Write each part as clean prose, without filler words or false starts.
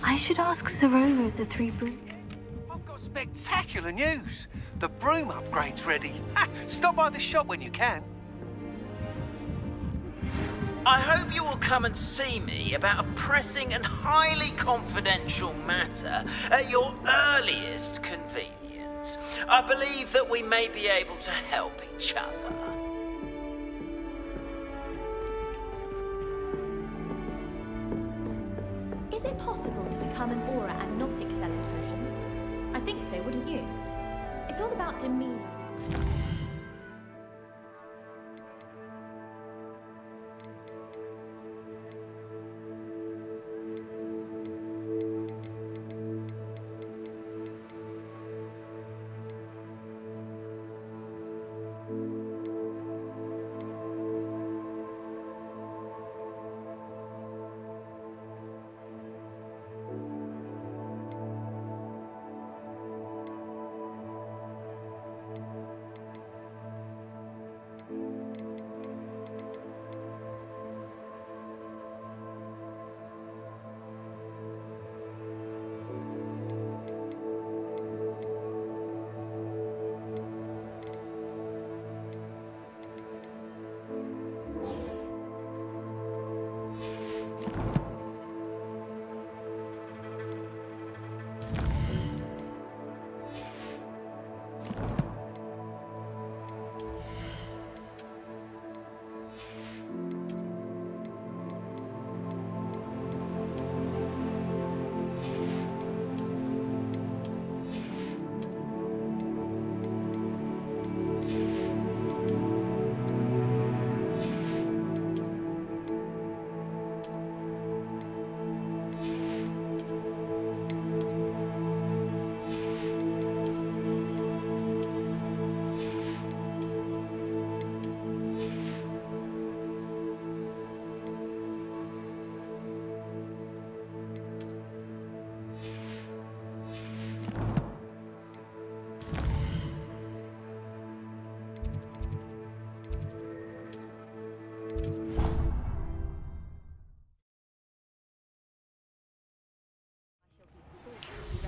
I should ask Sororo of the Three Brew. I've got spectacular news. The broom upgrade's ready. Ha! Stop by the shop when you can. I hope you will come and see me about a pressing and highly confidential matter at your earliest convenience. I believe that we may be able to help each other. Is it possible to become an aura and not excel in potions? I think so, wouldn't you? It's all about demeanor.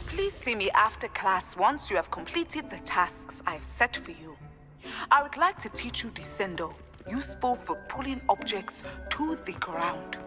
Please see me after class once you have completed the tasks I've set for you. I would like to teach you Descendo, useful for pulling objects to the ground.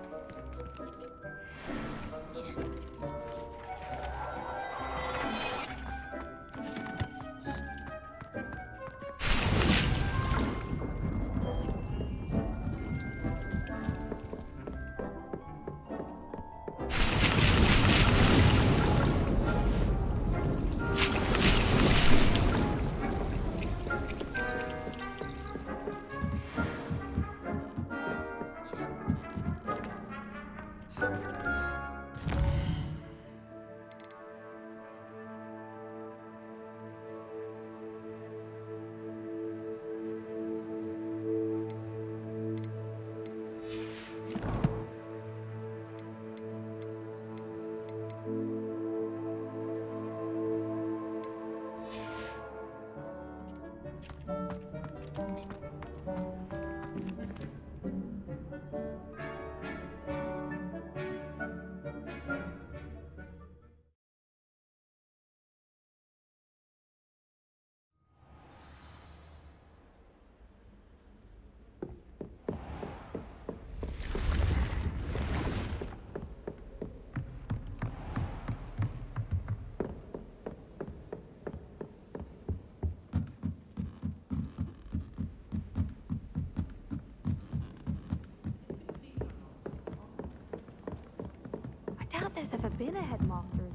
I doubt there's ever been a headmaster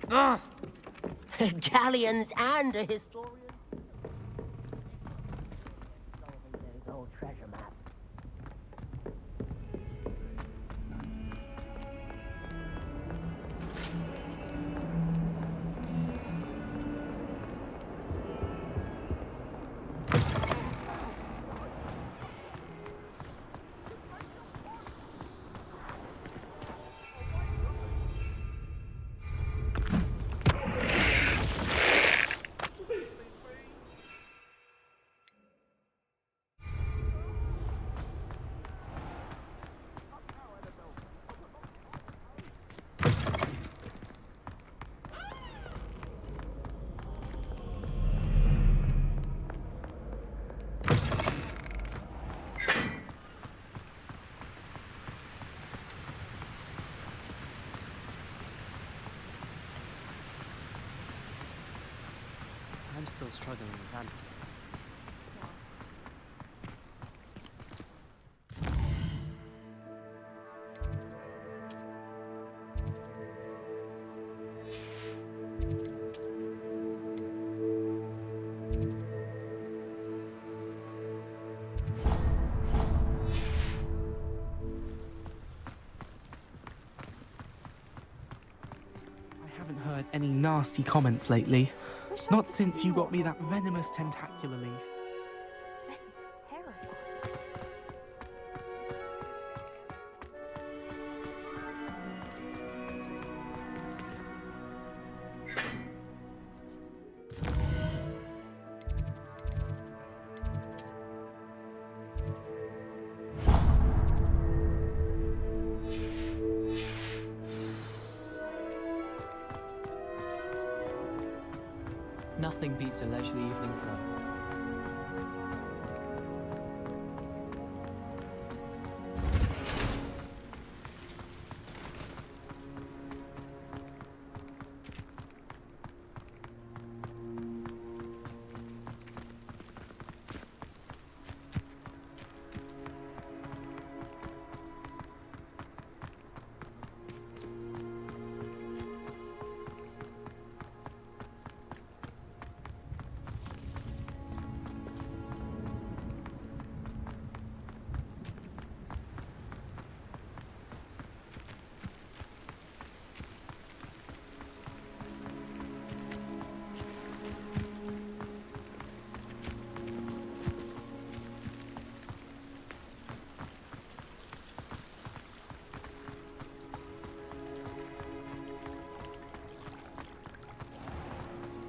of Hades. Galleons and a historian. Solving those old treasure maps. still struggling with Andy. I haven't heard any nasty comments lately. Wish I Not could since see you got what me that venomous tentacular leaf. That's terrifying. Nothing beats a leisurely evening club.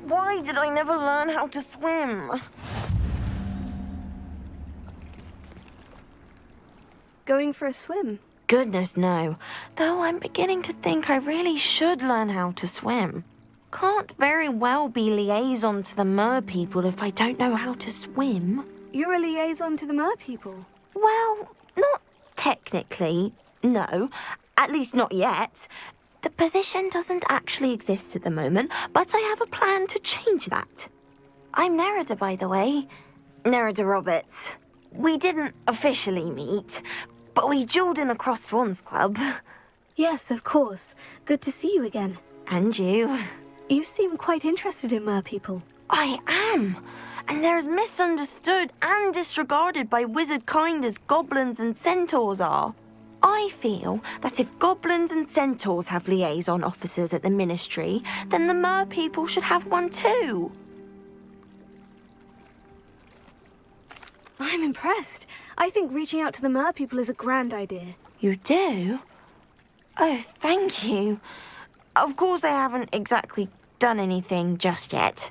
Why did I never learn how to swim? Going for a swim? Goodness, no. Though I'm beginning to think I really should learn how to swim. Can't very well be liaison to the mer people if I don't know how to swim. You're a liaison to the mer people. Well, not technically, no. At least not yet. The position doesn't actually exist at the moment, but I have a plan to change that. I'm Nerida, by the way. Nerida Roberts. We didn't officially meet, but we duelled in the Crossed Swans Club. Yes, of course. Good to see you again. And you. You seem quite interested in mer people. I am. And they're as misunderstood and disregarded by wizard kind as goblins and centaurs are. I feel that if goblins and centaurs have liaison officers at the ministry, then the mer people should have one too. I'm impressed. I think reaching out to the mer people is a grand idea. You do? Oh, thank you. Of course I haven't exactly done anything just yet.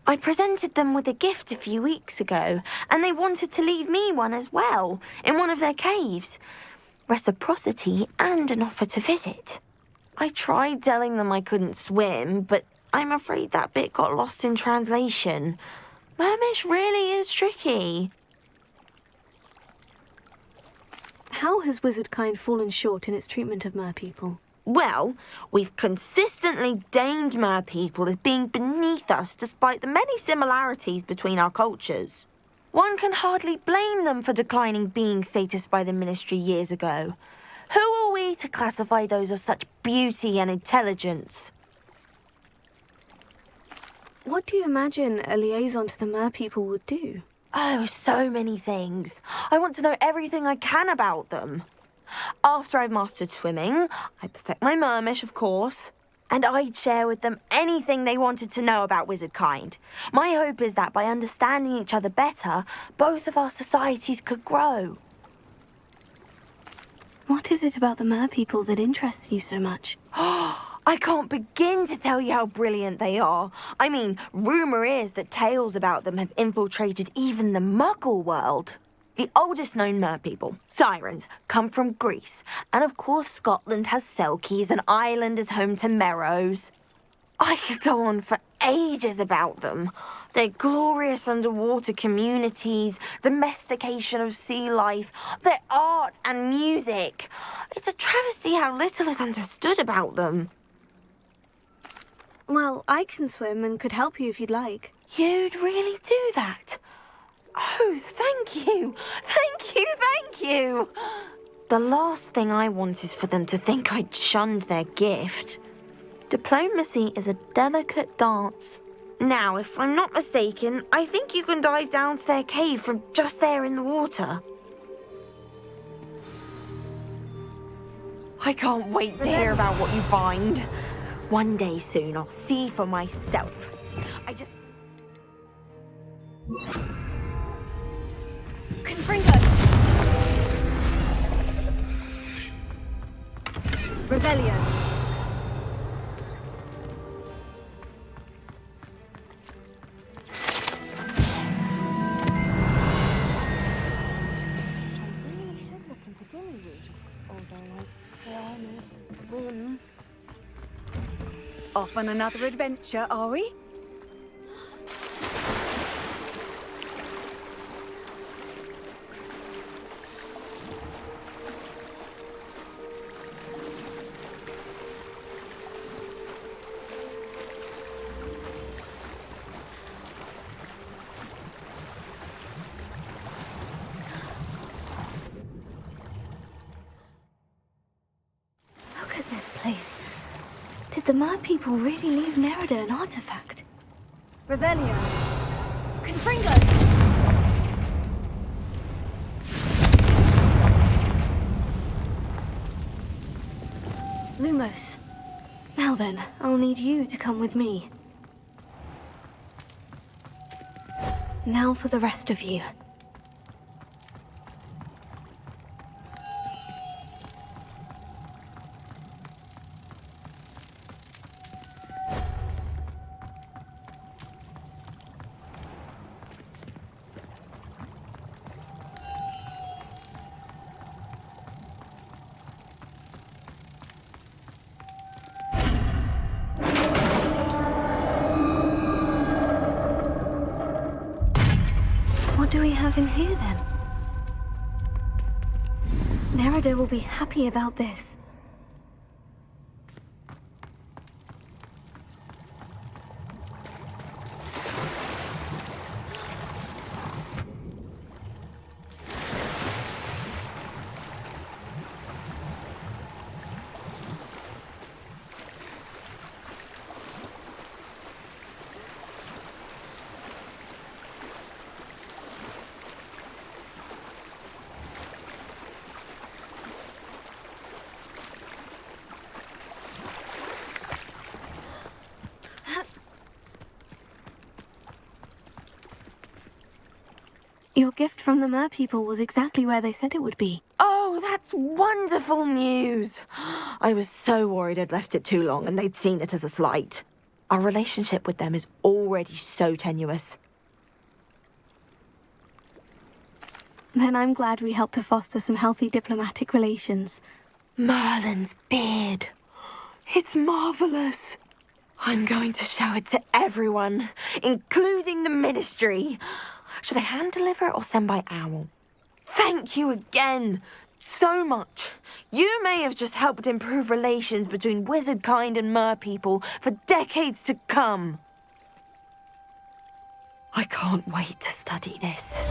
I presented them with a gift a few weeks ago, and they wanted to leave me one as well, in one of their caves. Reciprocity and an offer to visit. I tried telling them I couldn't swim, but I'm afraid that bit got lost in translation. Mermish really is tricky. How has wizard kind fallen short in its treatment of mer people? Well, we've consistently deemed mer people as being beneath us despite the many similarities between our cultures. One can hardly blame them for declining being status by the ministry years ago. Who are we to classify those of such beauty and intelligence? What do you imagine a liaison to the mer people would do? Oh, so many things. I want to know everything I can about them. After I've mastered swimming, I perfect my mermish, of course. And I'd share with them anything they wanted to know about wizard kind. My hope is that by understanding each other better, both of our societies could grow. What is it about the mer people that interests you so much? I can't begin to tell you how brilliant they are. I mean, rumour is that tales about them have infiltrated even the Muggle world. The oldest known mer people, sirens, come from Greece. And of course Scotland has Selkies and Ireland is home to Merrows. I could go on for ages about them. Their glorious underwater communities, domestication of sea life, their art and music. It's a travesty how little is understood about them. Well, I can swim and could help you if you'd like. You'd really do that? Oh, thank you! Thank you, thank you! The last thing I want is for them to think I'd shunned their gift. Diplomacy is a delicate dance. Now, if I'm not mistaken, I think you can dive down to their cave from just there in the water. I can't wait to hear about what you find. One day soon, I'll see for myself. Confringo! Revelio! Off on another adventure, are we? Look at this place. Did the Mer people really leave Nerida an artifact? Revelio! Confringo! Lumos. Now then, I'll need you to come with me. Now for the rest of you. What do we have in here, then? Nerida will be happy about this. Your gift from the Mer people was exactly where they said it would be. Oh, that's wonderful news! I was so worried I'd left it too long and they'd seen it as a slight. Our relationship with them is already so tenuous. Then I'm glad we helped to foster some healthy diplomatic relations. Merlin's beard. It's marvelous. I'm going to show it to everyone, including the Ministry. Should I hand deliver it or send by owl? Thank you again so much. You may have just helped improve relations between wizard kind and mer people for decades to come. I can't wait to study this.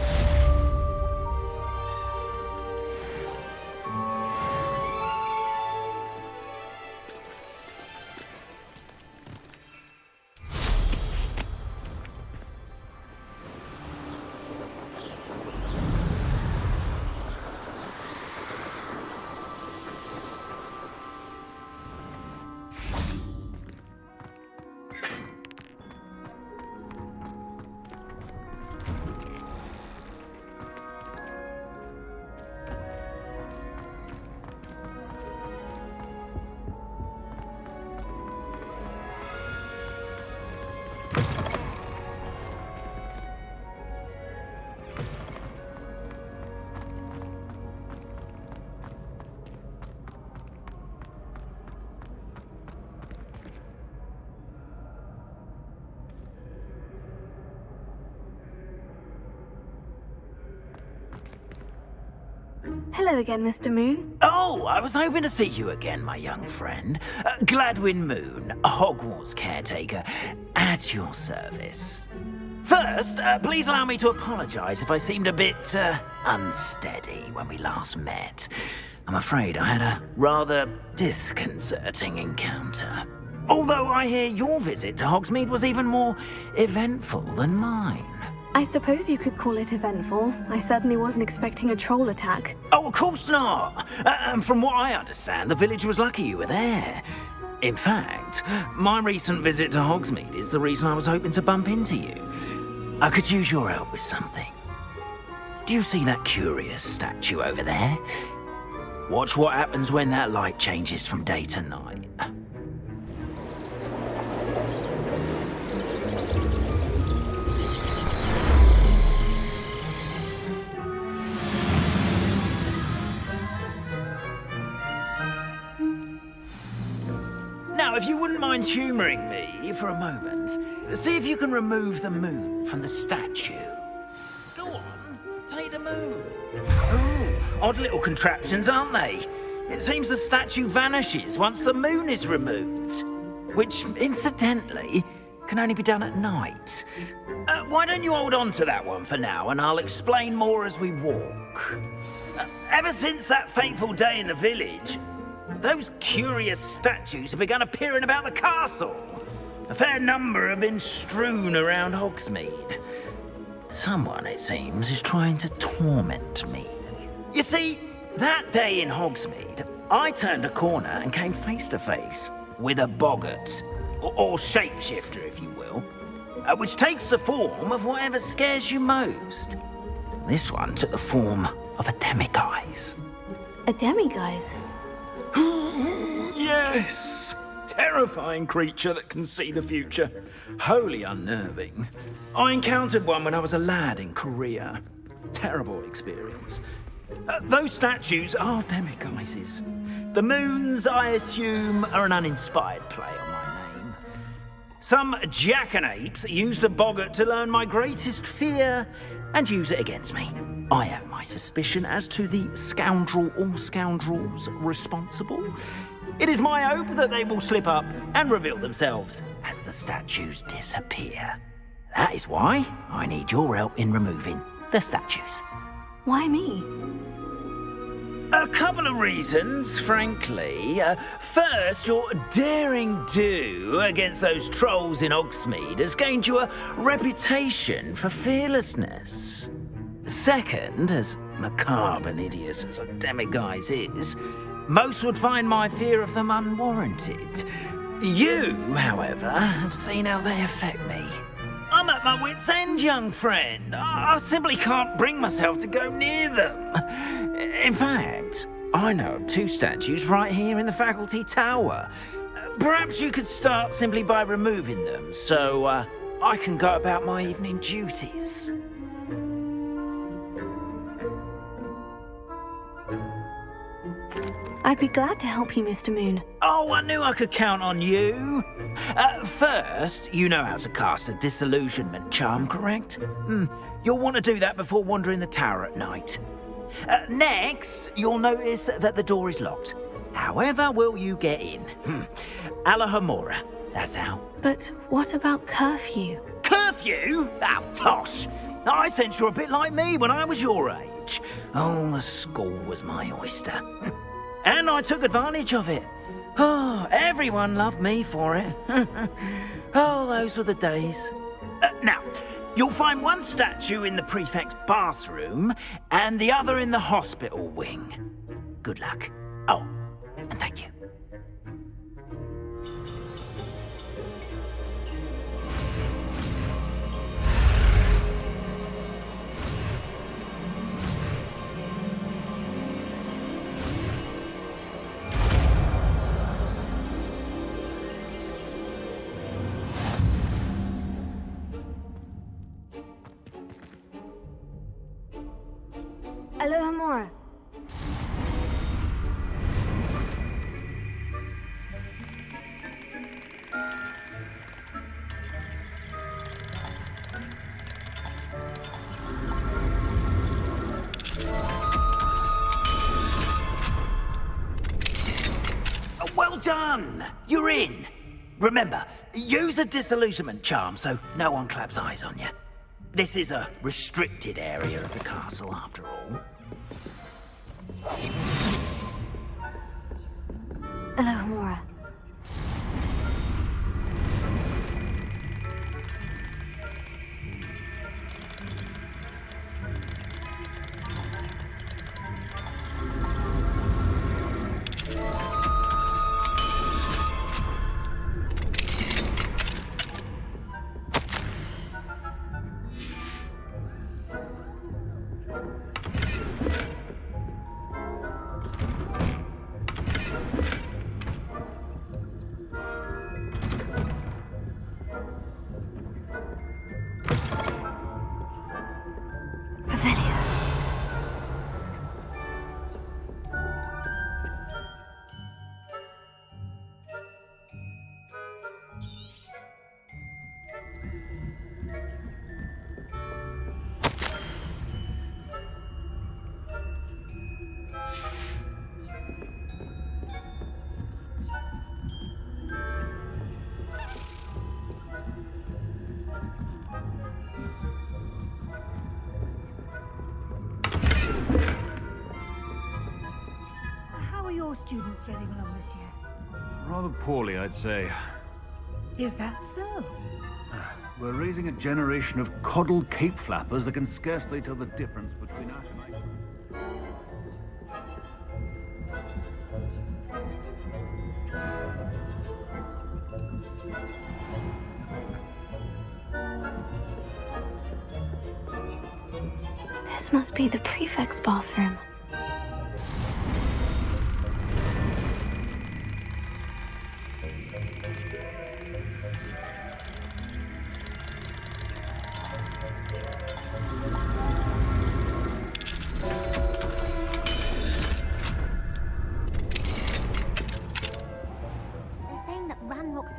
Hello again, Mr. Moon. Oh, I was hoping to see you again, my young friend. Gladwin Moon, Hogwarts caretaker, at your service. First, please allow me to apologise if I seemed a bit unsteady when we last met. I'm afraid I had a rather disconcerting encounter. Although I hear your visit to Hogsmeade was even more eventful than mine. I suppose you could call it eventful. I certainly wasn't expecting a troll attack. Oh, of course not. And from what I understand, the village was lucky you were there. In fact, my recent visit to Hogsmeade is the reason I was hoping to bump into you. I could use your help with something. Do you see that curious statue over there? Watch what happens when that light changes from day to night. Now, if you wouldn't mind humouring me for a moment, see if you can remove the moon from the statue. Go on, take the moon. Ooh, odd little contraptions, aren't they? It seems the statue vanishes once the moon is removed, which, incidentally, can only be done at night. Why don't you hold on to that one for now, and I'll explain more as we walk. Ever since that fateful day in the village, those curious statues have begun appearing about the castle. A fair number have been strewn around Hogsmeade. Someone, it seems, is trying to torment me. You see, that day in Hogsmeade, I turned a corner and came face to face with a boggart, or shapeshifter, if you will, which takes the form of whatever scares you most. This one took the form of a demiguise. A demiguise? Yes! Terrifying creature that can see the future. Wholly unnerving. I encountered one when I was a lad in Korea. Terrible experience. Those statues are demiguises. The moons, I assume, are an uninspired play on my name. Some jackanapes used a boggart to learn my greatest fear and use it against me. I have my suspicion as to the scoundrel or scoundrels responsible. It is my hope that they will slip up and reveal themselves as the statues disappear. That is why I need your help in removing the statues. Why me? A couple of reasons, frankly. First, your daring do against those trolls in Hogsmeade has gained you a reputation for fearlessness. Second, as macabre and hideous as a demiguise is, most would find my fear of them unwarranted. You, however, have seen how they affect me. I'm at my wit's end, young friend. I simply can't bring myself to go near them. In fact, I know of two statues right here in the faculty tower. Perhaps you could start simply by removing them, so I can go about my evening duties. I'd be glad to help you, Mr. Moon. Oh, I knew I could count on you. First, you know how to cast a disillusionment charm, correct? You'll want to do that before wandering the tower at night. Next, you'll notice that the door is locked. However will you get in? Alahomora, that's how. But what about curfew? Curfew? Oh, tosh! I sense you're a bit like me when I was your age. Oh, the school was my oyster. And I took advantage of it. Oh, everyone loved me for it. Oh, those were the days. Now, you'll find one statue in the prefect's bathroom and the other in the hospital wing. Good luck. Oh, and thank you. Alohomora. Well done! You're in. Remember, use a disillusionment charm so no one claps eyes on you. This is a restricted area of the castle, after all. Hello, Mora. How are your students getting along this year? Rather poorly, I'd say. Is that so? We're raising a generation of coddled cape flappers that can scarcely tell the difference between us and This must be the prefect's bathroom.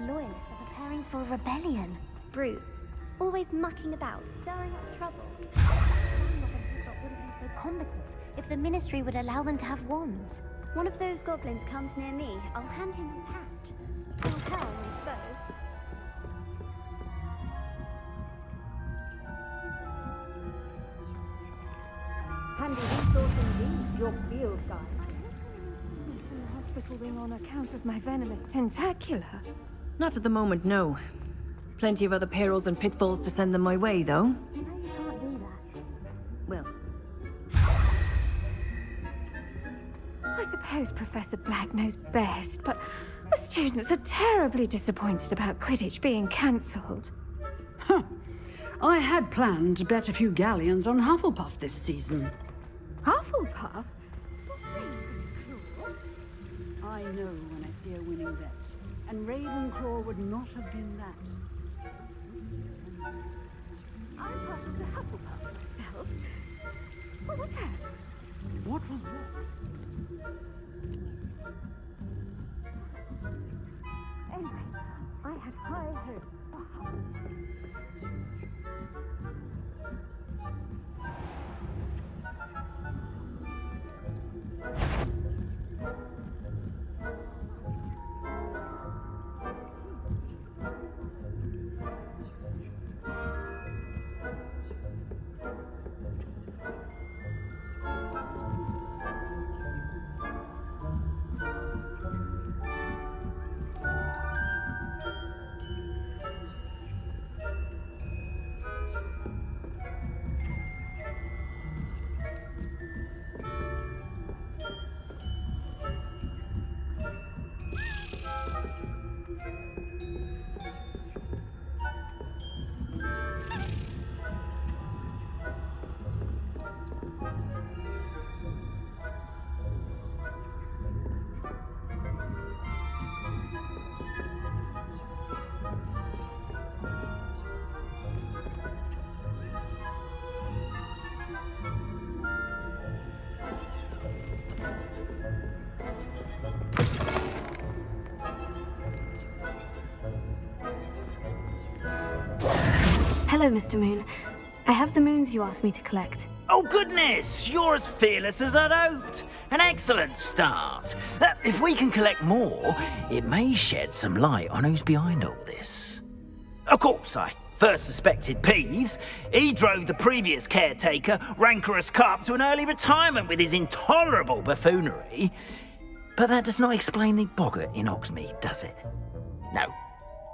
Loyalists are preparing for a rebellion. Brutes, always mucking about, stirring up trouble. Ranrock and Hilltop wouldn't be so competent if the Ministry would allow them to have wands. One of those goblins comes near me, I'll hand him his hat. Or helm, I suppose. Handy resource indeed, your field guide. From the hospital wing on account of my venomous tentacula. Not at the moment, no. Plenty of other perils and pitfalls to send them my way, though. You know you can't do that. Well, I suppose Professor Black knows best, but the students are terribly disappointed about Quidditch being cancelled. Huh. I had planned to bet a few galleons on Hufflepuff this season. Hufflepuff? I know when I see a winning bet. And Ravenclaw would not have been that. I'm part of the Hufflepuff myself. What was that? What was that? Anyway, I had high hopes for Hufflepuff. Hello, Mr. Moon. I have the moons you asked me to collect. Oh, goodness! You're as fearless as I'd hoped. An excellent start. If we can collect more, it may shed some light on who's behind all this. Of course, I first suspected Peeves. He drove the previous caretaker, Rancorous Carp, to an early retirement with his intolerable buffoonery. But that does not explain the boggart in Hogsmeade, does it? No.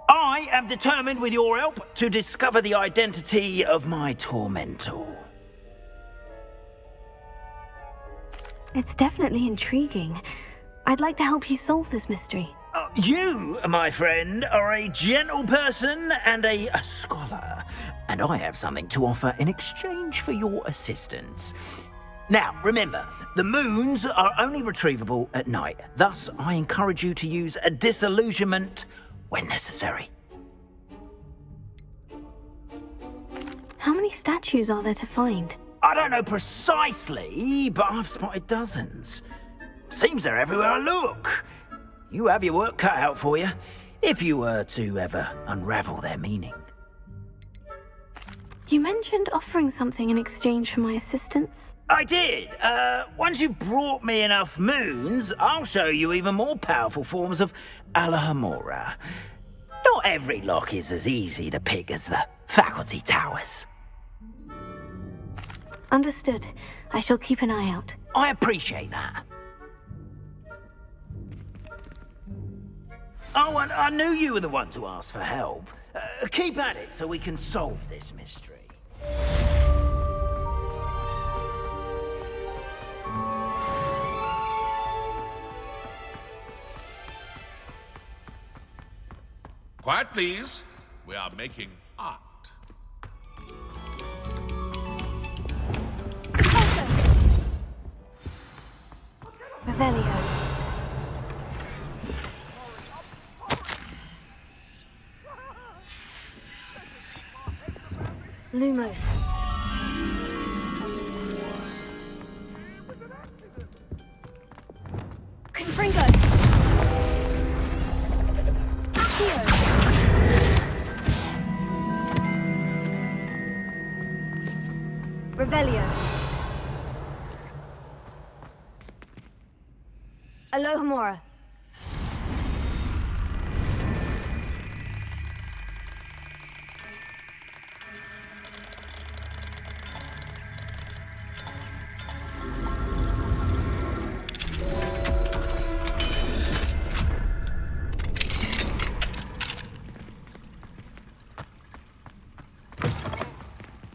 I am determined, with your help, to discover the identity of my tormentor. It's definitely intriguing. I'd like to help you solve this mystery. You, my friend, are a gentle person and a scholar, and I have something to offer in exchange for your assistance. Now, remember, the moons are only retrievable at night. Thus, I encourage you to use a disillusionment when necessary. How many statues are there to find? I don't know precisely, but I've spotted dozens. Seems they're everywhere I look. You have your work cut out for you, if you were to ever unravel their meaning. You mentioned offering something in exchange for my assistance. I did. Once you've brought me enough moons, I'll show you even more powerful forms of Alohomora. Not every lock is as easy to pick as the faculty towers. Understood. I shall keep an eye out. I appreciate that. Oh, and I knew you were the one to ask for help. Keep at it so we can solve this mystery. Quiet, please. We are making art. Revelio. Lumos. Confringo. Accio. Revelio. Alohomora.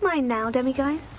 Mine now, demiguise.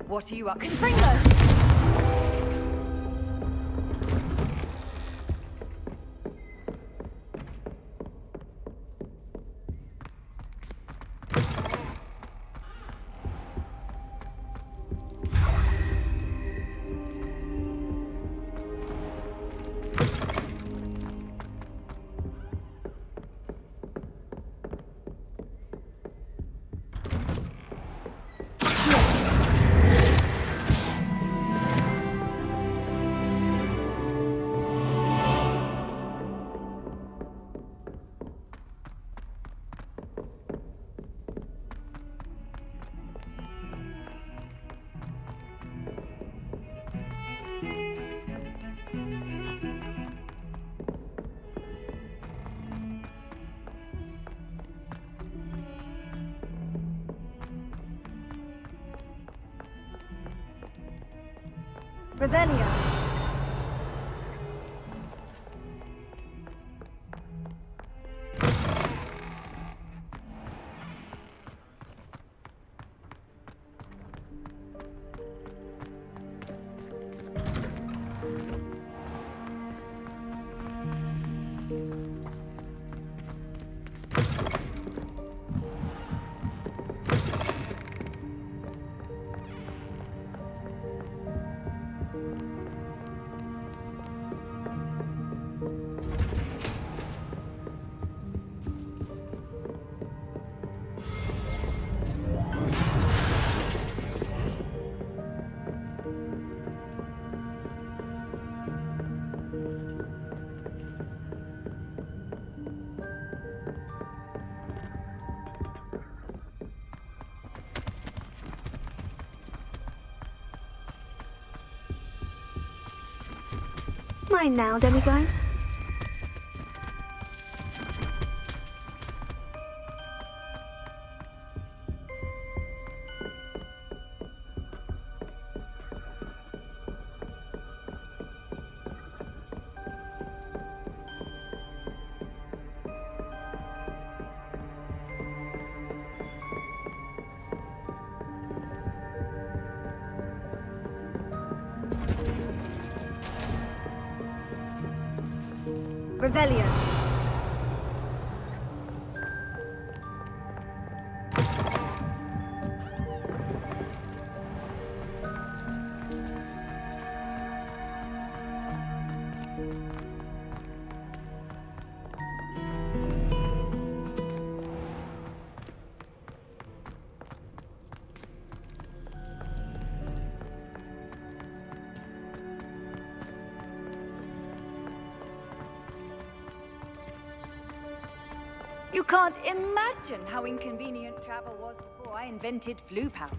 What are you up? Confringo! Revelio. Mine now, demiguise. Revelio. You can't imagine how inconvenient travel was before I invented flu powder.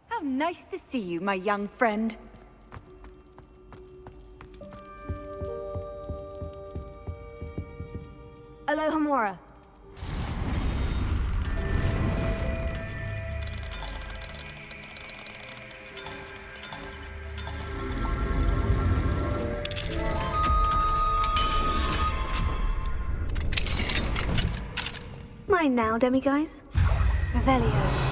How nice to see you, my young friend. Alohomora. Mine now, demiguise. Revelio.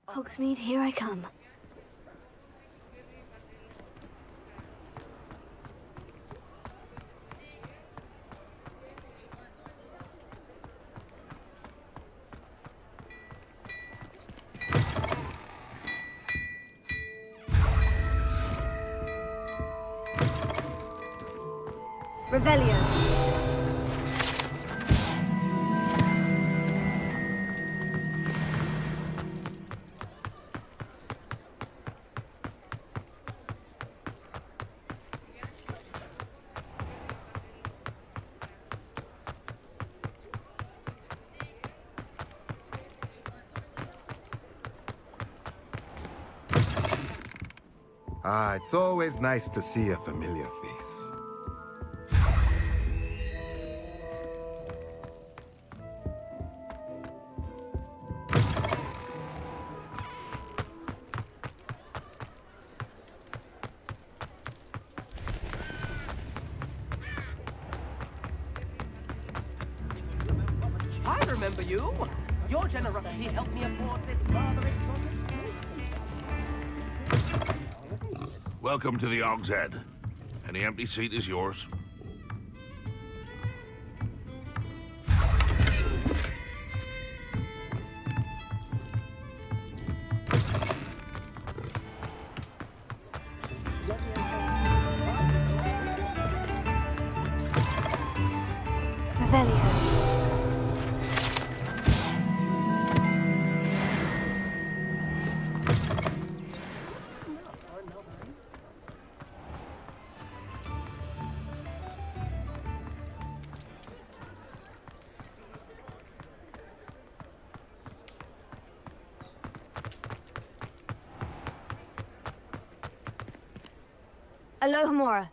Hogsmeade, here I come. Rebellion. Ah, it's always nice to see a familiar face. I remember you. Your generosity helped me afford this rather exotic. Welcome to the Og's Head. Any empty seat is yours. Rebellion. Alohomora.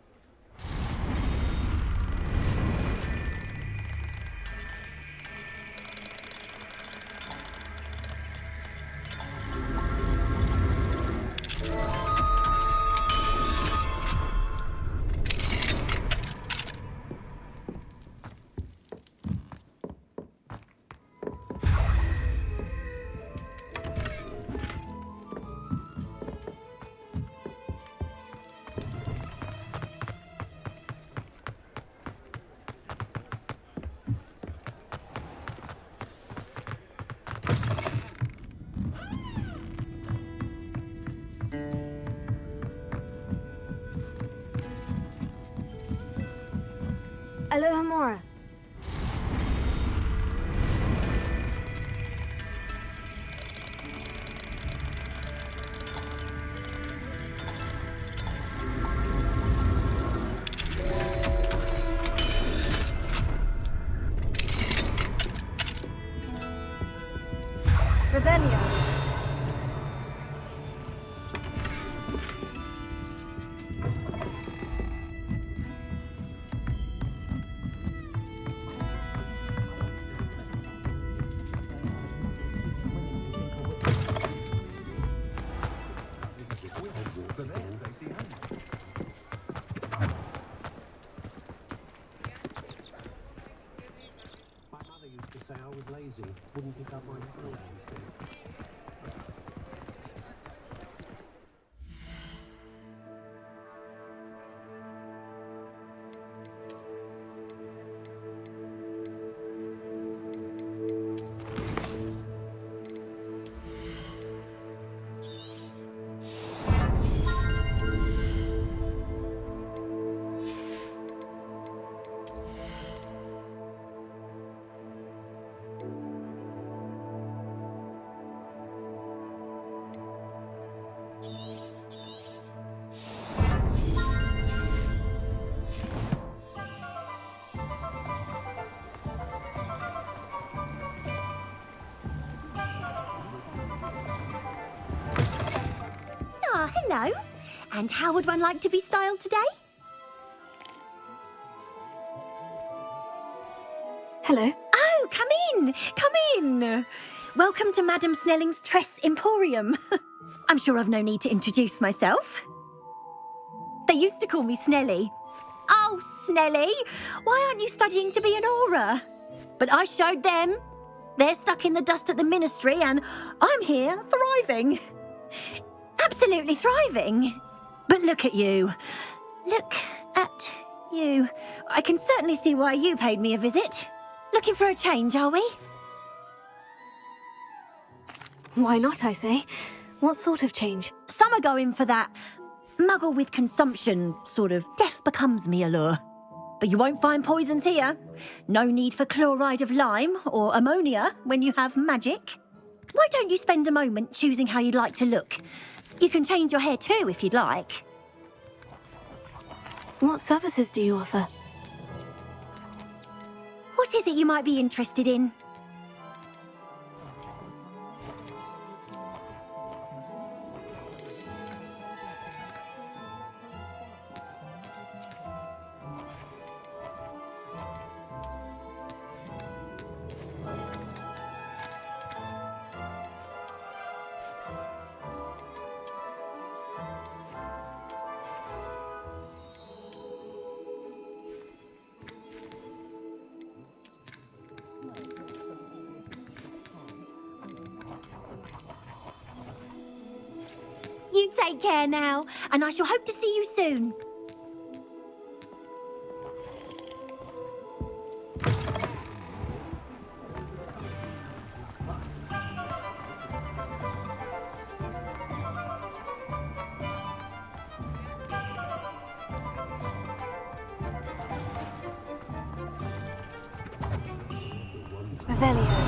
Alohomora. Rebellion. My mother used to say I was lazy, wouldn't pick up my phone. Ah, hello. And how would one like to be styled today? Hello. Oh, come in. Come in. Welcome to Madame Snelling's Tress Emporium. I'm sure I've no need to introduce myself. They used to call me Snelly. Oh, Snelly, why aren't you studying to be an aura? But I showed them. They're stuck in the dust at the ministry and I'm here thriving. Absolutely thriving. But look at you. Look at you. I can certainly see why you paid me a visit. Looking for a change, are we? Why not, I say? What sort of change? Some are going for that muggle with consumption, sort of death becomes me allure. But you won't find poisons here. No need for chloride of lime or ammonia when you have magic. Why don't you spend a moment choosing how you'd like to look? You can change your hair too if you'd like. What services do you offer? What is it you might be interested in? You take care now, and I shall hope to see you soon. Revelio.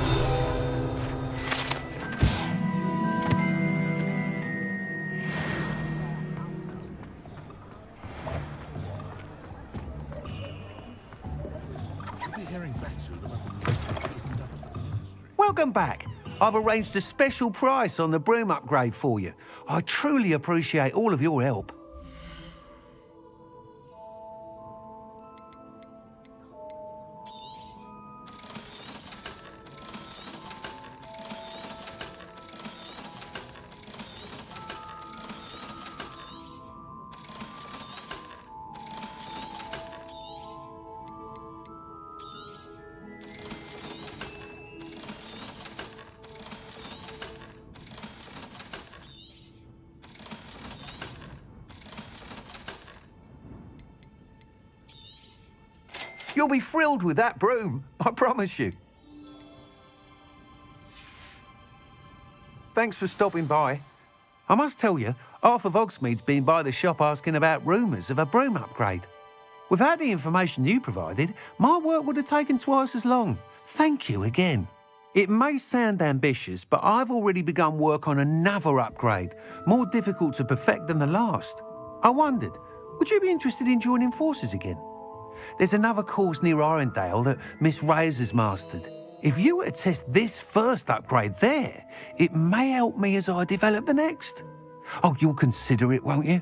Welcome back. I've arranged a special price on the broom upgrade for you. I truly appreciate all of your help. You'll be thrilled with that broom, I promise you. Thanks for stopping by. I must tell you, Arthur Hogsmeade's been by the shop asking about rumours of a broom upgrade. Without the information you provided, my work would have taken twice as long. Thank you again. It may sound ambitious, but I've already begun work on another upgrade, more difficult to perfect than the last. I wondered, would you be interested in joining forces again? There's another course near Arendelle that Miss Reyes has mastered. If you were to test this first upgrade there, it may help me as I develop the next. Oh, you'll consider it, won't you?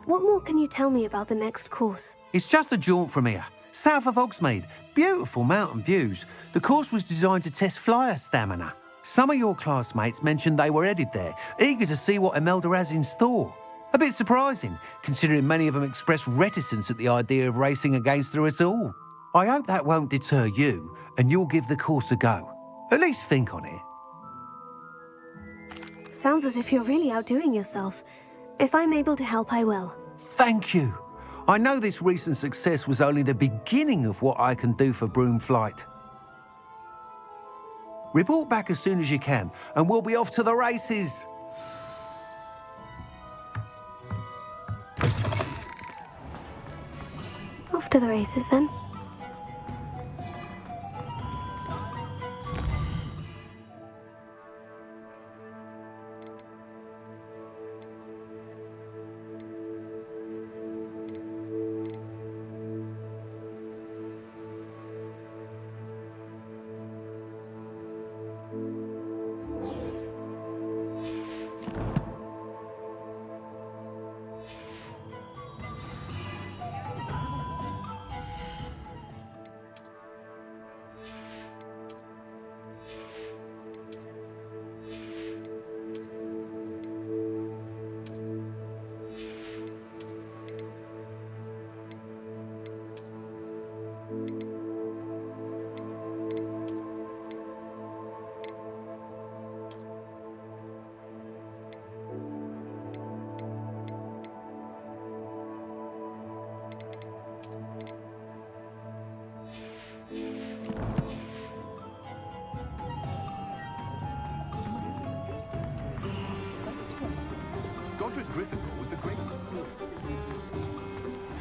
What more can you tell me about the next course? It's just a jaunt from here, south of Hogsmeade. Beautiful mountain views. The course was designed to test flyer stamina. Some of your classmates mentioned they were headed there, eager to see what Imelda has in store. A bit surprising, considering many of them expressed reticence at the idea of racing against her at all. I hope that won't deter you, and you'll give the course a go. At least think on it. Sounds as if you're really outdoing yourself. If I'm able to help, I will. Thank you. I know this recent success was only the beginning of what I can do for broom flight. Report back as soon as you can, and we'll be off to the races. Off to the races, then.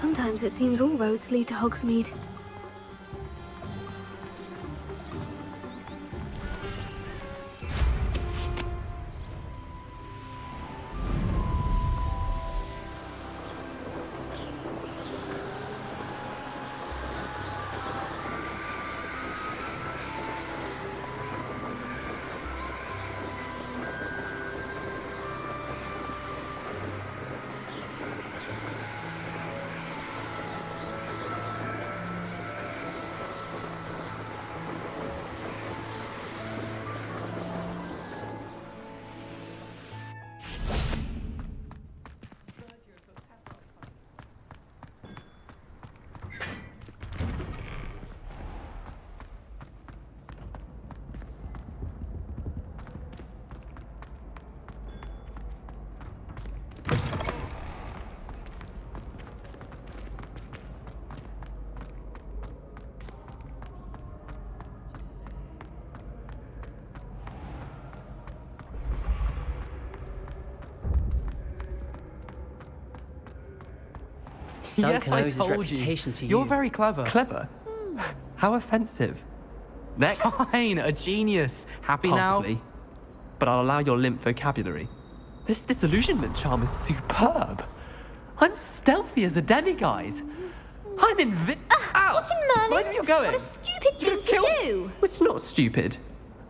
Sometimes it seems all roads lead to Hogsmeade. Yes, I owes his told reputation you. to You're you. very clever. Clever? How offensive. Next. Fine, a genius. Happy Possibly. now? But I'll allow your limp vocabulary. This disillusionment charm is superb. I'm stealthy as a demiguise. I'm Ow! What in Merlin? Mind where you're going. What a stupid thing to do! It's not stupid.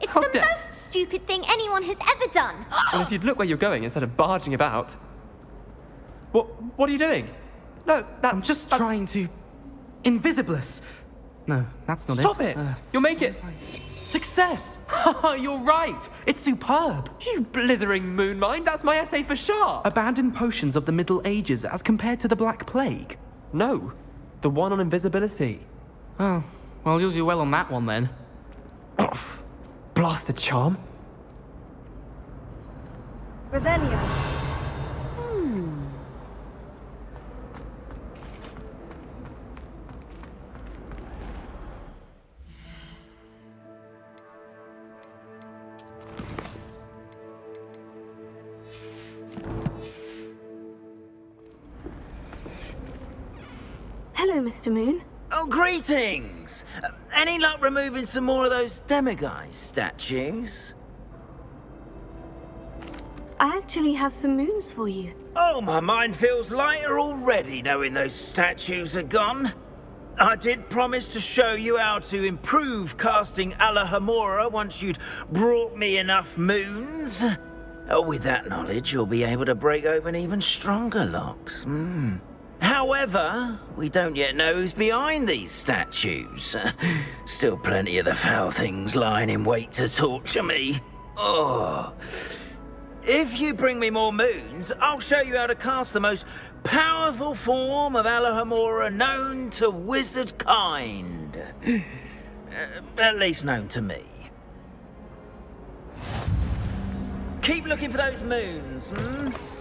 It's How the dare- most stupid thing anyone has ever done! Well, if you'd look where you're going instead of barging about. What are you doing? No, I'm just trying to... Invisibless. No, that's not Stop it! You'll make it. Success! You're right! It's superb! You blithering moon mind, that's my essay for sure! Abandoned potions of the Middle Ages as compared to the Black Plague. No, the one on invisibility. Oh, well, you'll do well on that one then. Blasted charm. Revelio. Hello, Mr. Moon. Oh, greetings! Any luck removing some more of those demiguise statues? I actually have some moons for you. Oh, my mind feels lighter already knowing those statues are gone. I did promise to show you how to improve casting Alahamora once you'd brought me enough moons. With that knowledge, you'll be able to break open even stronger locks. However, we don't yet know who's behind these statues. Still plenty of the foul things lying in wait to torture me. Oh. If you bring me more moons, I'll show you how to cast the most powerful form of Alahamora known to wizard kind. At least known to me. Keep looking for those moons,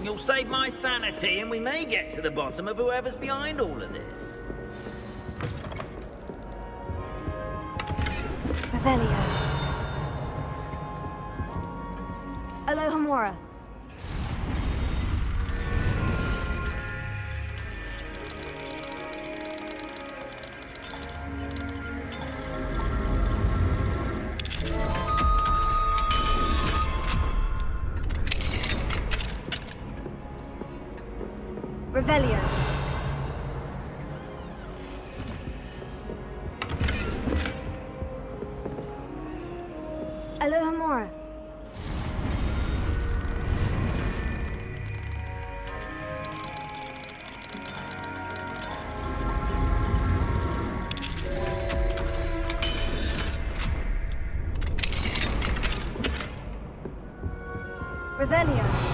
You'll save my sanity and we may get to the bottom of whoever's behind all of this. Revelio. Alohomora. Revelio. Alohomora. Revelio.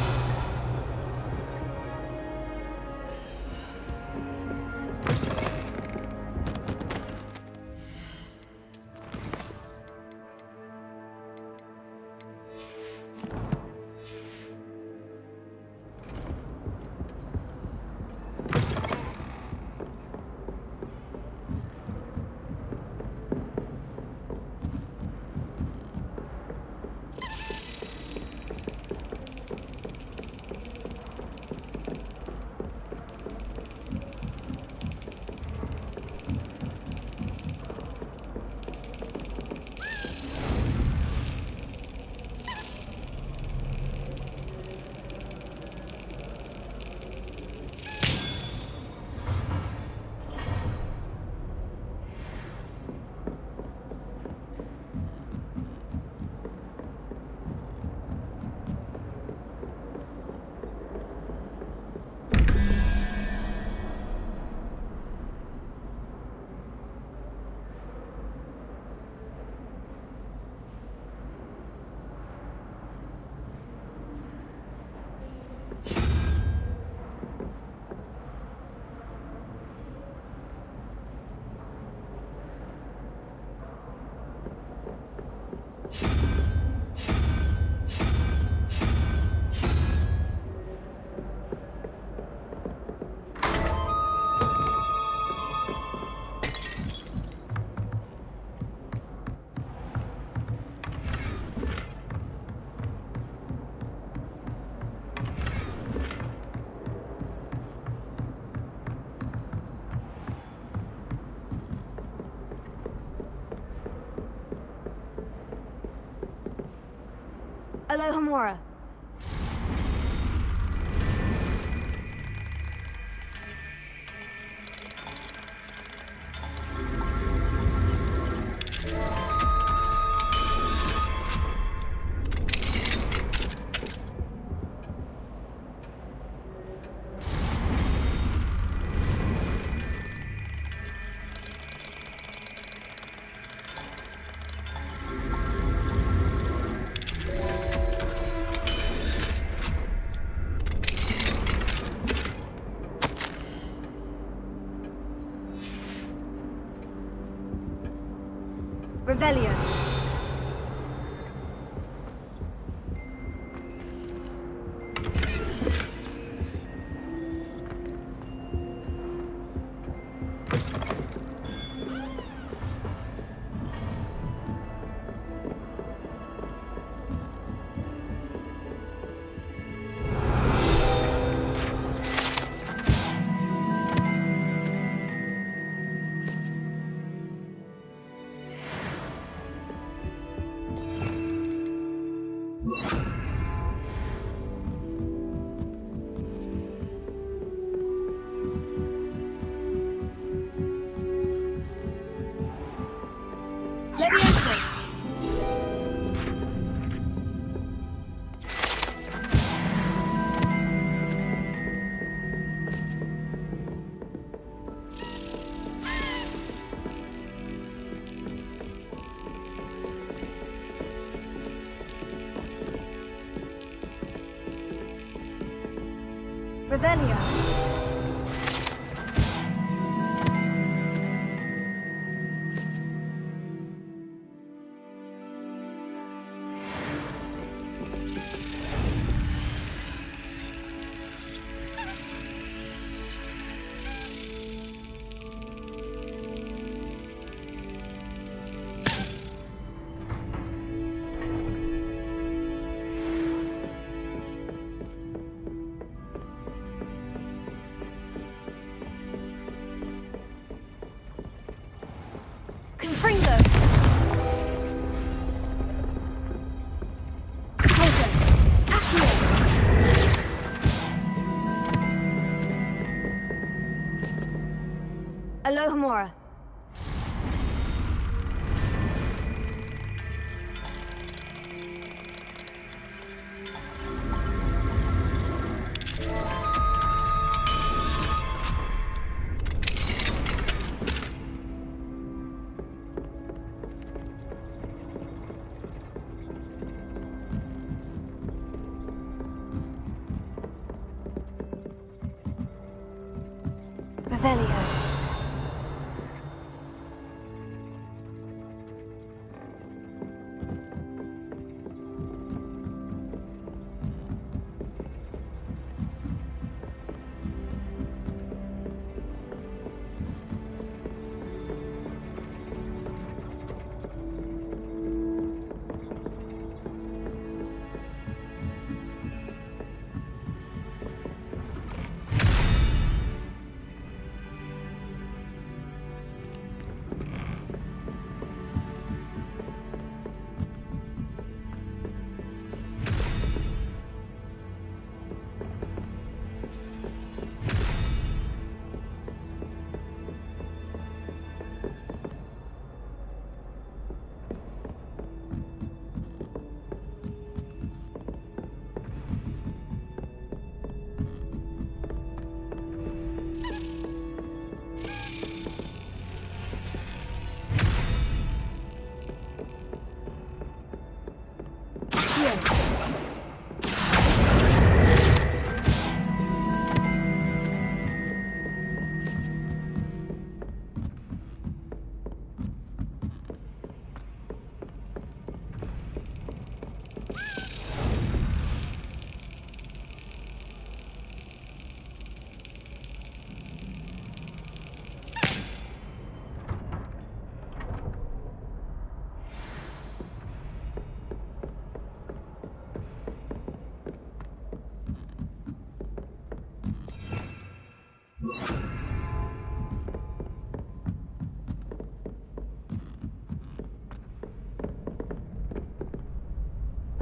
Alohomora. Revelio. Levioso. Revelio. Confringo. Poison. Accio. Alohomora. Revelio.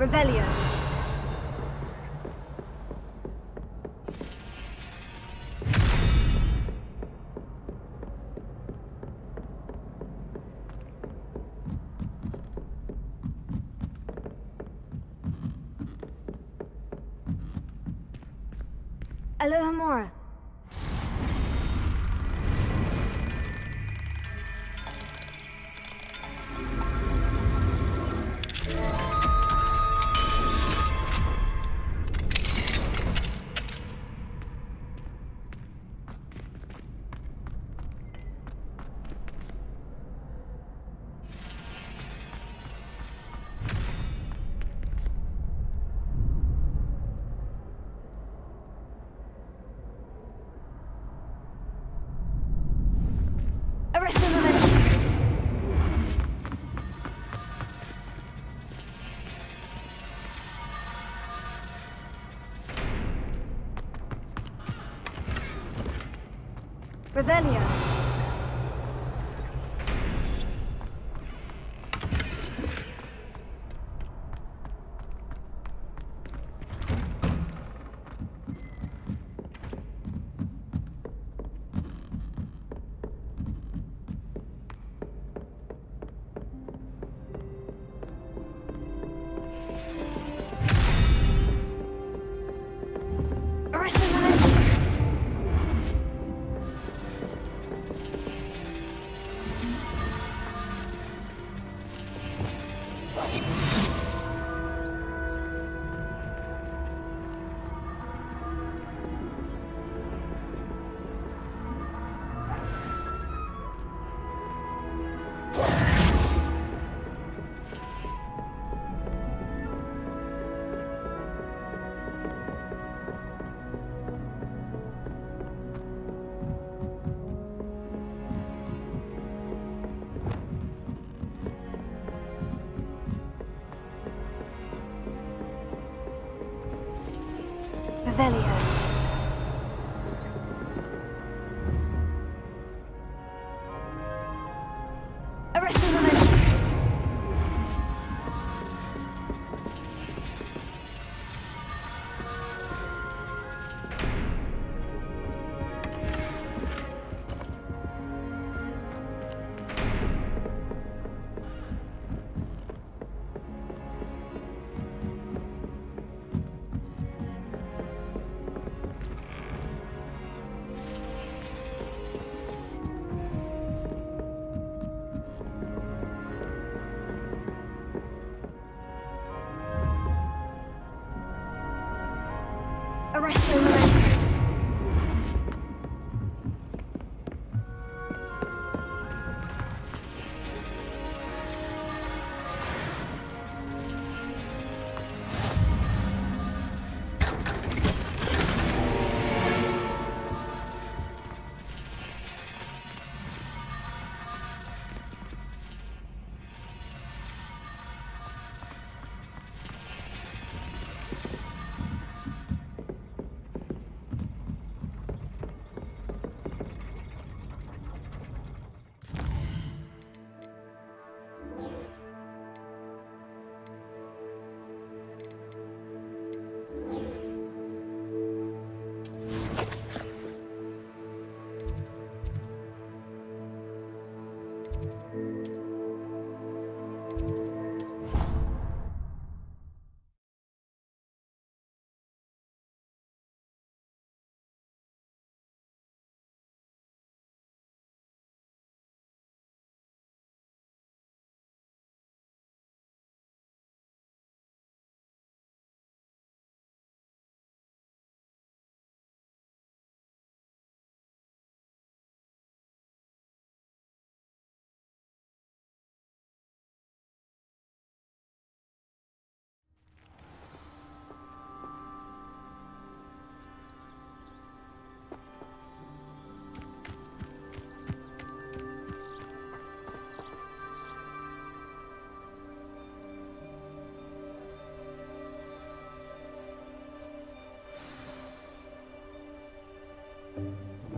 Revelio. Alohomora. Arrest the momentum. Revelio. Arrest the momentum. Revelio. Arrest the momentum. Arrest the momentum.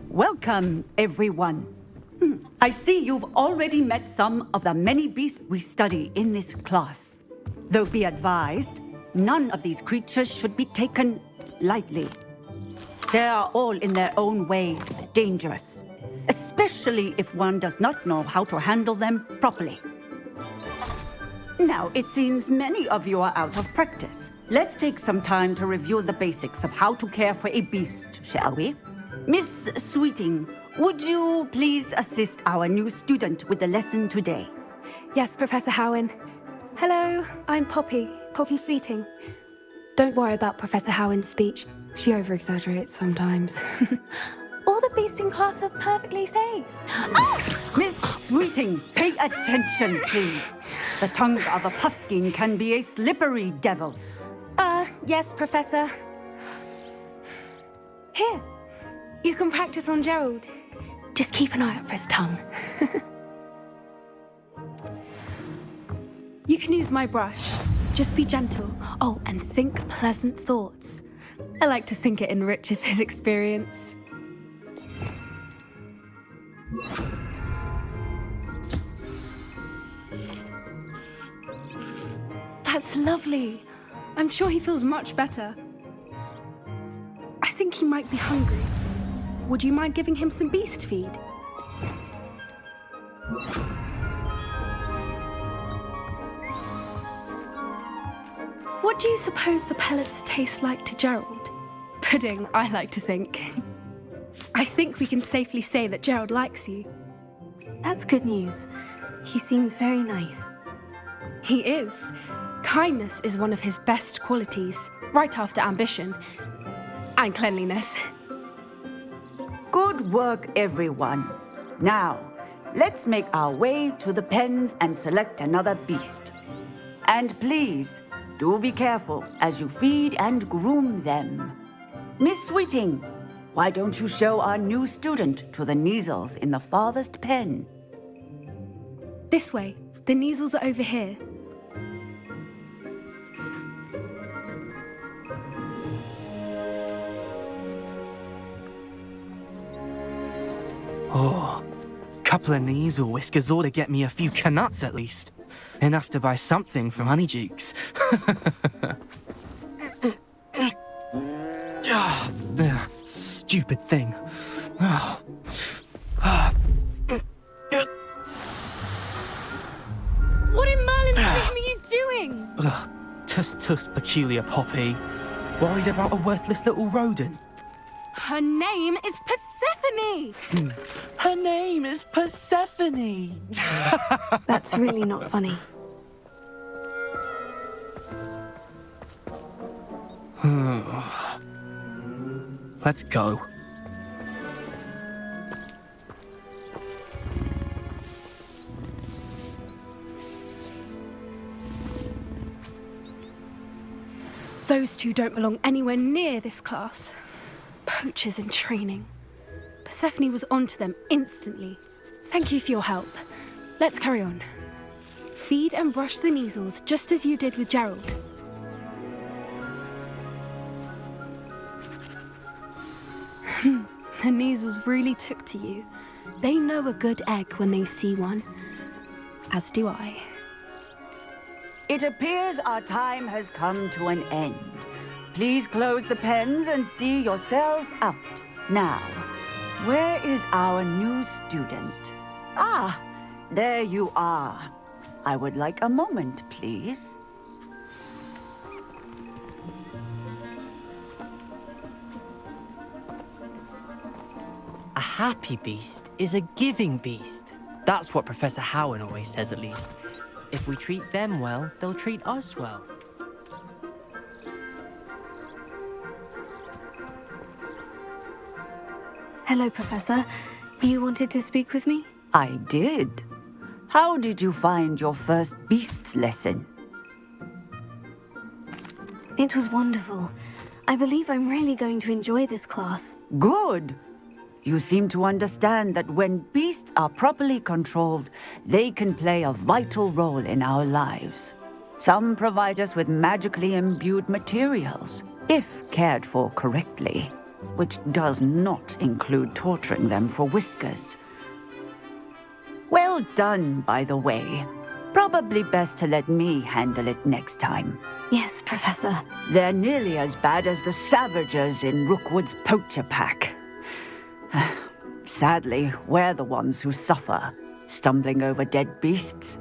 Welcome, everyone. I see you've already met some of the many beasts we study in this class. Though be advised, none of these creatures should be taken lightly. They are all in their own way dangerous, especially if one does not know how to handle them properly. Now, it seems many of you are out of practice. Let's take some time to review the basics of how to care for a beast, shall we? Miss Sweeting, would you please assist our new student with the lesson today? Yes, Professor Howen. Hello, I'm Poppy Sweeting. Don't worry about Professor Howen's speech. She over-exaggerates sometimes. All the beasts in class are perfectly safe. Oh! Miss Sweeting, pay attention, please. The tongue of a puffskein can be a slippery devil. Yes, Professor. Here, you can practice on Gerald. Just keep an eye out for his tongue. You can use my brush. Just be gentle. Oh, and think pleasant thoughts. I like to think it enriches his experience. That's lovely. I'm sure he feels much better. I think he might be hungry. Would you mind giving him some beast feed? What do you suppose the pellets taste like to Gerald? Pudding, I like to think. I think we can safely say that Gerald likes you. That's good news. He seems very nice. He is. Kindness is one of his best qualities, right after ambition. And cleanliness. Good work, everyone. Now, let's make our way to the pens and select another beast. And please, do be careful as you feed and groom them. Miss Sweeting, why don't you show our new student to the Neasels in the farthest pen? This way. The Neasels are over here. Oh, couple of Neasel whiskers ought to get me a few canuts at least. Enough to buy something from Honeydukes. Stupid thing. What in Merlin's name are you doing? Tuss, peculiar Poppy. Worried about a worthless little rodent. Her name is Persephone! Her name is Persephone! That's really not funny. Let's go. Those two don't belong anywhere near this class. Poachers in training. Persephone was onto them instantly. Thank you for your help. Let's carry on. Feed and brush the Neasels just as you did with Gerald. The Neasels really took to you. They know a good egg when they see one. As do I. It appears our time has come to an end. Please close the pens and see yourselves out. Now, where is our new student? Ah, there you are. I would like a moment, please. A happy beast is a giving beast. That's what Professor Howen always says, at least. If we treat them well, they'll treat us well. Hello, Professor. You wanted to speak with me? I did. How did you find your first beasts lesson? It was wonderful. I believe I'm really going to enjoy this class. Good. You seem to understand that when beasts are properly controlled, they can play a vital role in our lives. Some provide us with magically imbued materials, if cared for correctly, which does not include torturing them for whiskers. Well done, by the way. Probably best to let me handle it next time. Yes, Professor. They're nearly as bad as the Savagers in Rookwood's poacher pack. Sadly, we're the ones who suffer, stumbling over dead beasts.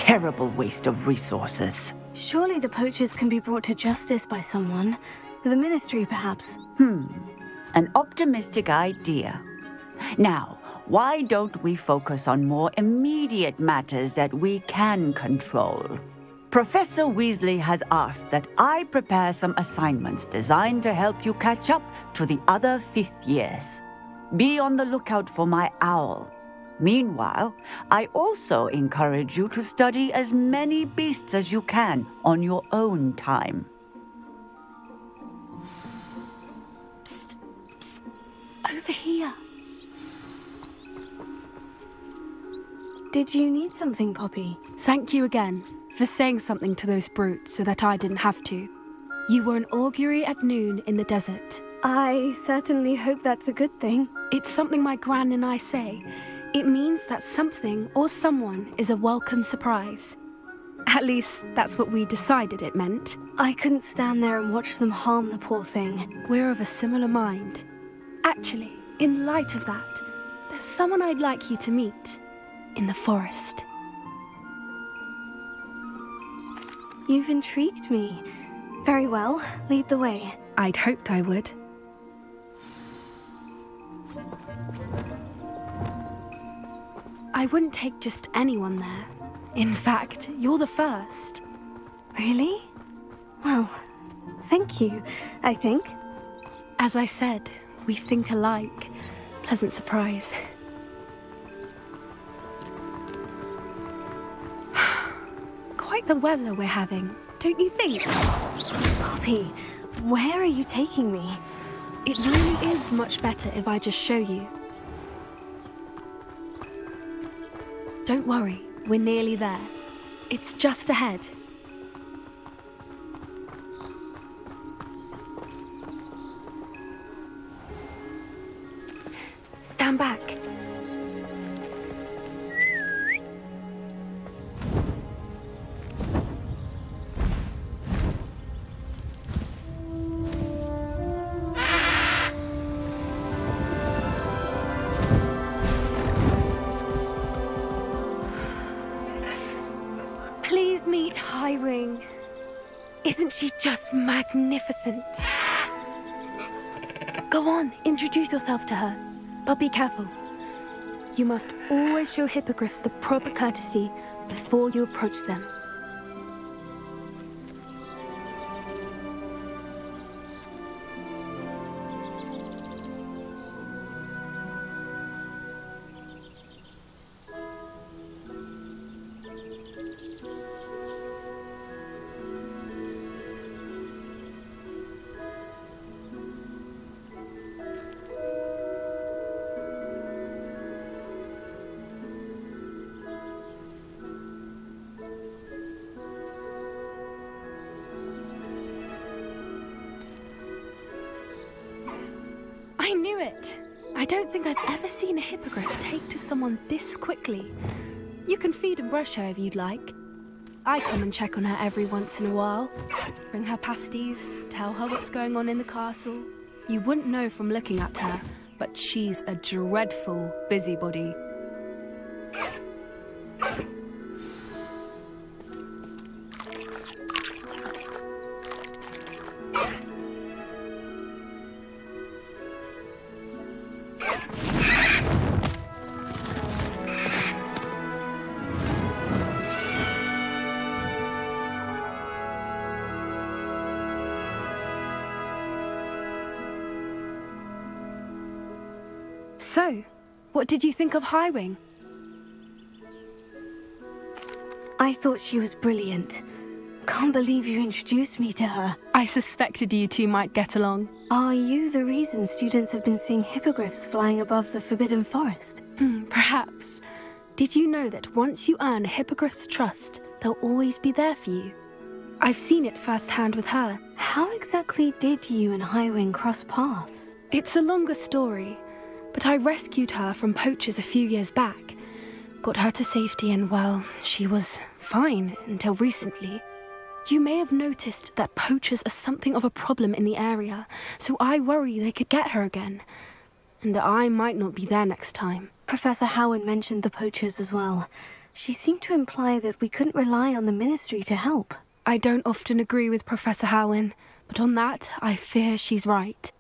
terrible waste of resources. Surely the poachers can be brought to justice by someone. The Ministry, perhaps. An optimistic idea. Now, why don't we focus on more immediate matters that we can control? Professor Weasley has asked that I prepare some assignments designed to help you catch up to the other 5th years. Be on the lookout for my owl. Meanwhile, I also encourage you to study as many beasts as you can on your own time. Over here. Did you need something, Poppy? Thank you again for saying something to those brutes so that I didn't have to. You were an augury at noon in the desert. I certainly hope that's a good thing. It's something my gran and I say. It means that something or someone is a welcome surprise. At least, that's what we decided it meant. I couldn't stand there and watch them harm the poor thing. We're of a similar mind. Actually, in light of that, there's someone I'd like you to meet in the forest. You've intrigued me. Very well, lead the way. I'd hoped I would. I wouldn't take just anyone there. In fact, you're the first. Really? Well, thank you, I think. As I said, we think alike. Pleasant surprise. Quite the weather we're having, don't you think? Poppy, where are you taking me? It really is much better if I just show you. Don't worry, we're nearly there. It's just ahead. Stand back. Please meet Highwing. Isn't she just magnificent? Go on, introduce yourself to her. But be careful. You must always show hippogriffs the proper courtesy before you approach them. I knew it! I don't think I've ever seen a hippogriff take to someone this quickly. You can feed and brush her if you'd like. I come and check on her every once in a while. Bring her pasties, tell her what's going on in the castle. You wouldn't know from looking at her, but she's a dreadful busybody. So, what did you think of Highwing? I thought she was brilliant. Can't believe you introduced me to her. I suspected you two might get along. Are you the reason students have been seeing hippogriffs flying above the Forbidden Forest? Perhaps. Did you know that once you earn a hippogriff's trust, they'll always be there for you? I've seen it firsthand with her. How exactly did you and Highwing cross paths? It's a longer story, but I rescued her from poachers a few years back. Got her to safety and, well, she was fine until recently. You may have noticed that poachers are something of a problem in the area, so I worry they could get her again. And I might not be there next time. Professor Howard mentioned the poachers as well. She seemed to imply that we couldn't rely on the Ministry to help. I don't often agree with Professor Howin, but on that, I fear she's right.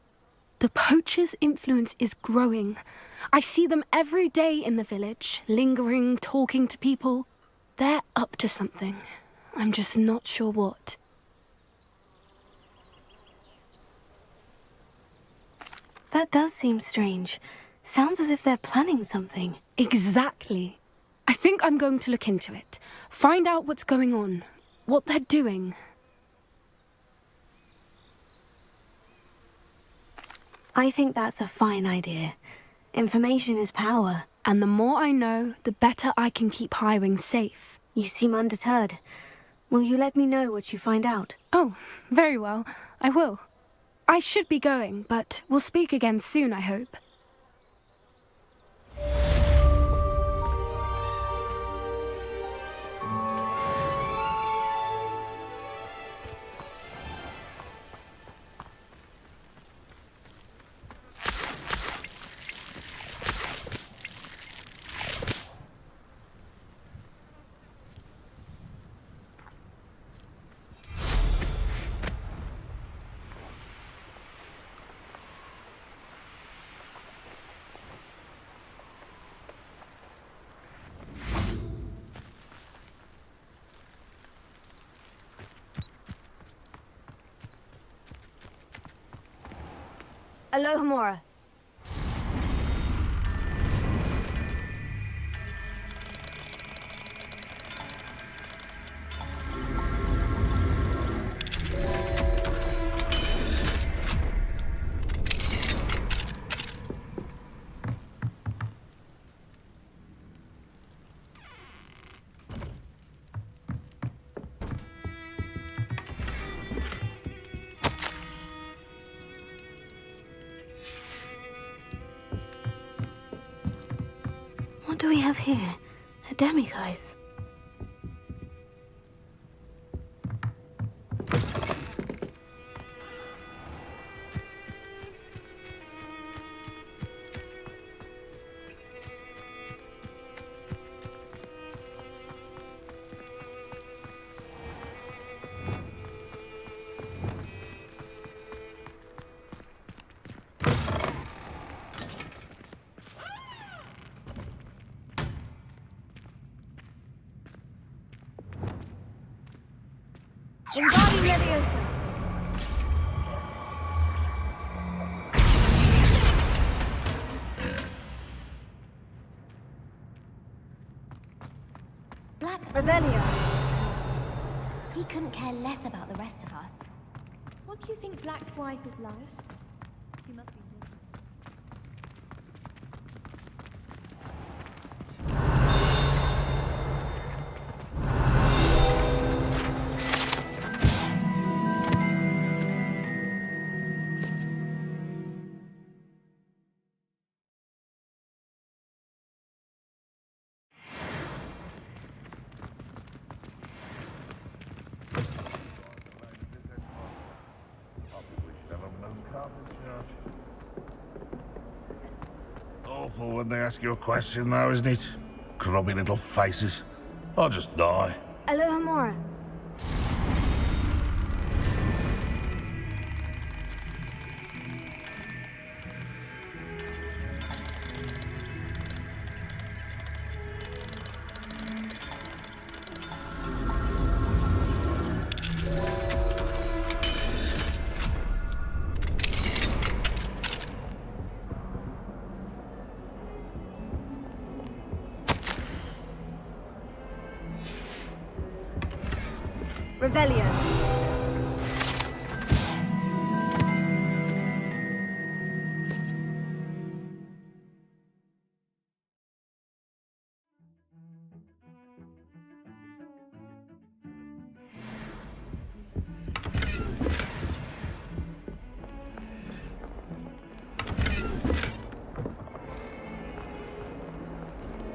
The poachers' influence is growing. I see them every day in the village, lingering, talking to people. They're up to something. I'm just not sure what. That does seem strange. Sounds as if they're planning something. Exactly. I think I'm going to look into it. Find out what's going on, what they're doing. I think that's a fine idea. Information is power. And the more I know, the better I can keep Highwing safe. You seem undeterred. Will you let me know what you find out? Oh, very well. I will. I should be going, but we'll speak again soon, I hope. Alohomora. What do we have here? A demiguise. Wingardium Leviosa. Black Revelio. He couldn't care less about the rest of us. What do you think Black's wife is like? She must be different. Awful when they ask you a question, though, isn't it? Grubby little faces. I'll just die. Alohomora. Revelio.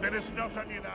Bit of snot on your nose.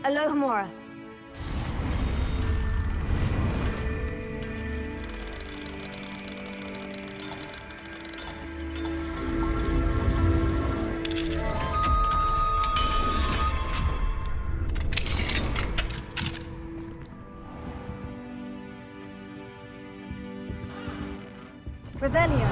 Alohomora. Revelio.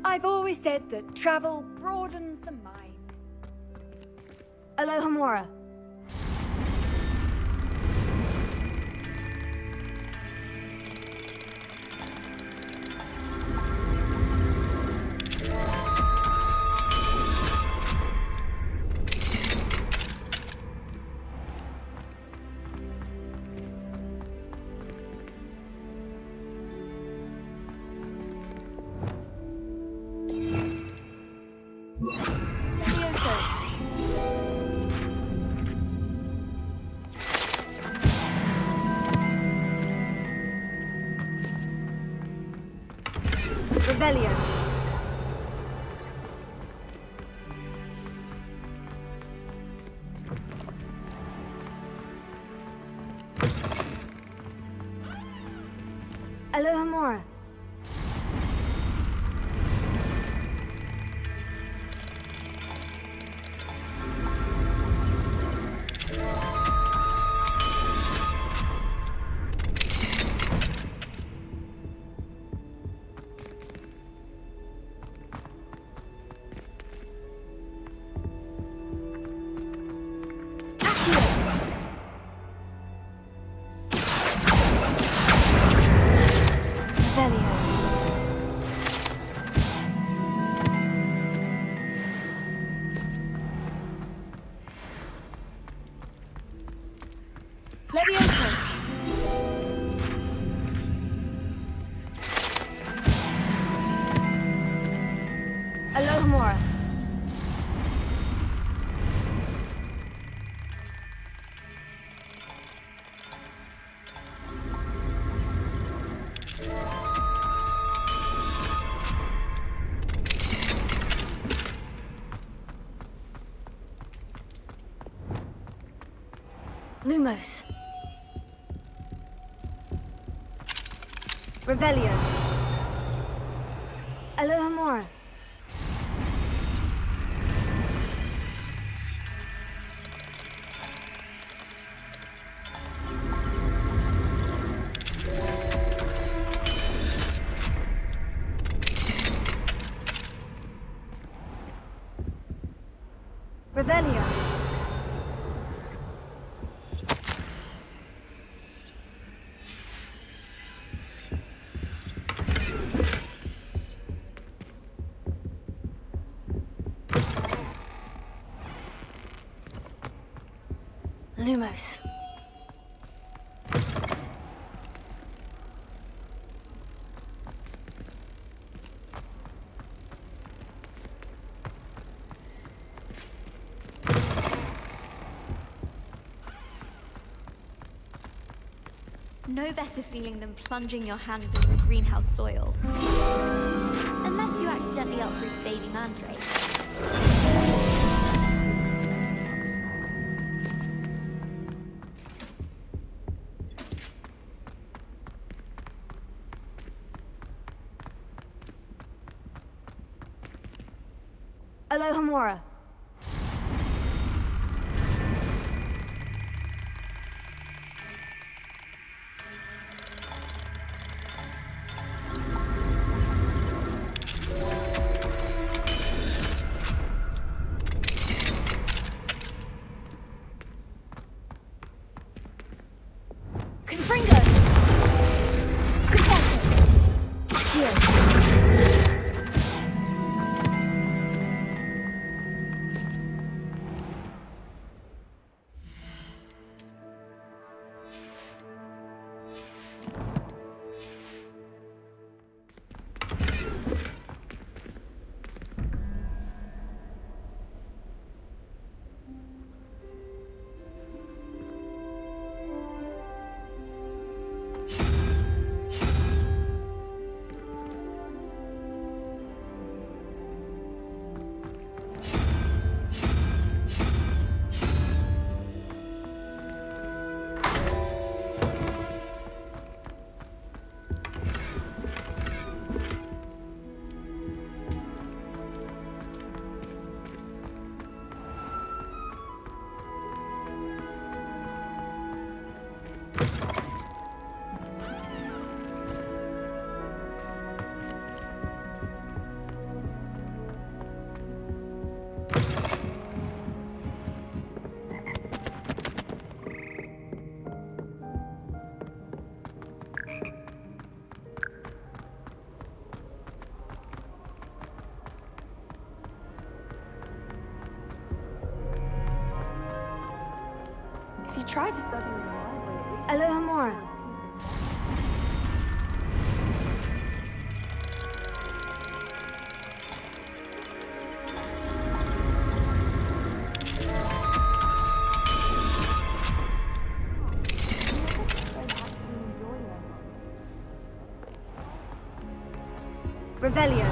I've always said that travel broadens the mind. Alohomora. Revelio. Alohomora. Levioso. Alohomora. Lumos. Revelio. Alohomora. Revelio. Lumos. No better feeling than plunging your hands into the greenhouse soil. Unless you accidentally uproot baby mandrake. Alohomora. Confringo. Confesso. Accio. he tried to study in the library. Aloha Mora. Revelio.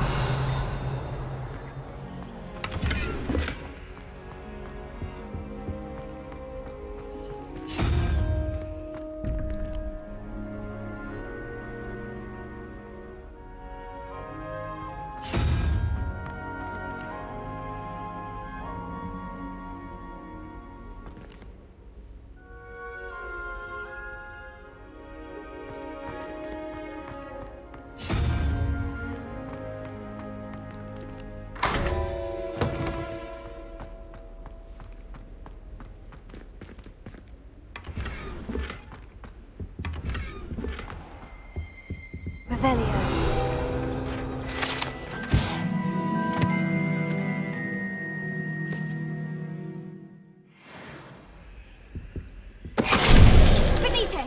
Revelio. Benite!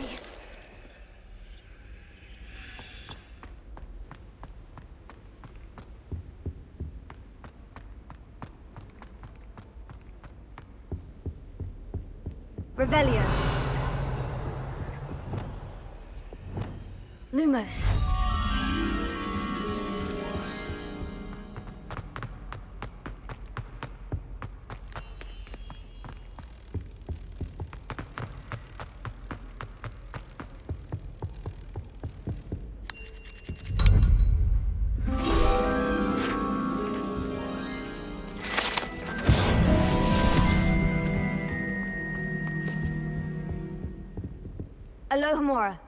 Revelio. Lumos. Aloha Mora.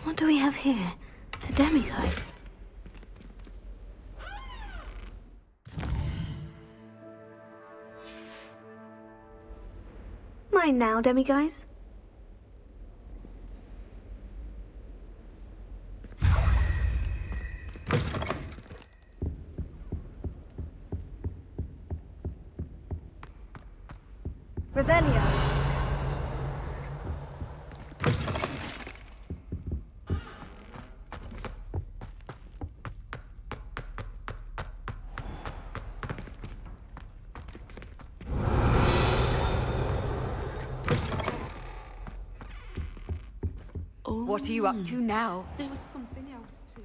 What do we have here? A demiguise. Mine now, demiguise. Revelio. What are you up to now? There was something else too.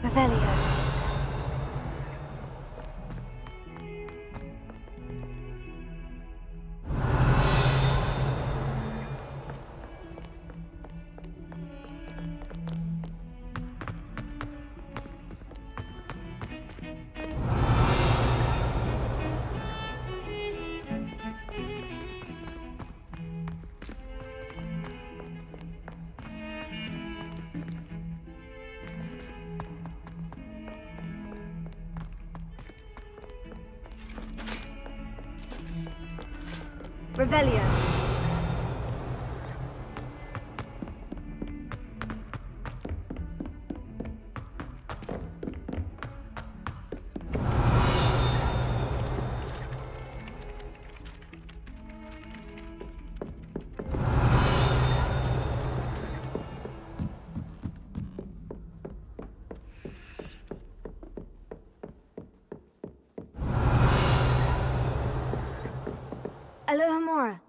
Revelio. Revelio. Aloha Mora.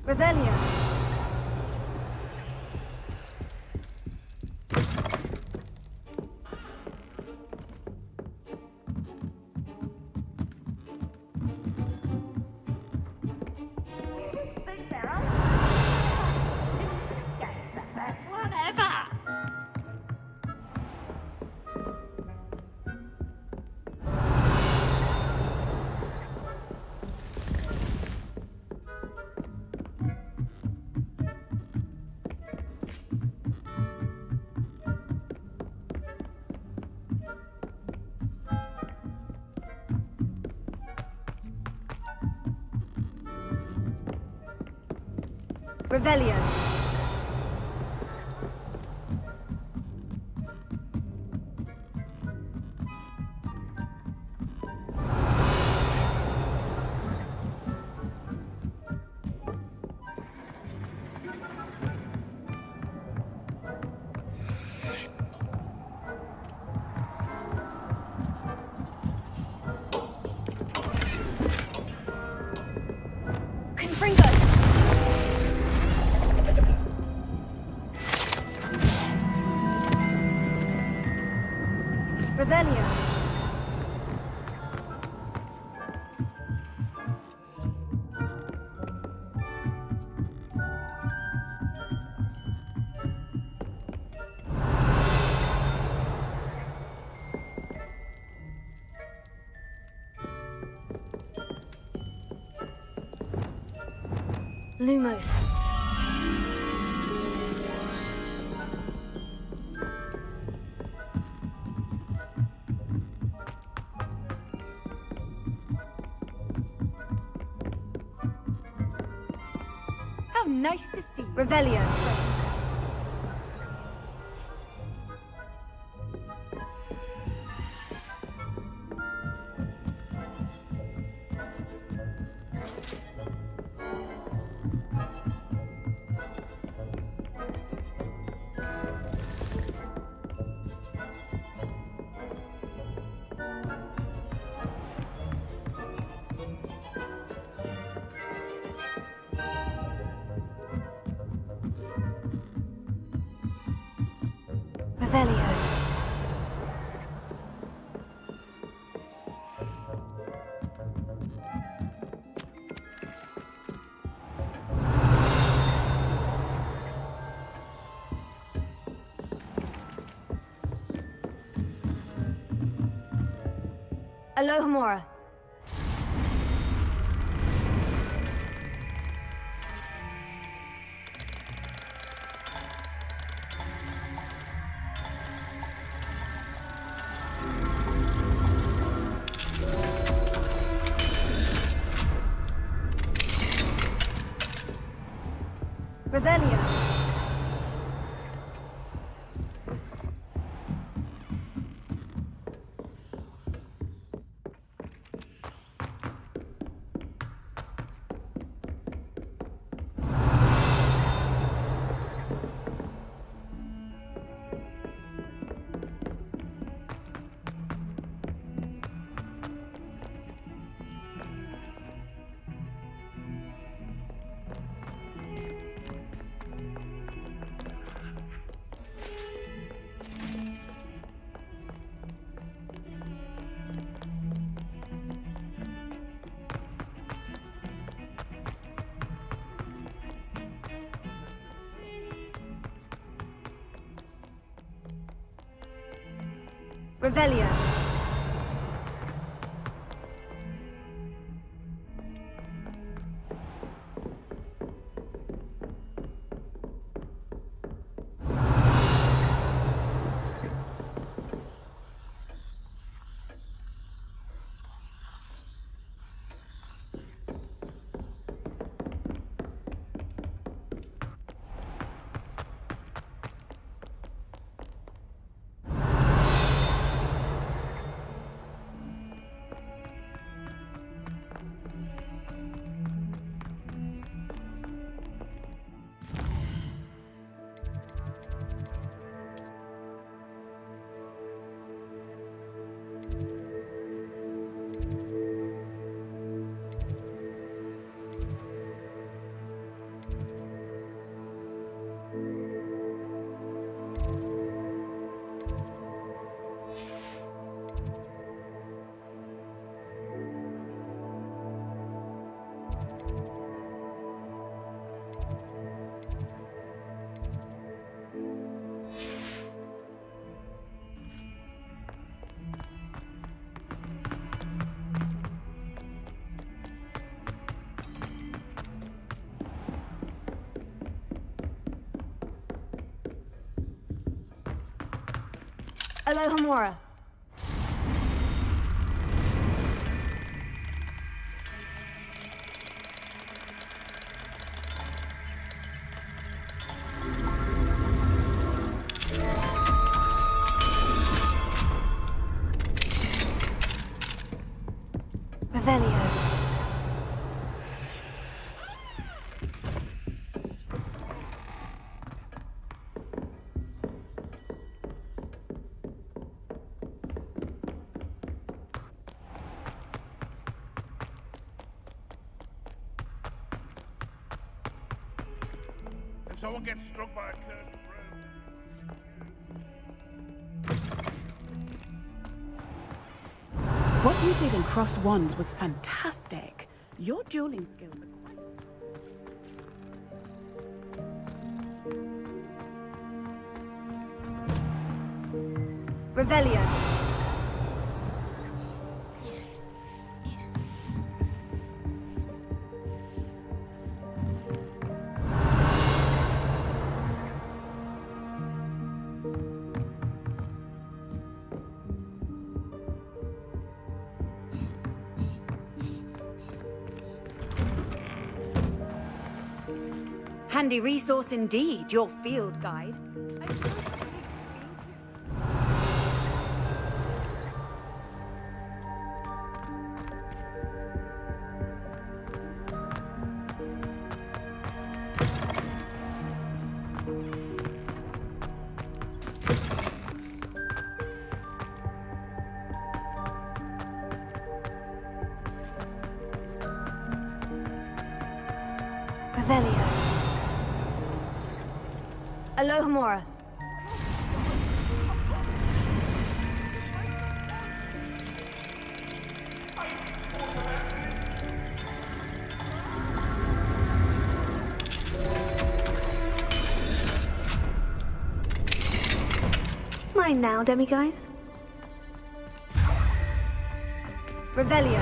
Revelio. Revelio. Confringo. Revelio. Lumos. How nice to see you. Revelio. Revelio. Alohomora. Revelio. Revelio. Alohomora. Revelio. If someone gets struck by a cursed What you did in Cross Wands was fantastic. Your dueling skills are quite... Revelio. Handy resource indeed, your field guide. Revelio. Alohomora. Mine now, demiguise. Revelio.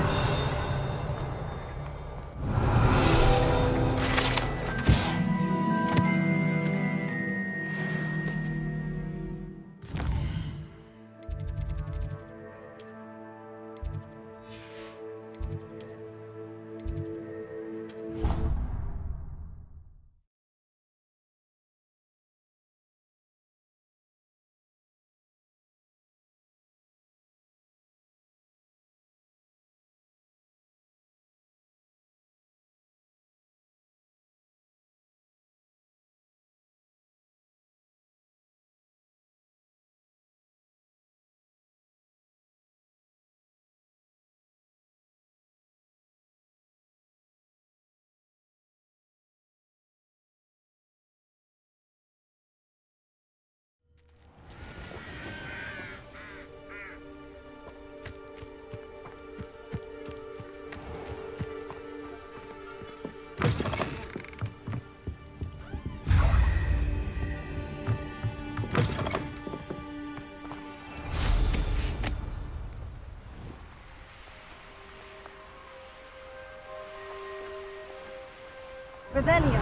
Revelio.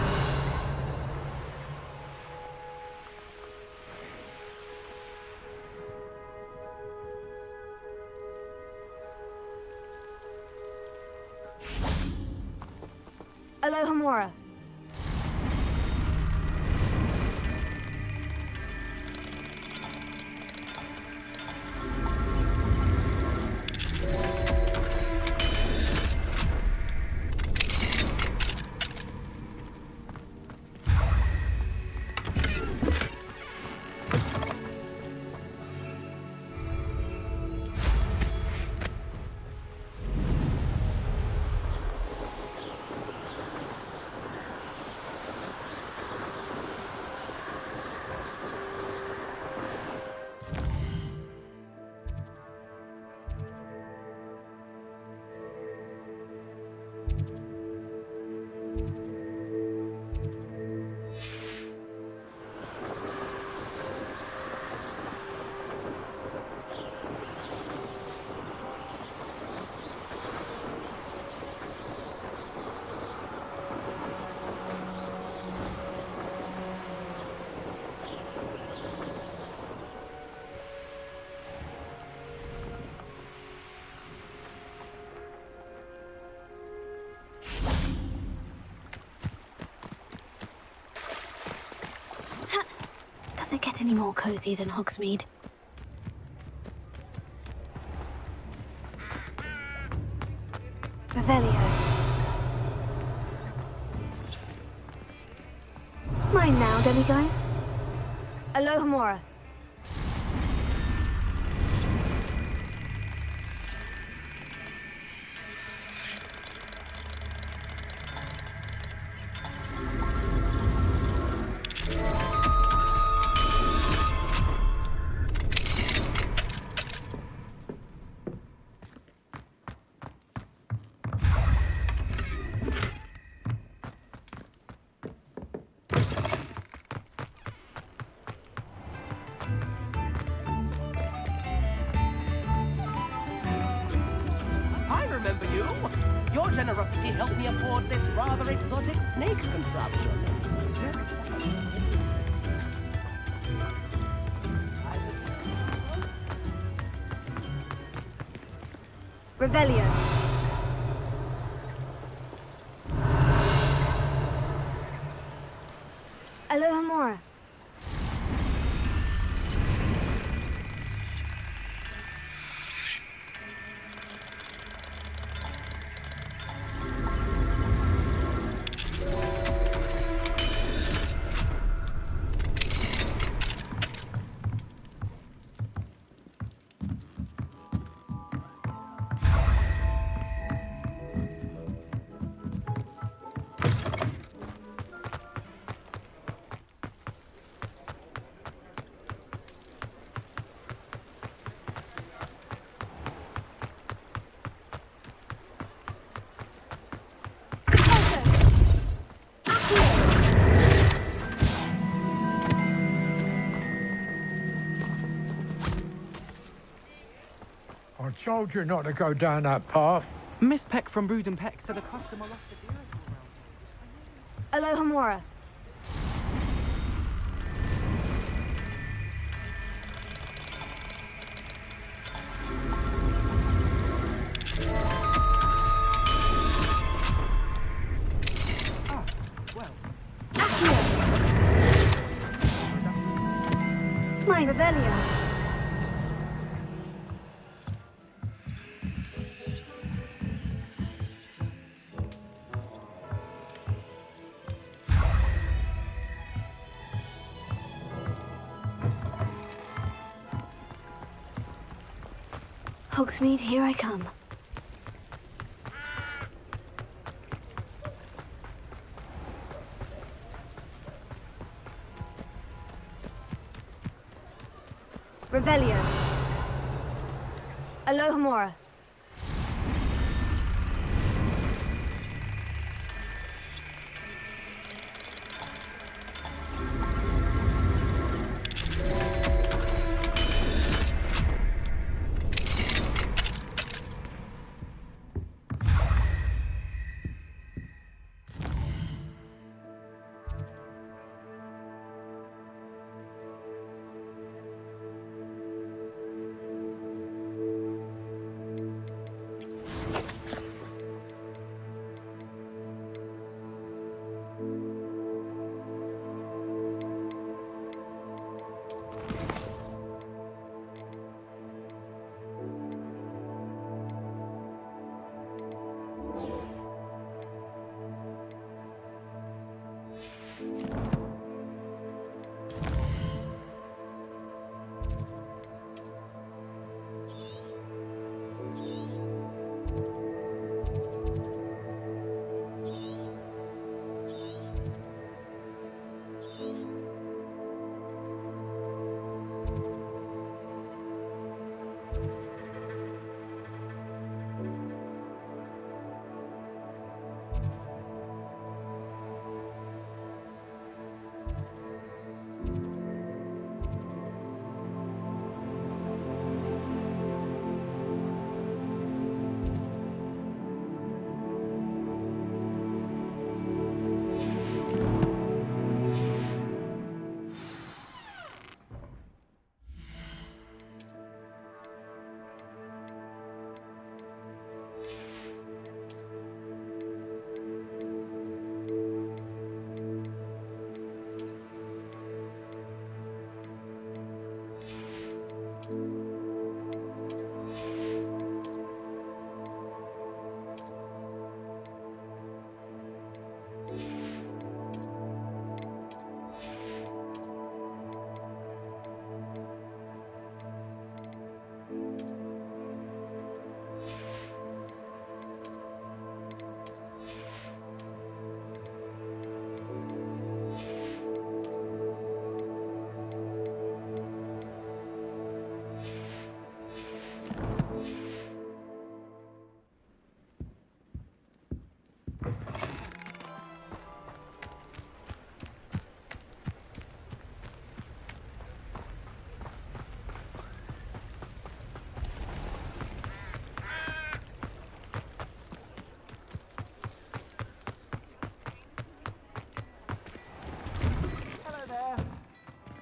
Alohomora. get any more cozy than Hogsmeade. Revelio. Mine now, demiguise. Alohomora. I remember you. Your generosity helped me afford this rather exotic snake contraption. Revelio. Alohomora. I told you not to go down that path. Miss Peck from Brood and Peck said a customer left the deal. Alohomora. Mine, Revelio. Hogsmeade, here I come. Revelio. Alohomora.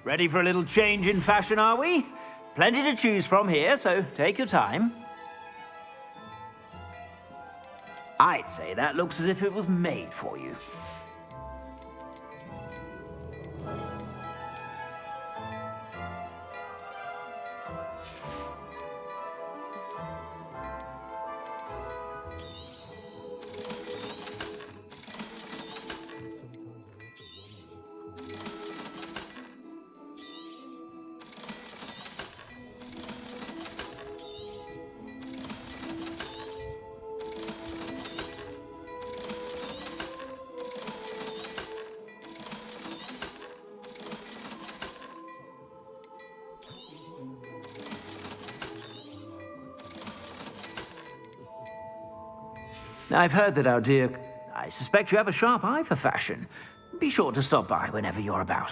Ready for a little change in fashion, are we? Plenty to choose from here, so take your time. I'd say that looks as if it was made for you. I've heard that our dear... I suspect you have a sharp eye for fashion. Be sure to stop by whenever you're about.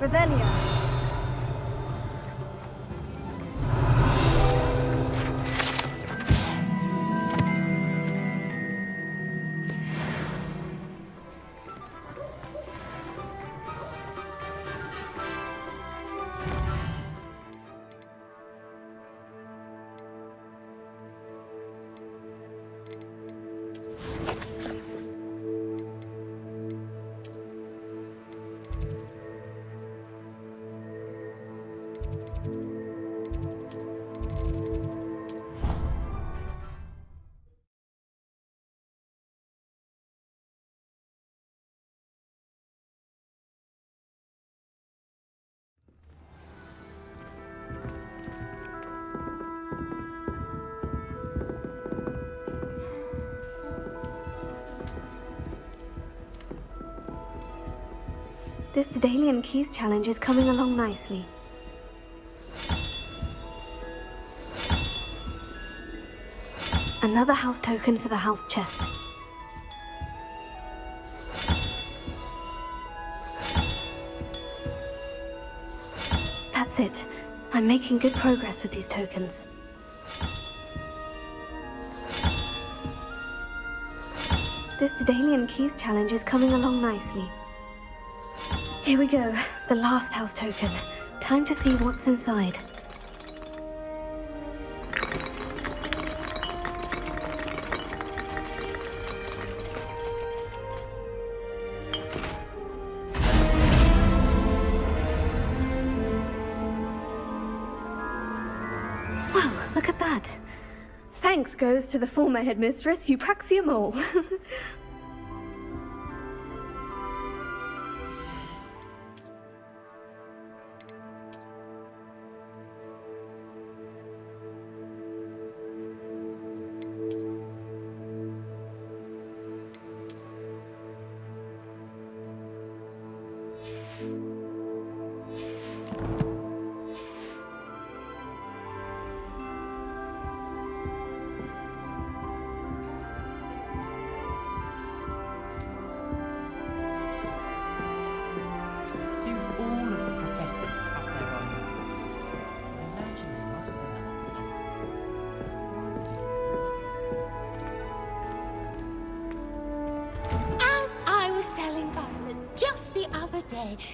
Revelio. This Daedalian Keys challenge is coming along nicely. Another house token for the house chest. That's it. I'm making good progress with these tokens. This Daedalian Keys challenge is coming along nicely. Here we go, the last house token. Time to see what's inside. Well, look at that. Thanks goes to the former headmistress, Eupraxia Mole.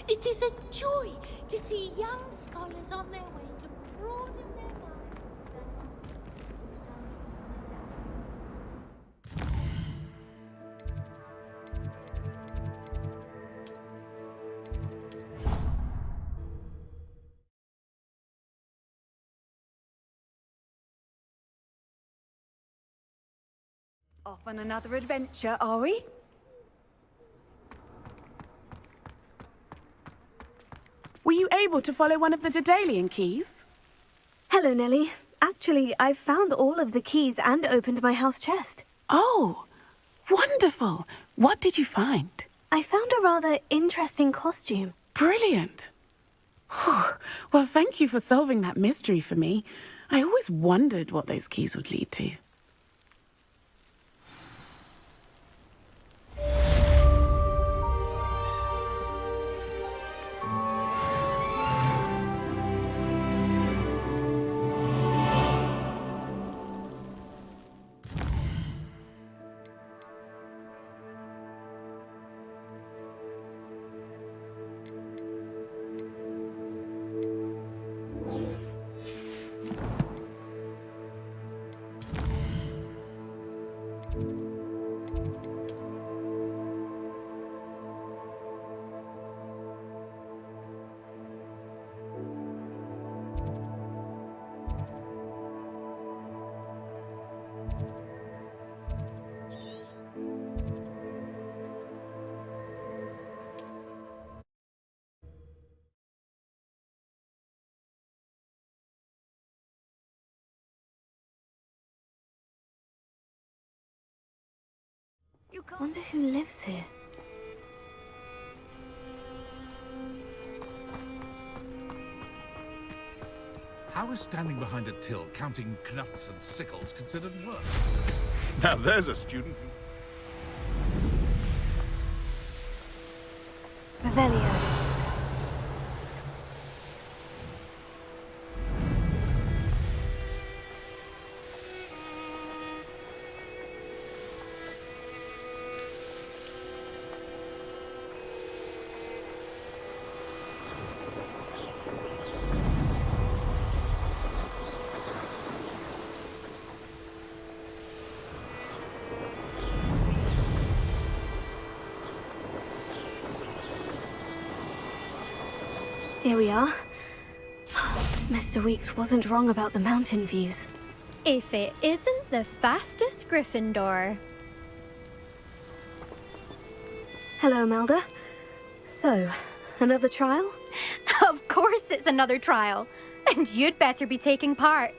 It is a joy to see young scholars on their way to broaden their minds. Off on another adventure, are we? Were you able to follow one of the Daedalian keys? Hello, Nellie. Actually, I've found all of the keys and opened my house chest. Oh, wonderful. What did you find? I found a rather interesting costume. Brilliant. Well, thank you for solving that mystery for me. I always wondered what those keys would lead to. Wonder who lives here. How is standing behind a till counting knuts and sickles considered work? Now there's a student who... Revelio. Here we are. Mr. Weeks wasn't wrong about the mountain views. If it isn't the fastest Gryffindor. Hello, Imelda. So, another trial? Of course it's another trial. And you'd better be taking part.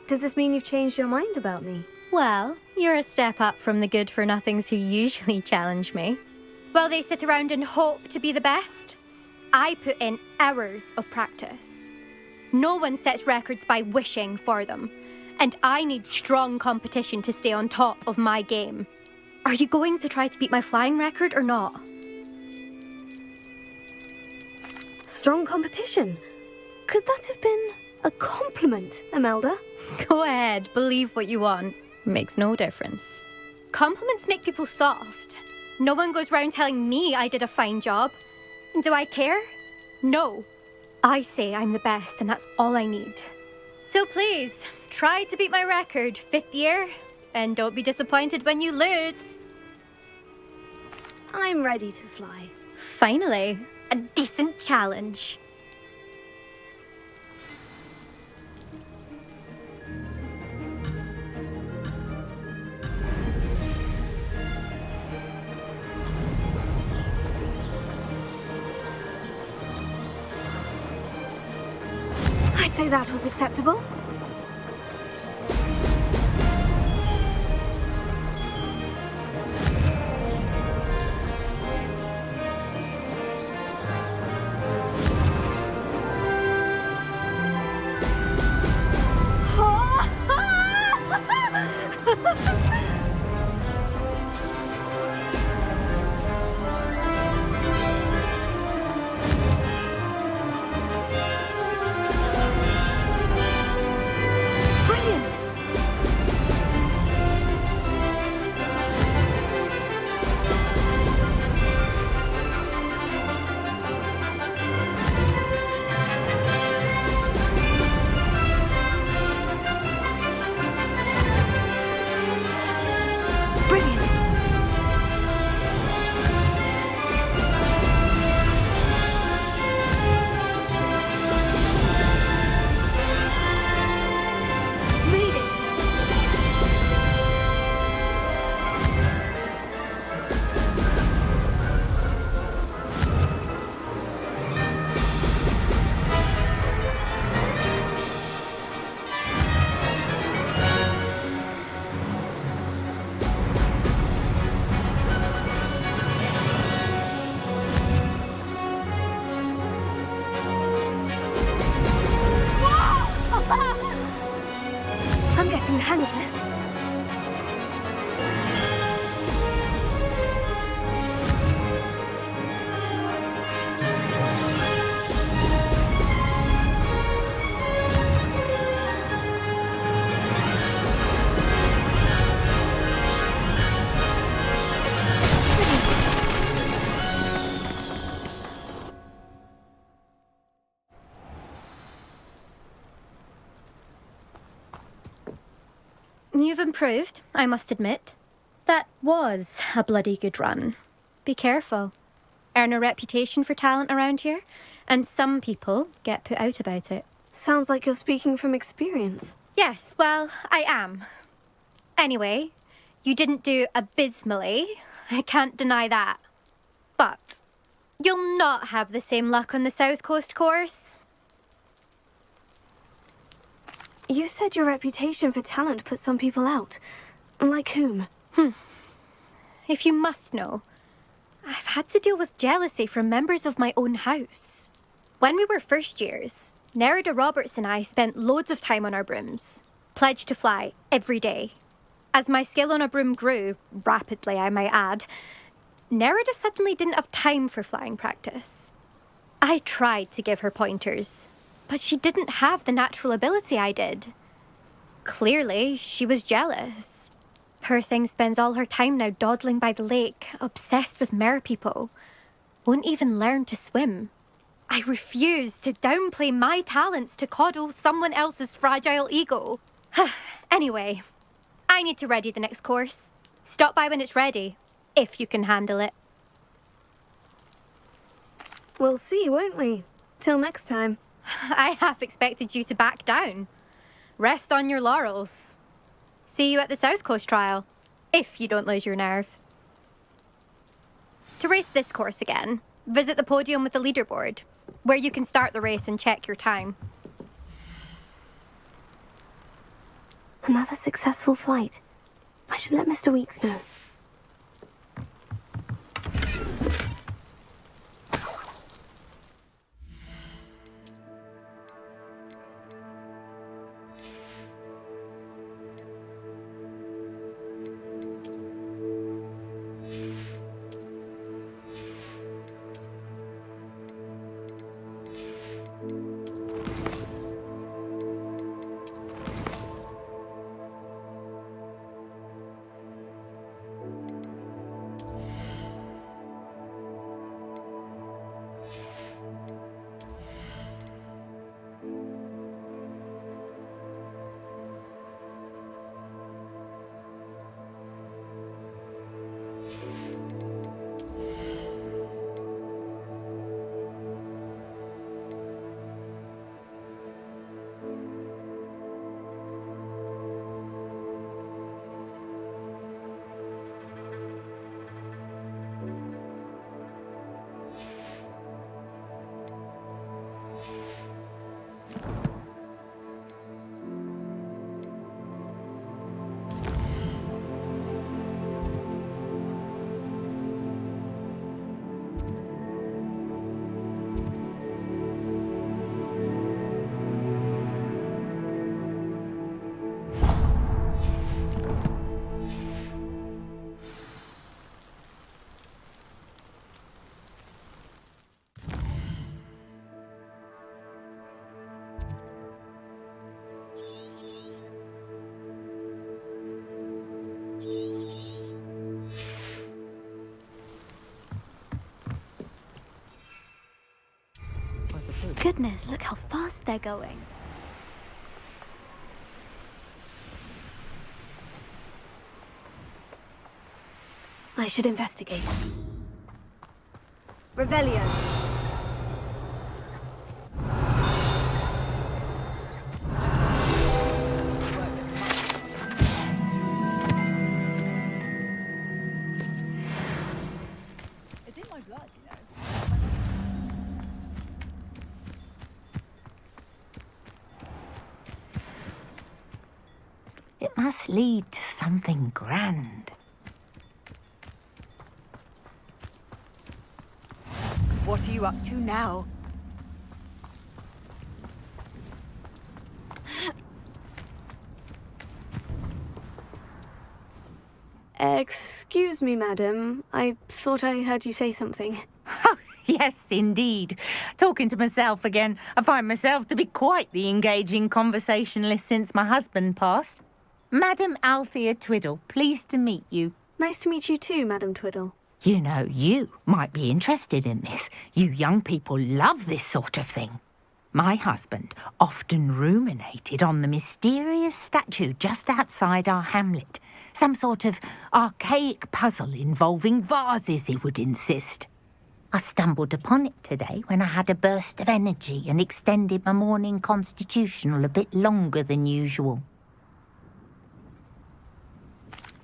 Does this mean you've changed your mind about me? Well, you're a step up from the good-for-nothings who usually challenge me. While they sit around and hope to be the best, I put in hours of practice. No one sets records by wishing for them, and I need strong competition to stay on top of my game. Are you going to try to beat my flying record or not? Strong competition? Could that have been a compliment, Imelda? Go ahead, believe what you want. Makes no difference. Compliments make people soft. No one goes round telling me I did a fine job. And do I care? No. I say I'm the best and that's all I need. So please, try to beat my record 5th year. And don't be disappointed when you lose. I'm ready to fly. Finally, a decent challenge. I'd say that was acceptable. I'm getting the hang of this. You've improved, I must admit. That was a bloody good run. Be careful. Earn a reputation for talent around here, and some people get put out about it. Sounds like you're speaking from experience. Yes, well, I am. Anyway, you didn't do abysmally. I can't deny that. But you'll not have the same luck on the South Coast course. You said your reputation for talent put some people out. Like whom? If you must know, I've had to deal with jealousy from members of my own house. When we were first years, Nerida Roberts and I spent loads of time on our brooms, pledged to fly every day. As my skill on a broom grew, rapidly I might add, Nerida suddenly didn't have time for flying practice. I tried to give her pointers, but she didn't have the natural ability I did. Clearly, she was jealous. Poor thing spends all her time now dawdling by the lake, obsessed with merpeople. Won't even learn to swim. I refuse to downplay my talents to coddle someone else's fragile ego. Anyway, I need to ready the next course. Stop by when it's ready, if you can handle it. We'll see, won't we? Till next time. I half expected you to back down. Rest on your laurels. See you at the South Coast trial, if you don't lose your nerve. To race this course again, visit the podium with the leaderboard, where you can start the race and check your time. Another successful flight. I should let Mr. Weeks know. Goodness, look how fast they're going. I should investigate. Revelio. It's in my blood, you know. It must lead to something grand. What are you up to now? Excuse me, madam. I thought I heard you say something. Yes, indeed. Talking to myself again. I find myself to be quite the engaging conversationalist since my husband passed. Madam Althea Twiddle, pleased to meet you. Nice to meet you too, Madam Twiddle. You know, you might be interested in this. You young people love this sort of thing. My husband often ruminated on the mysterious statue just outside our hamlet. Some sort of archaic puzzle involving vases, he would insist. I stumbled upon it today when I had a burst of energy and extended my morning constitutional a bit longer than usual.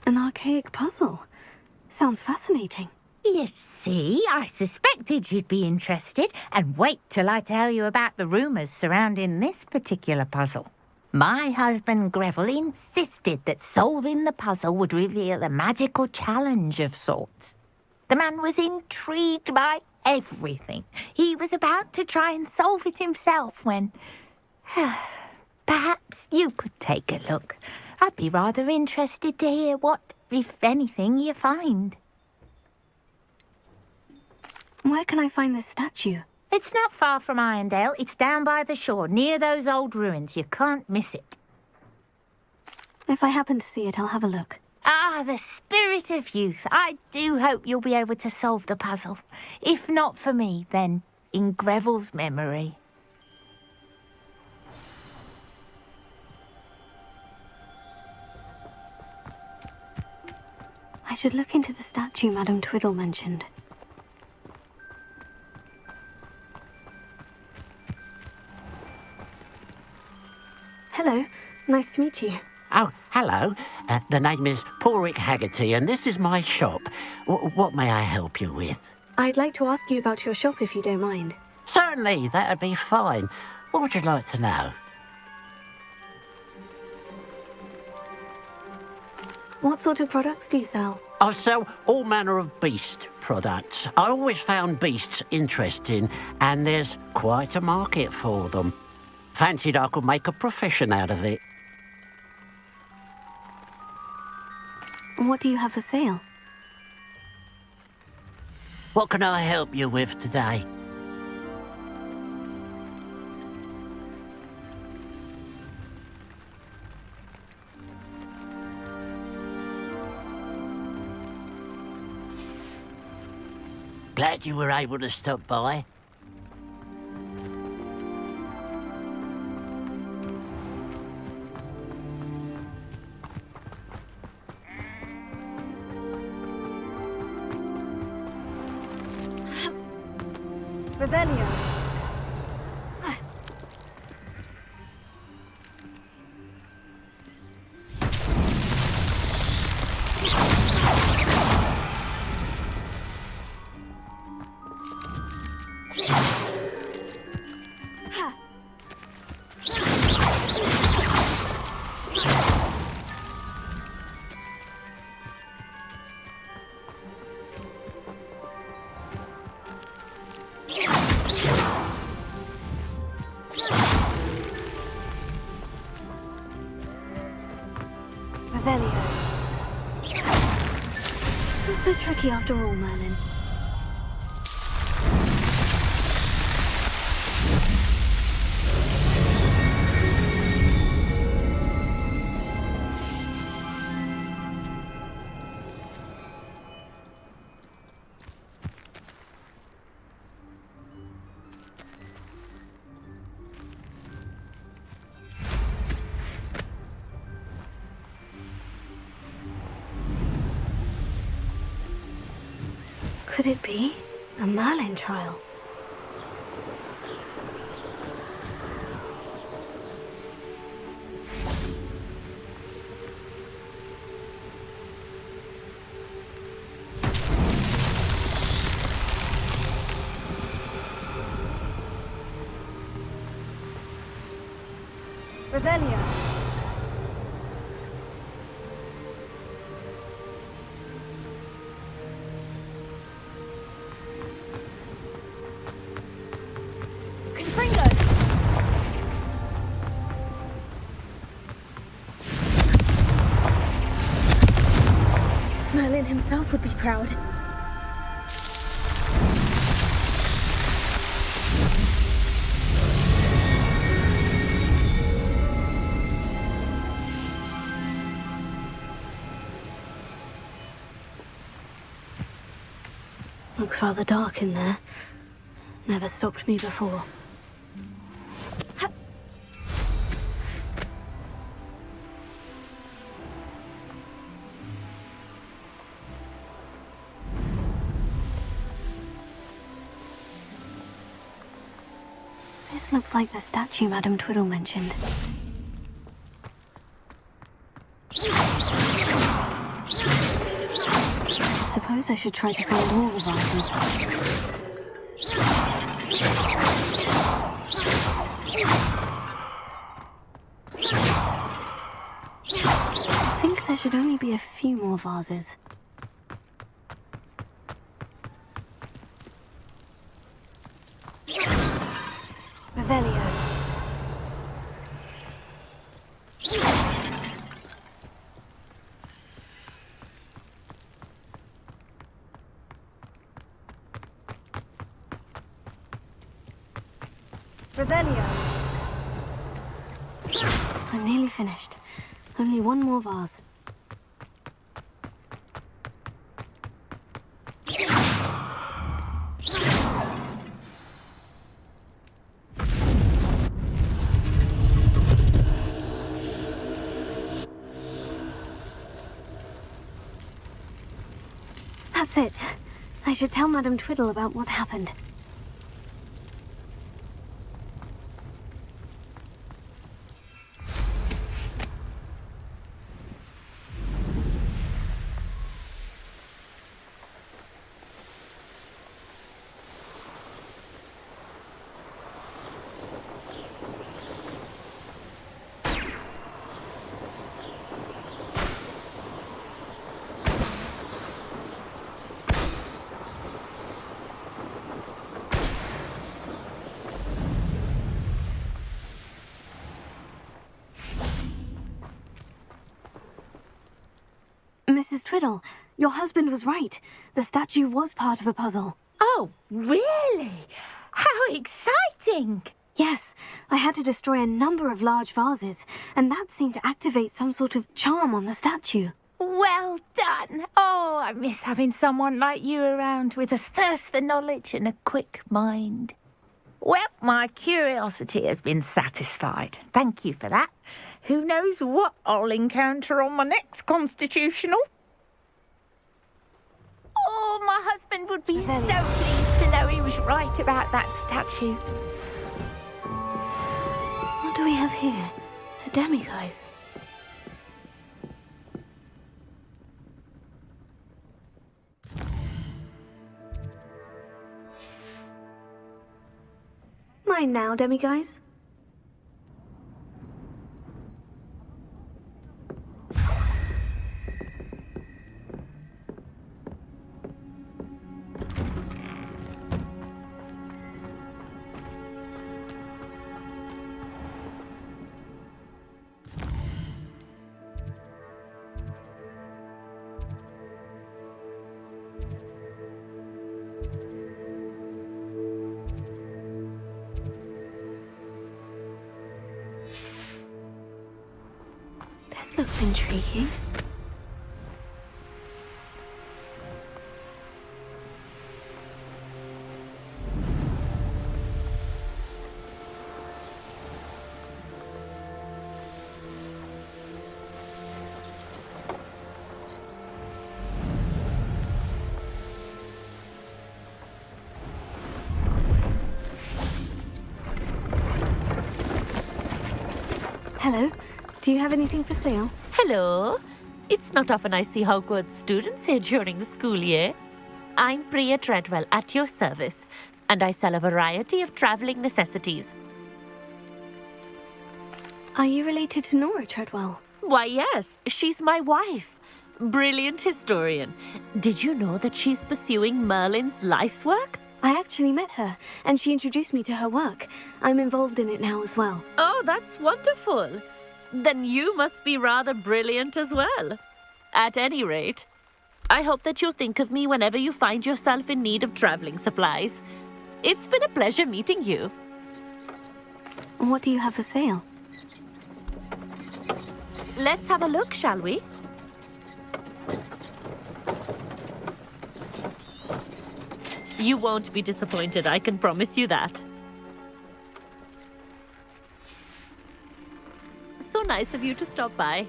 An archaic puzzle? Sounds fascinating. You see, I suspected you'd be interested, and wait till I tell you about the rumours surrounding this particular puzzle. My husband Greville insisted that solving the puzzle would reveal a magical challenge of sorts. The man was intrigued by everything. He was about to try and solve it himself when... Perhaps you could take a look. I'd be rather interested to hear what, if anything, you find. Where can I find this statue? It's not far from Irondale. It's down by the shore, near those old ruins. You can't miss it. If I happen to see it, I'll have a look. Ah, the spirit of youth. I do hope you'll be able to solve the puzzle. If not for me, then in Greville's memory. I should look into the statue Madame Twiddle mentioned. Hello, nice to meet you. Oh, hello. The name is Porrick Haggerty, and this is my shop. What may I help you with? I'd like to ask you about your shop if you don't mind. Certainly, that'd be fine. What would you like to know? What sort of products do you sell? I sell all manner of beast products. I always found beasts interesting, and there's quite a market for them. Fancied I could make a profession out of it. What do you have for sale? What can I help you with today? Glad you were able to stop by. Revelio. It's so tricky after all, Merlin. Could it be a Merlin trial? Revelio. Merlin himself would be proud. Looks rather dark in there. Never stopped me before. This looks like the statue Madame Twiddle mentioned. Suppose I should try to find all the vases. should only be a few more vases. Revelio. Revelio. I'm nearly finished. Only one more vase. That's it. I should tell Madame Twiddle about what happened. Mrs. Twiddle, your husband was right. The statue was part of a puzzle. Oh, really? How exciting! Yes, I had to destroy a number of large vases, and that seemed to activate some sort of charm on the statue. Well done. Oh, I miss having someone like you around with a thirst for knowledge and a quick mind. Well, my curiosity has been satisfied. Thank you for that. Who knows what I'll encounter on my next constitutional? Oh, my husband would be so pleased to know he was right about that statue. What do we have here? A demiguise. Mine now, demiguise. This looks intriguing. Hello. Do you have anything for sale? Hello. It's not often I see Hogwarts students here during the school year. I'm Bria Treadwell, at your service, and I sell a variety of travelling necessities. Are you related to Nora Treadwell? Why, yes. She's my wife. Brilliant historian. Did you know that she's pursuing Merlin's life's work? I actually met her, and she introduced me to her work. I'm involved in it now as well. Oh, that's wonderful. Then you must be rather brilliant as well. At any rate, I hope that you'll think of me whenever you find yourself in need of travelling supplies. It's been a pleasure meeting you. What do you have for sale? Let's have a look, shall we? You won't be disappointed, I can promise you that. So nice of you to stop by.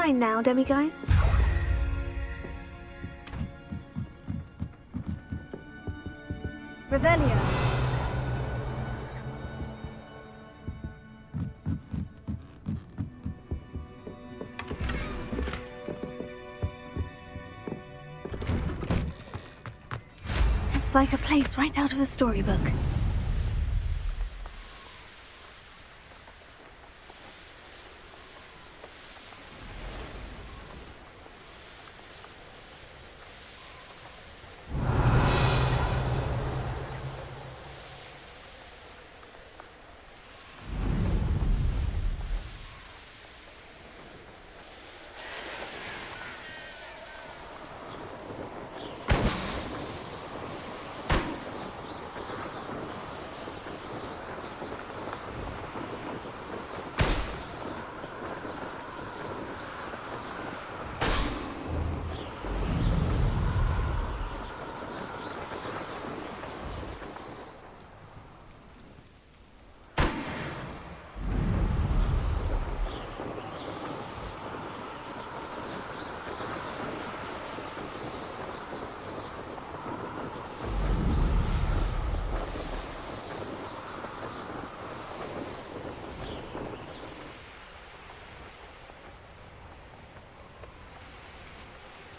fine now, demiguise. Revelio. It's like a place right out of a storybook.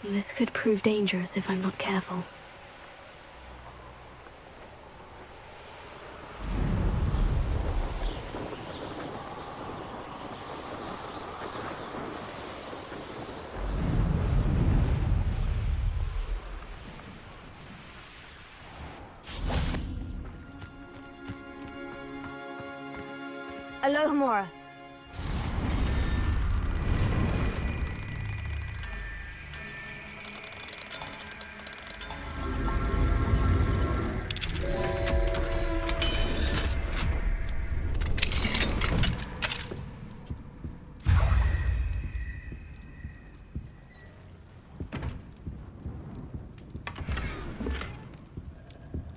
This could prove dangerous if I'm not careful. Alohomora.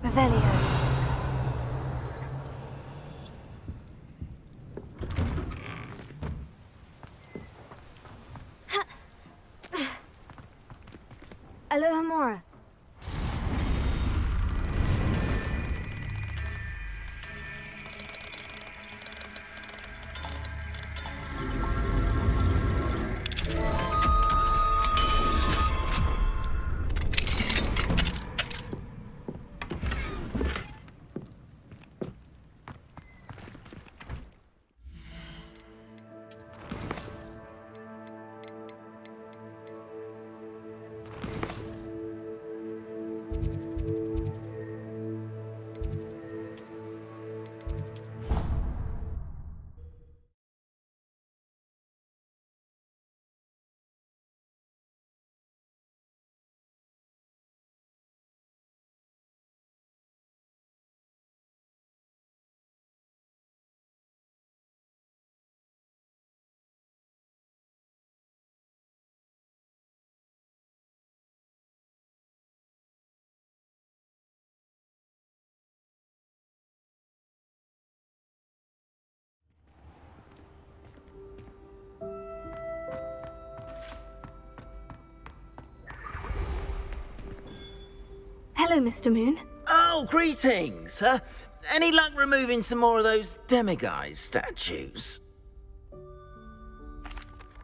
Revelio. Alohomora. Hello, Mr. Moon. Oh, greetings! Any luck removing some more of those demiguise statues?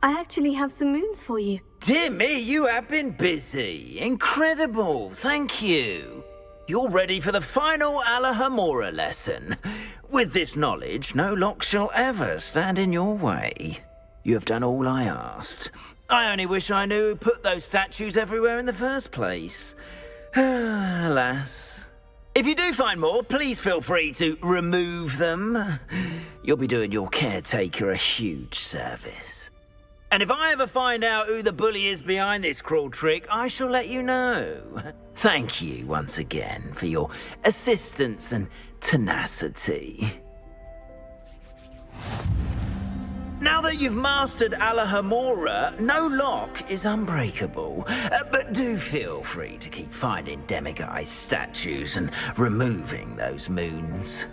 I actually have some moons for you. Dear me, you have been busy. Incredible, thank you. You're ready for the final Alohomora lesson. With this knowledge, no lock shall ever stand in your way. You have done all I asked. I only wish I knew who put those statues everywhere in the first place. Alas. If you do find more, please feel free to remove them. You'll be doing your caretaker a huge service. And if I ever find out who the bully is behind this cruel trick, I shall let you know. Thank you once again for your assistance and tenacity. Now that you've mastered Alohomora, no lock is unbreakable. But do feel free to keep finding demiguise statues and removing those moons.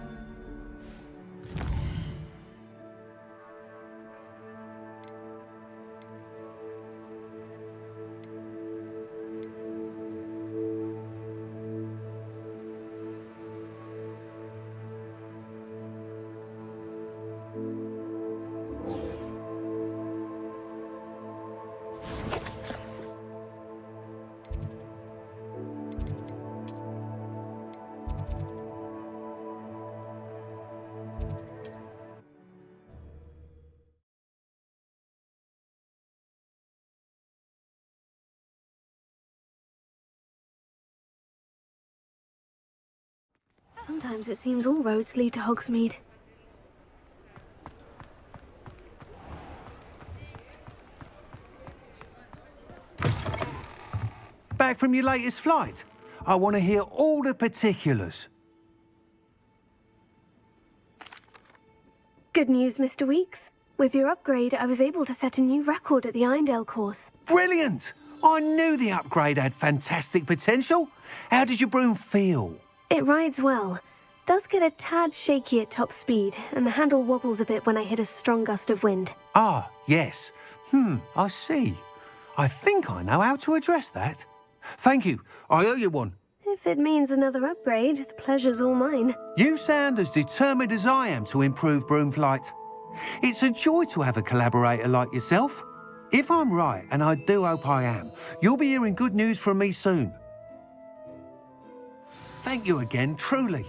Sometimes it seems all roads lead to Hogsmeade. Back from your latest flight? I want to hear all the particulars. Good news, Mr. Weeks. With your upgrade, I was able to set a new record at the Irondale course. Brilliant! I knew the upgrade had fantastic potential. How did your broom feel? It rides well. Does get a tad shaky at top speed, and the handle wobbles a bit when I hit a strong gust of wind. Ah, yes. I see. I think I know how to address that. Thank you. I owe you one. If it means another upgrade, the pleasure's all mine. You sound as determined as I am to improve broom flight. It's a joy to have a collaborator like yourself. If I'm right, and I do hope I am, you'll be hearing good news from me soon. Thank you again, truly.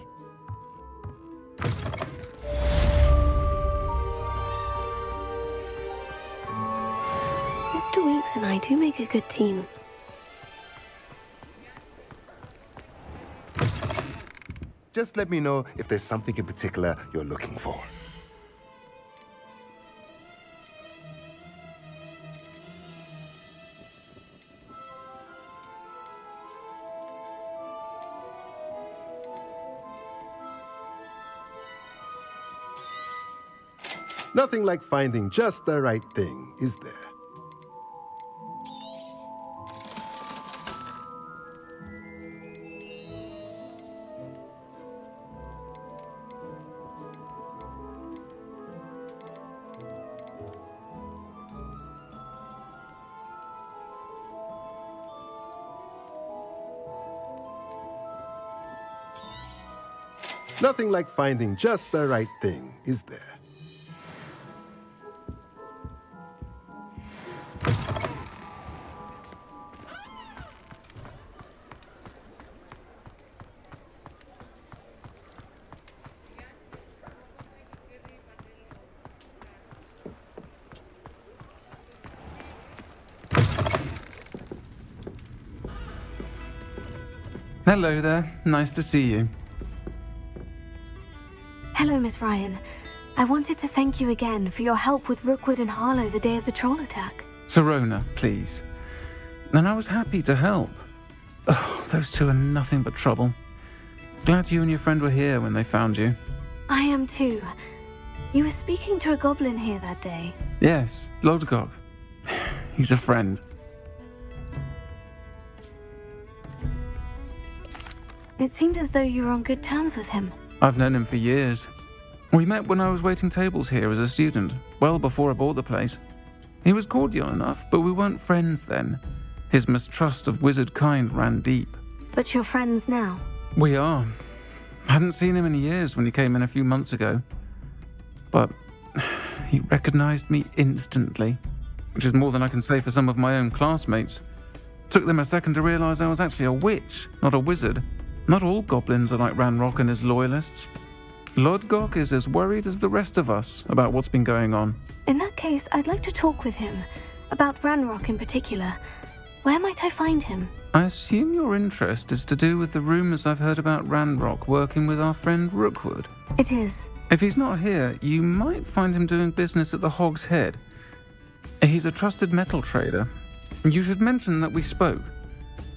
Mr. Weeks and I do make a good team. Just let me know if there's something in particular you're looking for. Nothing like finding just the right thing, is there? Nothing like finding just the right thing, is there? Hello there. Nice to see you. Hello, Miss Ryan. I wanted to thank you again for your help with Rookwood and Harlow the day of the troll attack. Serona, please. And I was happy to help. Oh, those two are nothing but trouble. Glad you and your friend were here when they found you. I am too. You were speaking to a goblin here that day. Yes, Lodgok. He's a friend. It seemed as though you were on good terms with him. I've known him for years. We met when I was waiting tables here as a student, well before I bought the place. He was cordial enough, but we weren't friends then. His mistrust of wizard kind ran deep. But you're friends now? We are. Hadn't seen him in years when he came in a few months ago. But he recognized me instantly, which is more than I can say for some of my own classmates. Took them a second to realize I was actually a witch, not a wizard. Not all goblins are like Ranrock and his loyalists. Lodgok is as worried as the rest of us about what's been going on. In that case, I'd like to talk with him. About Ranrock in particular. Where might I find him? I assume your interest is to do with the rumors I've heard about Ranrock working with our friend Rookwood. It is. If he's not here, you might find him doing business at the Hog's Head. He's a trusted metal trader. You should mention that we spoke.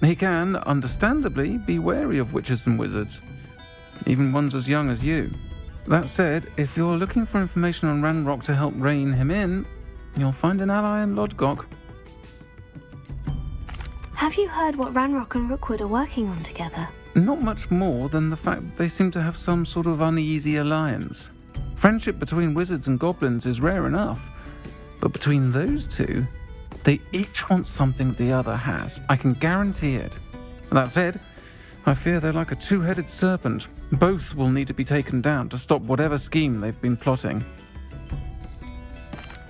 He can, understandably, be wary of witches and wizards, even ones as young as you. That said, if you're looking for information on Ranrock to help rein him in, you'll find an ally in Lodgok. Have you heard what Ranrock and Rookwood are working on together? Not much more than the fact that they seem to have some sort of uneasy alliance. Friendship between wizards and goblins is rare enough, but between those two, they each want something the other has. I can guarantee it. That said, I fear they're like a two-headed serpent. Both will need to be taken down to stop whatever scheme they've been plotting.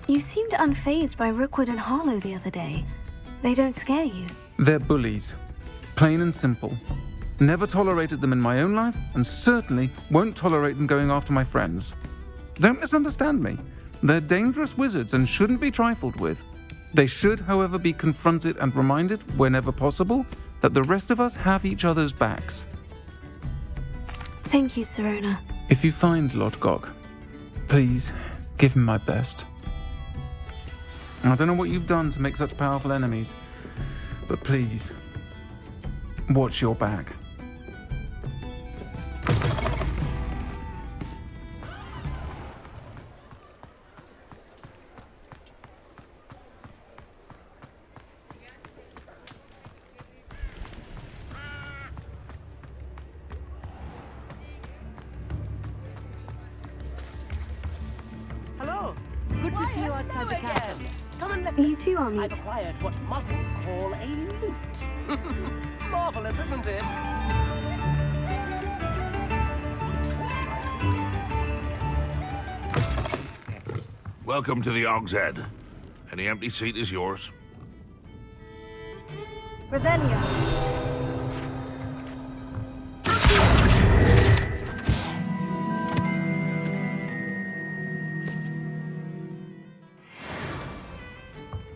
You seemed unfazed by Rookwood and Harlow the other day. They don't scare you. They're bullies. Plain and simple. Never tolerated them in my own life, and certainly won't tolerate them going after my friends. Don't misunderstand me. They're dangerous wizards and shouldn't be trifled with. They should, however, be confronted and reminded, whenever possible, that the rest of us have each other's backs. Thank you, Sirona. If you find Lodgok, please give him my best. I don't know what you've done to make such powerful enemies, but please, watch your back. Hello. Good to see you outside the castle. Come and listen. You too, Amit. I've acquired what muggles call a loot. Marvelous, isn't it? Welcome to the Og's Head. Any empty seat is yours. Revelio.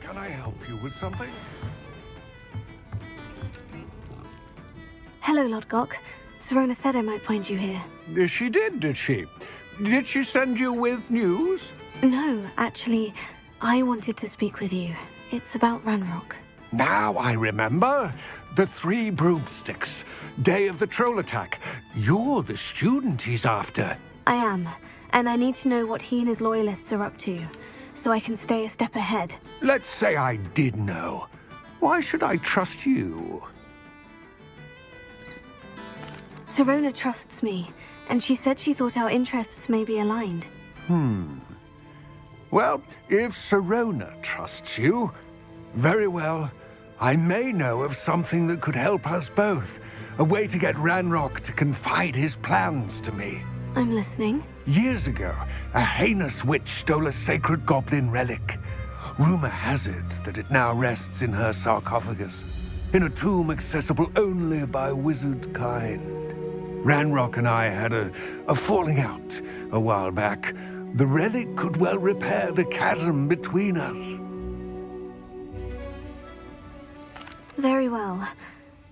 Can I help you with something? Hello, Lodgok. Sirona said I might find you here. She did she? Did she send you with news? No, actually, I wanted to speak with you. It's about Ranrock. Now I remember. The 3 broomsticks. Day of the troll attack. You're the student he's after. I am, and I need to know what he and his loyalists are up to, so I can stay a step ahead. Let's say I did know. Why should I trust you? Sirona trusts me, and she said she thought our interests may be aligned. Well, if Sirona trusts you, very well. I may know of something that could help us both. A way to get Ranrock to confide his plans to me. I'm listening. Years ago, a heinous witch stole a sacred goblin relic. Rumor has it that it now rests in her sarcophagus, in a tomb accessible only by wizard kind. Ranrock and I had a falling out a while back. The relic could well repair the chasm between us. Very well.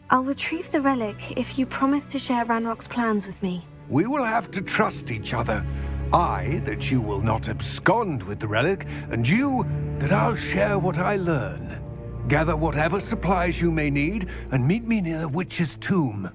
I'll retrieve the relic if you promise to share Ranrock's plans with me. We will have to trust each other. I, that you will not abscond with the relic, and you, that I'll share what I learn. Gather whatever supplies you may need, and meet me near the witch's tomb.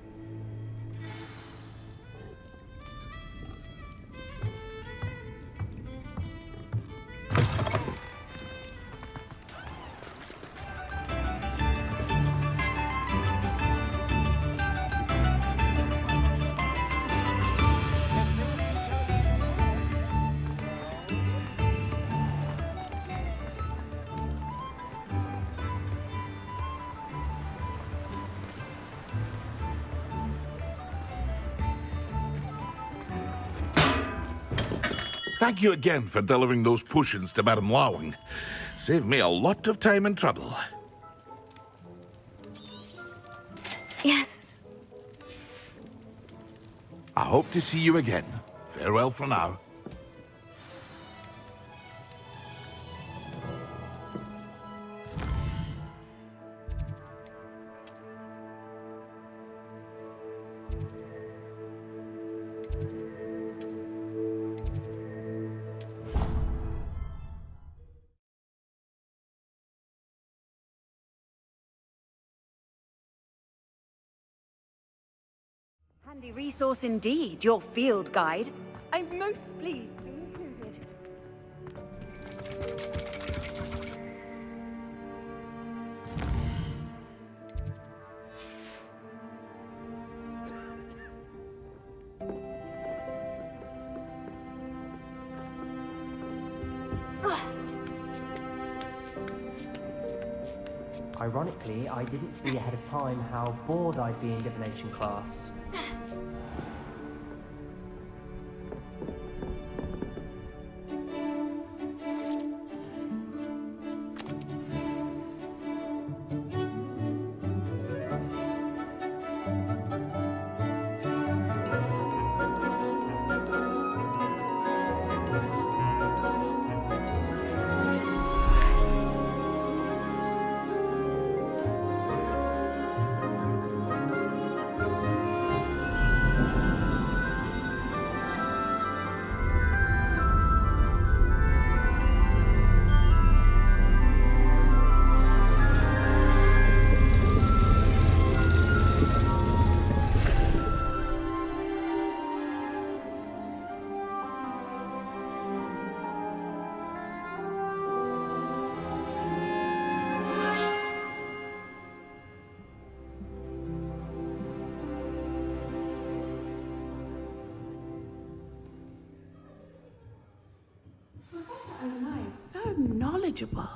Thank you again for delivering those potions to Madame Lawing. Saved me a lot of time and trouble. Yes. I hope to see you again. Farewell for now. Handy resource indeed, your field guide. I'm most pleased to be included. Ironically, I didn't see ahead of time how bored I'd be in divination class. manageable.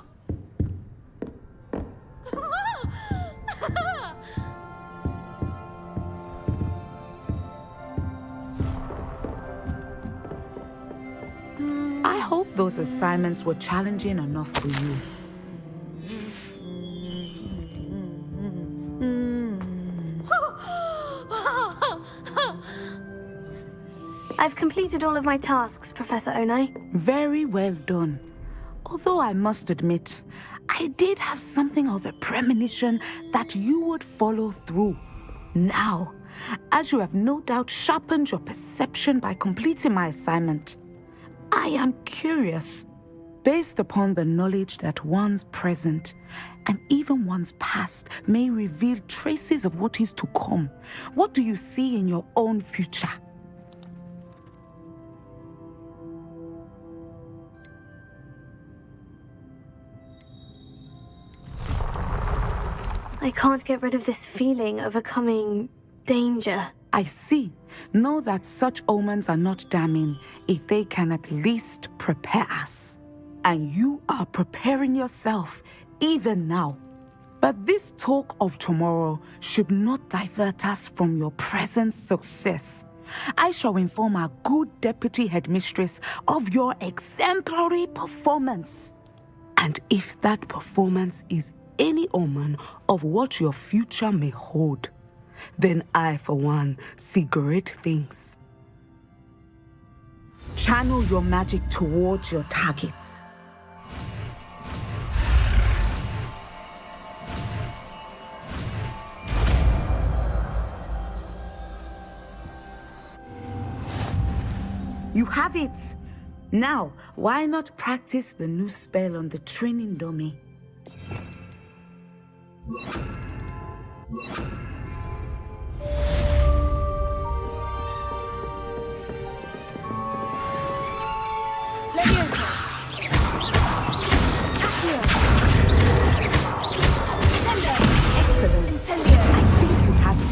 I hope those assignments were challenging enough for you. I've completed all of my tasks, Professor Onai. Very well done. Although I must admit, I did have something of a premonition that you would follow through. Now, as you have no doubt sharpened your perception by completing my assignment, I am curious, based upon the knowledge that one's present and even one's past may reveal traces of what is to come. What do you see in your own future? I can't get rid of this feeling of a coming danger. I see. Know that such omens are not damning if they can at least prepare us. And you are preparing yourself even now. But this talk of tomorrow should not divert us from your present success. I shall inform our good deputy headmistress of your exemplary performance. And if that performance is any omen of what your future may hold, then I, for one, see great things. Channel your magic towards your targets. You have it! Now, why not practice the new spell on the training dummy? Leviosa! Accio! Incendio! Excellent. Incendio! I think you have it.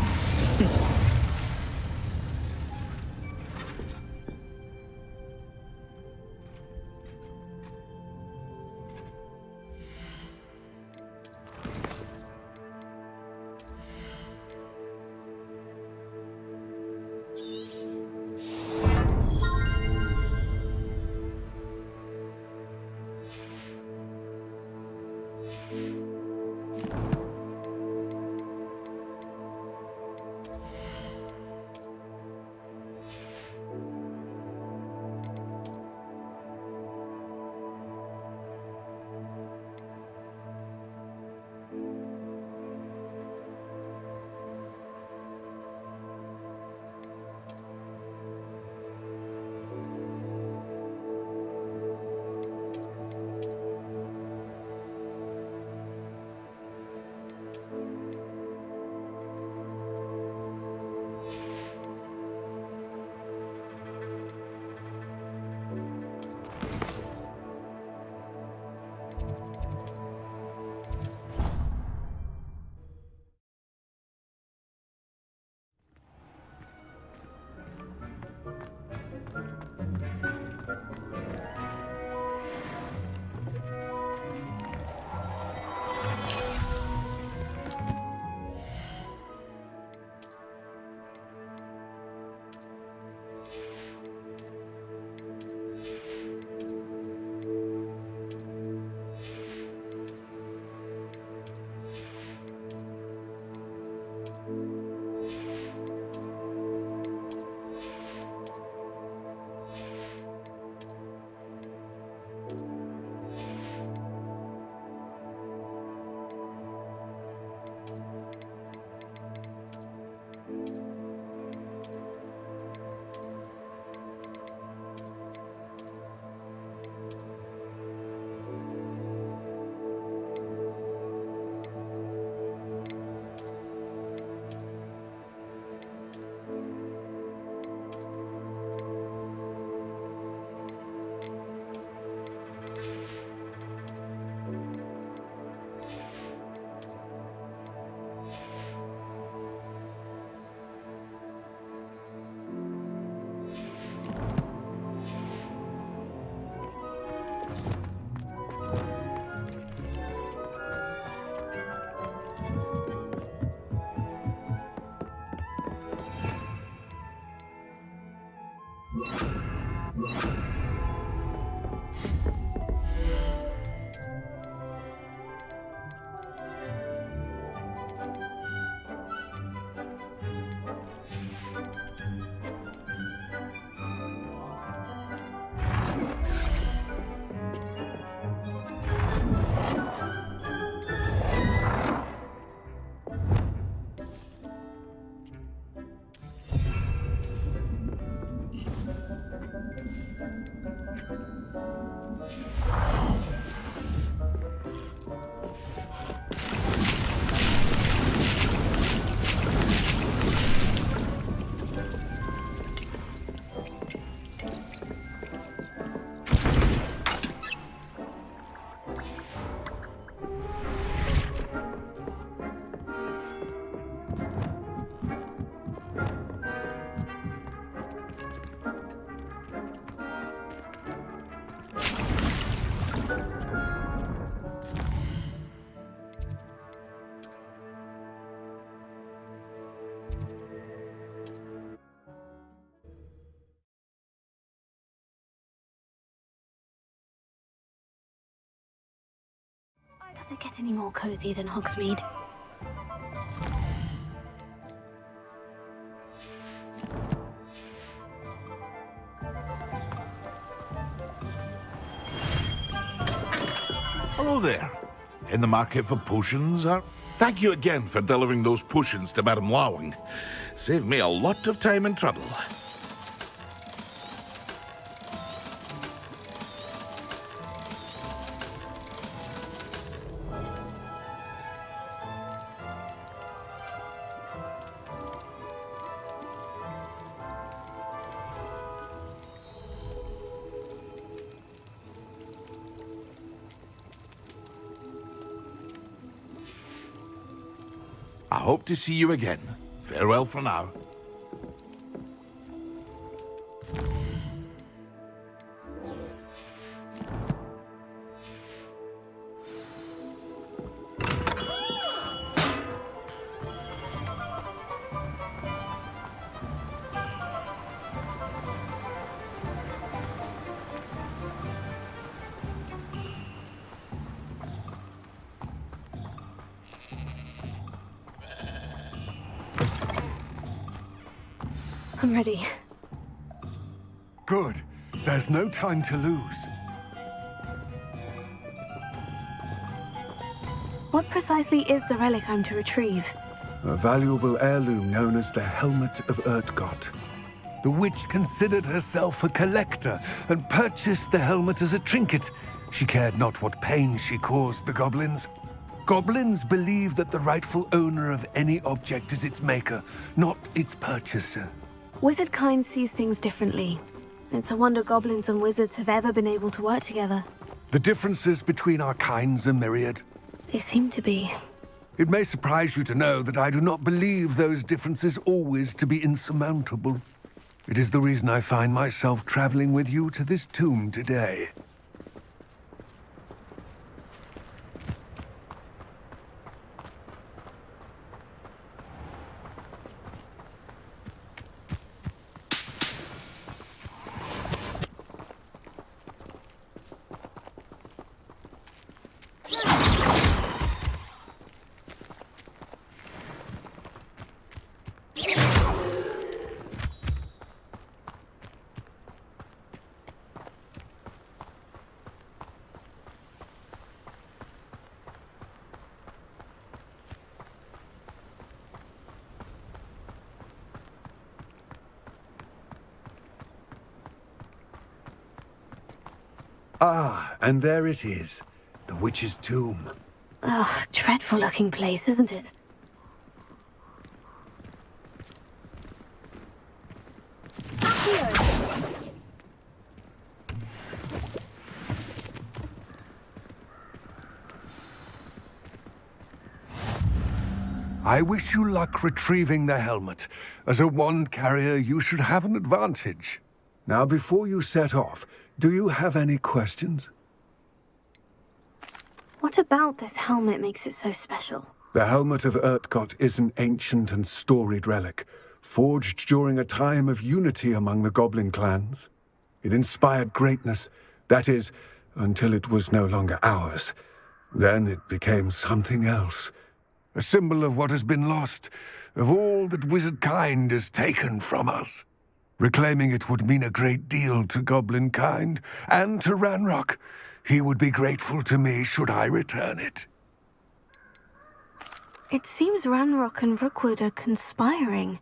get any more cozy than Hogsmeade. Hello there. In the market for potions, are... Thank you again for delivering those potions to Madame Lawing. Saved me a lot of time and trouble. I hope to see you again. Farewell for now. I'm ready. Good. There's no time to lose. What precisely is the relic I'm to retrieve? A valuable heirloom known as the Helmet of Urtgott. The witch considered herself a collector and purchased the helmet as a trinket. She cared not what pain she caused the goblins. Goblins believe that the rightful owner of any object is its maker, not its purchaser. Wizard kind sees things differently. It's a wonder goblins and wizards have ever been able to work together. The differences between our kinds are myriad. They seem to be. It may surprise you to know that I do not believe those differences always to be insurmountable. It is the reason I find myself traveling with you to this tomb today. Ah, and there it is. The witch's tomb. Ugh, dreadful looking place, isn't it? I wish you luck retrieving the helmet. As a wand carrier, you should have an advantage. Now, before you set off, do you have any questions? What about this helmet makes it so special? The Helmet of Urtgott is an ancient and storied relic, forged during a time of unity among the goblin clans. It inspired greatness, that is, until it was no longer ours. Then it became something else. A symbol of what has been lost, of all that wizard kind has taken from us. Reclaiming it would mean a great deal to goblin kind, and to Ranrock. He would be grateful to me should I return it. It seems Ranrock and Rookwood are conspiring.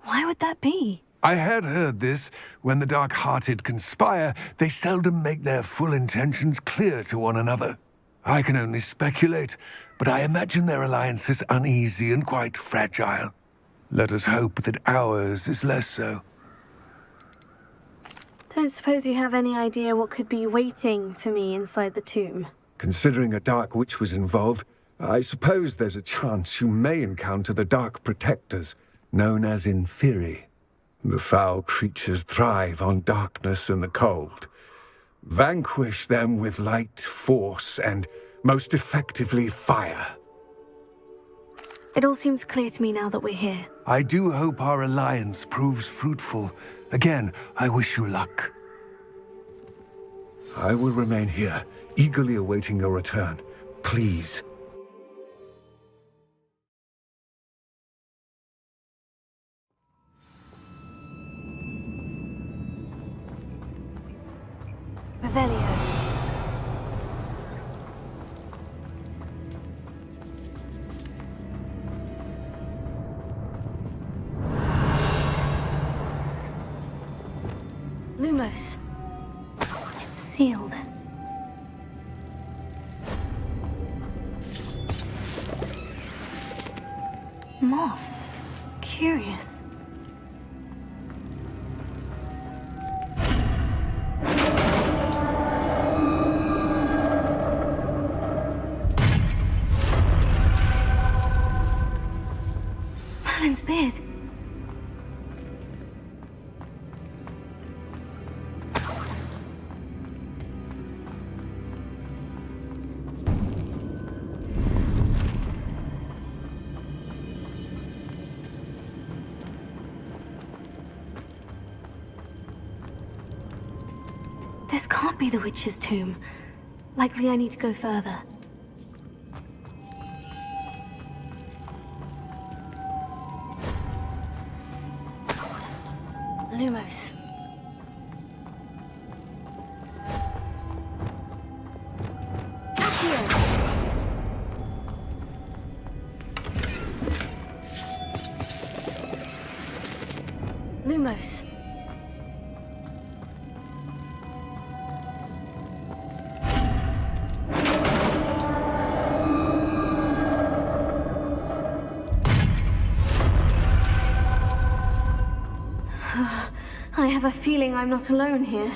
Why would that be? I had heard this. When the dark-hearted conspire, they seldom make their full intentions clear to one another. I can only speculate, but I imagine their alliance is uneasy and quite fragile. Let us hope that ours is less so. Don't suppose you have any idea what could be waiting for me inside the tomb? Considering a dark witch was involved, I suppose there's a chance you may encounter the Dark Protectors, known as Inferi. The foul creatures thrive on darkness and the cold. Vanquish them with light, force, and, most effectively, fire. It all seems clear to me now that we're here. I do hope our alliance proves fruitful. Again, I wish you luck. I will remain here, eagerly awaiting your return. Please. Revelio. Lumos. It's sealed. Moths. Curious. Merlin's beard. This can't be the witch's tomb. Likely I need to go further. Lumos. Lumos. I have a feeling I'm not alone here.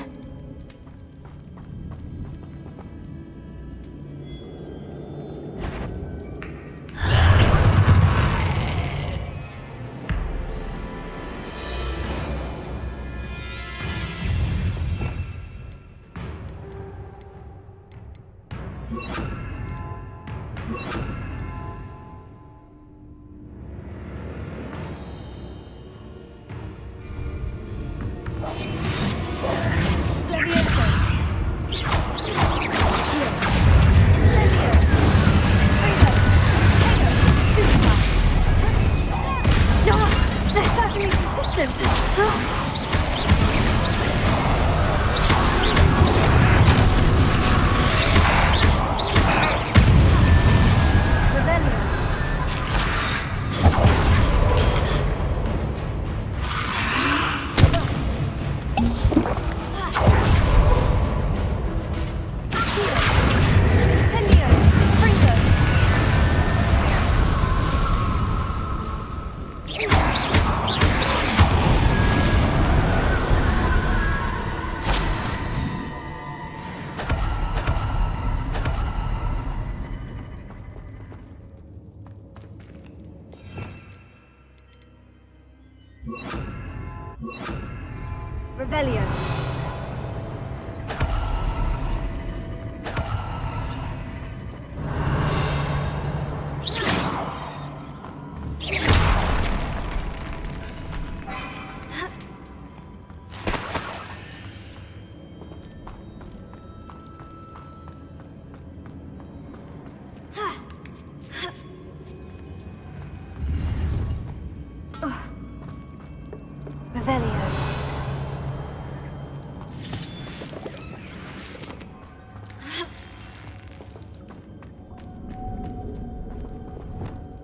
Revelio.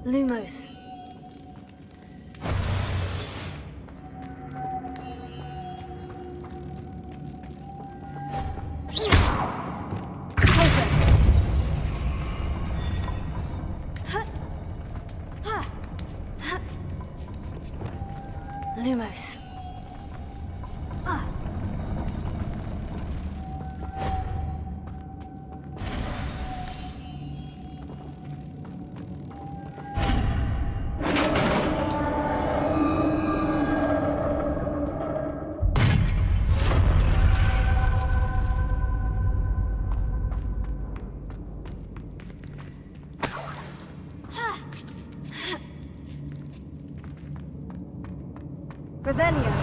Lumos. Lumos. Revelio.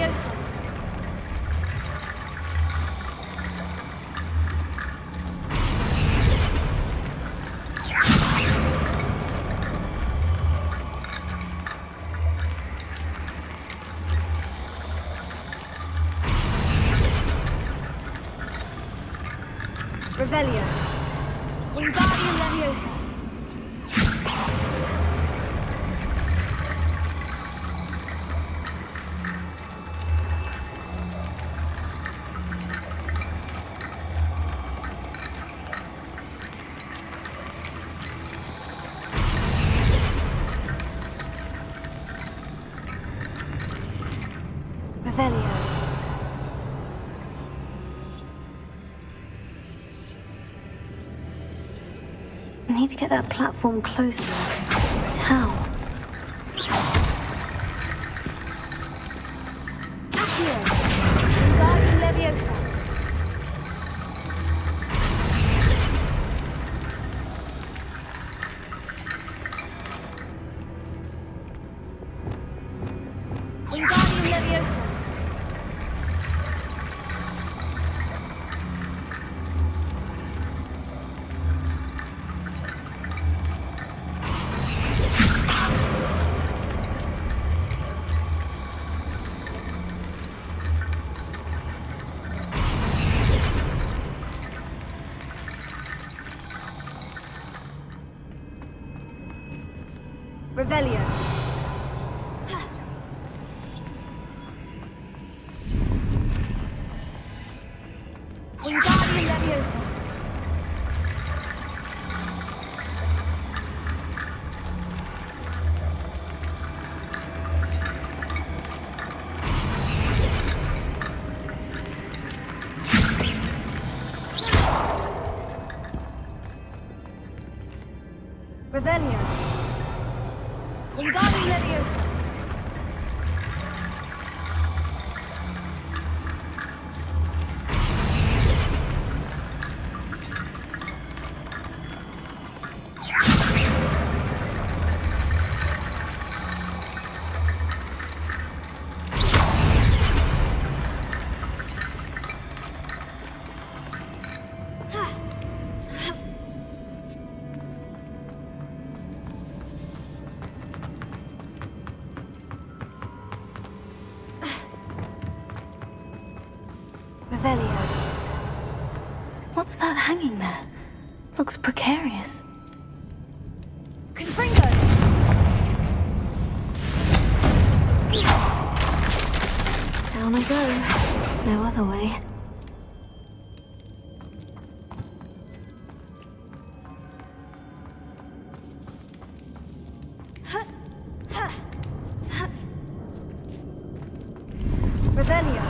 Leviosa! Revelio. Wingardium Leviosa. Revelio. I need to get that platform closer. But how? Accio! Wingardium Leviosa! Wingardium Leviosa! Revelio. Wingardium Leviosa. Revelio. Wingardium Leviosa. Revelio. What's that hanging there? Looks precarious. Confringo! Down I go. No other way. Revelio.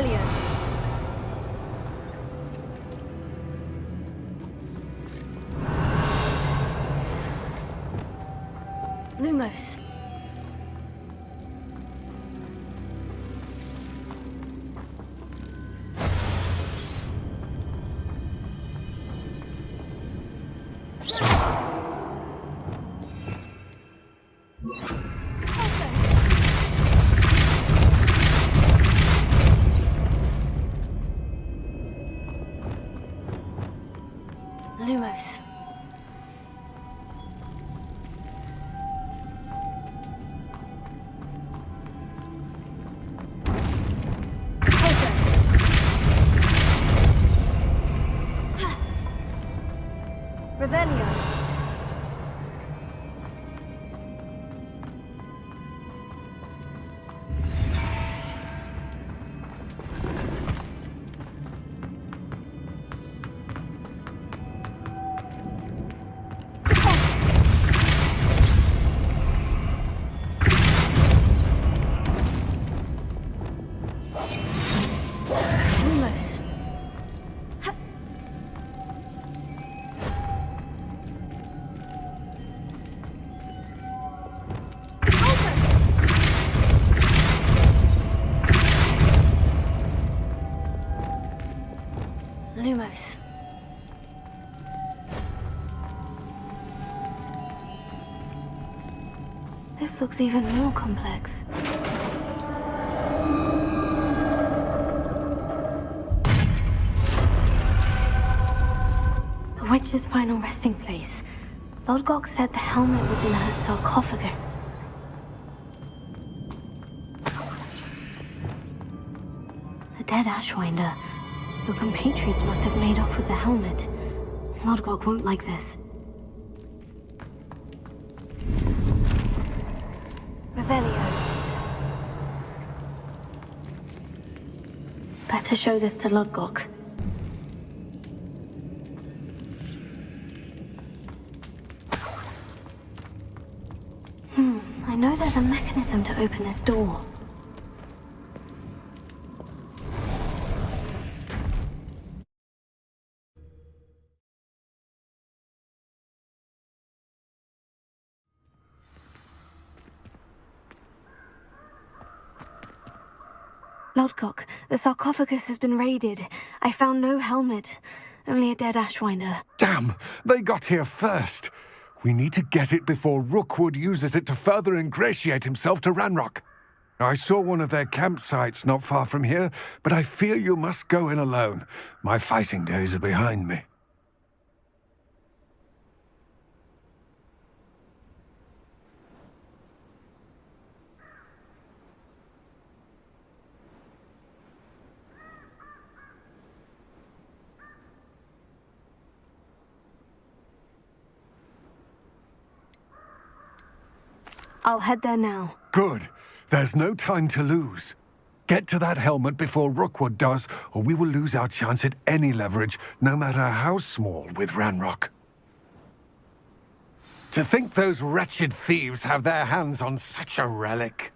Revelio. Lumos. Lumos. Revelio. Lumos. Lumos. This looks even more complex. The witch's final resting place. Lodgok said the helmet was in her sarcophagus. A dead Ashwinder. Your compatriots must have made off with the helmet. Lodgok won't like this. Revelio. Better show this to Lodgok. I know there's a mechanism to open this door. Lodgok, the sarcophagus has been raided. I found no helmet, only a dead Ashwinder. Damn! They got here first. We need to get it before Rookwood uses it to further ingratiate himself to Ranrock. I saw one of their campsites not far from here, but I fear you must go in alone. My fighting days are behind me. I'll head there now. Good. There's no time to lose. Get to that helmet before Rookwood does, or we will lose our chance at any leverage, no matter how small, with Ranrock. To think those wretched thieves have their hands on such a relic.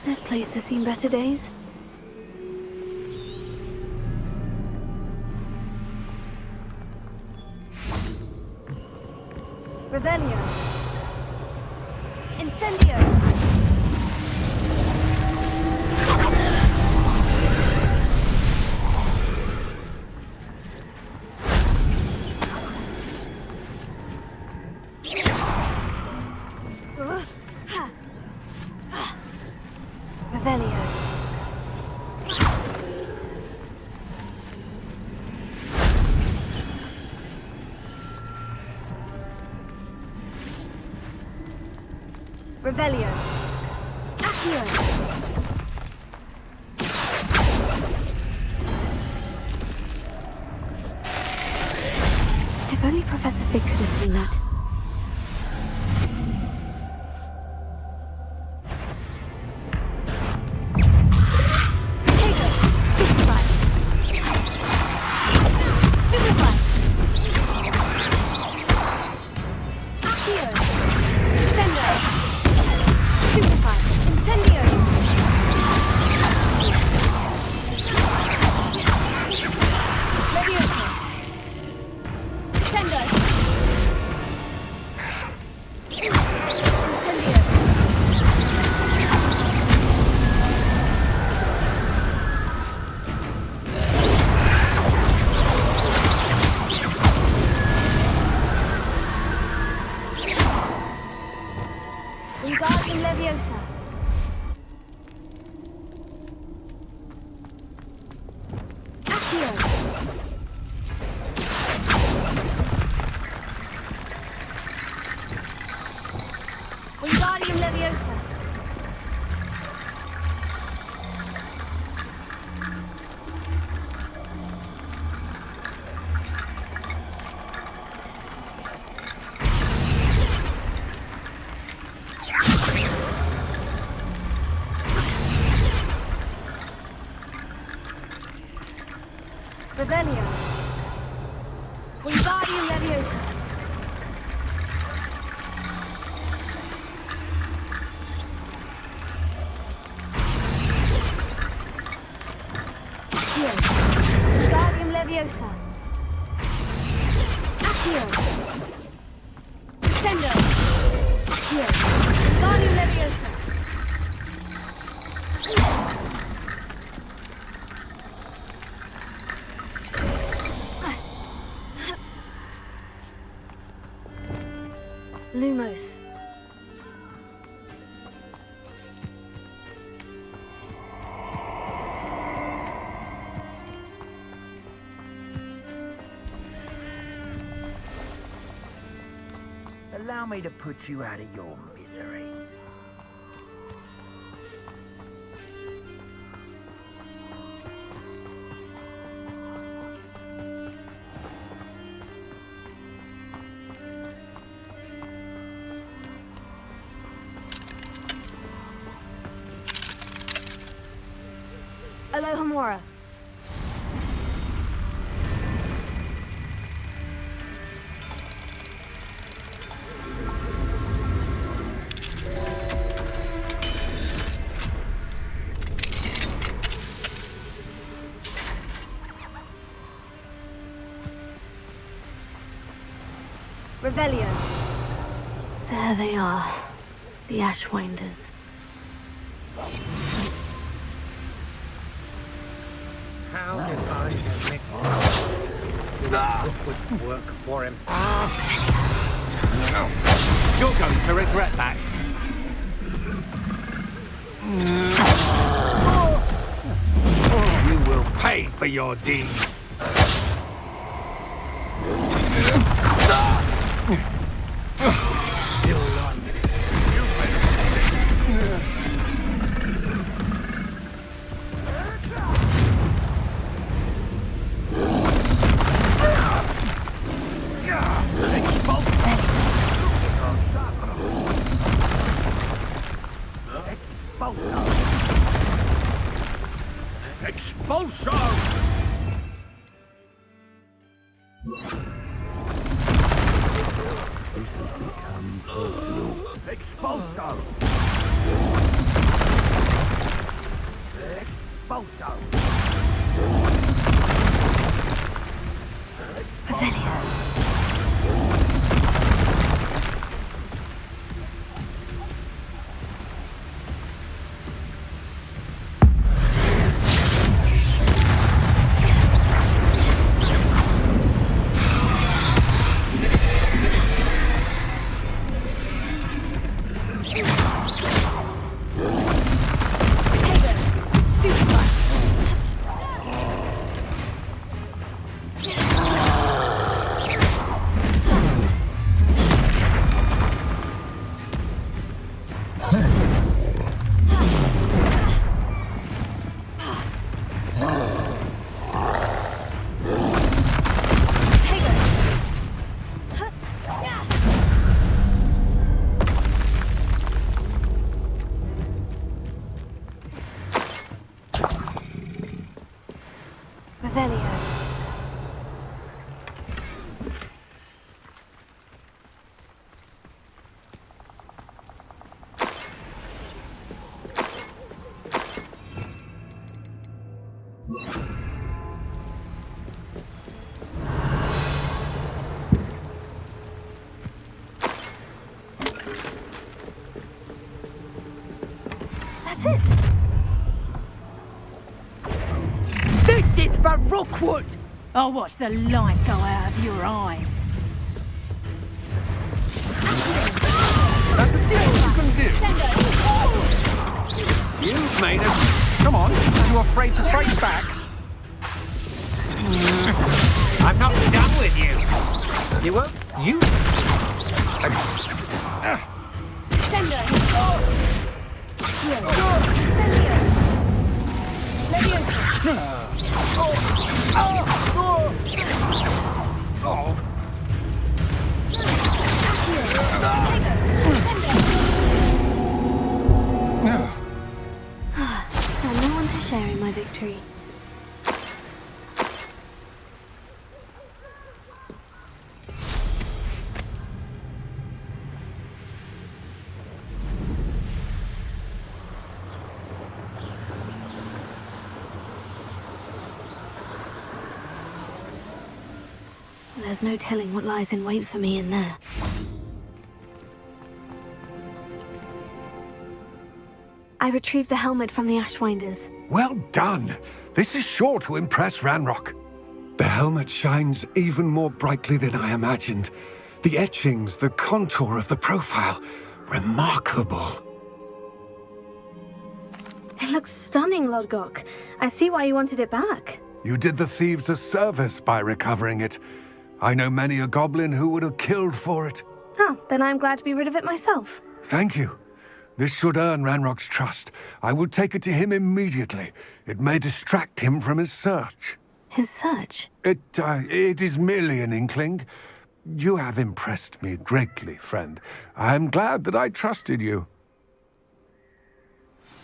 This place has seen better days. Revelio. Incendio. Revelio. Revelio. Accio. If only Professor Fig could have seen that. Wingardium Leviosa. Accio. Wingardium Leviosa. Revelio. Wingardium Leviosa. Accio. Wingardium Leviosa. Accio. Descendo. Accio. Wingardium Leviosa. Lumos. Allow me to put you out of your misery. Alohomora. Revelio. There they are, the Ashwinders. How did I admit this would work for him? You're going to regret that. You will pay for your deeds. That's it. This is for Rookwood! I'll watch the light go out of your eye. That's the best you can do. You made us. Come on, are you afraid to fight back? I'm not done with you. You won't? You? Sender! Here. Sender! And no one to share in my victory. There's no telling what lies in wait for me in there. I retrieved the helmet from the Ashwinders. Well done. This is sure to impress Ranrock. The helmet shines even more brightly than I imagined. The etchings, the contour of the profile, remarkable. It looks stunning, Lodgok. I see why you wanted it back. You did the thieves a service by recovering it. I know many a goblin who would have killed for it. Huh, then I'm glad to be rid of it myself. Thank you. This should earn Ranrock's trust. I will take it to him immediately. It may distract him from his search. His search? It is merely an inkling. You have impressed me greatly, friend. I am glad that I trusted you.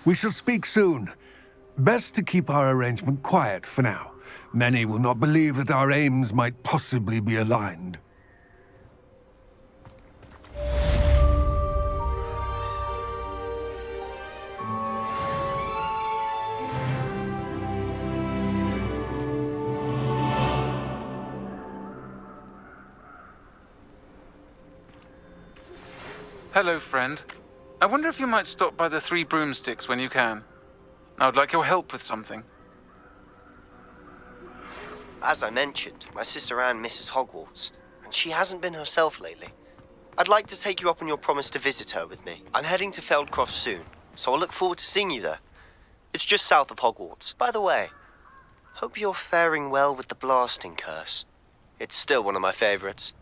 We shall speak soon. Best to keep our arrangement quiet for now. Many will not believe that our aims might possibly be aligned. Hello, friend. I wonder if you might stop by the Three Broomsticks when you can. I would like your help with something. As I mentioned, my sister Anne misses Hogwarts, and she hasn't been herself lately. I'd like to take you up on your promise to visit her with me. I'm heading to Feldcroft soon, so I'll look forward to seeing you there. It's just south of Hogwarts. By the way, hope you're faring well with the blasting curse. It's still one of my favorites.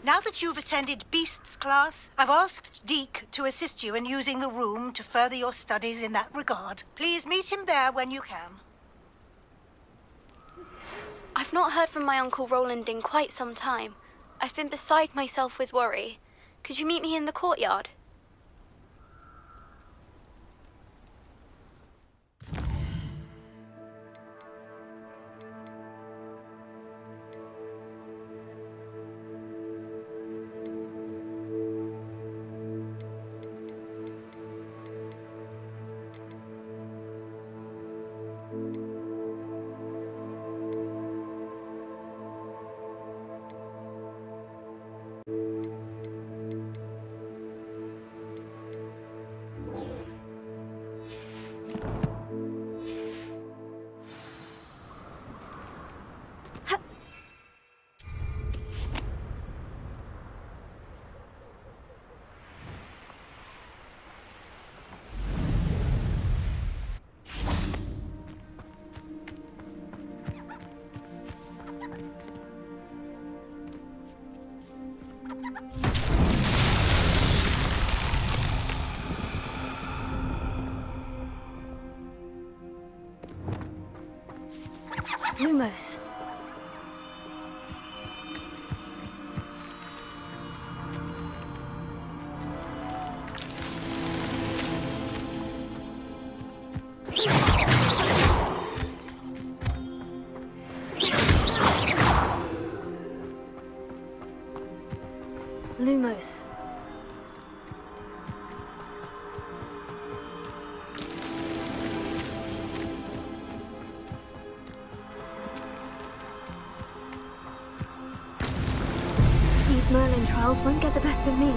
Now that you've attended Beasts class, I've asked Deke to assist you in using the room to further your studies in that regard. Please meet him there when you can. I've not heard from my Uncle Roland in quite some time. I've been beside myself with worry. Could you meet me in the courtyard? Lumos. Lumos. These Merlin trials won't get the best of me.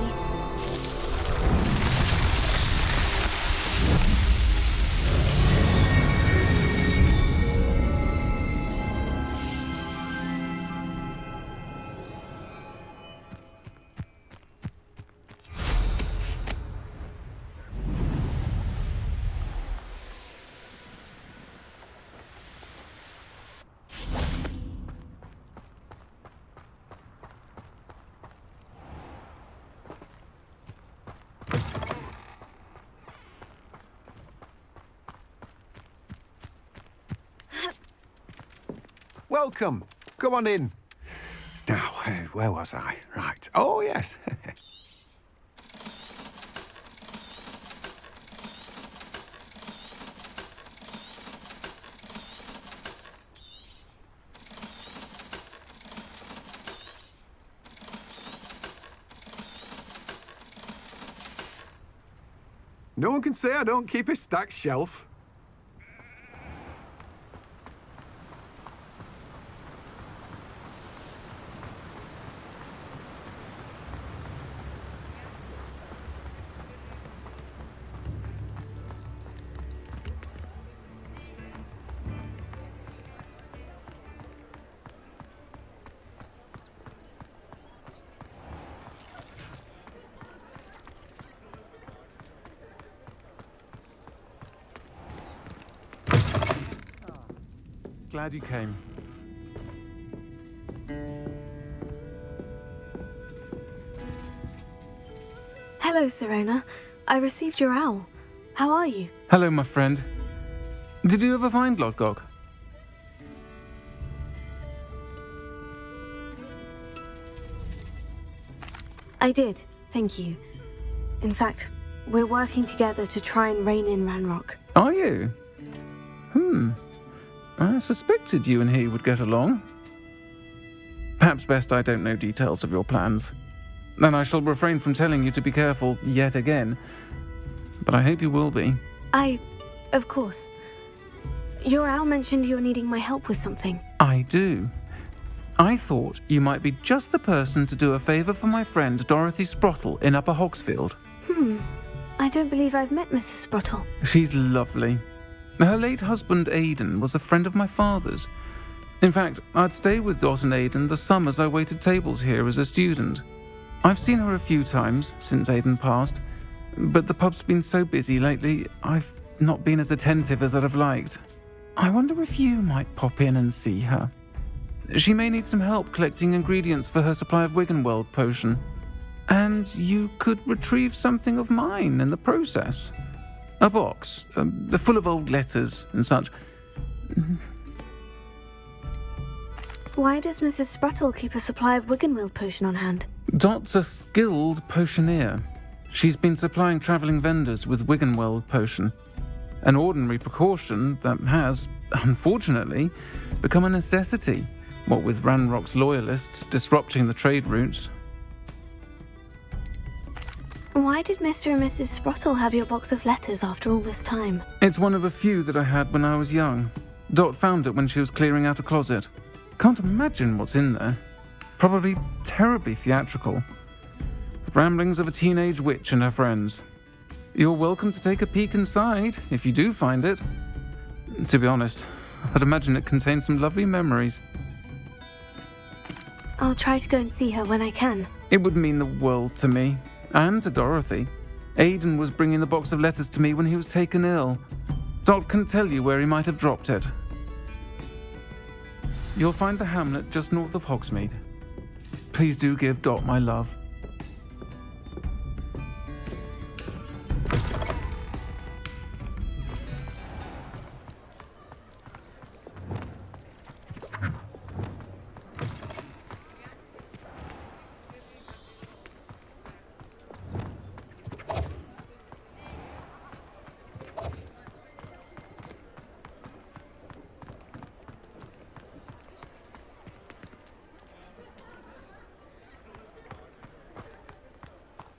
welcome. Come on in. Now, where was I? Right. Oh, yes. No one can say I don't keep a stacked shelf. Glad you came. Hello, Serena. I received your owl. How are you? Hello, my friend. Did you ever find Lodgok? I did, thank you. In fact, we're working together to try and rein in Ranrock. Are you? I suspected you and he would get along. Perhaps best I don't know details of your plans. And I shall refrain from telling you to be careful yet again. But I hope you will be. Of course. Your owl mentioned you were needing my help with something. I do. I thought you might be just the person to do a favour for my friend Dorothy Sprottle in Upper Hogsfield. I don't believe I've met Mrs. Sprottle. She's lovely. Her late husband Aidan was a friend of my father's. In fact, I'd stay with Dot and Aidan the summers I waited tables here as a student. I've seen her a few times since Aidan passed, but the pub's been so busy lately, I've not been as attentive as I'd have liked. I wonder if you might pop in and see her. She may need some help collecting ingredients for her supply of Wiggenweld potion. And you could retrieve something of mine in the process. A box, full of old letters and such. Why does Mrs. Sprottle keep a supply of Wiggenweld potion on hand? Dot's a skilled potioneer. She's been supplying travelling vendors with Wiggenweld potion. An ordinary precaution that has, unfortunately, become a necessity, what with Ranrock's loyalists disrupting the trade routes. Why did Mr. and Mrs. Sprottle have your box of letters after all this time? It's one of a few that I had when I was young. Dot found it when she was clearing out a closet. Can't imagine what's in there. Probably terribly theatrical. The ramblings of a teenage witch and her friends. You're welcome to take a peek inside, if you do find it. To be honest, I'd imagine it contains some lovely memories. I'll try to go and see her when I can. It would mean the world to me, and to Dorothy. Aidan was bringing the box of letters to me when he was taken ill. Dot can tell you where he might have dropped it. You'll find the hamlet just north of Hogsmeade. Please do give Dot my love.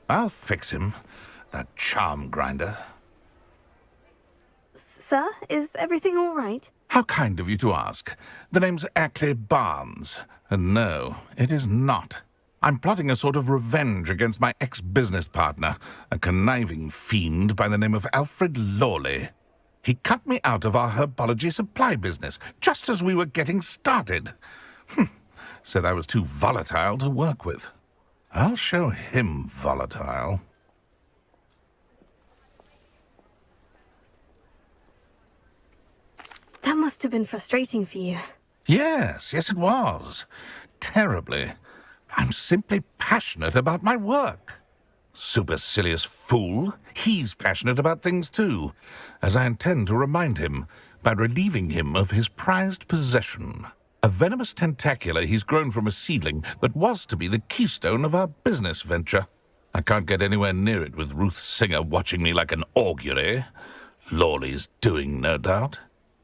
I'll fix him, that charm grinder. Sir, is everything all right? How kind of you to ask. The name's Ackley Barnes. And no, it is not. I'm plotting a sort of revenge against my ex-business partner, a conniving fiend by the name of Alfred Lawley. He cut me out of our herbology supply business, just as we were getting started. Said I was too volatile to work with. I'll show him volatile. That must have been frustrating for you. Yes, it was. Terribly. I'm simply passionate about my work. Supercilious fool. He's passionate about things too, as I intend to remind him by relieving him of his prized possession, A venomous tentacular he's grown from a seedling that was to be the keystone of our business venture. I can't get anywhere near it with Ruth Singer watching me like an augury. Lawley's doing, no doubt.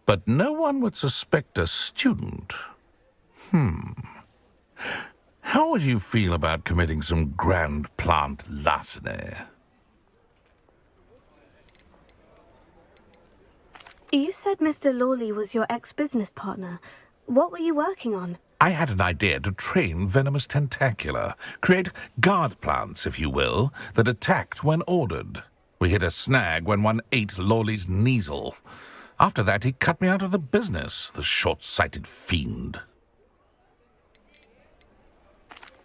But no one would suspect a student. How would you feel about committing some grand plant larceny? You said Mr. Lawley was your ex-business partner. What were you working on? I had an idea to train venomous tentacula, create guard plants, if you will, that attacked when ordered. We hit a snag when one ate Lawley's Kneasel. After that, he cut me out of the business, the short-sighted fiend.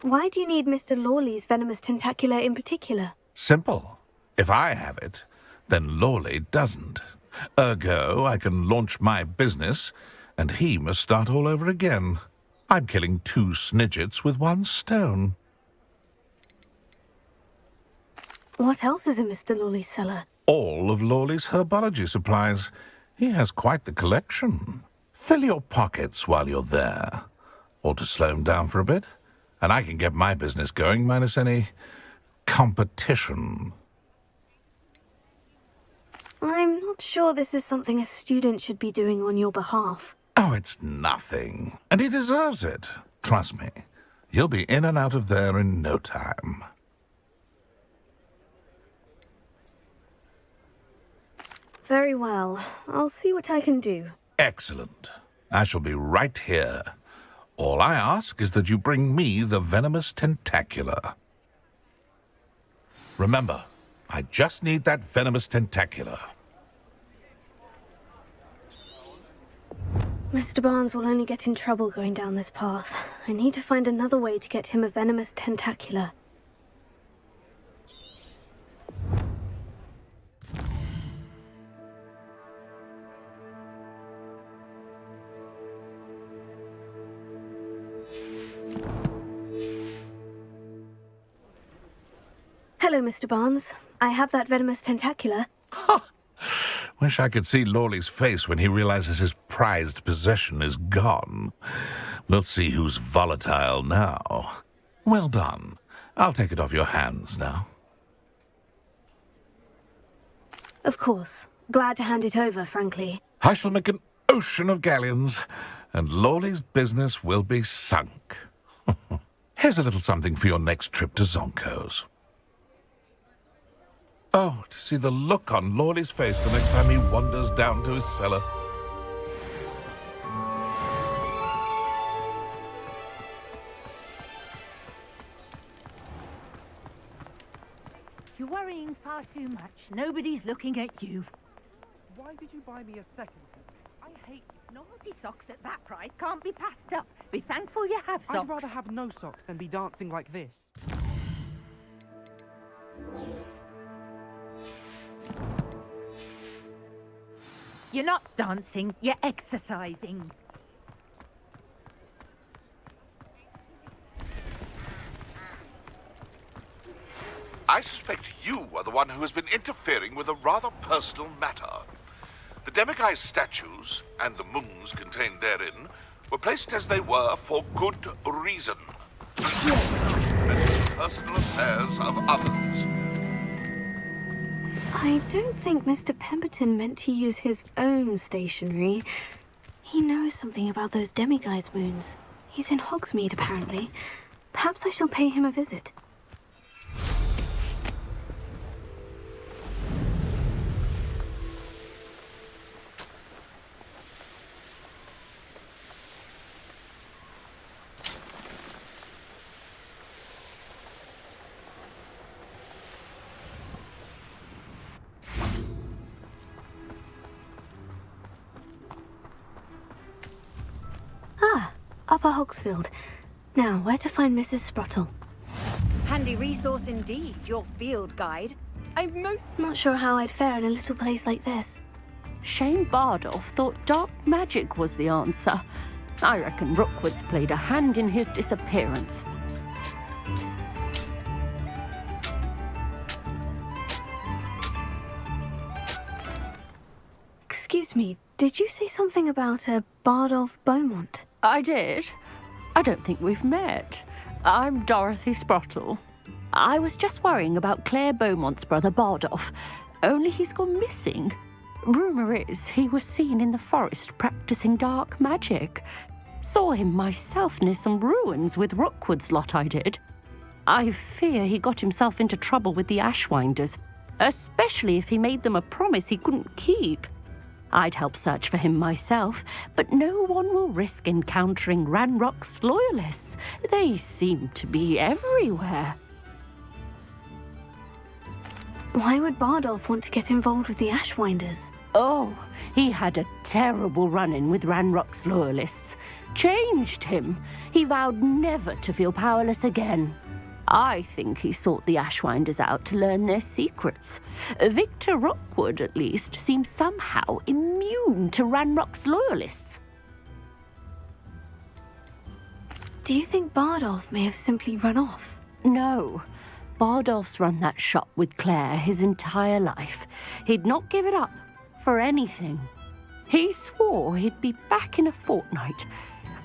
Why do you need Mr. Lawley's venomous tentacula in particular? Simple. If I have it, then Lawley doesn't. Ergo, I can launch my business, and he must start all over again. I'm killing 2 snidgets with 1 stone. What else is in Mr. Lawley's cellar? All of Lawley's herbology supplies. He has quite the collection. Fill your pockets while you're there. Or to slow him down for a bit, and I can get my business going minus any competition. I'm not sure this is something a student should be doing on your behalf. Oh, it's nothing. And he deserves it. Trust me. You'll be in and out of there in no time. Very well. I'll see what I can do. Excellent. I shall be right here. All I ask is that you bring me the venomous tentacula. Remember, I just need that venomous tentacula. Mr. Barnes will only get in trouble going down this path. I need to find another way to get him a venomous tentacula. Hello, Mr. Barnes. I have that venomous tentacula. Wish I could see Lawley's face when he realizes his prized possession is gone. We'll see who's volatile now. Well done. I'll take it off your hands now. Of course. Glad to hand it over, frankly. I shall make an ocean of galleons, and Lawley's business will be sunk. Here's a little something for your next trip to Zonko's. Oh, to see the look on Lawley's face the next time he wanders down to his cellar. You're worrying far too much. Nobody's looking at you. Why did you buy me a second? I hate Naughty socks at that price can't be passed up. Be thankful you have socks. I'd rather have no socks than be dancing like this. You're not dancing, you're exercising. I suspect you are the one who has been interfering with a rather personal matter. The demiguise statues, and the moons contained therein, were placed as they were for good reason. Personal affairs of others. I don't think Mr. Pemberton meant to use his own stationery. He knows something about those demiguise moons. He's in Hogsmeade, apparently. Perhaps I shall pay him a visit. Upper Hogsfield. Now, where to find Mrs. Sprottle? Handy resource indeed, your field guide. I'm not sure how I'd fare in a little place like this. Shane Bardolph thought dark magic was the answer. I reckon Rookwood's played a hand in his disappearance. Excuse me, did you say something about a Bardolph Beaumont? I did. I don't think we've met. I'm Dorothy Sprottle. I was just worrying about Claire Beaumont's brother Bardolph, only he's gone missing. Rumour is he was seen in the forest practicing dark magic. Saw him myself near some ruins with Rookwood's lot, I did. I fear he got himself into trouble with the Ashwinders, especially if he made them a promise he couldn't keep. I'd help search for him myself, but no one will risk encountering Ranrock's loyalists. They seem to be everywhere. Why would Bardolph want to get involved with the Ashwinders? Oh, he had a terrible run-in with Ranrock's loyalists. Changed him. He vowed never to feel powerless again. I think he sought the Ashwinders out to learn their secrets. Victor Rookwood, at least, seems somehow immune to Ranrock's loyalists. Do you think Bardolph may have simply run off? No. Bardolph's run that shop with Claire his entire life. He'd not give it up for anything. He swore he'd be back in a fortnight.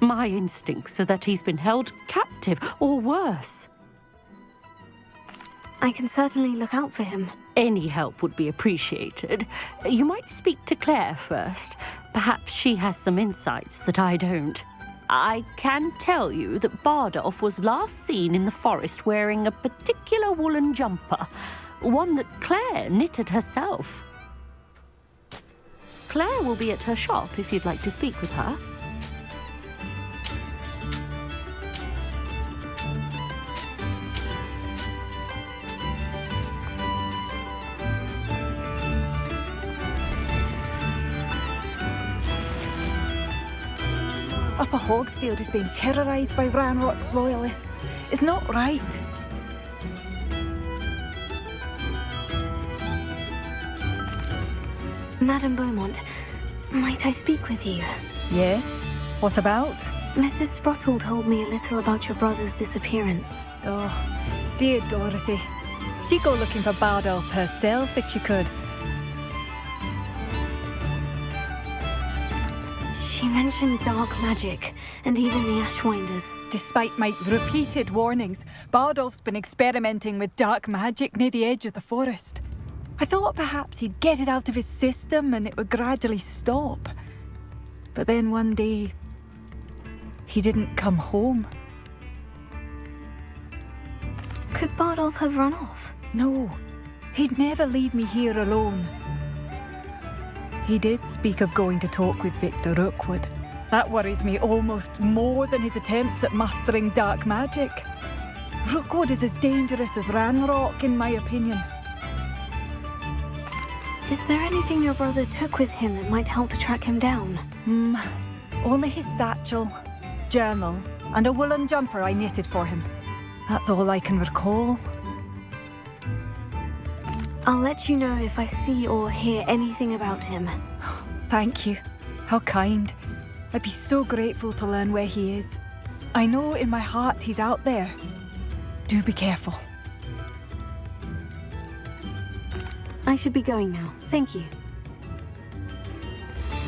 My instincts are that he's been held captive, or worse. I can certainly look out for him. Any help would be appreciated. You might speak to Claire first. Perhaps she has some insights that I don't. I can tell you that Bardolph was last seen in the forest wearing a particular woolen jumper, one that Claire knitted herself. Claire will be at her shop if you'd like to speak with her. Upper Hogsfield is being terrorised by Ranrock's loyalists. It's not right. Madame Beaumont, might I speak with you? Yes? What about? Mrs. Sprottle told me a little about your brother's disappearance. Oh, dear Dorothy. She'd go looking for Bardolph herself if she could. She mentioned dark magic, and even the Ashwinders. Despite my repeated warnings, Bardolph's been experimenting with dark magic near the edge of the forest. I thought perhaps he'd get it out of his system and it would gradually stop. But then one day, he didn't come home. Could Bardolph have run off? No, he'd never leave me here alone. He did speak of going to talk with Victor Rookwood. That worries me almost more than his attempts at mastering dark magic. Rookwood is as dangerous as Ranrock, in my opinion. Is there anything your brother took with him that might help to track him down? Only his satchel, journal, and a woolen jumper I knitted for him. That's all I can recall. I'll let you know if I see or hear anything about him. Thank you. How kind. I'd be so grateful to learn where he is. I know in my heart he's out there. Do be careful. I should be going now. Thank you.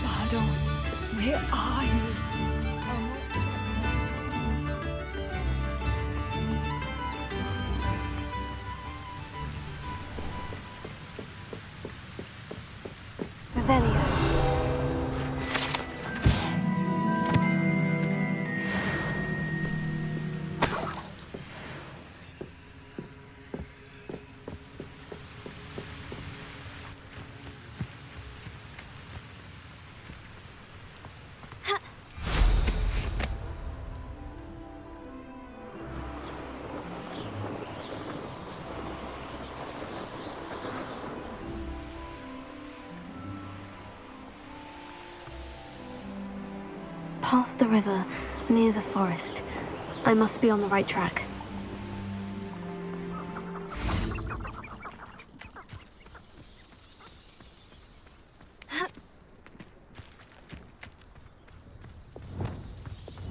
Bardolph, where are you? Revelio. Past the river, near the forest. I must be on the right track.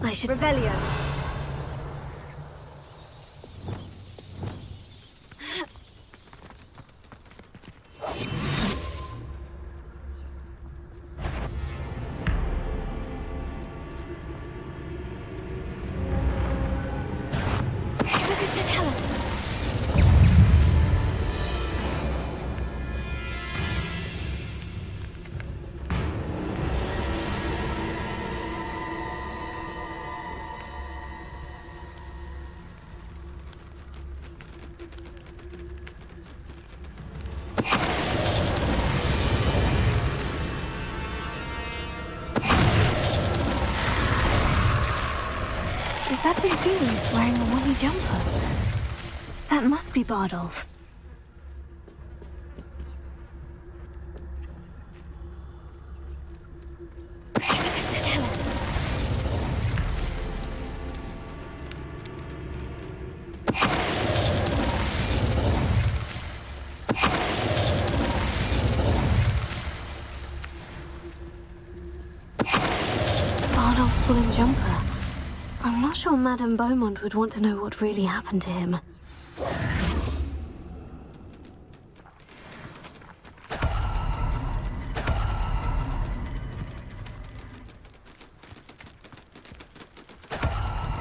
I should... Revelio. That in theory is wearing a woolly jumper. That must be Bardolph. Mr. Tillis. Bardolph's woolen jumper. I'm not sure Madame Beaumont would want to know what really happened to him.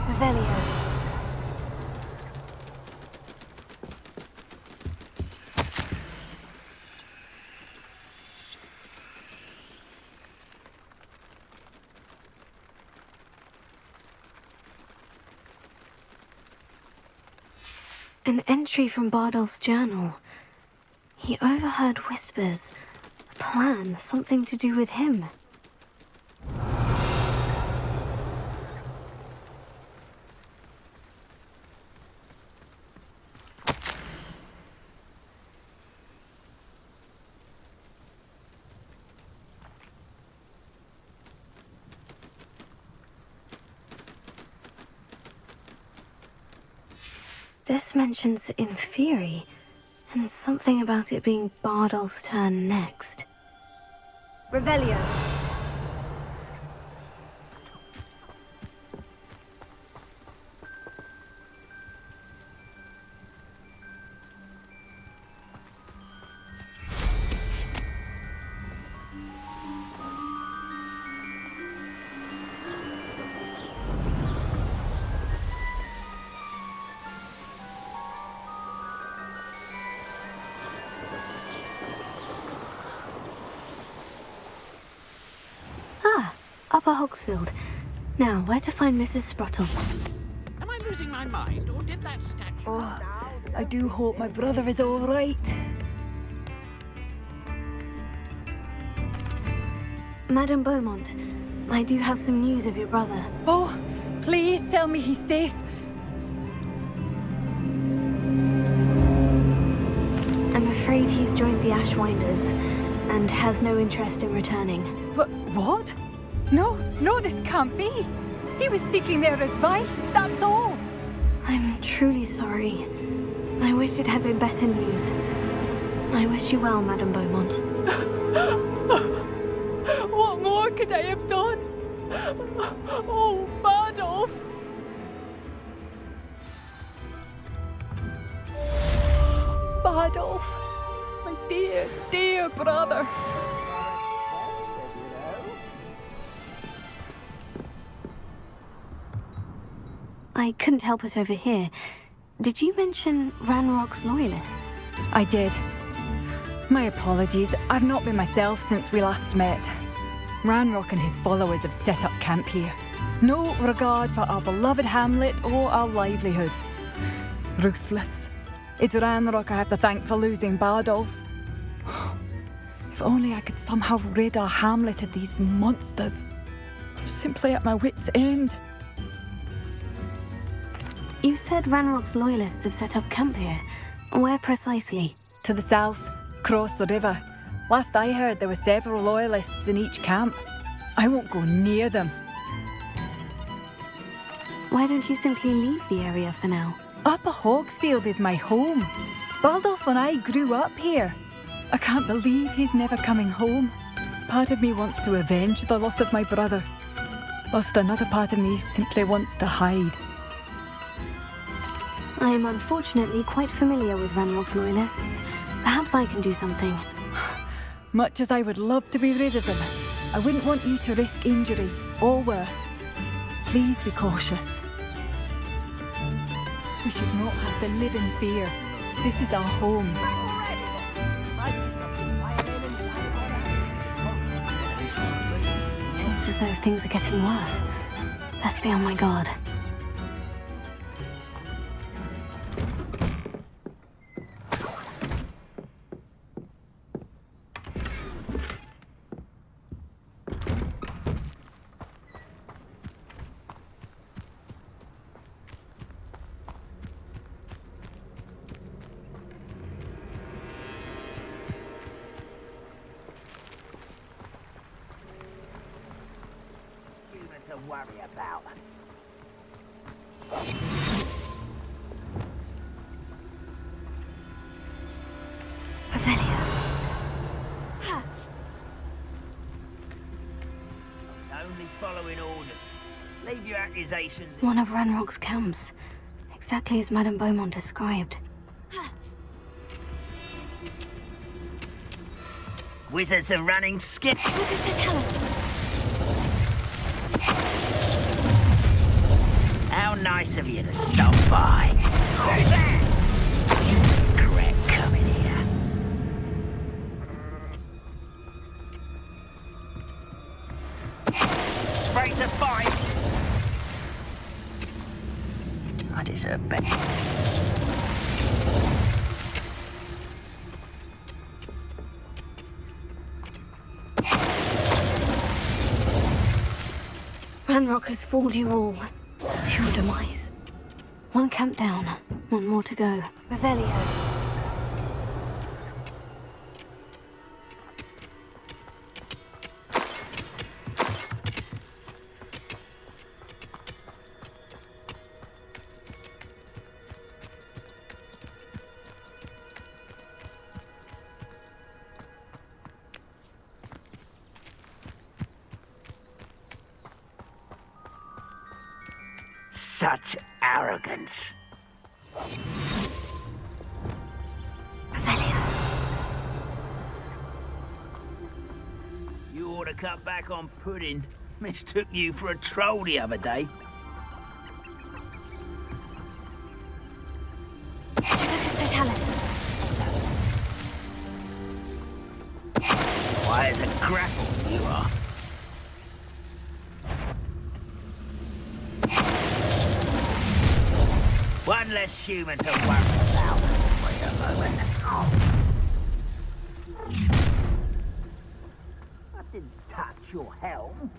Revelio. An entry from Bardolph's journal. He overheard whispers. A plan, something to do with him. This mentions Inferi, and something about it being Bardolph's turn next. Revelio. Upper Hogsfield. Now, where to find Mrs. Sprottle? Am I losing my mind, or did that statue... Oh, I do hope my brother is all right. Madame Beaumont, I do have some news of your brother. Oh, please tell me he's safe. I'm afraid he's joined the Ashwinders and has no interest in returning. What? No, this can't be. He was seeking their advice, that's all. I'm truly sorry. I wish it had been better news. I wish you well, Madame Beaumont. What more could I have done? Oh, Bardolph! Bardolph! My dear, dear brother! I couldn't help but overhear. Did you mention Ranrock's loyalists? I did. My apologies. I've not been myself since we last met. Ranrock and his followers have set up camp here. No regard for our beloved hamlet or our livelihoods. Ruthless. It's Ranrock I have to thank for losing Bardolph. If only I could somehow rid our hamlet of these monsters. I'm simply at my wit's end. You said Ranrock's loyalists have set up camp here. Where precisely? To the south, across the river. Last I heard, there were several loyalists in each camp. I won't go near them. Why don't you simply leave the area for now? Upper Hogsfield is my home. Bardolph and I grew up here. I can't believe he's never coming home. Part of me wants to avenge the loss of my brother, whilst another part of me simply wants to hide. I am unfortunately quite familiar with Ranrock's loyalists. Perhaps I can do something. Much as I would love to be rid of them, I wouldn't want you to risk injury, or worse. Please be cautious. We should not have to live in fear. This is our home. It seems as though things are getting worse. Best be on my guard. worry about. Only following orders. Leave your accusations. One of Ranrock's camps. Exactly as Madame Beaumont described. Wizards are running skip. Focus to tell us. How nice of you to stop by. Regret coming here. Afraid to fight. I deserve better. Ranrock has fooled you all. To your demise. One camp down, one more to go. Revelio. Such arrogance. You ought to cut back on pudding. Mistook you for a troll the other day. Why, as a grapple you are. One less human to worry about. Wait a moment. I didn't touch your helm.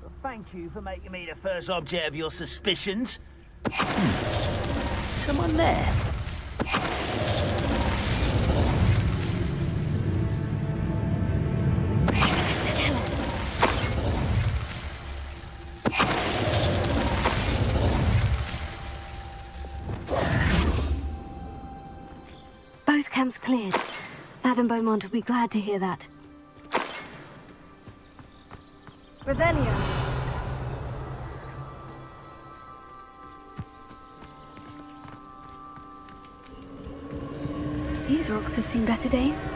But thank you for making me the first object of your suspicions. Someone there. Both camps cleared. Madame Beaumont will be glad to hear that. Revelio. These rocks have seen better days.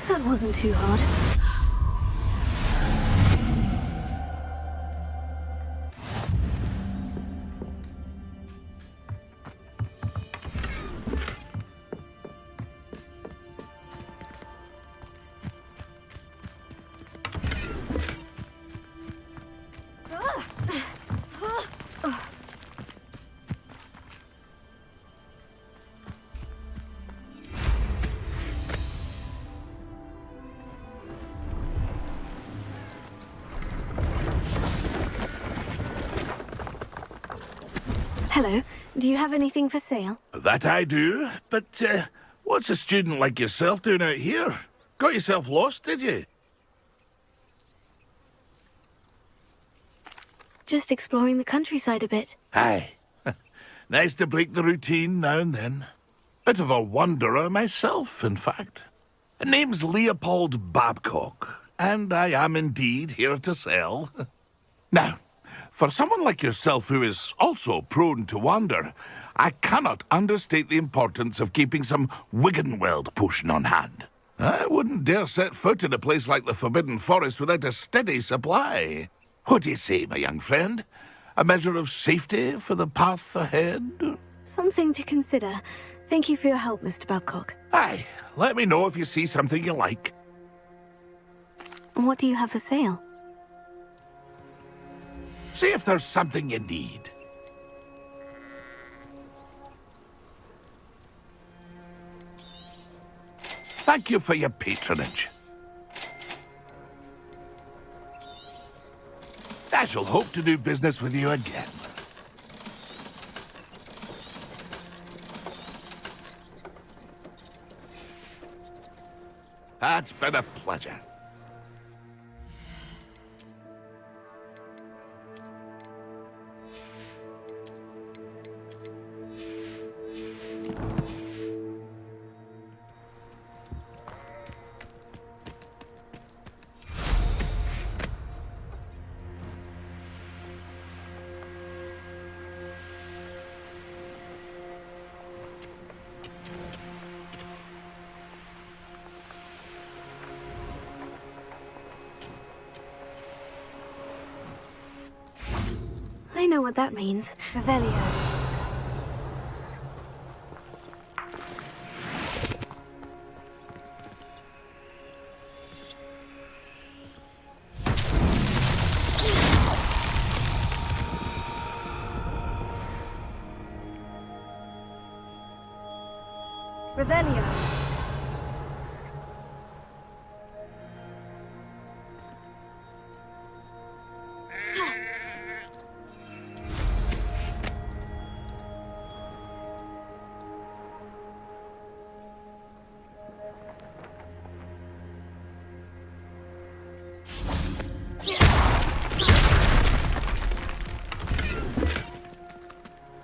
That wasn't too hard. Hello. Do you have anything for sale? That I do, but what's a student like yourself doing out here? Got yourself lost, did you? Just exploring the countryside a bit. Aye. Nice to break the routine now and then. Bit of a wanderer myself, in fact. Name's Leopold Babcock, and I am indeed here to sell. Now, for someone like yourself who is also prone to wander, I cannot understate the importance of keeping some Wiggenweld potion on hand. I wouldn't dare set foot in a place like the Forbidden Forest without a steady supply. What do you say, my young friend? A measure of safety for the path ahead? Something to consider. Thank you for your help, Mr. Babcock. Aye, let me know if you see something you like. What do you have for sale? See if there's something you need. Thank you for your patronage. I shall hope to do business with you again. It's been a pleasure. I know what that means. Revelio. Revelio.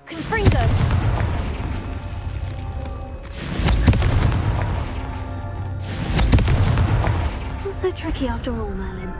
Confringo. Not so tricky after all, Merlin.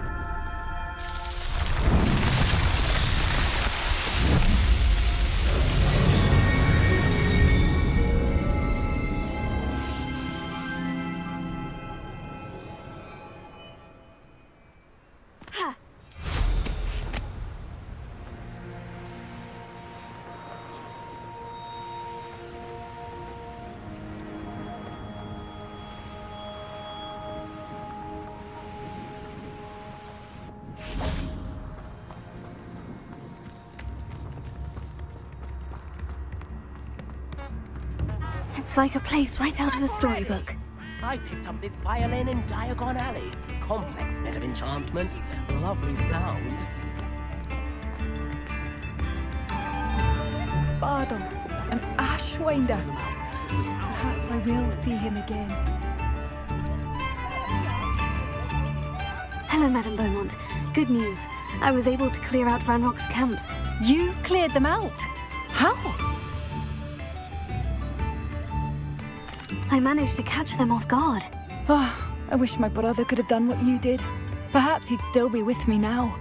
It's like a place right out of a storybook. I picked up this violin in Diagon Alley. Complex bit of enchantment. Lovely sound. Bardolph, an Ashwinder. Perhaps I will see him again. Hello, Madame Beaumont. Good news. I was able to clear out Ranrock's camps. You cleared them out? How? I managed to catch them off guard. Oh, I wish my brother could have done what you did. Perhaps he'd still be with me now.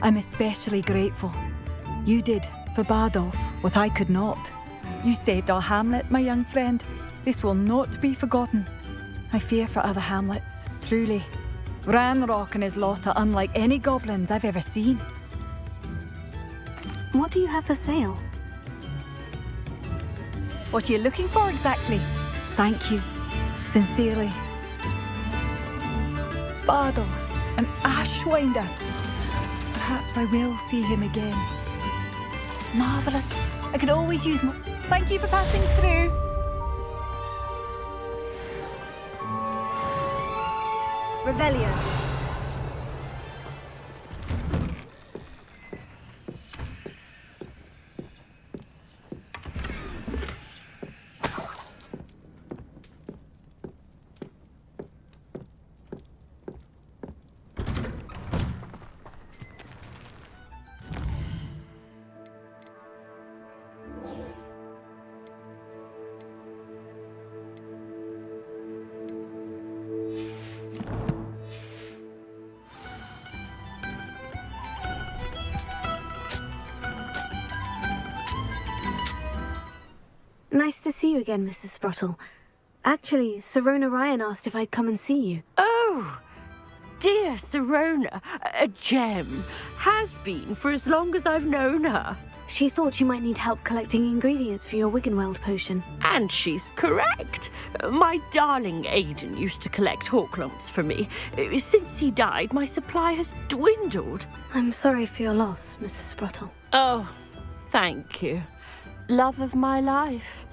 I'm especially grateful. You did, for Bardolph, what I could not. You saved our hamlet, my young friend. This will not be forgotten. I fear for other hamlets, truly. Ranrock and his lot are unlike any goblins I've ever seen. What do you have for sale? What are you looking for exactly? Thank you. Sincerely. Bardolph, an Ashwinder. Perhaps I will see him again. Marvellous. I could always use more. Thank you for passing through. Revelio. Nice to see you again, Mrs. Sprottle. Actually, Sirona Ryan asked if I'd come and see you. Oh, dear Sirona, a gem. Has been for as long as I've known her. She thought you might need help collecting ingredients for your Wiggenweld potion. And she's correct. My darling Aiden used to collect Horklumps for me. Since he died, my supply has dwindled. I'm sorry for your loss, Mrs. Sprottle. Oh, thank you. Love of my life.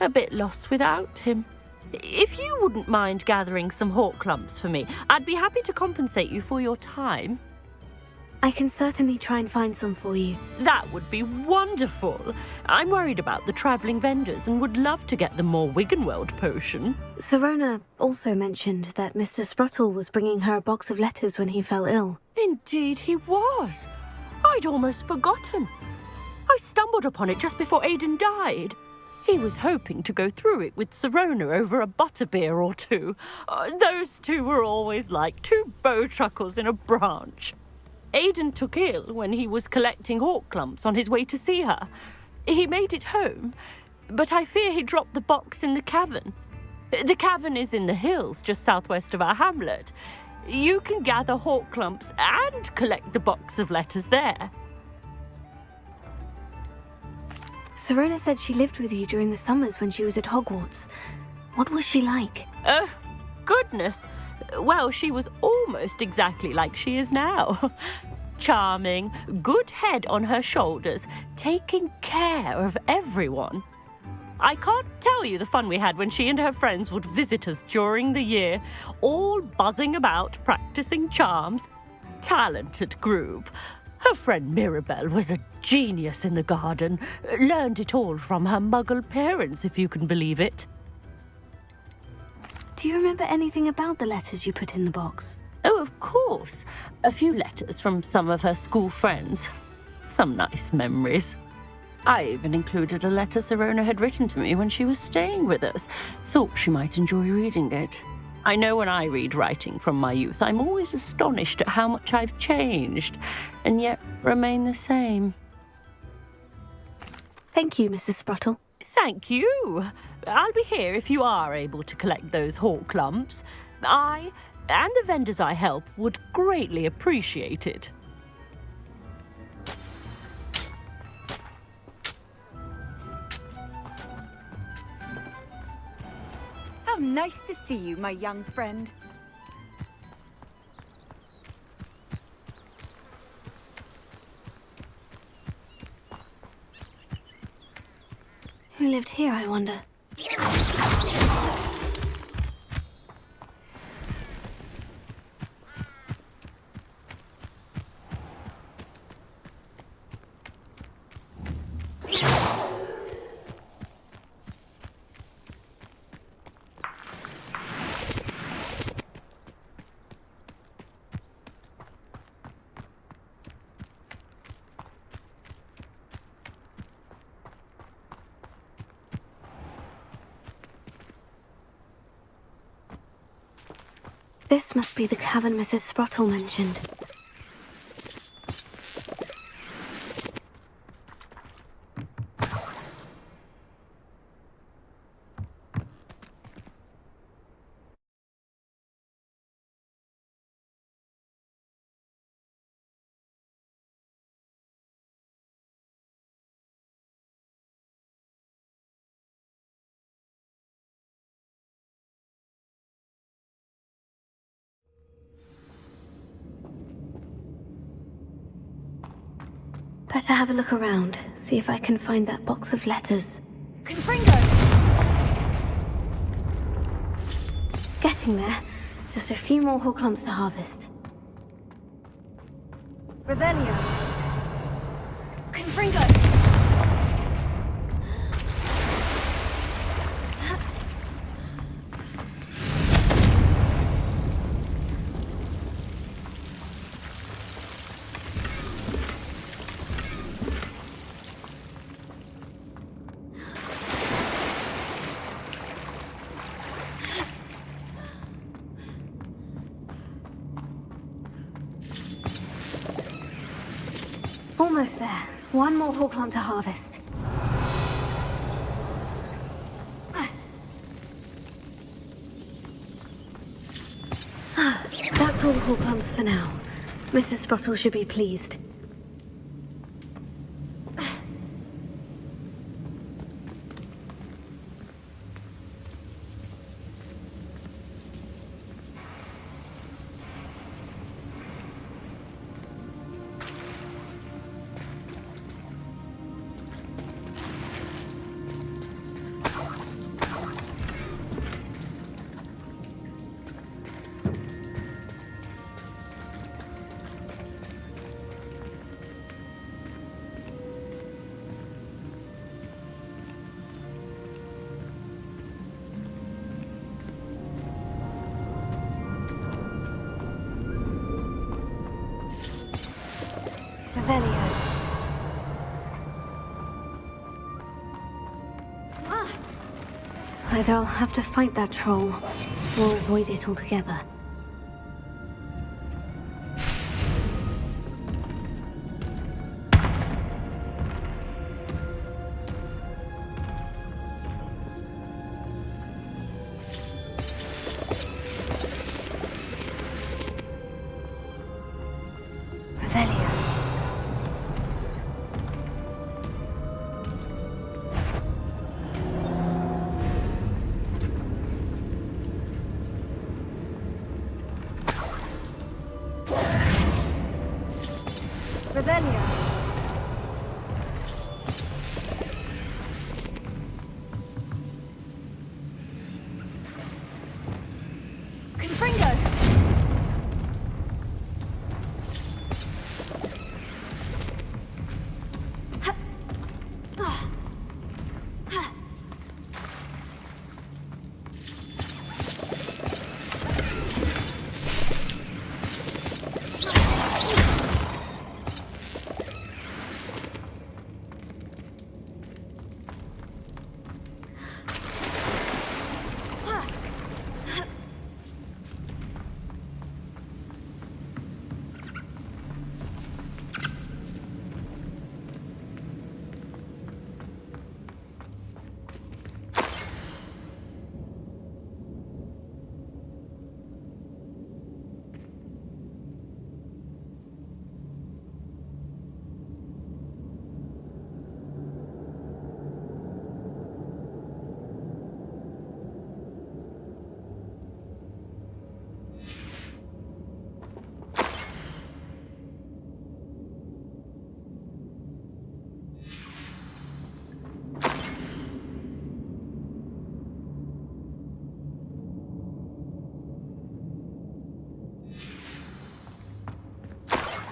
A bit lost without him. If you wouldn't mind gathering some Horklumps for me, I'd be happy to compensate you for your time. I can certainly try and find some for you. That would be wonderful. I'm worried about the travelling vendors and would love to get them more Wiggenweld potion. Sirona also mentioned that Mr. Sprottle was bringing her a box of letters when he fell ill. Indeed he was. I'd almost forgotten. I stumbled upon it just before Aiden died. He was hoping to go through it with Sirona over a butterbeer or two. Those two were always like two bowtruckles in a branch. Aiden took ill when he was collecting Horklumps on his way to see her. He made it home, but I fear he dropped the box in the cavern. The cavern is in the hills just southwest of our hamlet. You can gather Horklumps and collect the box of letters there. Sirona said she lived with you during the summers when she was at Hogwarts. What was she like? Oh, goodness. Well, she was almost exactly like she is now. Charming, good head on her shoulders, taking care of everyone. I can't tell you the fun we had when she and her friends would visit us during the year, all buzzing about, practicing charms. Talented group. Her friend Mirabelle was a genius in the garden. Learned it all from her muggle parents, if you can believe it. Do you remember anything about the letters you put in the box? Oh, of course. A few letters from some of her school friends. Some nice memories. I even included a letter Sirona had written to me when she was staying with us. Thought she might enjoy reading it. I know when I read writing from my youth, I'm always astonished at how much I've changed, and yet remain the same. Thank you, Mrs. Sprottle. Thank you. I'll be here if you are able to collect those Horklumps. I, and the vendors I help, would greatly appreciate it. How nice to see you, my young friend. Who lived here, I wonder? This must be the cavern Mrs. Sprottle mentioned. Better have a look around, see if I can find that box of letters. Confringo! Getting there. Just a few more Horklumps to harvest. Revelio! Confringo! Almost there. One more Horklump to harvest. That's all the Hawklumps for now. Mrs. Sprottle should be pleased. Either I'll have to fight that troll, or avoid it altogether.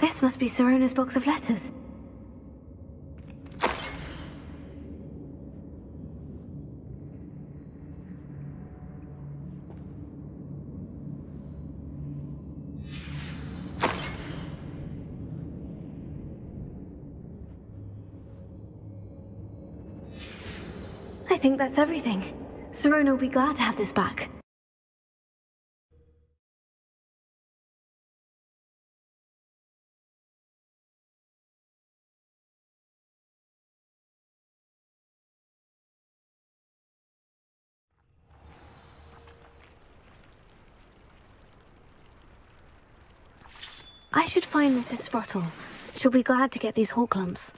This must be Sirona's box of letters. I think that's everything. Sirona will be glad to have this back. I should find Mrs. Sprottle. She'll be glad to get these Hawklumps.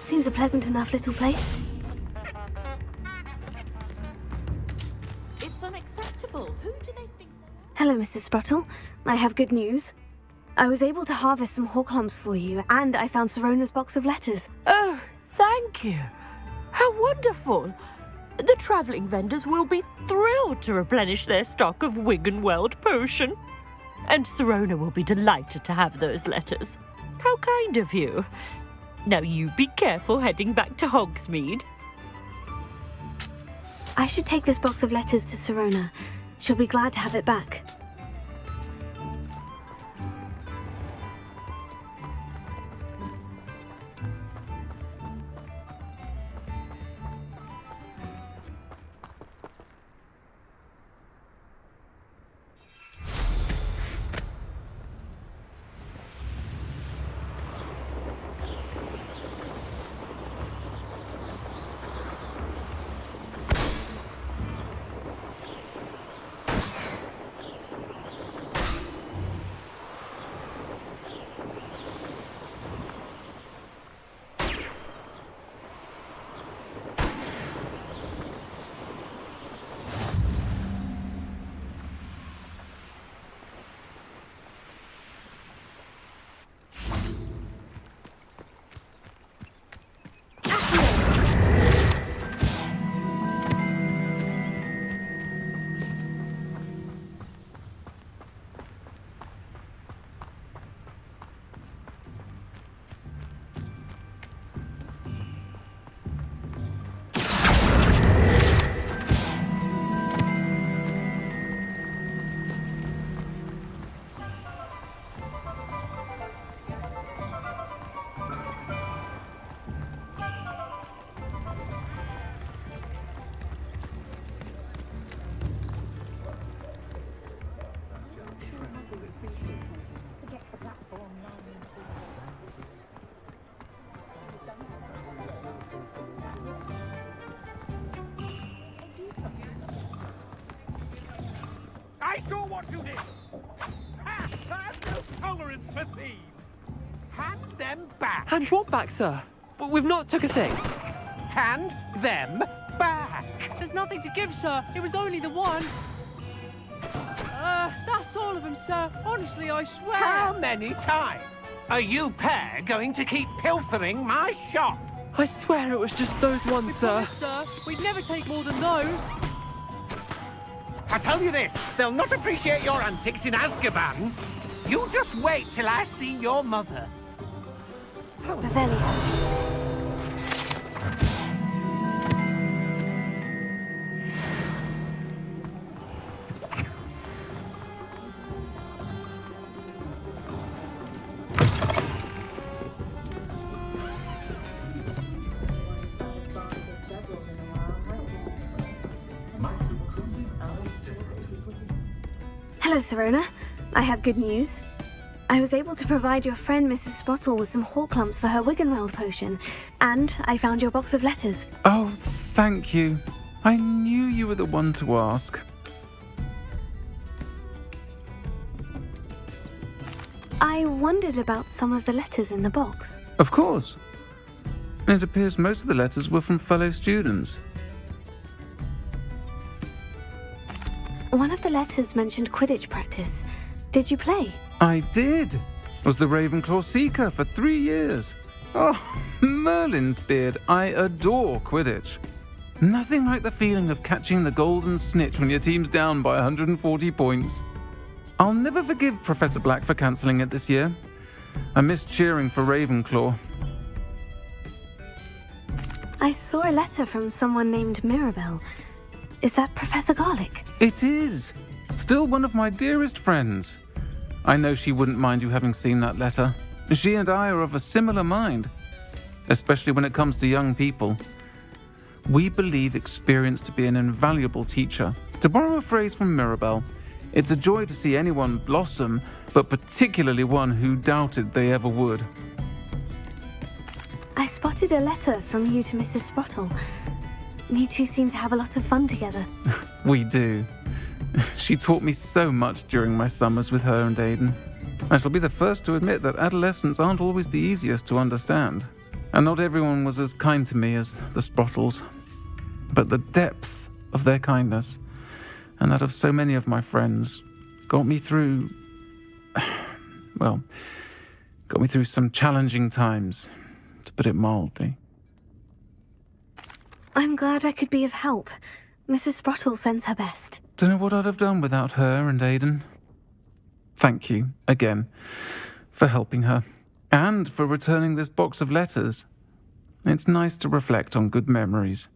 Seems a pleasant enough little place. It's unacceptable. Who do they think? Hello, Mrs. Sprottle. I have good news. I was able to harvest some Hawklumps for you, and I found Sirona's box of letters. Oh, thank you. How wonderful. The travelling vendors will be thrilled to replenish their stock of Wiggenweld potion. And Sirona will be delighted to have those letters. How kind of you. Now you be careful heading back to Hogsmeade. I should take this box of letters to Sirona. She'll be glad to have it back. I saw what you did! Ha! I've no tolerance for thieves! Hand them back! Hand what back, sir? We've not took a thing. Hand them back! There's nothing to give, sir. It was only the one. That's all of them, sir. Honestly, I swear. How many times are you pair going to keep pilfering my shop? I swear it was just those ones, sir. Promise, sir. We'd never take more than those. I tell you this, they'll not appreciate your antics in Azkaban. You just wait till I see your mother. Revelio. Hello, Sirona. I have good news. I was able to provide your friend Mrs. Sprottle with some Horklumps for her Wiggenweld potion, and I found your box of letters. Oh, thank you. I knew you were the one to ask. I wondered about some of the letters in the box. Of course. It appears most of the letters were from fellow students. One of the letters mentioned Quidditch practice. Did you play? I did. Was the Ravenclaw Seeker for 3 years. Oh, Merlin's beard. I adore Quidditch. Nothing like the feeling of catching the golden snitch when your team's down by 140 points. I'll never forgive Professor Black for cancelling it this year. I missed cheering for Ravenclaw. I saw a letter from someone named Mirabelle. Is that Professor Garlick? It is. Still one of my dearest friends. I know she wouldn't mind you having seen that letter. She and I are of a similar mind, especially when it comes to young people. We believe experience to be an invaluable teacher. To borrow a phrase from Mirabelle, it's a joy to see anyone blossom, but particularly one who doubted they ever would. I spotted a letter from you to Mrs. Sprottle. You two seem to have a lot of fun together. We do. She taught me so much during my summers with her and Aidan. I shall be the first to admit that adolescents aren't always the easiest to understand. And not everyone was as kind to me as the Sprottles. But the depth of their kindness, and that of so many of my friends, got me through some challenging times, to put it mildly. I'm glad I could be of help. Mrs. Sprottle sends her best. Don't know what I'd have done without her and Aidan. Thank you, again, for helping her. And for returning this box of letters. It's nice to reflect on good memories.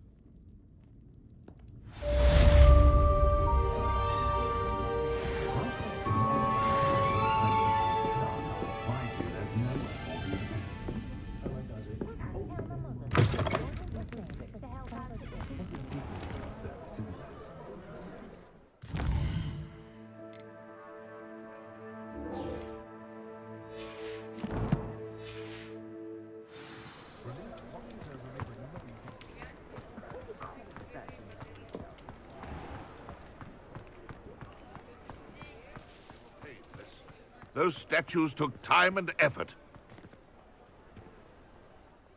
Those statues took time and effort.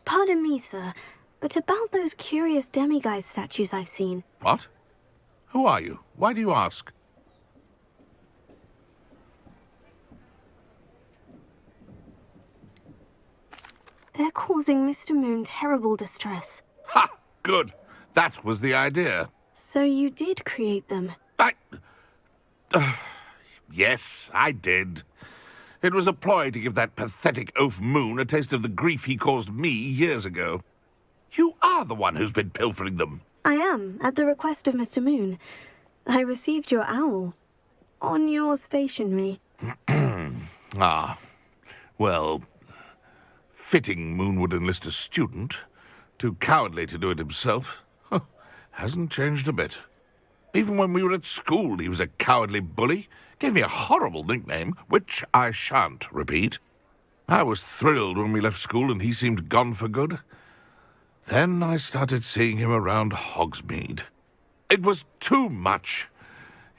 Pardon me, sir, but about those curious demiguise statues I've seen. What? Who are you? Why do you ask? They're causing Mr. Moon terrible distress. Ha! Good. That was the idea. So you did create them? Yes, I did. It was a ploy to give that pathetic oaf Moon a taste of the grief he caused me years ago. You are the one who's been pilfering them. I am, at the request of Mr. Moon. I received your owl. On your stationery. Ah. Well, fitting Moon would enlist a student. Too cowardly to do it himself. Hasn't changed a bit. Even when we were at school, he was a cowardly bully. Gave me a horrible nickname, which I shan't repeat. I was thrilled when we left school and he seemed gone for good. Then I started seeing him around Hogsmeade. It was too much.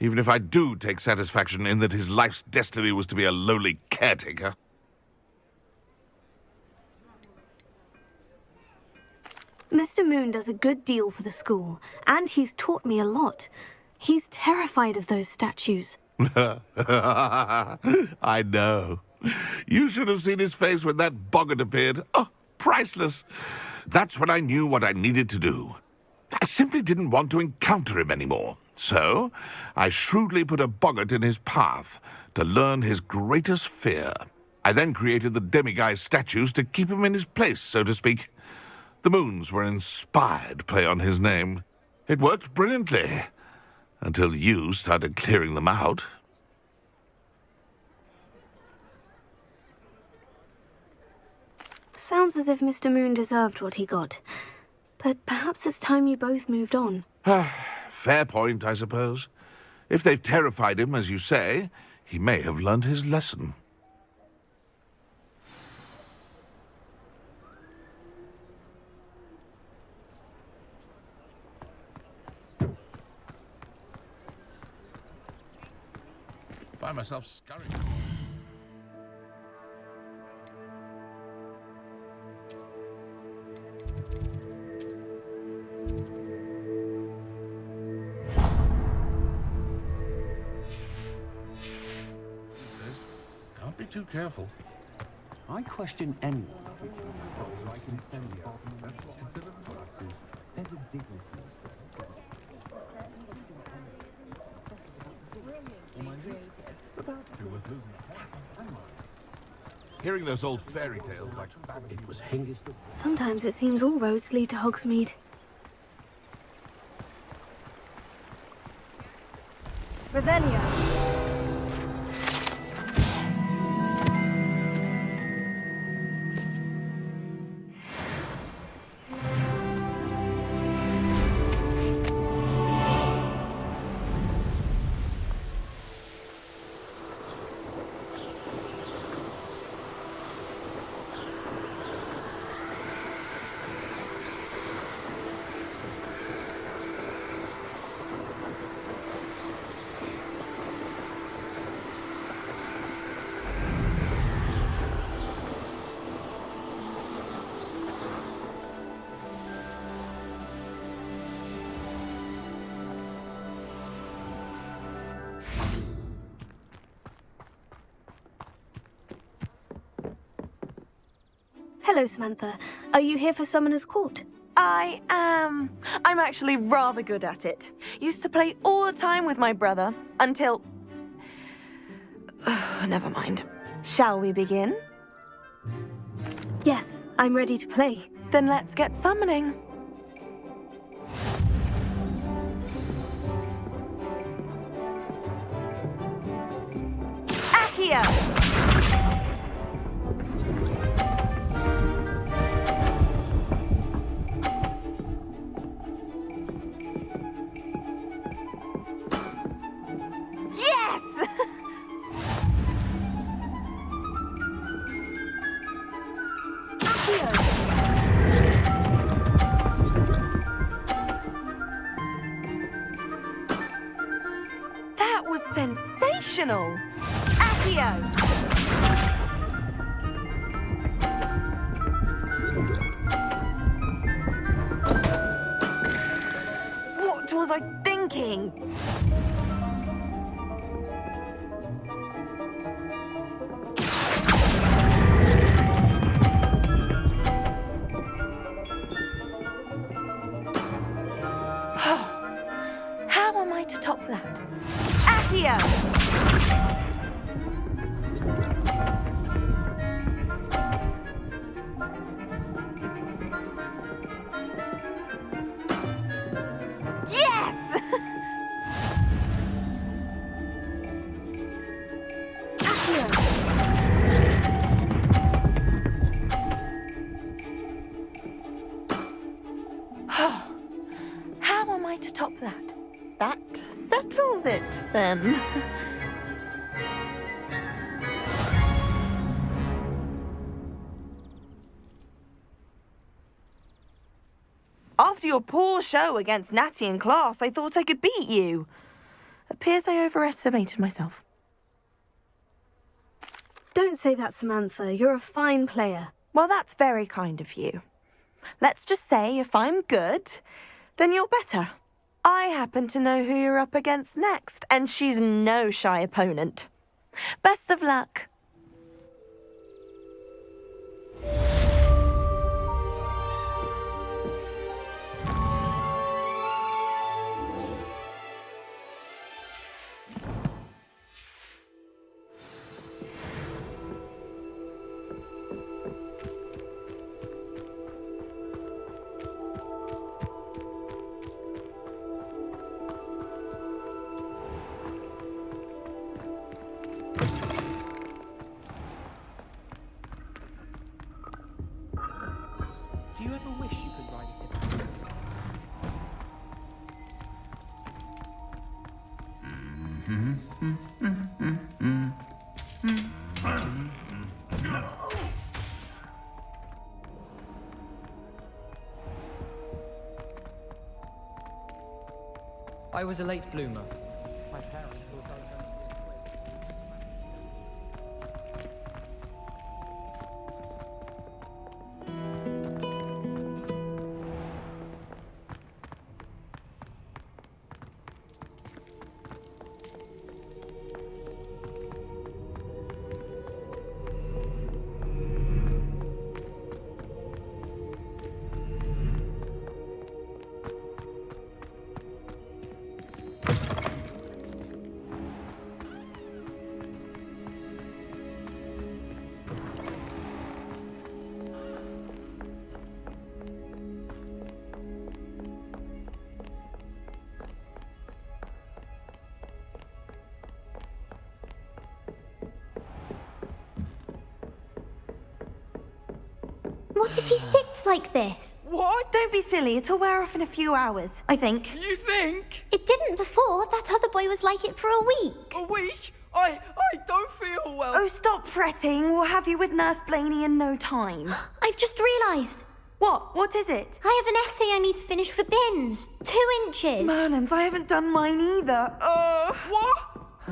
Even if I do take satisfaction in that his life's destiny was to be a lowly caretaker. Mr. Moon does a good deal for the school, and he's taught me a lot. He's terrified of those statues. I know. You should have seen his face when that boggart appeared. Oh, priceless. That's when I knew what I needed to do. I simply didn't want to encounter him anymore. So, I shrewdly put a boggart in his path to learn his greatest fear. I then created the demiguise statues to keep him in his place, so to speak. The moons were an inspired play on his name. It worked brilliantly. Until you started clearing them out. Sounds as if Mr. Moon deserved what he got. But perhaps it's time you both moved on. Fair point, I suppose. If they've terrified him, as you say, he may have learned his lesson. Find myself scurrying. Can't be too careful. I question anyone. There's a dignity. Hearing those old fairy tales like it was Hengist. Sometimes it seems all roads lead to Hogsmeade. Revelio. Hello, Samantha. Are you here for Summoner's Court? I am. I'm actually rather good at it. Used to play all the time with my brother, until... Never mind. Shall we begin? Yes, I'm ready to play. Then let's get summoning. Accio! Yes! That was sensational! Accio! What was I thinking? How am I to top that? Accio! Yes! How am I to top that? That settles it, then. After your poor show against Natty in class, I thought I could beat you. Appears I overestimated myself. Don't say that, Samantha. You're a fine player. Well, that's very kind of you. Let's just say if I'm good, then you're better. I happen to know who you're up against next, and she's no shy opponent. Best of luck. Do you ever wish you could ride a hippo? I was a late bloomer. My parents thought I was going to What if he sticks like this? What? Don't be silly. It'll wear off in a few hours, I think. You think? It didn't before. That other boy was like it for a week. A week? I don't feel well. Oh, stop fretting. We'll have you with Nurse Blaney in no time. I've just realised. What? What is it? I have an essay I need to finish for bins. 2 inches. Merlins, I haven't done mine either. What?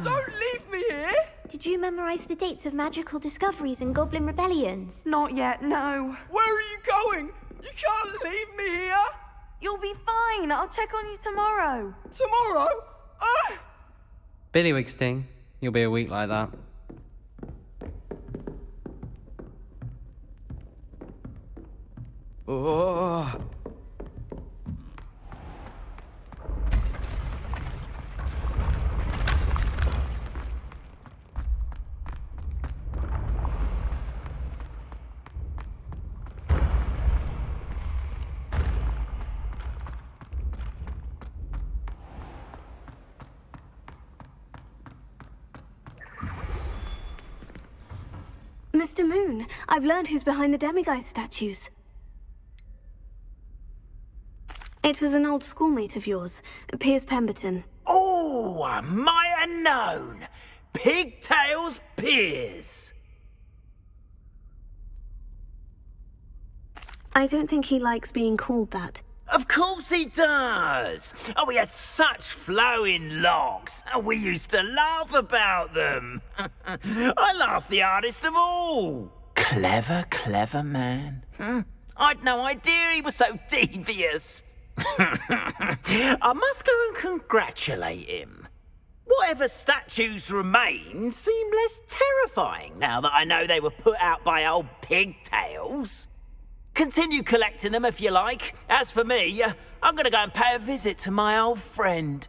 Don't leave me here. Did you memorise the dates of magical discoveries and goblin rebellions? Not yet, no. Where are you going? You can't leave me here. You'll be fine. I'll check on you tomorrow. Tomorrow? Billywig Sting. You'll be a week like that. Oh. Mr. Moon, I've learned who's behind the demiguise statues. It was an old schoolmate of yours, Piers Pemberton. Oh, I might have known. Pigtails Piers. I don't think he likes being called that. Of course he does. Oh, we had such flowing locks, and we used to laugh about them. I laughed the hardest of all. Clever, clever man. I'd no idea he was so devious. I must go and congratulate him. Whatever statues remain seem less terrifying now that I know they were put out by old pigtails. Continue collecting them if you like. As for me, I'm going to go and pay a visit to my old friend.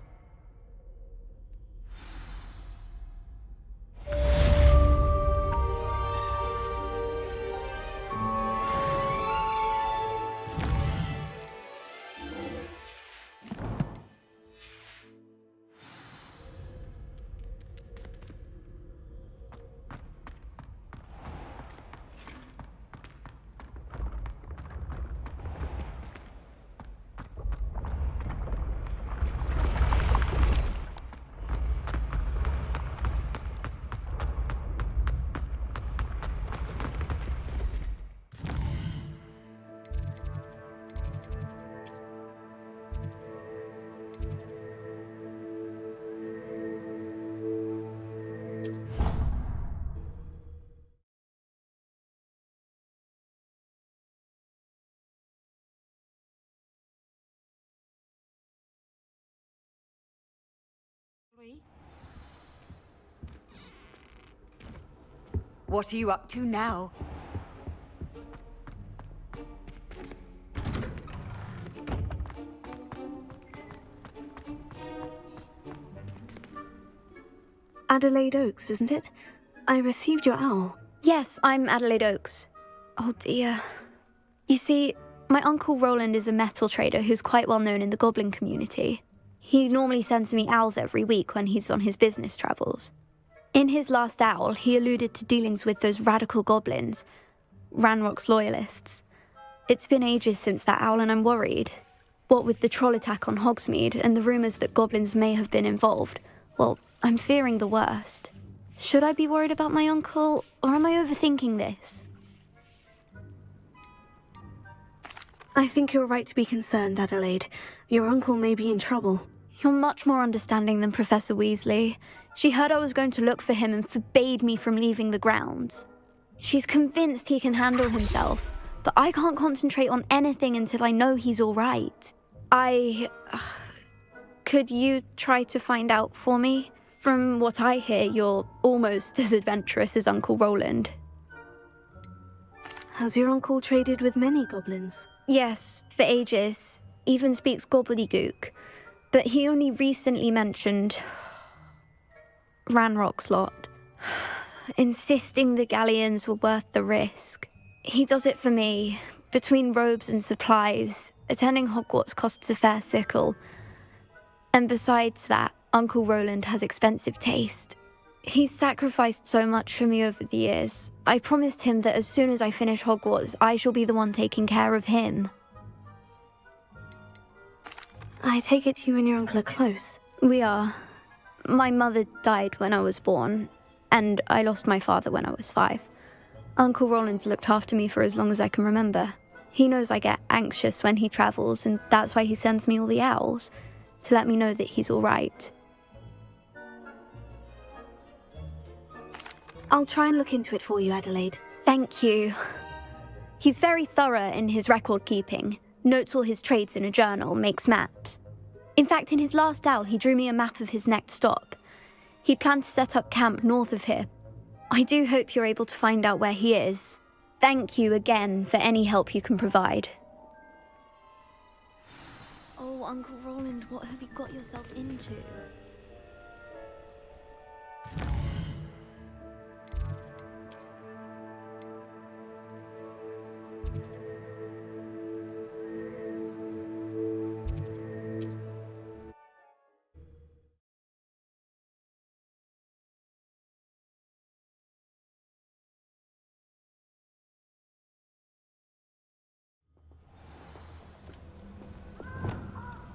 What are you up to now? Adelaide Oaks, isn't it? I received your owl. Yes, I'm Adelaide Oaks. Oh dear. You see, my Uncle Roland is a metal trader who's quite well known in the goblin community. He normally sends me owls every week when he's on his business travels. In his last owl, he alluded to dealings with those radical goblins, Ranrock's loyalists. It's been ages since that owl and I'm worried. What with the troll attack on Hogsmeade and the rumours that goblins may have been involved, well, I'm fearing the worst. Should I be worried about my uncle, or am I overthinking this? I think you're right to be concerned, Adelaide. Your uncle may be in trouble. You're much more understanding than Professor Weasley. She heard I was going to look for him and forbade me from leaving the grounds. She's convinced he can handle himself, but I can't concentrate on anything until I know he's all right. Could you try to find out for me? From what I hear, you're almost as adventurous as Uncle Roland. Has your uncle traded with many goblins? Yes, for ages. Even speaks gobbledygook. But he only recently mentioned Ranrock's lot, insisting the galleons were worth the risk. He does it for me. Between robes and supplies, attending Hogwarts costs a fair sickle. And besides that, Uncle Roland has expensive taste. He's sacrificed so much for me over the years. I promised him that as soon as I finish Hogwarts, I shall be the one taking care of him. I take it you and your uncle are close. We are. My mother died when I was born, and I lost my father when I was 5. Uncle Roland's looked after me for as long as I can remember. He knows I get anxious when he travels, and that's why he sends me all the owls, to let me know that he's all right. I'll try and look into it for you, Adelaide. Thank you. He's very thorough in his record keeping, notes all his trades in a journal, makes maps. In fact, in his last owl, he drew me a map of his next stop. He'd planned to set up camp north of here. I do hope you're able to find out where he is. Thank you again for any help you can provide. Oh, Uncle Roland, what have you got yourself into?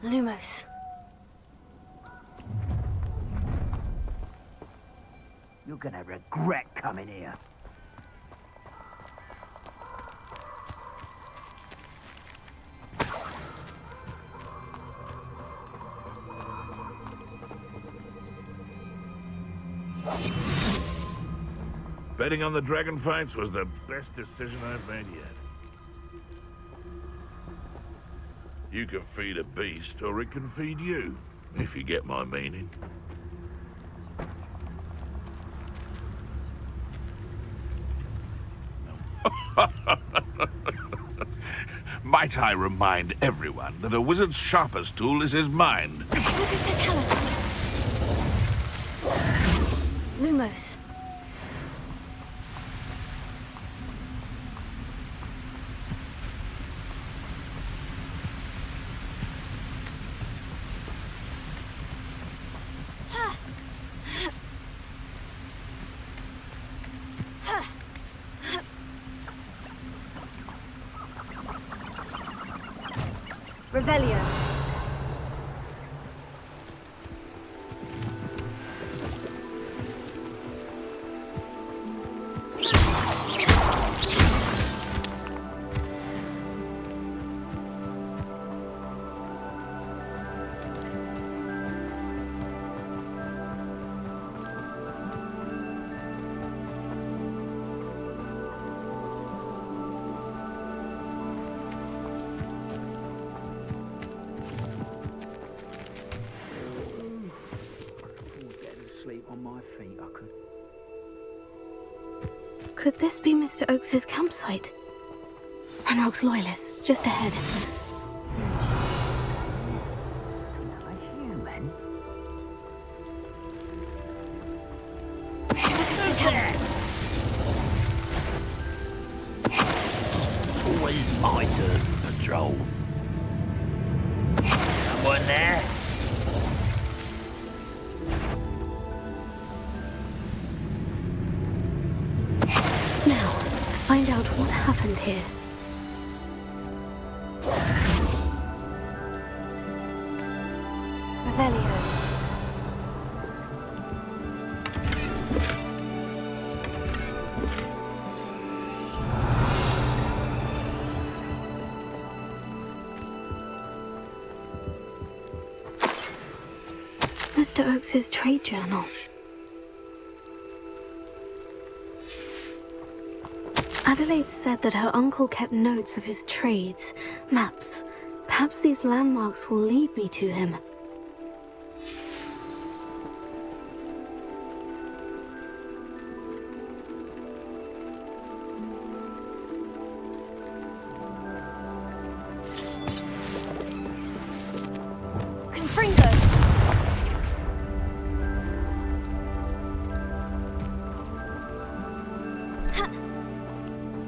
Lumos. You're gonna regret coming here. Betting on the dragon fights was the best decision I've made yet. You can feed a beast, or it can feed you, if you get my meaning. Might I remind everyone that a wizard's sharpest tool is his mind? Lumos. Revelio. On my feet, I could. Could this be Mr. Oakes's campsite? Ranrock's loyalists, just ahead. Human? Always my turn to patrol. Someone there? Find out what happened here. Revelio. Mr. Oakes's trade journal. Adelaide said that her uncle kept notes of his trades, maps. Perhaps these landmarks will lead me to him.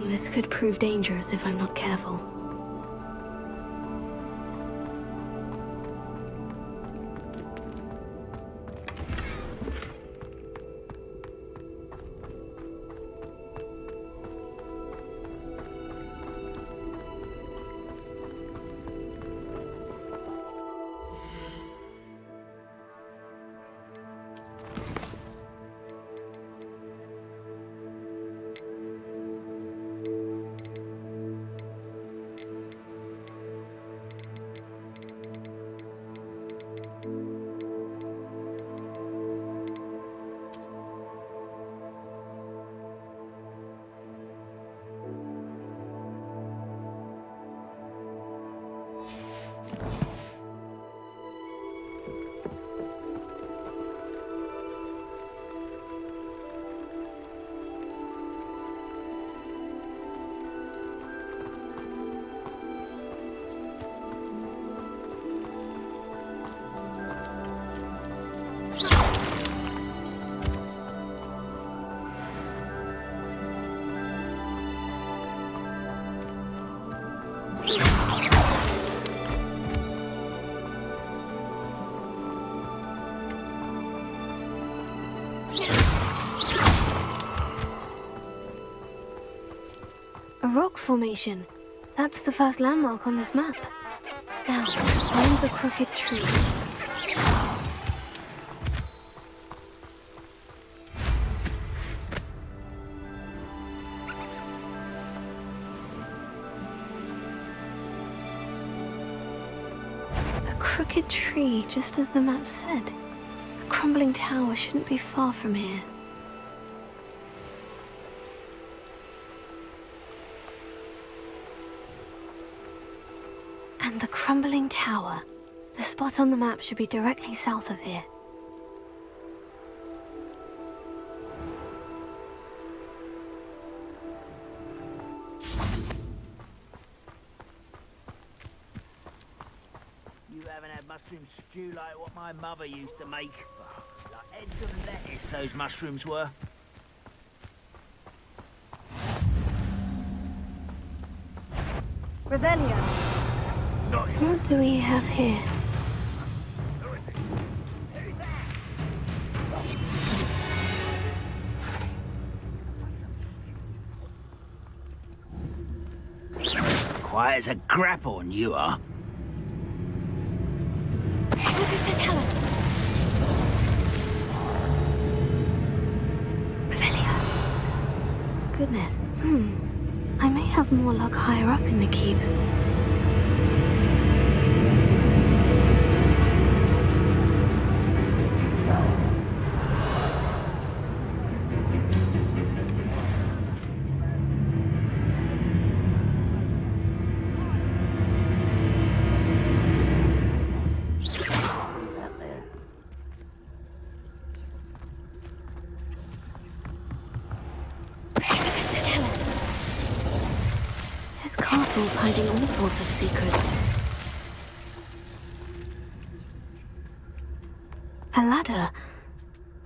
This could prove dangerous if I'm not careful. A rock formation. That's the first landmark on this map. Now, Find the crooked tree. A crooked tree, just as the map said. The crumbling tower shouldn't be far from here. And the crumbling tower. The spot on the map should be directly south of here. You haven't had mushroom stew like what my mother used to make. Like heads of lettuce, those mushrooms were. Revelio. What do we have here? Quiet as a grapple, you are. What does it tell us? Revelio. Goodness. I may have more luck higher up in the keep. Hiding all sorts of secrets. A ladder.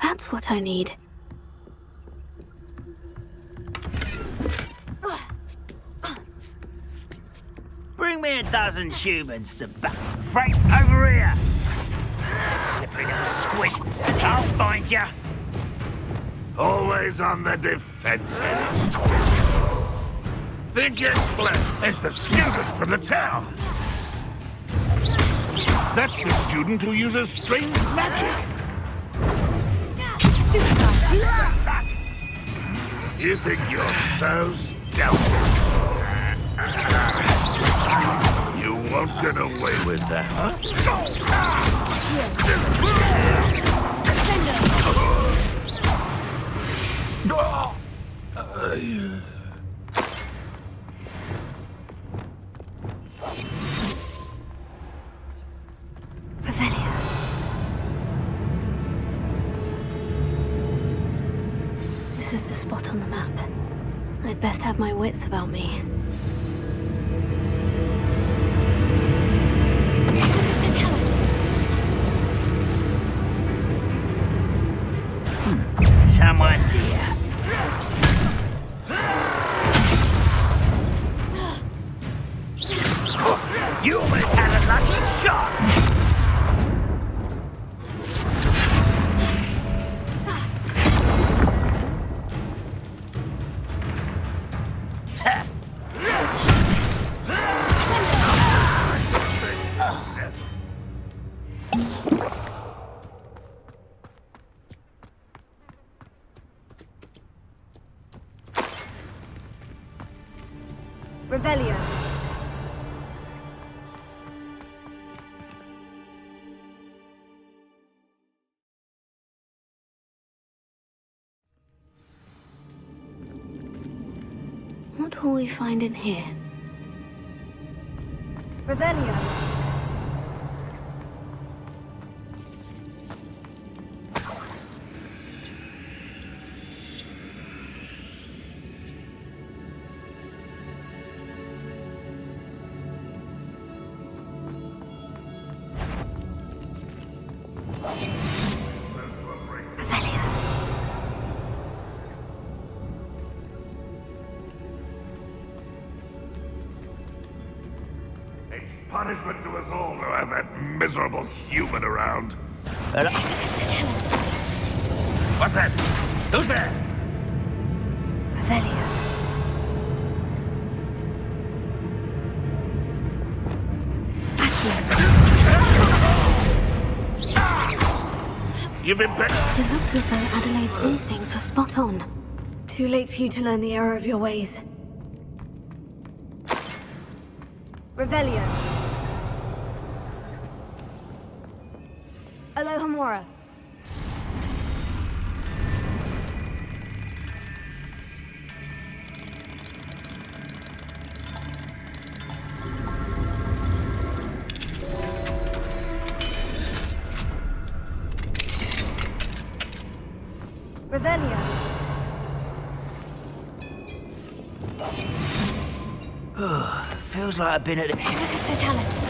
That's what I need. Bring me a dozen humans to back. Frank, over here! Slippery little squid. I'll find you. Always on the defensive. Think it's Flip. It's the student from the tower. That's the student who uses strange magic. You think you're so stealthy? You won't get away with that, huh? This is the spot on the map. I'd best have my wits about me. Someone's here. You almost had a lucky shot. Revelio. What will we find in here? Revelio. It's punishment to us all to have that miserable human around. What's that? Who's there? Revelio. You've been better. It looks as though Adelaide's instincts were spot on. Too late for you to learn the error of your ways. Revelio. Alohomora. Revelio. Feels like I've been at Totalis.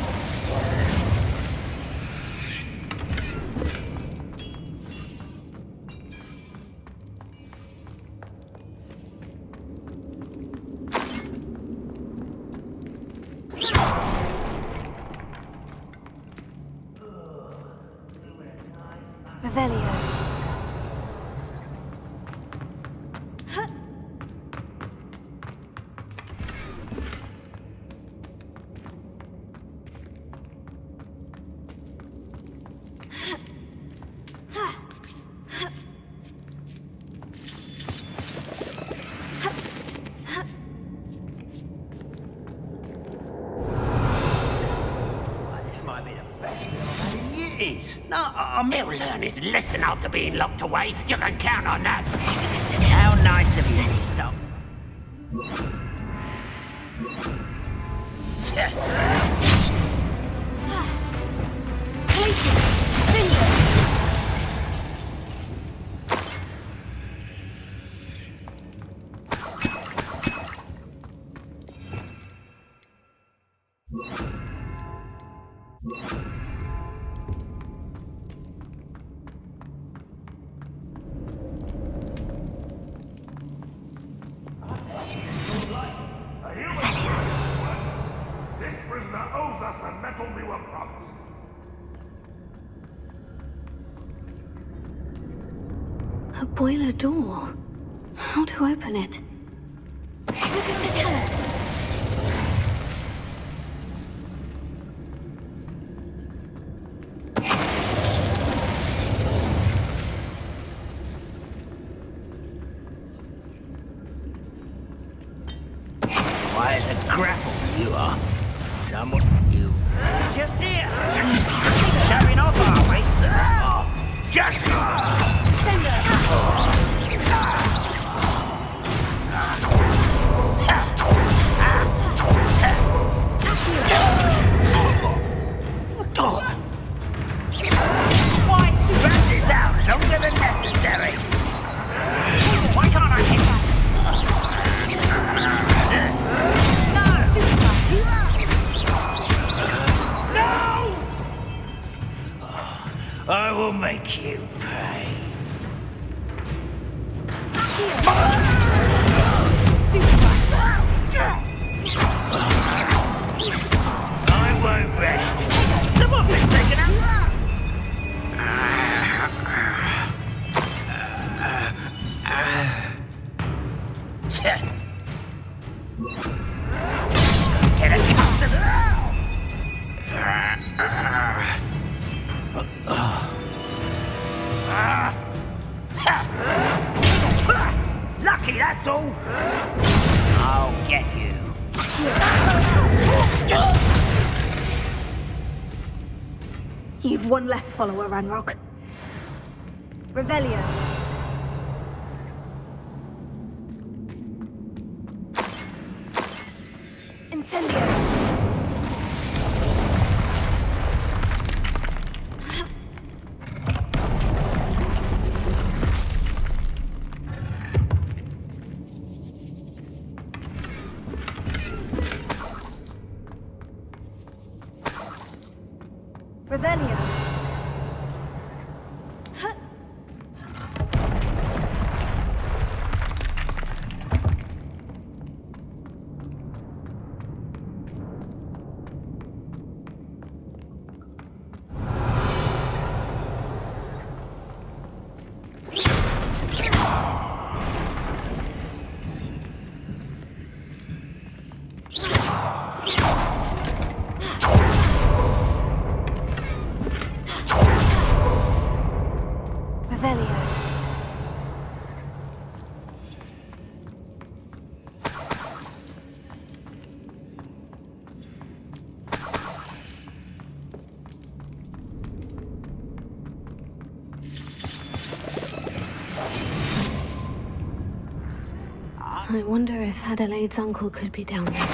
Revelio. This might be the best meal I've had in years. No, He'll learn his lesson after being locked away. You can count on that. How nice of you to stop. This prisoner owes us the metal we were promised. A boiler door. How to open it? Totalis. Why, as a grapple you are. Someone, you. Just here. Showing off, are we? Oh, just. Why drag this out longer than necessary? Why can't I hit that? I will make you pay. I won't rest. Someone's been taken out. Get accustomed. Lucky, that's all. I'll get you. You've one less follower, Ranrock. Revelio. Incendio. Revelio. I wonder if Adelaide's uncle could be down there.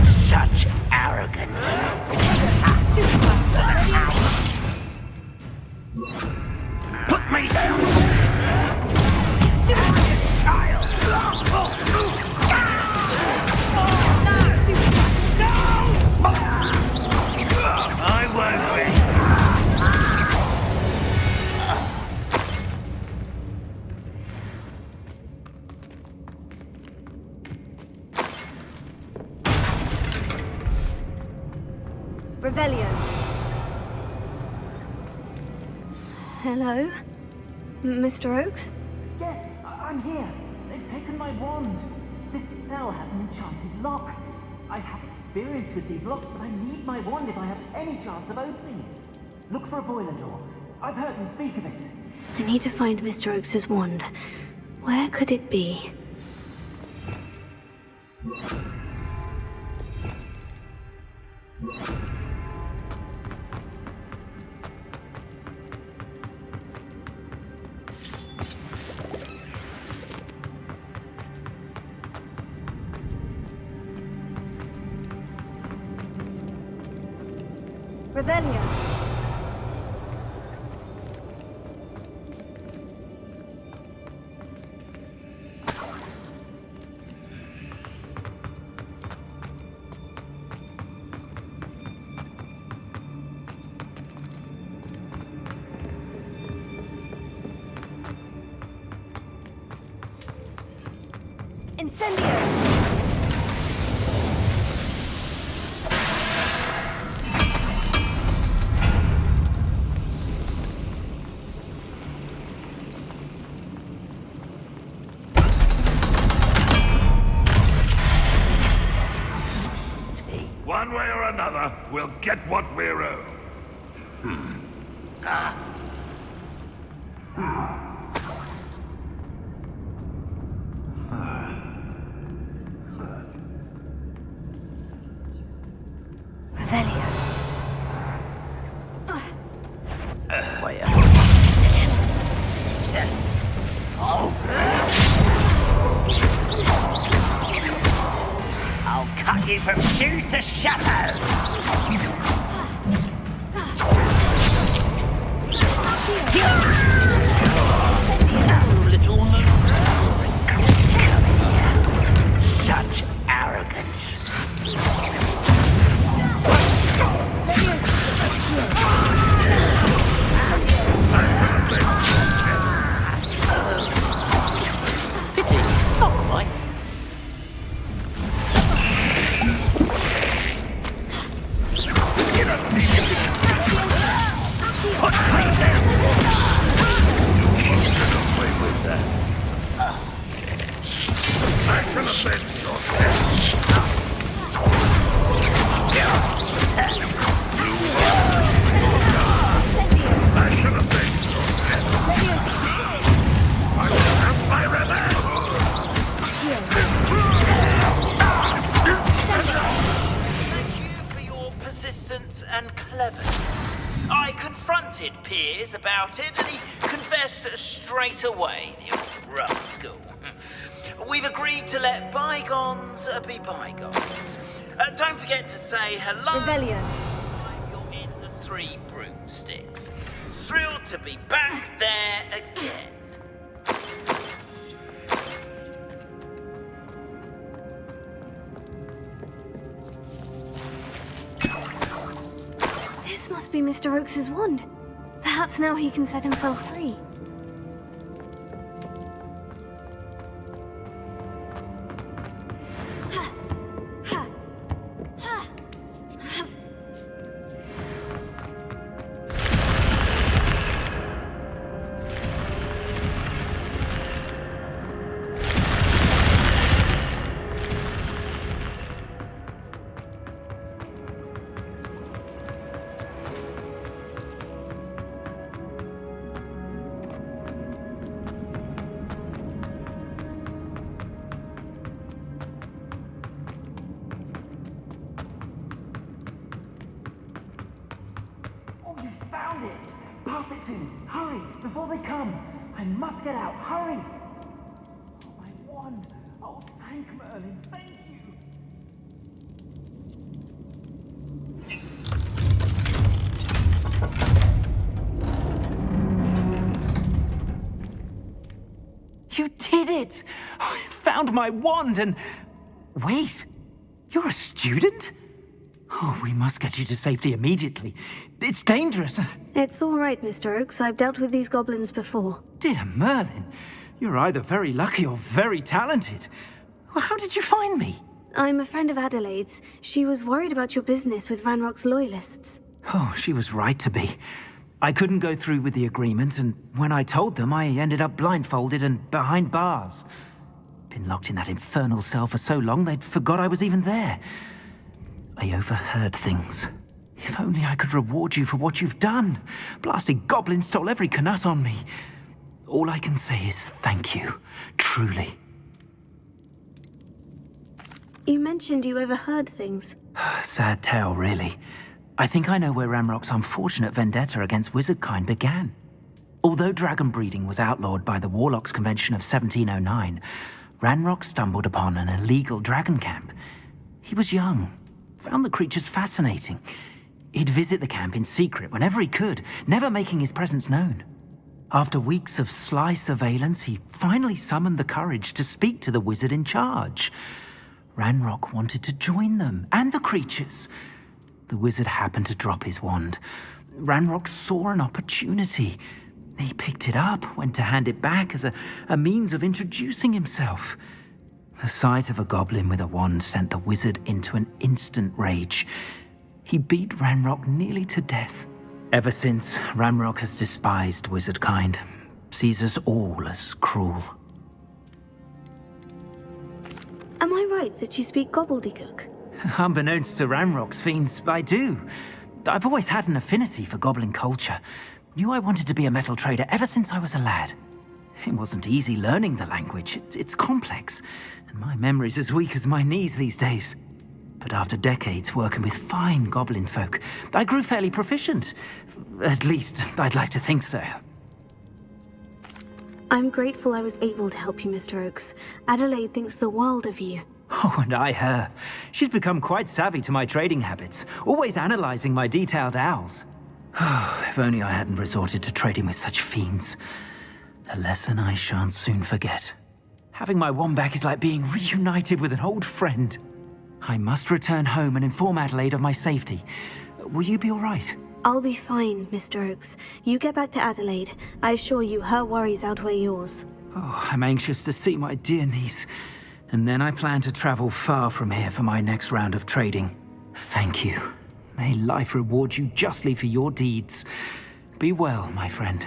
Such arrogance. Put me down! Child! I won't win. Revelio. Hello? Mr. Oakes? Yes, I'm here. They've taken my wand. This cell has an enchanted lock. I have experience with these locks, but I need my wand if I have any chance of opening it. Look for a boiler door. I've heard them speak of it. I need to find Mr. Oakes' wand. Where could it be? Revelio. Incendio! One way or another, we'll get what we're owed. I'll cut you from shoes to shadow. Oh, little moon. Such arrogance. Pity, not quite. And cleverness. I confronted Piers about it, and he confessed straight away, the old rascal. We've agreed to let bygones be bygones. Don't forget to say hello. Revelio. You're in the Three Broomsticks. Thrilled to be back there again. This must be Mr. Oakes' wand. Perhaps now he can set himself free. to! Hurry, before they come! I must get out, hurry! Oh, my wand! Oh, thank Merlin, thank you! You did it! I found my wand and... Wait, you're a student? Oh, we must get you to safety immediately. It's dangerous. It's all right, Mr. Oakes. I've dealt with these goblins before. Dear Merlin, you're either very lucky or very talented. Well, how did you find me? I'm a friend of Adelaide's. She was worried about your business with Ranrock's loyalists. Oh, she was right to be. I couldn't go through with the agreement, and when I told them, I ended up blindfolded and behind bars. Been locked in that infernal cell for so long, they'd forgot I was even there. I overheard things. If only I could reward you for what you've done. Blasted goblin stole every knut on me. All I can say is thank you, truly. You mentioned you overheard things. Sad tale, really. I think I know where Ranrock's unfortunate vendetta against wizardkind began. Although dragon breeding was outlawed by the Warlocks Convention of 1709, Ranrock stumbled upon an illegal dragon camp. He was young, found the creatures fascinating. He'd visit the camp in secret whenever he could, never making his presence known. After weeks of sly surveillance, he finally summoned the courage to speak to the wizard in charge. Ranrock wanted to join them, and the creatures. The wizard happened to drop his wand. Ranrock saw an opportunity. He picked it up, went to hand it back as a means of introducing himself. The sight of a goblin with a wand sent the wizard into an instant rage. He beat Ranrock nearly to death. Ever since, Ranrock has despised wizardkind, sees us all as cruel. Am I right that you speak gobbledygook? Unbeknownst to Ranrock's fiends, I do. I've always had an affinity for goblin culture. Knew I wanted to be a metal trader ever since I was a lad. It wasn't easy learning the language. It's complex, and my memory's as weak as my knees these days. But after decades working with fine goblin folk, I grew fairly proficient. At least, I'd like to think so. I'm grateful I was able to help you, Mr. Oakes. Adelaide thinks the world of you. Oh, and I her. She's become quite savvy to my trading habits, always analyzing my detailed owls. If only I hadn't resorted to trading with such fiends. A lesson I shan't soon forget. Having my wand back is like being reunited with an old friend. I must return home and inform Adelaide of my safety. Will you be all right? I'll be fine, Mr. Oakes. You get back to Adelaide. I assure you her worries outweigh yours. Oh, I'm anxious to see my dear niece. And then I plan to travel far from here for my next round of trading. Thank you. May life reward you justly for your deeds. Be well, my friend.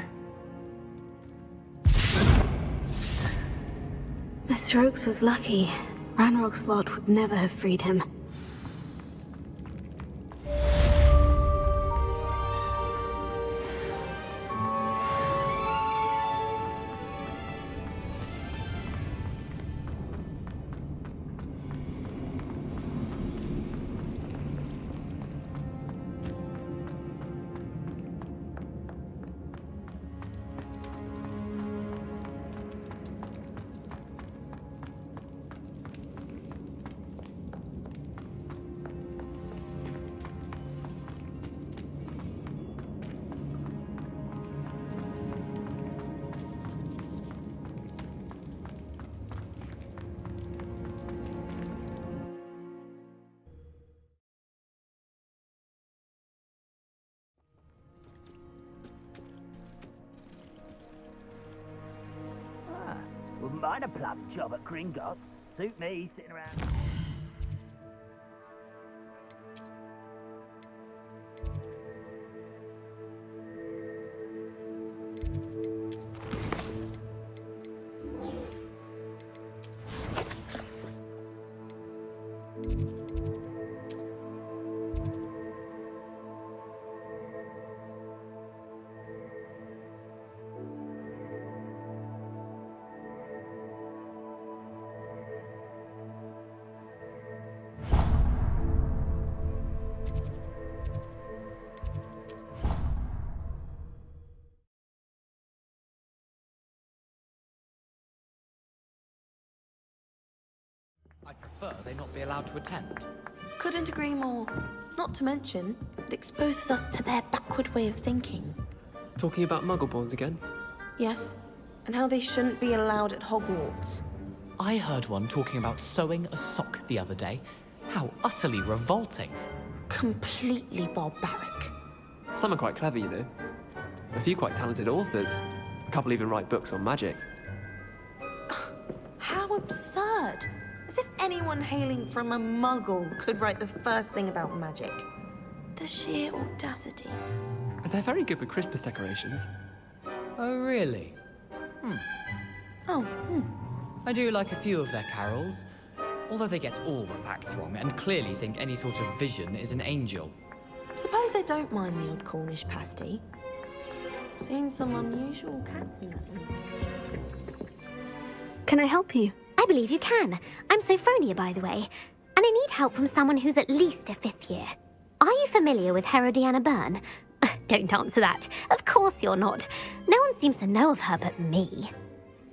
Mr. Oakes was lucky. Ranrock's lot would never have freed him. Wouldn't mind a plum job at Gringotts. Suit me, sitting around. I'd prefer they not be allowed to attend. Couldn't agree more. Not to mention, it exposes us to their backward way of thinking. Talking about Muggleborns again? Yes, and how they shouldn't be allowed at Hogwarts. I heard one talking about sewing a sock the other day. How utterly revolting. Completely barbaric. Some are quite clever, you know. A few quite talented authors. A couple even write books on magic. How absurd! As if anyone hailing from a muggle could write the first thing about magic. The sheer audacity. But they're very good with Christmas decorations. Oh, really? I do like a few of their carols, although they get all the facts wrong and clearly think any sort of vision is an angel. Suppose they don't mind the odd Cornish pasty. Seen some unusual cat lately. Can I help you? I believe you can. I'm Sophronia, by the way, and I need help from someone who's at least a 5th year. Are you familiar with Herodiana Byrne? Don't answer that. Of course you're not. No one seems to know of her but me.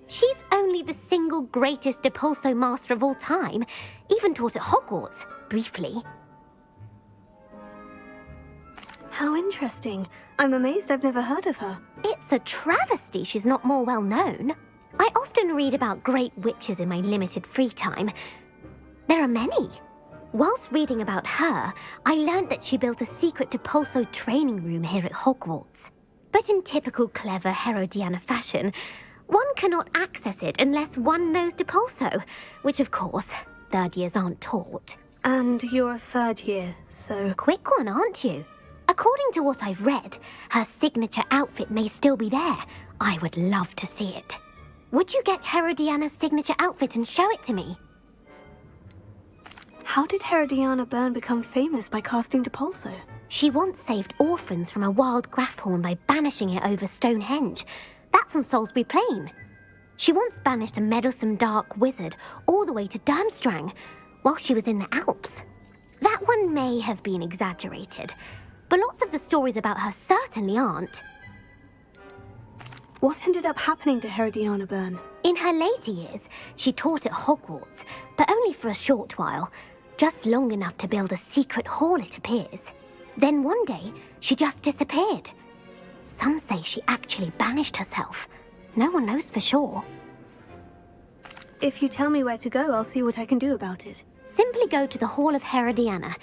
She's only the single greatest Depulso master of all time, even taught at Hogwarts, briefly. How interesting. I'm amazed I've never heard of her. It's a travesty she's not more well known. I often read about great witches in my limited free time. There are many. Whilst reading about her, I learned that she built a secret Depulso training room here at Hogwarts. But in typical clever Herodiana fashion, one cannot access it unless one knows Depulso, which of course, 3rd years aren't taught. And you're a 3rd year, so... Quick one, aren't you? According to what I've read, her signature outfit may still be there. I would love to see it. Would you get Herodiana's signature outfit and show it to me? How did Herodiana Byrne become famous by casting Depulso? She once saved orphans from a wild Graphorn by banishing it over Stonehenge. That's on Salisbury Plain. She once banished a meddlesome dark wizard all the way to Durmstrang while she was in the Alps. That one may have been exaggerated, but lots of the stories about her certainly aren't. What ended up happening to Herodiana Byrne? In her later years, she taught at Hogwarts, but only for a short while, just long enough to build a secret hall, it appears. Then one day, she just disappeared. Some say she actually banished herself. No one knows for sure. If you tell me where to go, I'll see what I can do about it. Simply go to the Hall of Herodiana.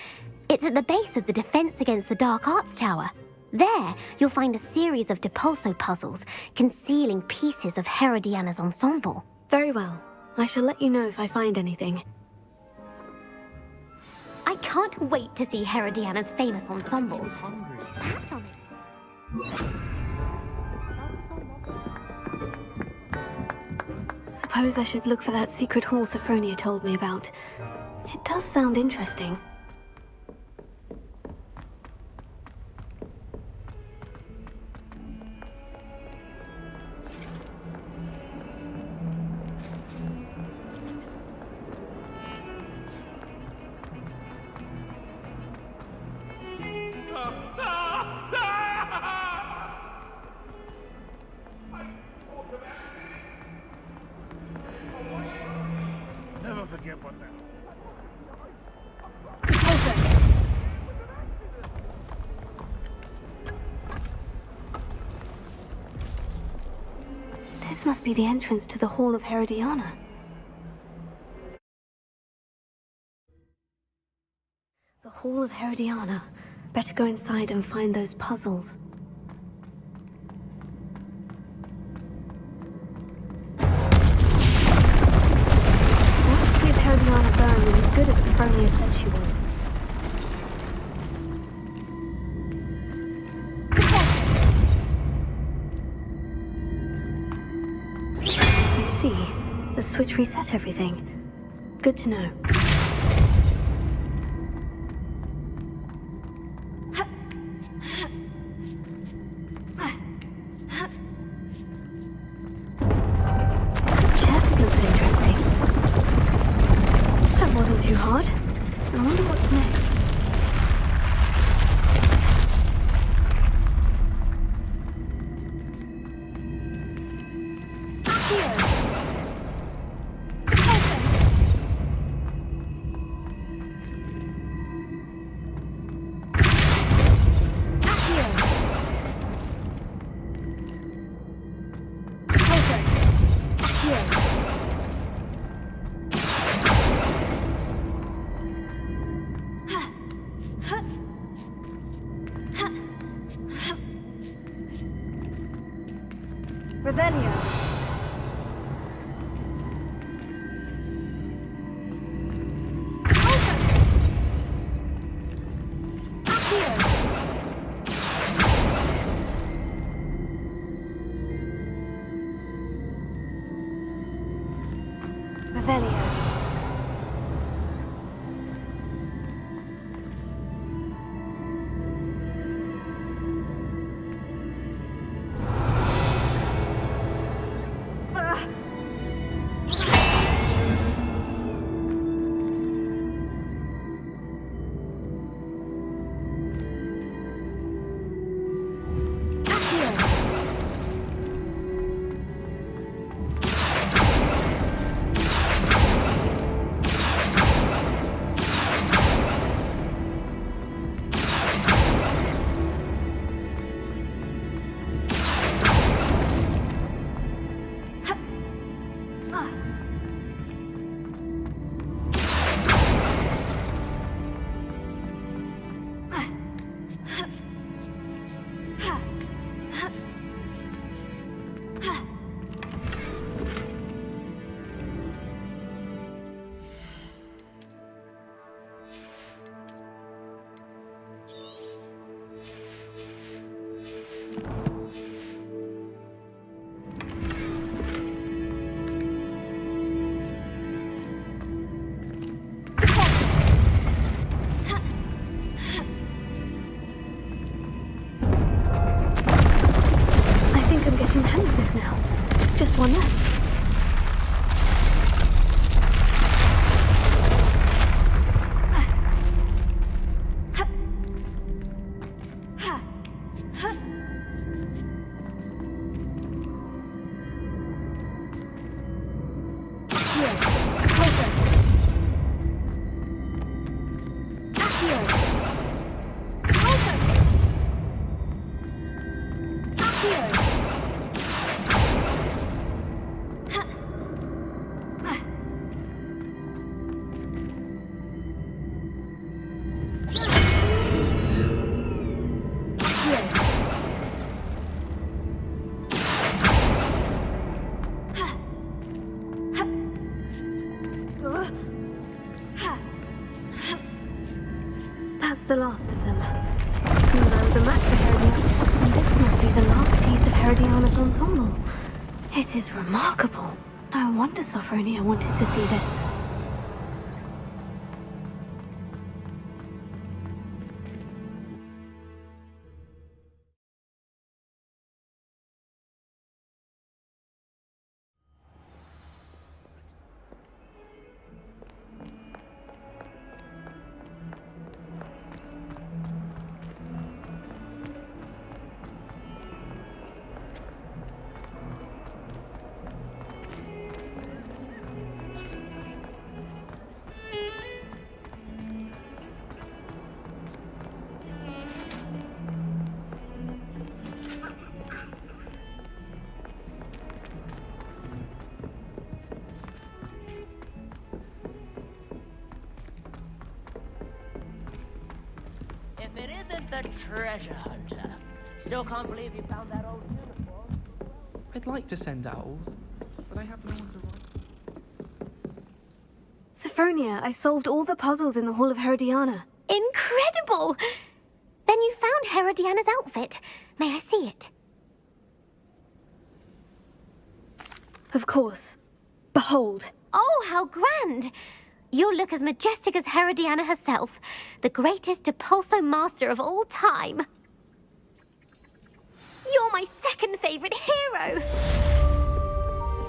It's at the base of the Defense Against the Dark Arts Tower. There, you'll find a series of Depulso puzzles concealing pieces of Herodiana's ensemble. Very well. I shall let you know if I find anything. I can't wait to see Herodiana's famous ensemble. Perhaps I'll Suppose I should look for that secret hall Sophronia told me about. It does sound interesting. Never forget what that... This must be the entrance to the Hall of Herodiana. The Hall of Herodiana. Better go inside and find those puzzles. Let's see if Herodiana Byrne was as good as Sophronia said she was. I see. The switch reset everything. Good to know. Chest looks interesting. That wasn't too hard. I wonder what's next. Revelio. Revelio. Just one left. That's the last of them. Seems I was a match for Herodiana, and this must be the last piece of Herodiana's ensemble. It is remarkable. No wonder Sophronia wanted to see this. If it isn't the treasure hunter. Still can't believe you found that old uniform. I'd like to send owls, but I have no one to write. Sophronia, I solved all the puzzles in the Hall of Herodiana. Incredible! Then you found Herodiana's outfit. May I see it? Of course. Behold. Oh, how grand! You'll look as majestic as Herodiana herself, the greatest Depulso master of all time. You're my second favorite hero!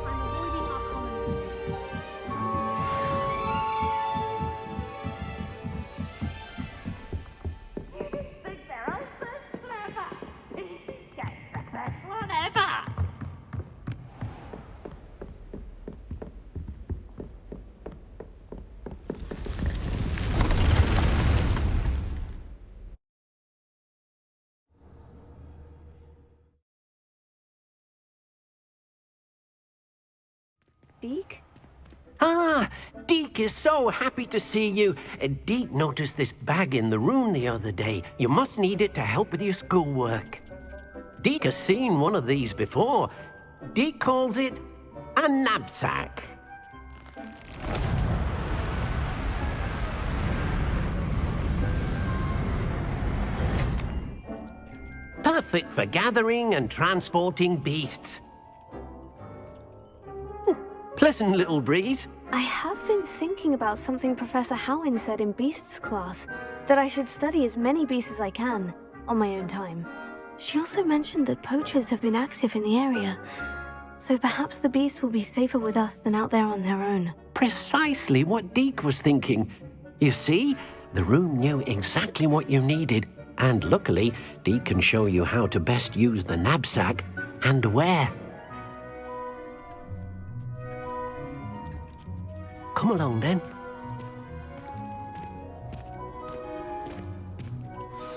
I'm avoiding our common Think they're all so clever. Get the best one ever. Deke? Ah, Deke is so happy to see you. Deke noticed this bag in the room the other day. You must need it to help with your schoolwork. Deke has seen one of these before. Deke calls it a knapsack. Perfect for gathering and transporting beasts. Pleasant little breeze. I have been thinking about something Professor Howin said in Beasts class, that I should study as many beasts as I can, on my own time. She also mentioned that poachers have been active in the area, so perhaps the beasts will be safer with us than out there on their own. Precisely what Deke was thinking. You see, the room knew exactly what you needed, and luckily, Deke can show you how to best use the knapsack and where. Come along, then.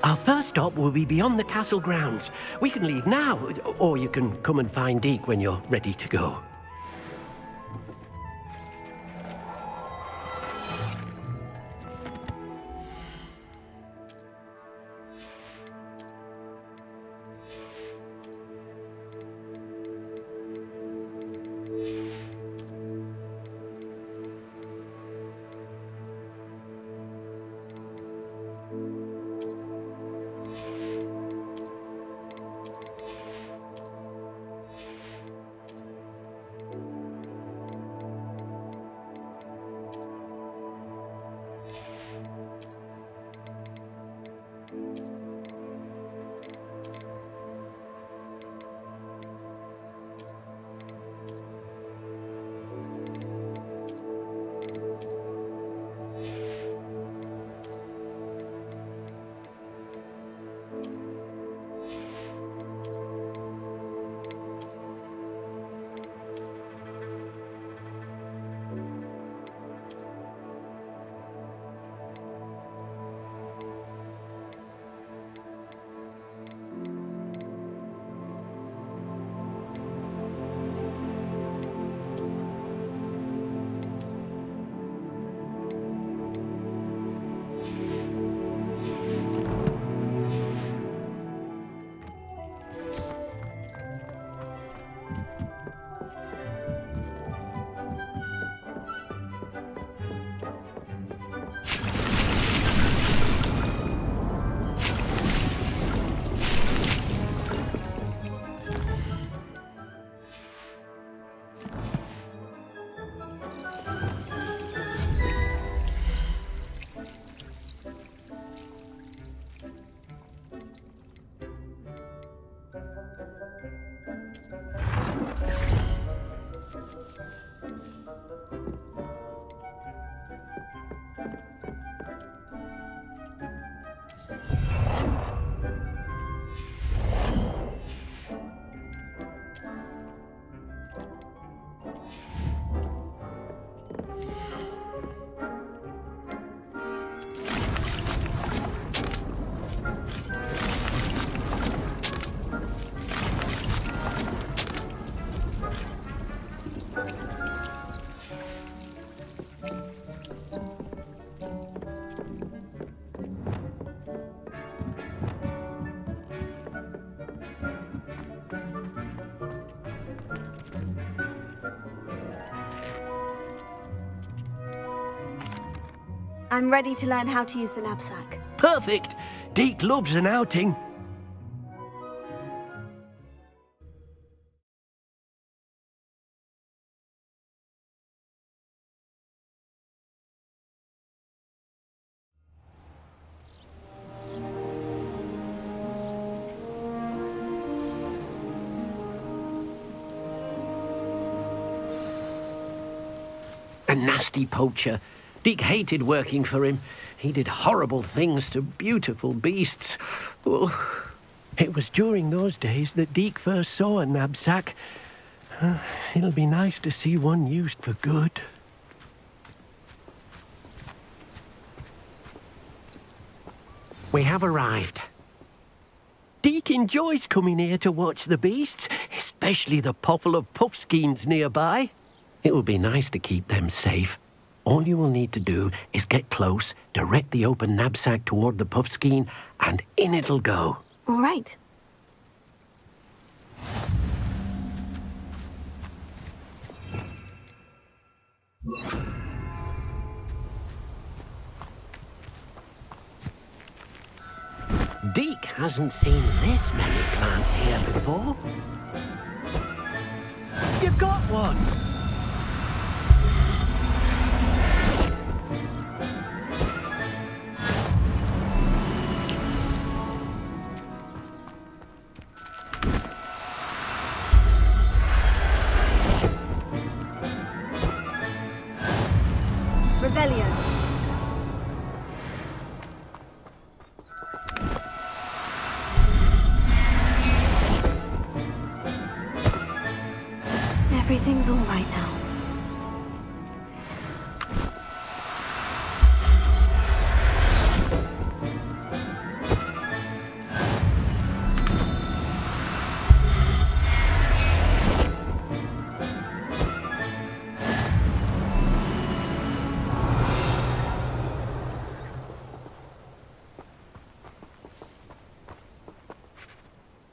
Our first stop will be beyond the castle grounds. We can leave now, or you can come and find Deke when you're ready to go. I'm ready to learn how to use the knapsack. Perfect! Deke loves an outing. A nasty poacher. Deke hated working for him. He did horrible things to beautiful beasts. Oh. It was during those days that Deke first saw a knapsack. It'll be nice to see one used for good. We have arrived. Deke enjoys coming here to watch the beasts, especially the potful of puffskeins nearby. It will be nice to keep them safe. All you will need to do is get close, direct the open knapsack toward the puffskein, and in it'll go. All right. Deke hasn't seen this many plants here before. You got one! Revelio. Everything's all right now.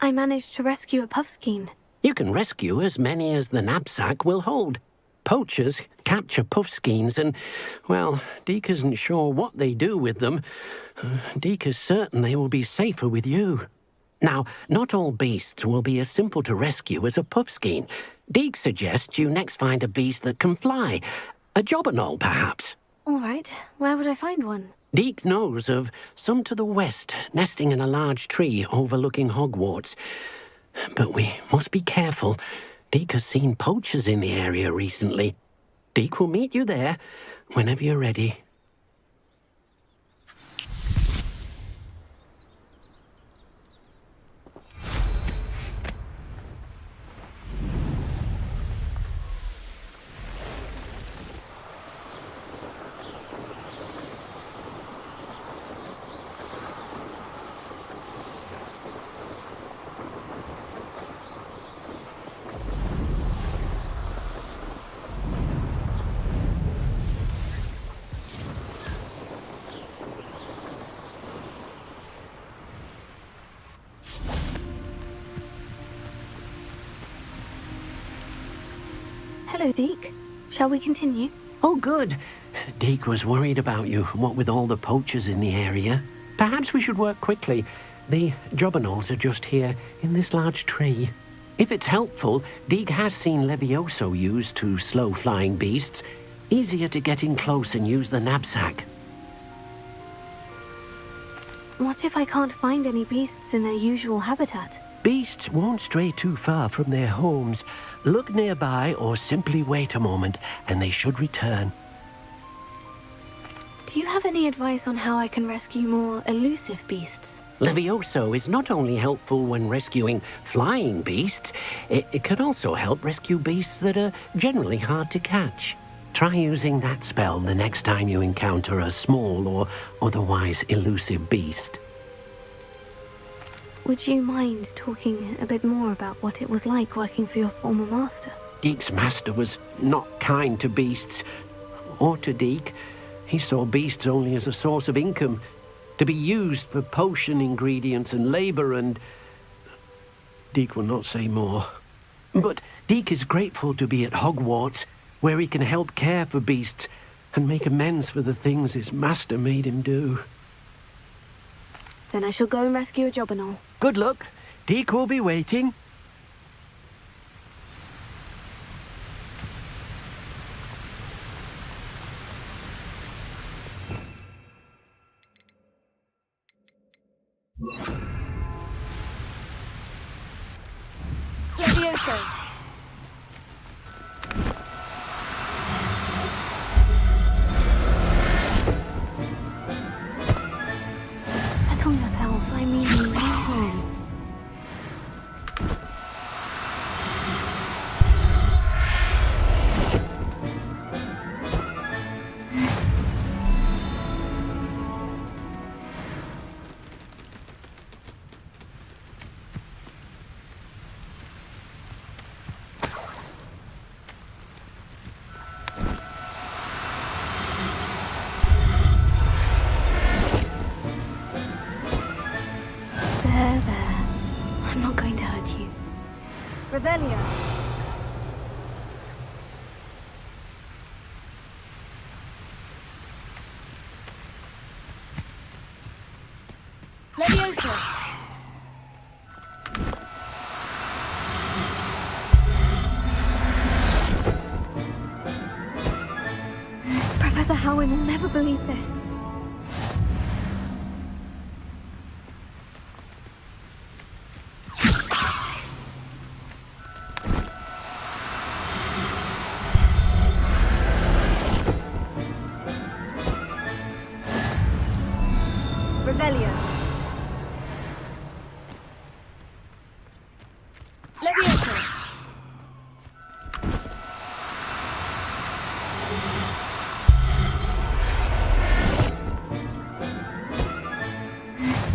I managed to rescue a puffskein. You can rescue as many as the knapsack will hold. Poachers capture puffskeins and, well, Deke isn't sure what they do with them. Deke is certain they will be safer with you. Now, not all beasts will be as simple to rescue as a puffskein. Deke suggests you next find a beast that can fly. A jobberknoll, perhaps. All right, where would I find one? Deke knows of some to the west, nesting in a large tree overlooking Hogwarts. But we must be careful. Deke has seen poachers in the area recently. Deke will meet you there whenever you're ready. Hello, Deke. Shall we continue? Oh, good. Deke was worried about you, what with all the poachers in the area. Perhaps we should work quickly. The jobberknolls are just here, in this large tree. If it's helpful, Deke has seen Levioso used to slow flying beasts. Easier to get in close and use the knapsack. What if I can't find any beasts in their usual habitat? Beasts won't stray too far from their homes. Look nearby or simply wait a moment, and they should return. Do you have any advice on how I can rescue more elusive beasts? Levioso is not only helpful when rescuing flying beasts, it can also help rescue beasts that are generally hard to catch. Try using that spell the next time you encounter a small or otherwise elusive beast. Would you mind talking a bit more about what it was like working for your former master? Deke's master was not kind to beasts, or to Deke. He saw beasts only as a source of income, to be used for potion ingredients and labor, and Deke will not say more. But Deke is grateful to be at Hogwarts, where he can help care for beasts and make amends for the things his master made him do. Then I shall go and rescue a jobberknoll. Good luck. Deke will be waiting. Levioso! Settle yourself, I mean now. There. I'm not going to hurt you. Revelio. Leviosa! Professor Howin will never believe this. Revelio. Leviosa.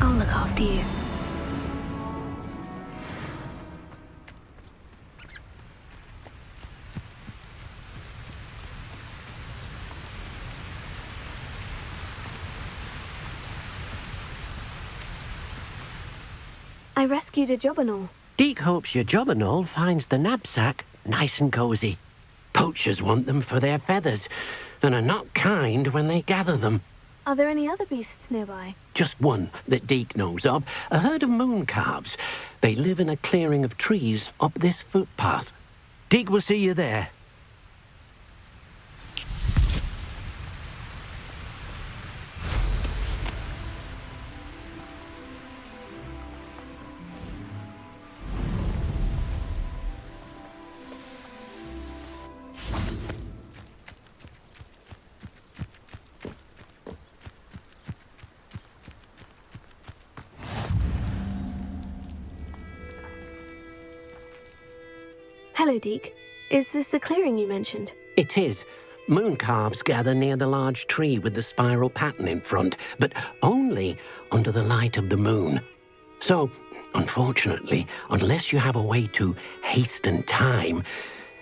I'll look after you. I rescued a Jobberknoll. Deek hopes your Jobberknoll finds the knapsack nice and cosy. Poachers want them for their feathers, and are not kind when they gather them. Are there any other beasts nearby? Just one that Deek knows of, a herd of moon calves. They live in a clearing of trees up this footpath. Deek will see you there. Hello, Deek. Is this the clearing you mentioned? It is. Moon calves gather near the large tree with the spiral pattern in front, but only under the light of the moon. So, unfortunately, unless you have a way to hasten time,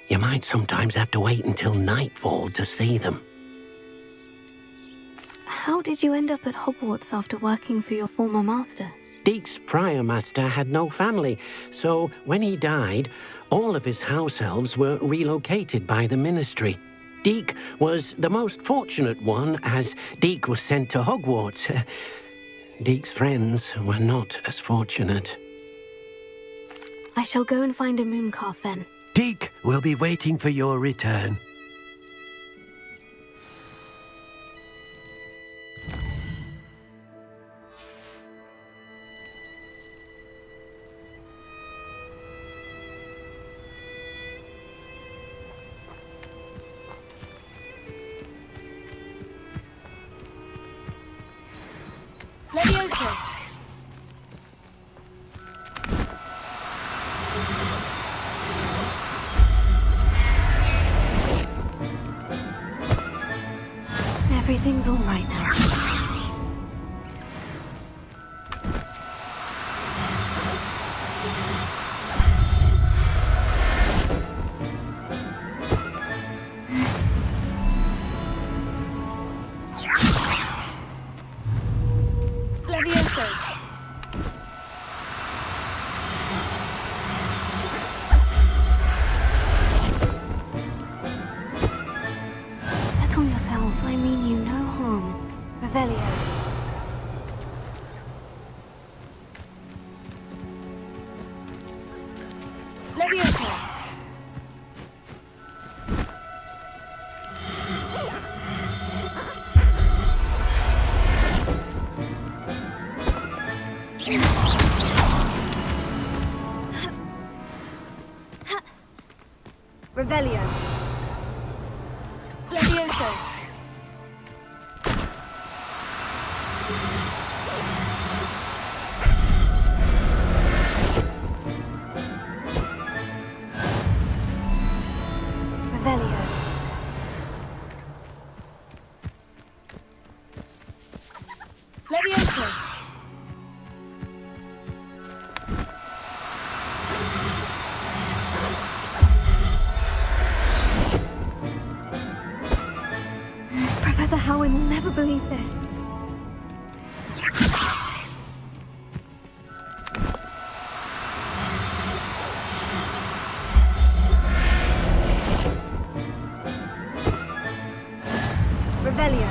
you might sometimes have to wait until nightfall to see them. How did you end up at Hogwarts after working for your former master? Deek's prior master had no family, so when he died, all of his house elves were relocated by the ministry. Deek was the most fortunate one, as Deek was sent to Hogwarts. Deek's friends were not as fortunate. I shall go and find a mooncalf then. Deek will be waiting for your return. Leviosa. Everything's all right now. Leviosa. Settle yourself. I mean you no harm. Revelio. Leviosa. Revelio. Leviosa. Revelio. Leviosa. Professor Howin will never believe this. Revelio.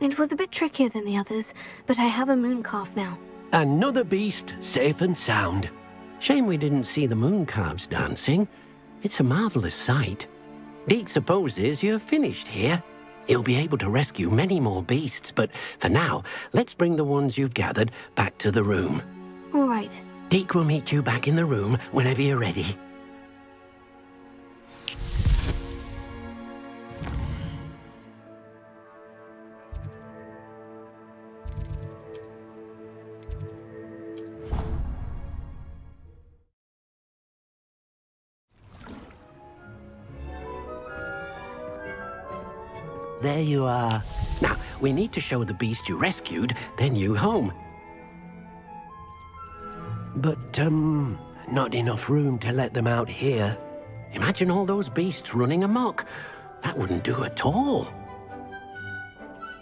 It was a bit trickier than the others, but I have a moon calf now. Another beast, safe and sound. Shame we didn't see the moon calves dancing. It's a marvellous sight. Deke supposes you're finished here. He'll be able to rescue many more beasts, but for now, let's bring the ones you've gathered back to the room. All right. Deke will meet you back in the room whenever you're ready. There you are. Now, we need to show the beast you rescued their new home. But, not enough room to let them out here. Imagine all those beasts running amok. That wouldn't do at all.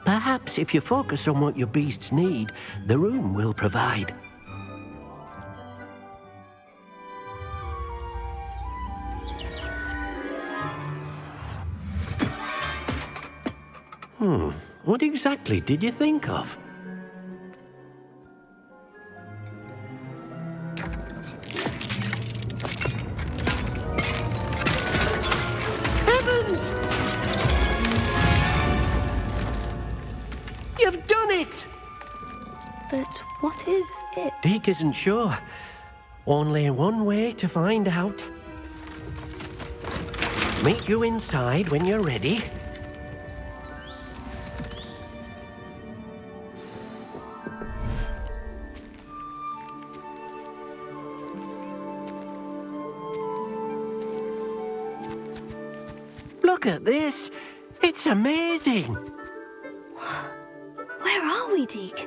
Perhaps if you focus on what your beasts need, the room will provide. What exactly did you think of? Heavens! You've done it! But what is it? Deke isn't sure. Only one way to find out. Meet you inside when you're ready. Look at this. It's amazing. Where are we, Deke?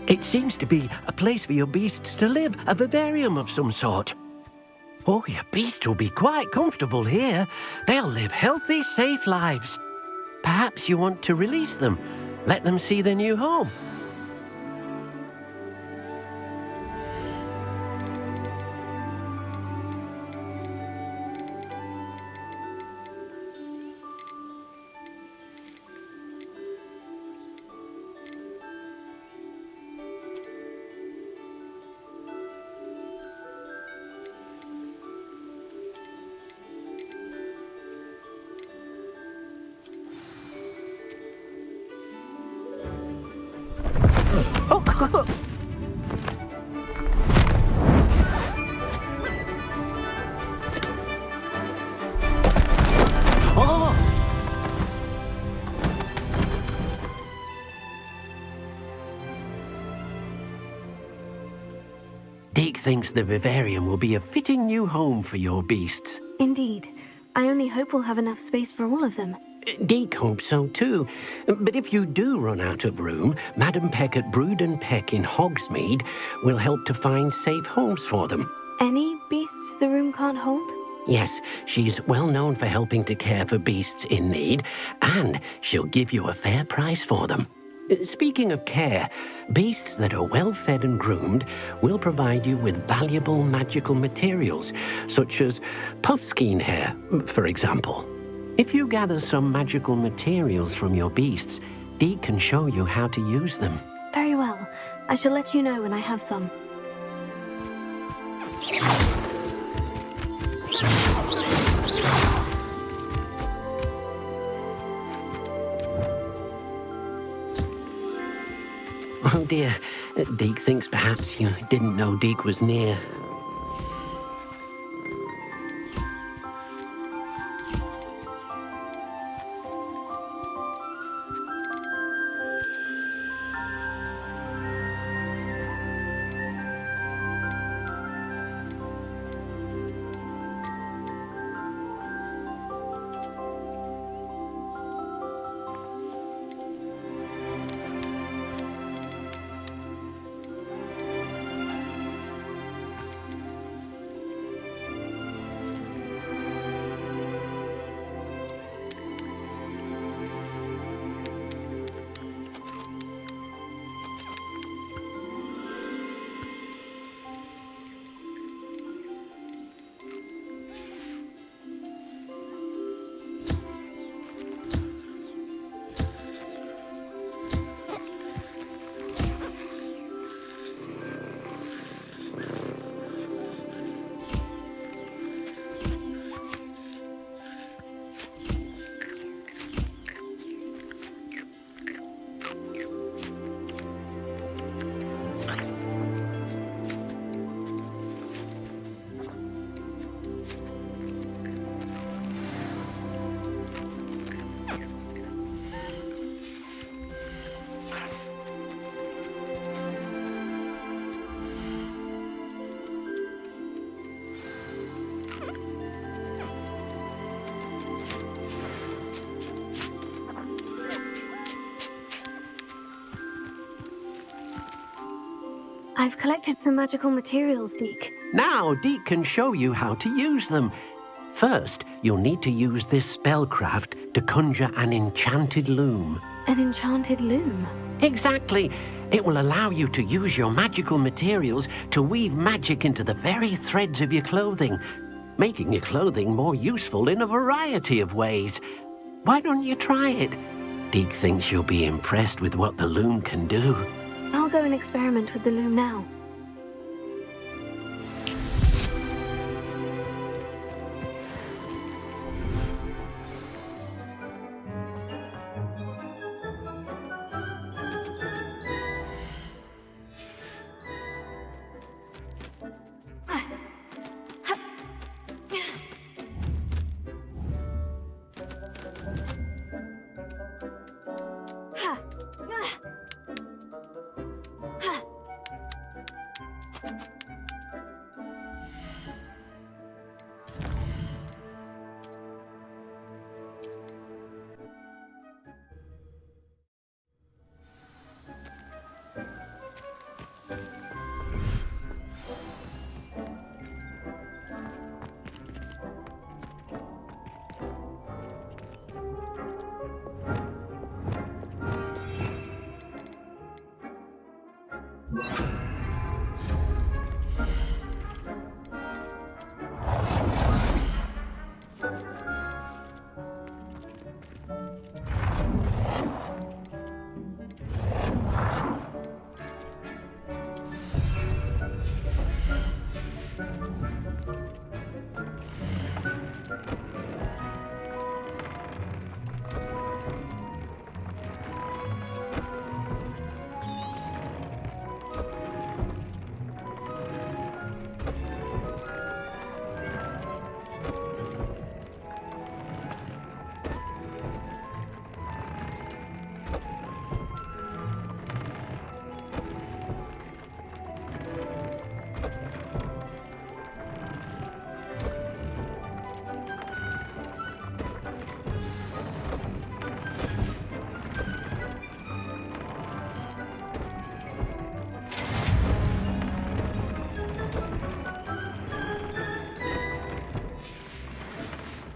It seems to be a place for your beasts to live, a vivarium of some sort. Oh, your beasts will be quite comfortable here. They'll live healthy, safe lives. Perhaps you want to release them, let them see their new home. Deke thinks the vivarium will be a fitting new home for your beasts. Indeed. I only hope we'll have enough space for all of them. Deke hopes so too. But if you do run out of room, Madam Peck at Brood and Peck in Hogsmeade will help to find safe homes for them. Any beasts the room can't hold? Yes, she's well known for helping to care for beasts in need, and she'll give you a fair price for them. Speaking of care, beasts that are well fed and groomed will provide you with valuable magical materials, such as puffskein hair, for example. If you gather some magical materials from your beasts, Deke can show you how to use them. Very well. I shall let you know when I have some. Oh dear, Deke thinks perhaps you didn't know Deke was near. I've collected some magical materials, Deke. Now, Deke can show you how to use them. First, you'll need to use this spellcraft to conjure an enchanted loom. An enchanted loom? Exactly. It will allow you to use your magical materials to weave magic into the very threads of your clothing, making your clothing more useful in a variety of ways. Why don't you try it? Deke thinks you'll be impressed with what the loom can do. I'll go and experiment with the loom now.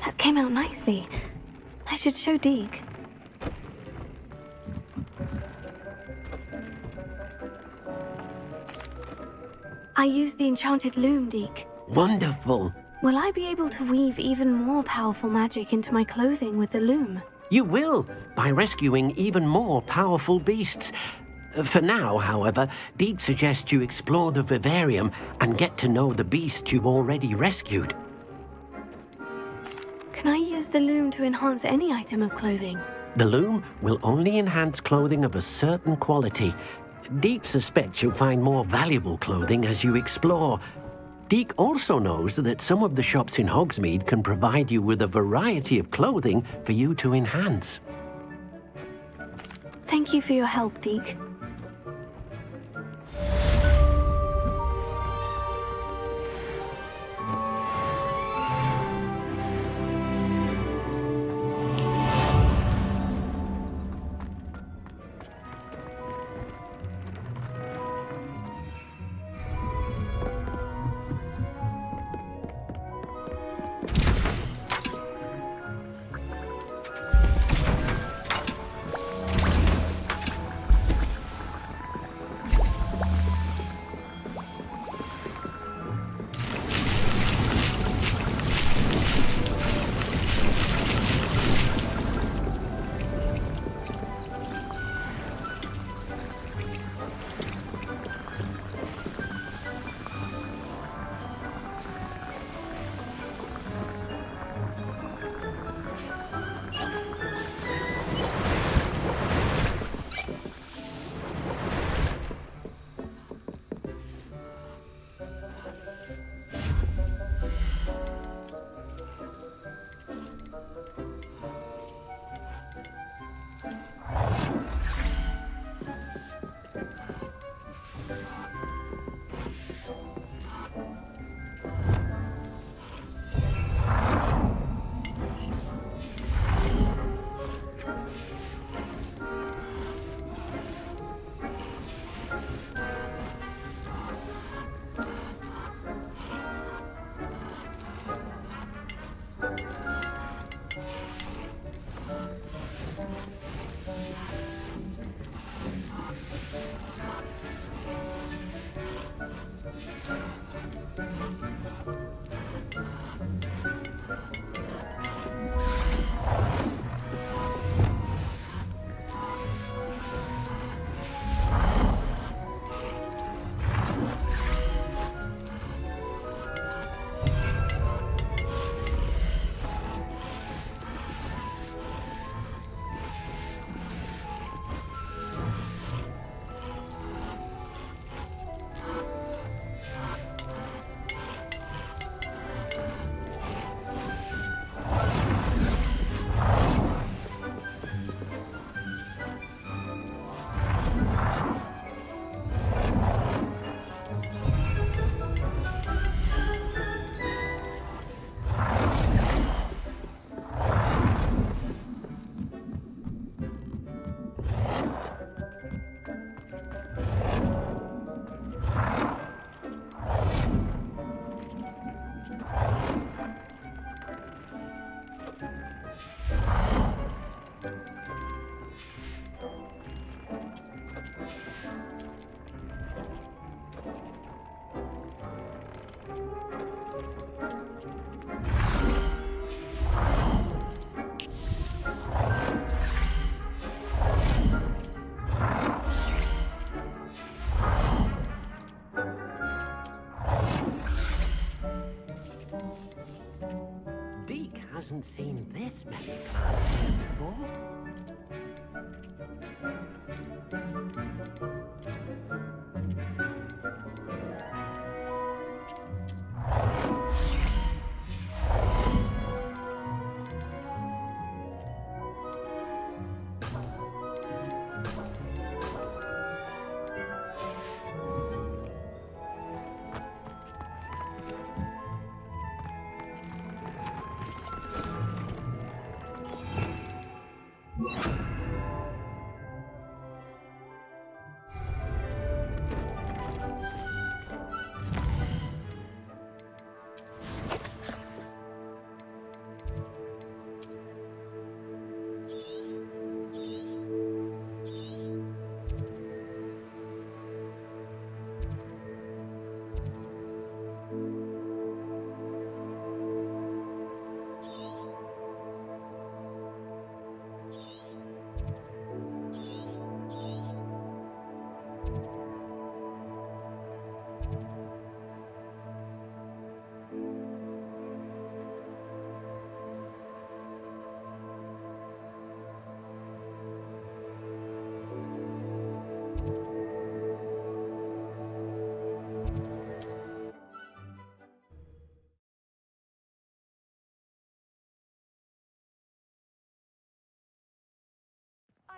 That came out nicely. I should show Deke. I used the enchanted loom, Deke. Wonderful. Will I be able to weave even more powerful magic into my clothing with the loom? You will, by rescuing even more powerful beasts. For now, however, Deke suggests you explore the vivarium and get to know the beasts you've already rescued. Can I use the loom to enhance any item of clothing? The loom will only enhance clothing of a certain quality. Deke suspects you'll find more valuable clothing as you explore. Deke also knows that some of the shops in Hogsmeade can provide you with a variety of clothing for you to enhance. Thank you for your help, Deke.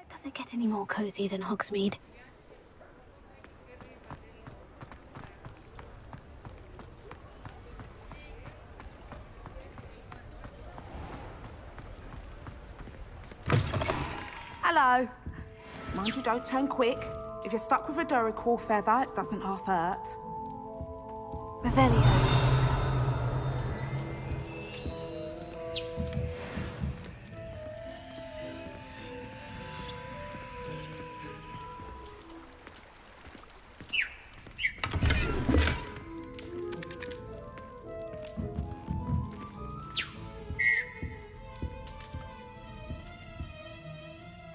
Does it get any more cozy than Hogsmeade? Hello. Mind you don't turn quick. If you're stuck with a Duracell feather, it doesn't half hurt. Revelio.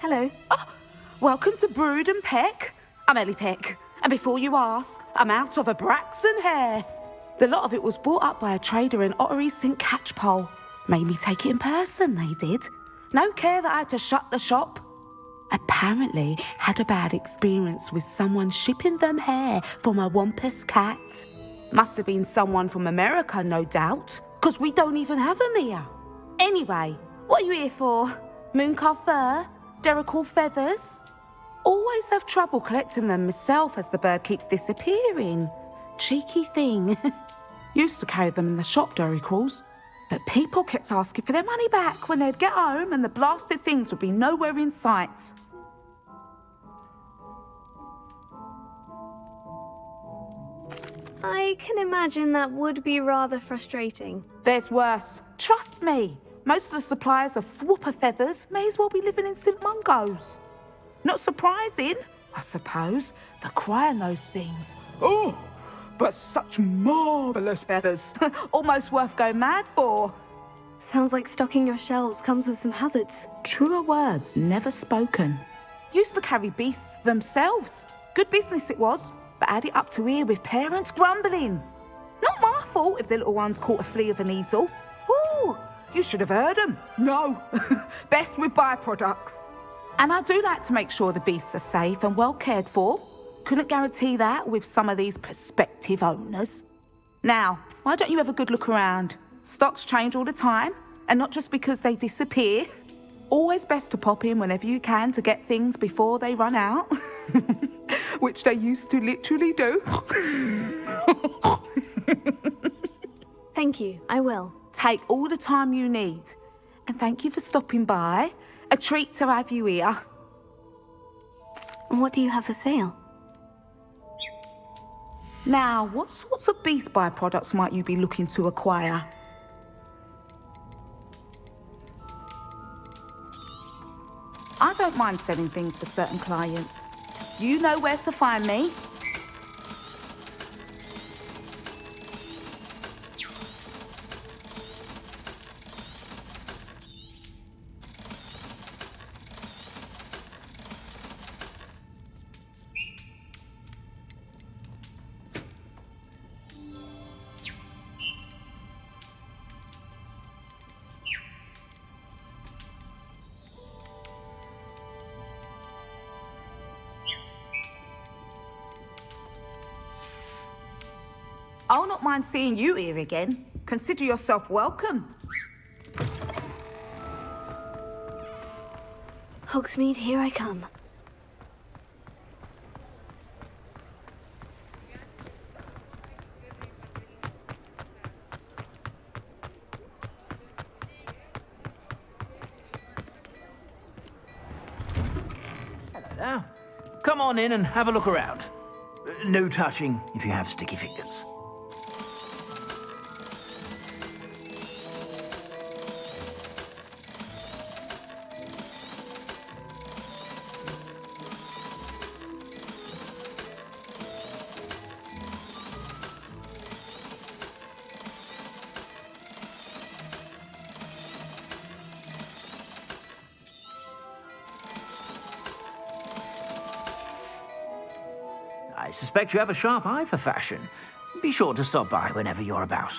Hello. Oh, welcome to Brood and Peck. I'm Ellie Peck. And before you ask, I'm out of a Braxton hair. The lot of it was bought up by a trader in Ottery St. Catchpole. Made me take it in person, they did. No care that I had to shut the shop. Apparently had a bad experience with someone shipping them hair from a Wampus cat. Must have been someone from America, no doubt, because we don't even have them here. Anyway, what are you here for? Mooncarved fur? Duracell feathers? Always have trouble collecting them myself as the bird keeps disappearing. Cheeky thing. Used to carry them in the shop, Duracells, but people kept asking for their money back when they'd get home and the blasted things would be nowhere in sight. I can imagine that would be rather frustrating. There's worse. Trust me. Most of the suppliers of whooper feathers may as well be living in St. Mungo's. Not surprising, I suppose. The cry on those things. Oh, but such marvellous feathers. Almost worth going mad for. Sounds like stocking your shelves comes with some hazards. Truer words never spoken. Used to carry beasts themselves. Good business it was, but had it up to here with parents grumbling. Not my fault if the little ones caught a flea of an easel. Ooh, you should have heard them. No, best with byproducts. And I do like to make sure the beasts are safe and well cared for. Couldn't guarantee that with some of these prospective owners. Now, why don't you have a good look around? Stocks change all the time, and not just because they disappear. Always best to pop in whenever you can to get things before they run out. Which they used to literally do. Thank you, I will. Take all the time you need. And thank you for stopping by. A treat to have you here. And what do you have for sale? Now, what sorts of beast byproducts might you be looking to acquire? I don't mind selling things for certain clients. You know where to find me. I'll not mind seeing you here again. Consider yourself welcome. Hogsmeade, here I come. Now, come on in and have a look around. No touching if you have sticky fingers. I suspect you have a sharp eye for fashion. Be sure to stop by whenever you're about.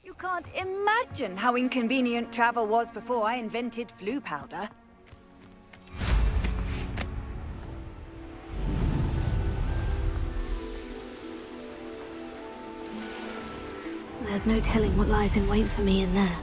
You can't imagine how inconvenient travel was before I invented flu powder. There's no telling what lies in wait for me in there.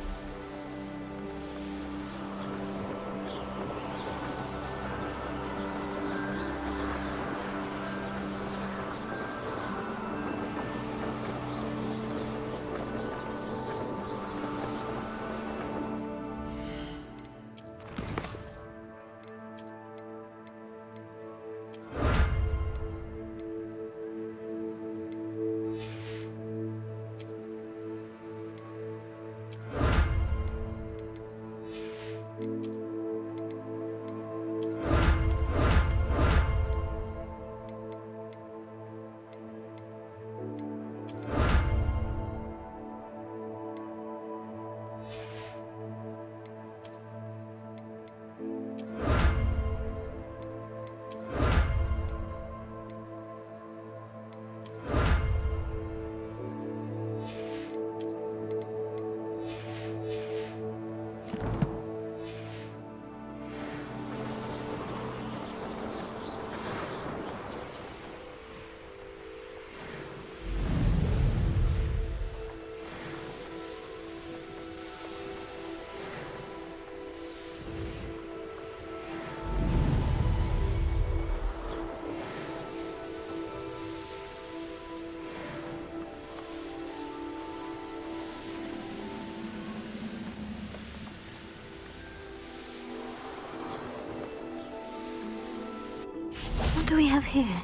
What do we have here?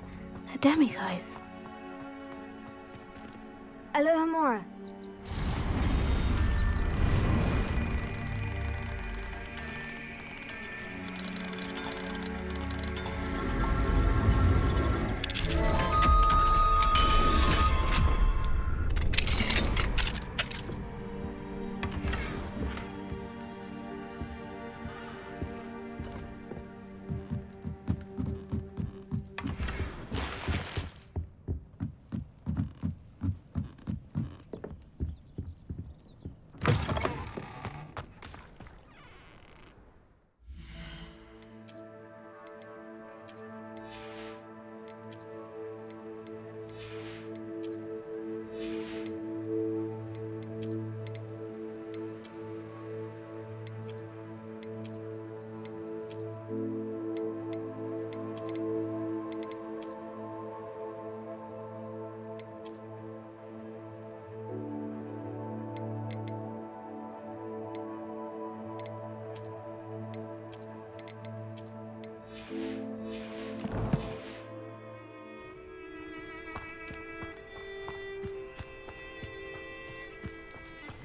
A demiguise. Aloha Mora.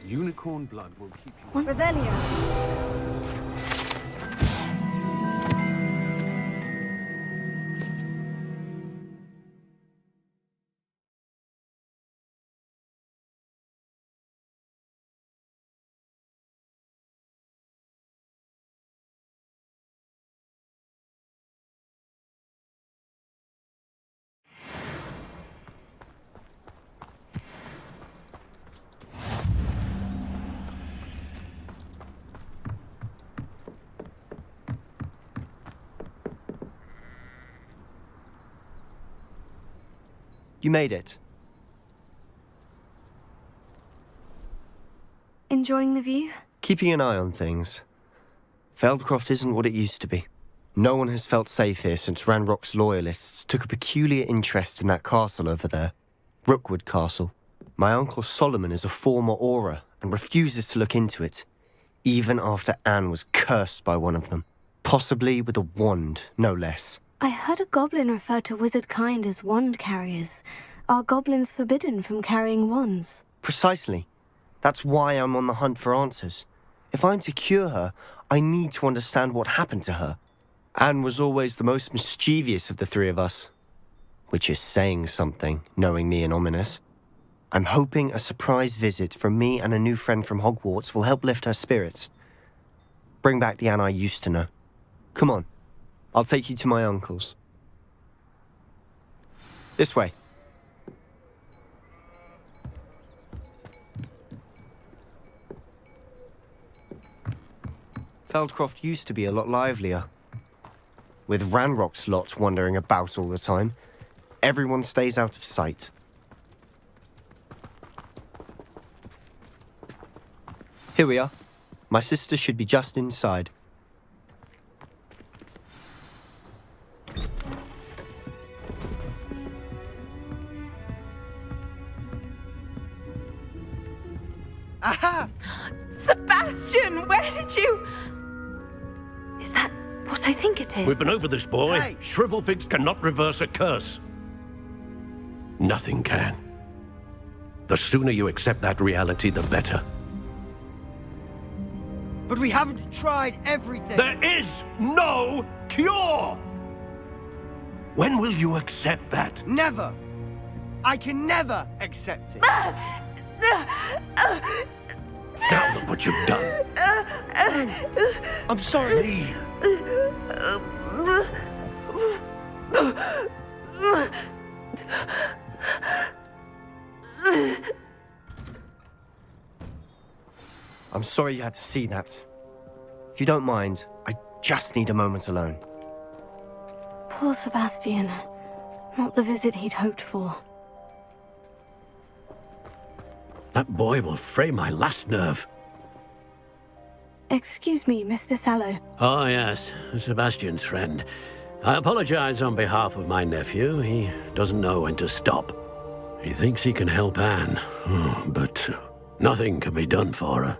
Unicorn blood will keep you... Revelio. You made it. enjoying the view? Keeping an eye on things. Feldcroft isn't what it used to be. No one has felt safe here since Ranrock's loyalists took a peculiar interest in that castle over there. Rookwood Castle. My uncle Solomon is a former Auror and refuses to look into it, even after Anne was cursed by one of them. Possibly with a wand, no less. I heard a goblin refer to wizard kind as wand carriers. Are goblins forbidden from carrying wands? Precisely. That's why I'm on the hunt for answers. If I'm to cure her, I need to understand what happened to her. Anne was always the most mischievous of the three of us. Which is saying something, knowing me and ominous. I'm hoping a surprise visit from me and a new friend from Hogwarts will help lift her spirits. Bring back the Anne I used to know. Come on, I'll take you to my uncle's. This way. Feldcroft used to be a lot livelier. With Ranrock's lot wandering about all the time, everyone stays out of sight. Here we are. My sister should be just inside. Aha! Sebastian, where did you... Is that what I think it is? We've been over this, boy. Hey. Shrivelfigs cannot reverse a curse. Nothing can. The sooner you accept that reality, the better. But we haven't tried everything. There is no cure! When will you accept that? Never. I can never accept it. Now look what you've done. I'm sorry. Leave. I'm sorry you had to see that. If you don't mind, I just need a moment alone. Poor Sebastian. Not the visit he'd hoped for. That boy will fray my last nerve. Excuse me, Mr. Sallow. Oh, yes, Sebastian's friend. I apologize on behalf of my nephew. He doesn't know when to stop. He thinks he can help Anne, but nothing can be done for her.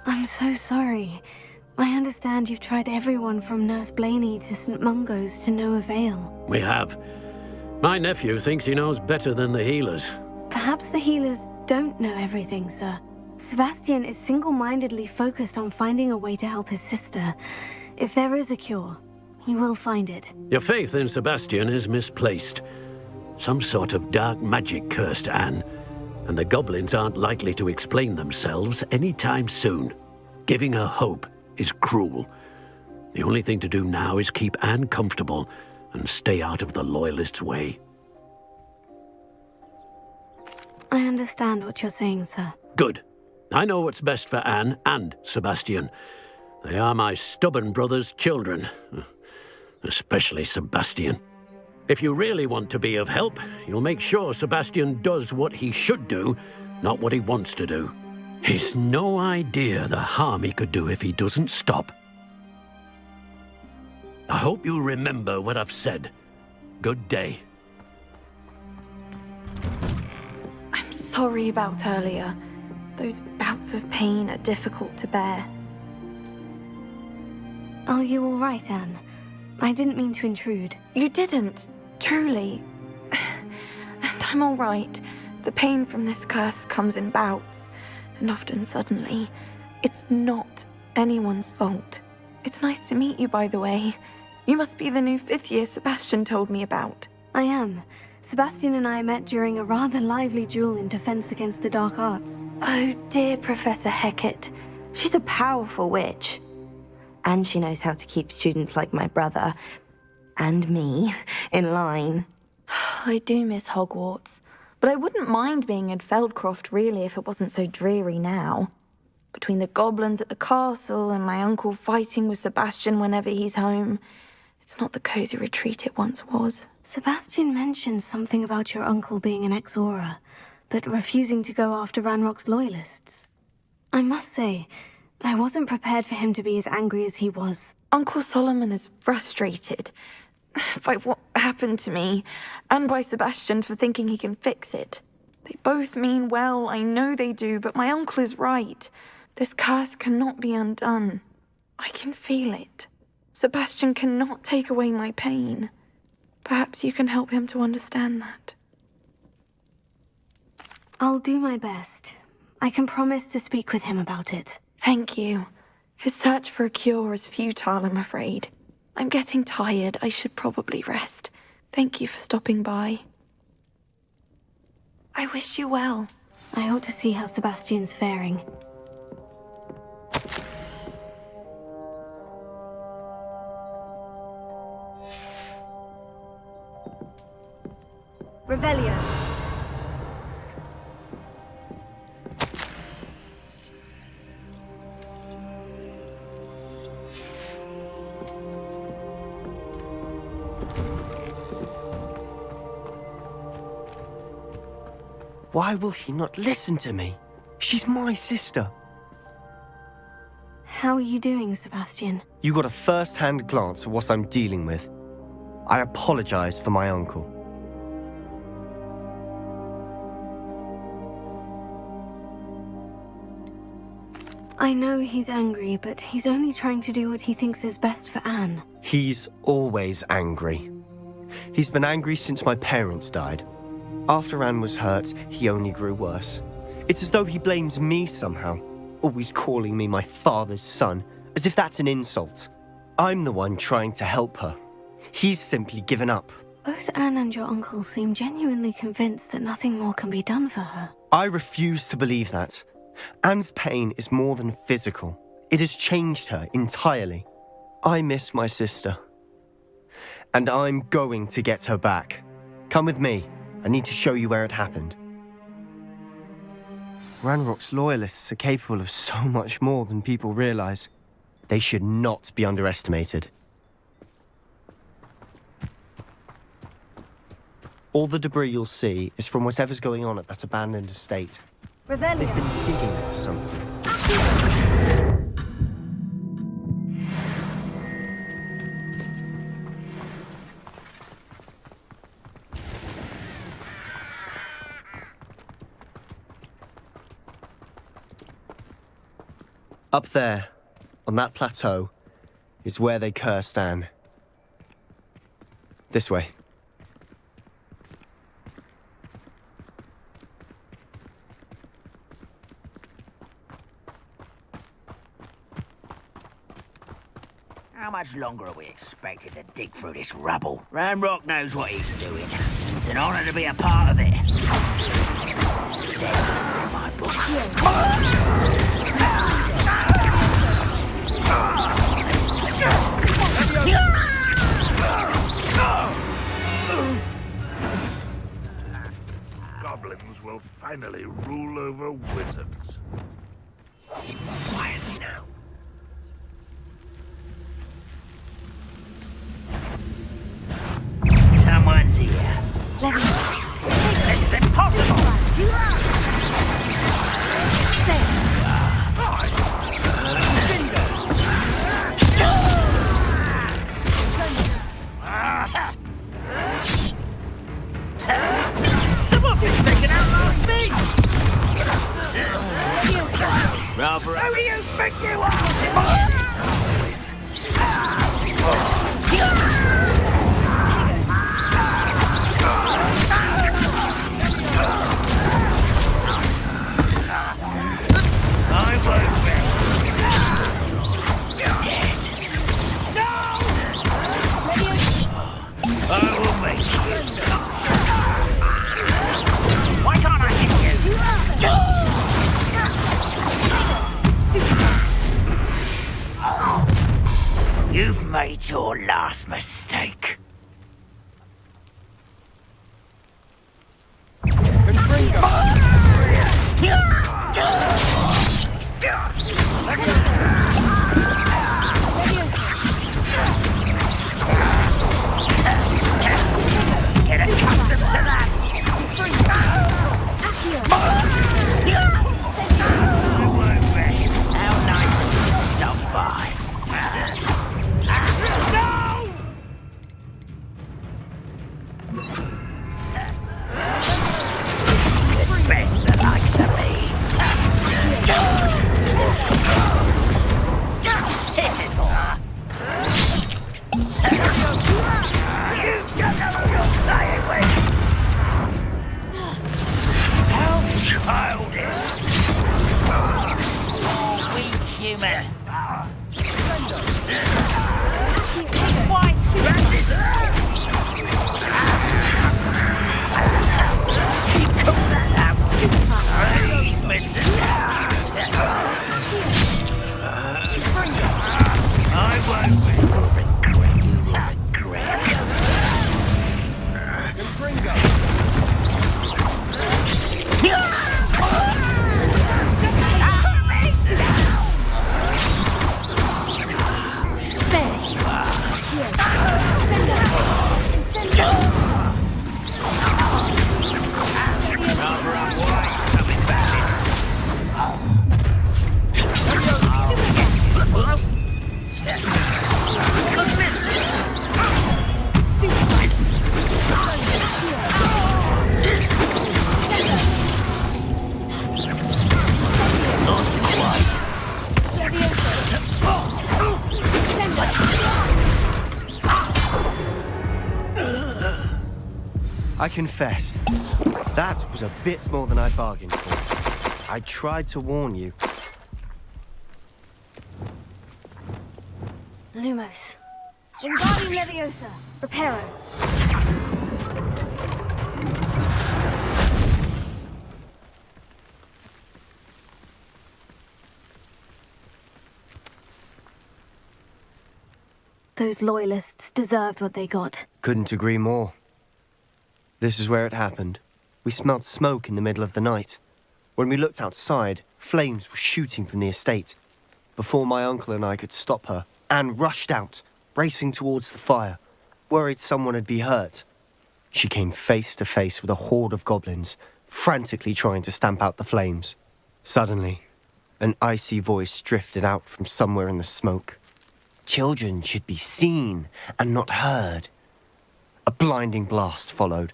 I'm so sorry. I understand you've tried everyone from Nurse Blaney to St. Mungo's to no avail. We have. My nephew thinks he knows better than the healers. Perhaps the healers don't know everything, sir. Sebastian is single-mindedly focused on finding a way to help his sister. If there is a cure, he will find it. Your faith in Sebastian is misplaced. Some sort of dark magic cursed Anne, and the goblins aren't likely to explain themselves anytime soon. Giving her hope is cruel. The only thing to do now is keep Anne comfortable and stay out of the Loyalists' way. I understand what you're saying, sir. Good. I know what's best for Anne and Sebastian. They are my stubborn brother's children. Especially Sebastian. If you really want to be of help, you'll make sure Sebastian does what he should do, not what he wants to do. He's no idea the harm he could do if he doesn't stop. I hope you remember what I've said. Good day. I'm sorry about earlier. Those bouts of pain are difficult to bear. Are you all right, Anne? I didn't mean to intrude. You didn't, truly. And I'm all right. The pain from this curse comes in bouts, and often suddenly. It's not anyone's fault. It's nice to meet you, by the way. You must be the new 5th year Sebastian told me about. I am. Sebastian and I met during a rather lively duel in Defense Against the Dark Arts. Oh, dear Professor Hecat. She's a powerful witch. And she knows how to keep students like my brother, and me, in line. I do miss Hogwarts, but I wouldn't mind being in Feldcroft, really, if it wasn't so dreary now. Between the goblins at the castle and my uncle fighting with Sebastian whenever he's home, it's not the cozy retreat it once was. Sebastian mentioned something about your uncle being an ex-Auror. but refusing to go after Ranrock's loyalists. I must say, I wasn't prepared for him to be as angry as he was. Uncle Solomon is frustrated by what happened to me, and by Sebastian for thinking he can fix it. They both mean well, I know they do, but my uncle is right. This curse cannot be undone. I can feel it. Sebastian cannot take away my pain. Perhaps you can help him to understand that. I'll do my best. I can promise to speak with him about it. Thank you. His search for a cure is futile, I'm afraid. I'm getting tired. I should probably rest. Thank you for stopping by. I wish you well. I ought to see how Sebastian's faring. Revelio. Why will he not listen to me? She's my sister. How are you doing, Sebastian? You got a first-hand glance at what I'm dealing with. I apologize for my uncle. I know he's angry, but he's only trying to do what he thinks is best for Anne. He's always angry. He's been angry since my parents died. After Anne was hurt, he only grew worse. It's as though he blames me somehow, always calling me my father's son, as if that's an insult. I'm the one trying to help her. He's simply given up. Both Anne and your uncle seem genuinely convinced that nothing more can be done for her. I refuse to believe that. Anne's pain is more than physical. It has changed her entirely. I miss my sister. And I'm going to get her back. Come with me. I need to show you where it happened. Ranrock's loyalists are capable of so much more than people realize. They should not be underestimated. All the debris you'll see is from whatever's going on at that abandoned estate. Revelio. They've been digging for something. Up there, on that plateau, is where they cursed Anne. This way. How much longer are we expected to dig through this rubble? Ranrock knows what he's doing. It's an honor to be a part of it. Death isn't in my book. Goblins will finally rule over wizards. Quietly now. Someone's here. This is impossible! Someone's been taken out last thing! Who do you think you are? You've made your last mistake. Get accustomed to that! I confess, that was a bit more than I bargained for. I tried to warn you. Lumos. Wingardium Leviosa. Reparo. Those loyalists deserved what they got. Couldn't agree more. This is where it happened. We smelled smoke in the middle of the night. When we looked outside, flames were shooting from the estate. Before my uncle and I could stop her, Anne rushed out, racing towards the fire, worried someone had been hurt. She came face to face with a horde of goblins, frantically trying to stamp out the flames. Suddenly, an icy voice drifted out from somewhere in the smoke. Children should be seen and not heard. A blinding blast followed.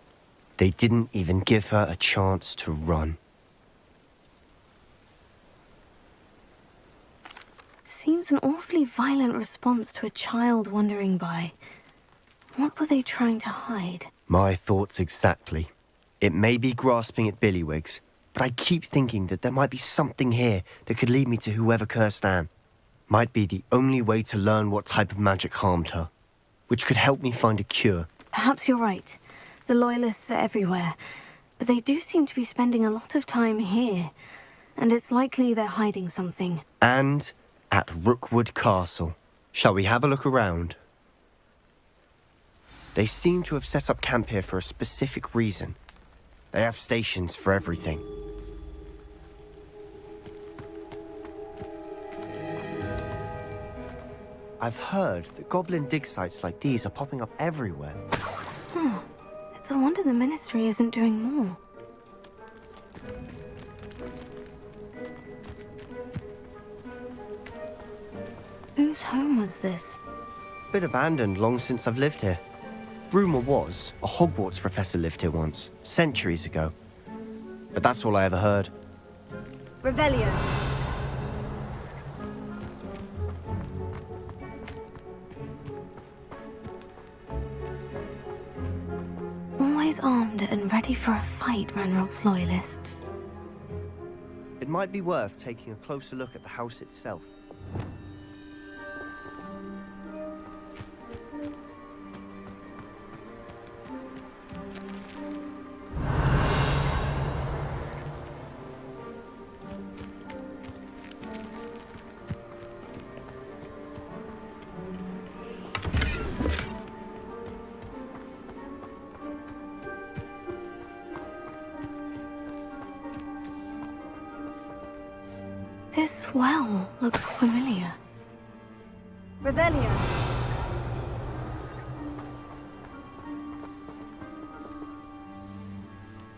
They didn't even give her a chance to run. Seems an awfully violent response to a child wandering by. What were they trying to hide? My thoughts exactly. It may be grasping at Billywigs, but I keep thinking that there might be something here that could lead me to whoever cursed Anne. Might be the only way to learn what type of magic harmed her, which could help me find a cure. Perhaps you're right. The Loyalists are everywhere, but they do seem to be spending a lot of time here, and it's likely they're hiding something. And at Rookwood Castle. Shall we have a look around? They seem to have set up camp here for a specific reason. They have stations for everything. I've heard that goblin dig sites like these are popping up everywhere. It's a wonder the Ministry isn't doing more. Whose home was this? Been abandoned long since I've lived here. Rumour was a Hogwarts professor lived here once, centuries ago. But that's all I ever heard. Revelio. Always armed and ready for a fight, Ranrock's Loyalists. It might be worth taking a closer look at the house itself. This well looks familiar. Revelio.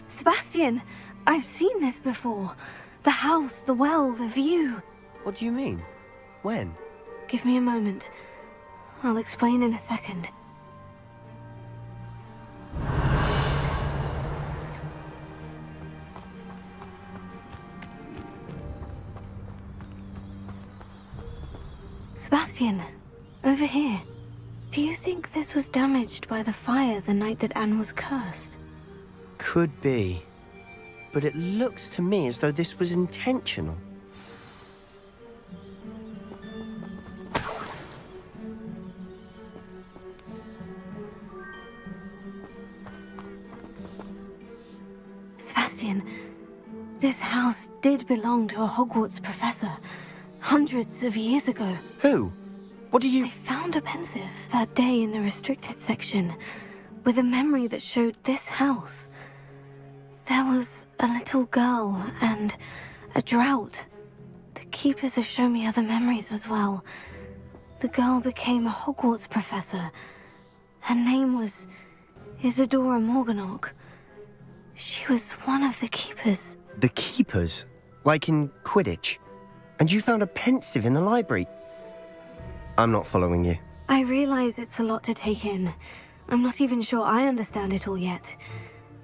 Sebastian, I've seen this before. The house, the well, the view. What do you mean? When? Give me a moment. I'll explain in a second. Sebastian, over here. Do you think this was damaged by the fire the night that Anne was cursed? Could be. But it looks to me as though this was intentional. Sebastian, this house did belong to a Hogwarts professor. Hundreds of years ago. Who? What do you... I found a pensive that day in the restricted section with a memory that showed this house. There was a little girl and a drought. The keepers have shown me other memories as well. The girl became a Hogwarts professor. Her name was Isadora Morganach. She was one of the keepers. The keepers? Like in Quidditch? And you found a pensive in the library? I'm not following you. I realize it's a lot to take in. I'm not even sure I understand it all yet.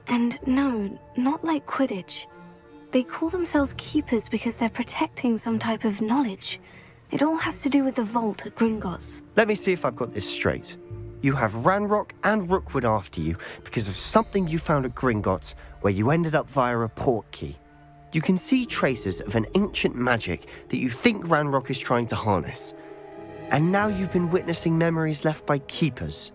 And no, not like Quidditch. They call themselves keepers because they're protecting some type of knowledge. It all has to do with the vault at Gringotts. Let me see if I've got this straight. you have Ranrock and Rookwood after you because of something you found at Gringotts, where you ended up via a port key. You can see traces of an ancient magic that you think Ranrock is trying to harness. And now you've been witnessing memories left by keepers.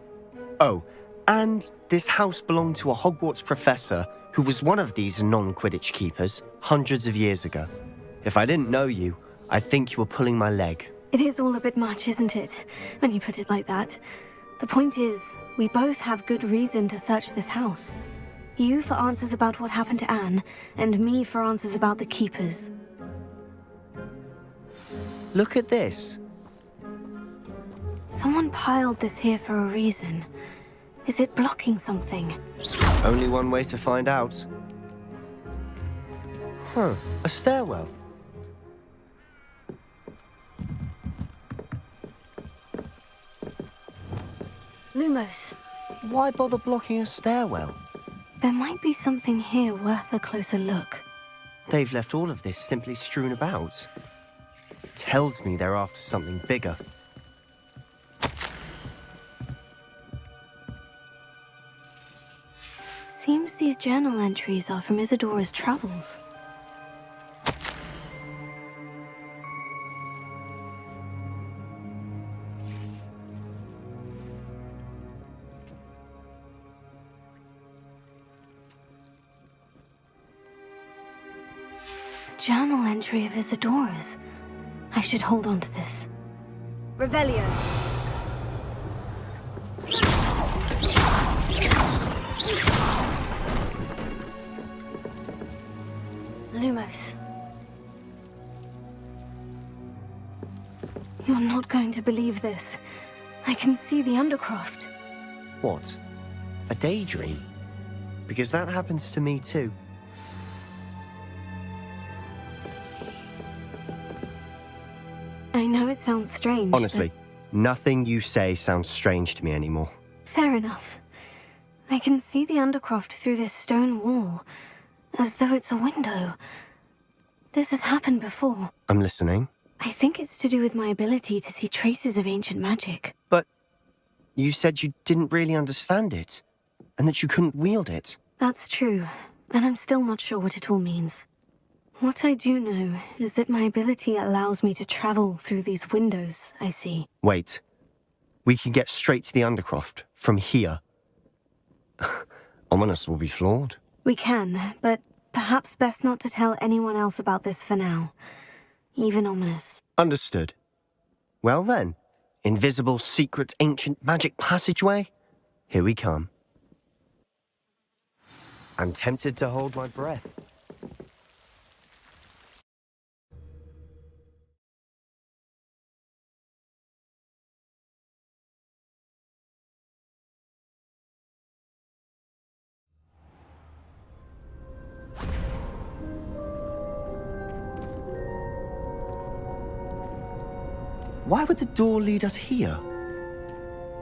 Oh, and this house belonged to a Hogwarts professor who was one of these non-Quidditch keepers hundreds of years ago. If I didn't know you, I'd think you were pulling my leg. It is all a bit much, isn't it, when you put it like that? The point is, we both have good reason to search this house. You for answers about what happened to Anne, and me for answers about the keepers. Look at this. Someone piled this here for a reason. Is it blocking something? Only one way to find out. Huh, a stairwell. Lumos. Why bother blocking a stairwell? There might be something here worth a closer look. They've left all of this simply strewn about. Tells me they're after something bigger. Seems these journal entries are from Isadora's travels. Journal entry of Isadora's. I should hold on to this. Revelio. Lumos. You're not going to believe this. I can see the Undercroft. What? A daydream? Because that happens to me too. I know it sounds strange. Honestly, nothing you say sounds strange to me anymore. Fair enough. I can see the Undercroft through this stone wall, as though it's a window. This has happened before. I'm listening. I think it's to do with my ability to see traces of ancient magic. But you said you didn't really understand it, and that you couldn't wield it. That's true, and I'm still not sure what it all means. What I do know is that my ability allows me to travel through these windows I see. Wait. We can get straight to the Undercroft from here. Ominous will be floored. We can, but perhaps best not to tell anyone else about this for now. Even Ominous. Understood. Well then, invisible, secret, ancient magic passageway, here we come. I'm tempted to hold my breath. Why would the door lead us here?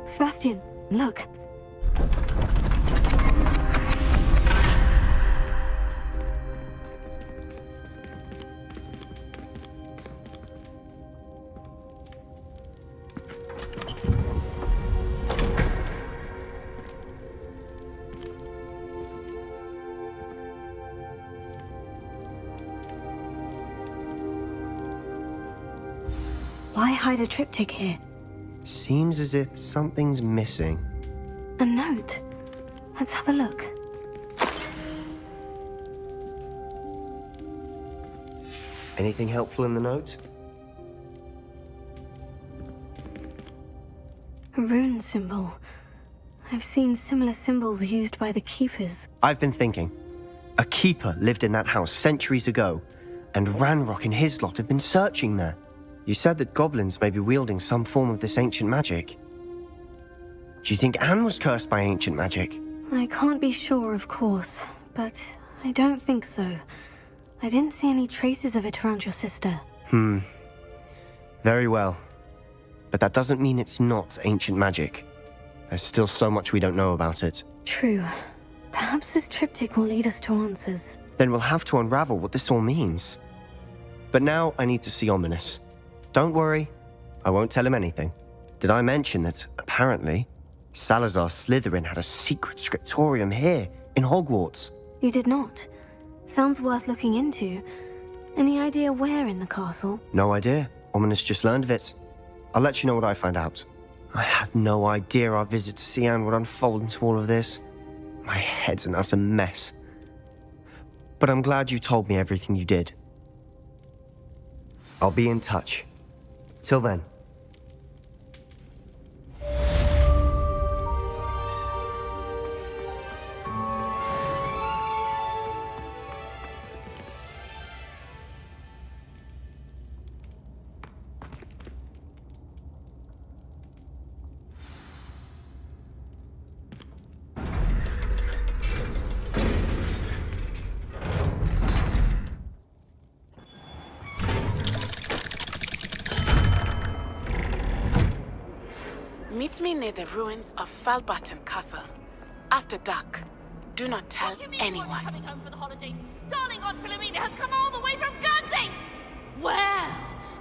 Sebastian, look. Why hide a triptych here? Seems as if something's missing. A note. Let's have a look. Anything helpful in the note? A rune symbol. I've seen similar symbols used by the keepers. I've been thinking. A keeper lived in that house centuries ago, and Ranrock and his lot have been searching there. You said that goblins may be wielding some form of this ancient magic. Do you think Anne was cursed by ancient magic? I can't be sure, of course, but I don't think so. I didn't see any traces of it around your sister. Very well. But that doesn't mean it's not ancient magic. There's still so much we don't know about it. True. Perhaps this triptych will lead us to answers. Then we'll have to unravel what this all means. But now I need to see Ominous. Don't worry, I won't tell him anything. Did I mention that, apparently, Salazar Slytherin had a secret scriptorium here, in Hogwarts. You did not. Sounds worth looking into. Any idea where in the castle? No idea. Ominous just learned of it. I'll let you know what I find out. I had no idea our visit to Cian would unfold into all of this. My head's an utter mess. But I'm glad you told me everything you did. I'll be in touch. Till then. Meet me near the ruins of Falbarton Castle. After dark. Do not tell anyone. Coming home for the holidays. Darling Aunt Philomena has come all the way from Guernsey! Well,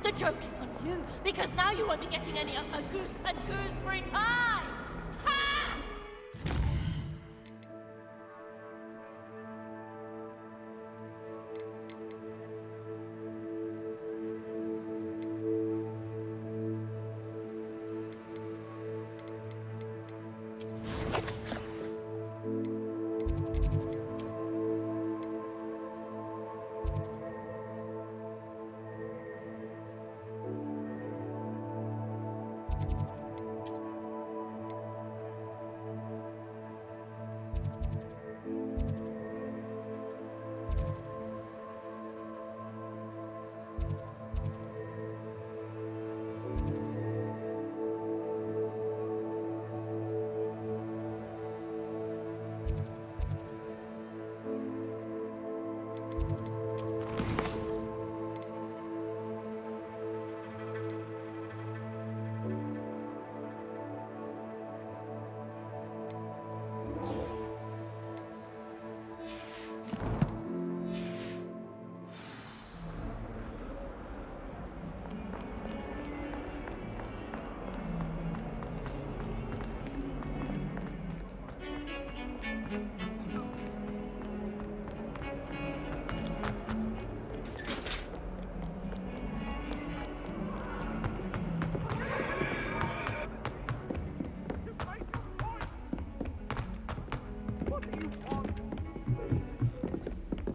the joke is on you, because now you won't be getting any of her goose and gooseberry pie! Ha!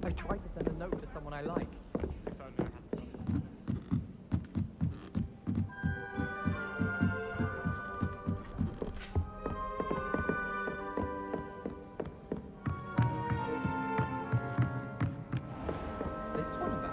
I tried to send a note to someone I like. What's this one about?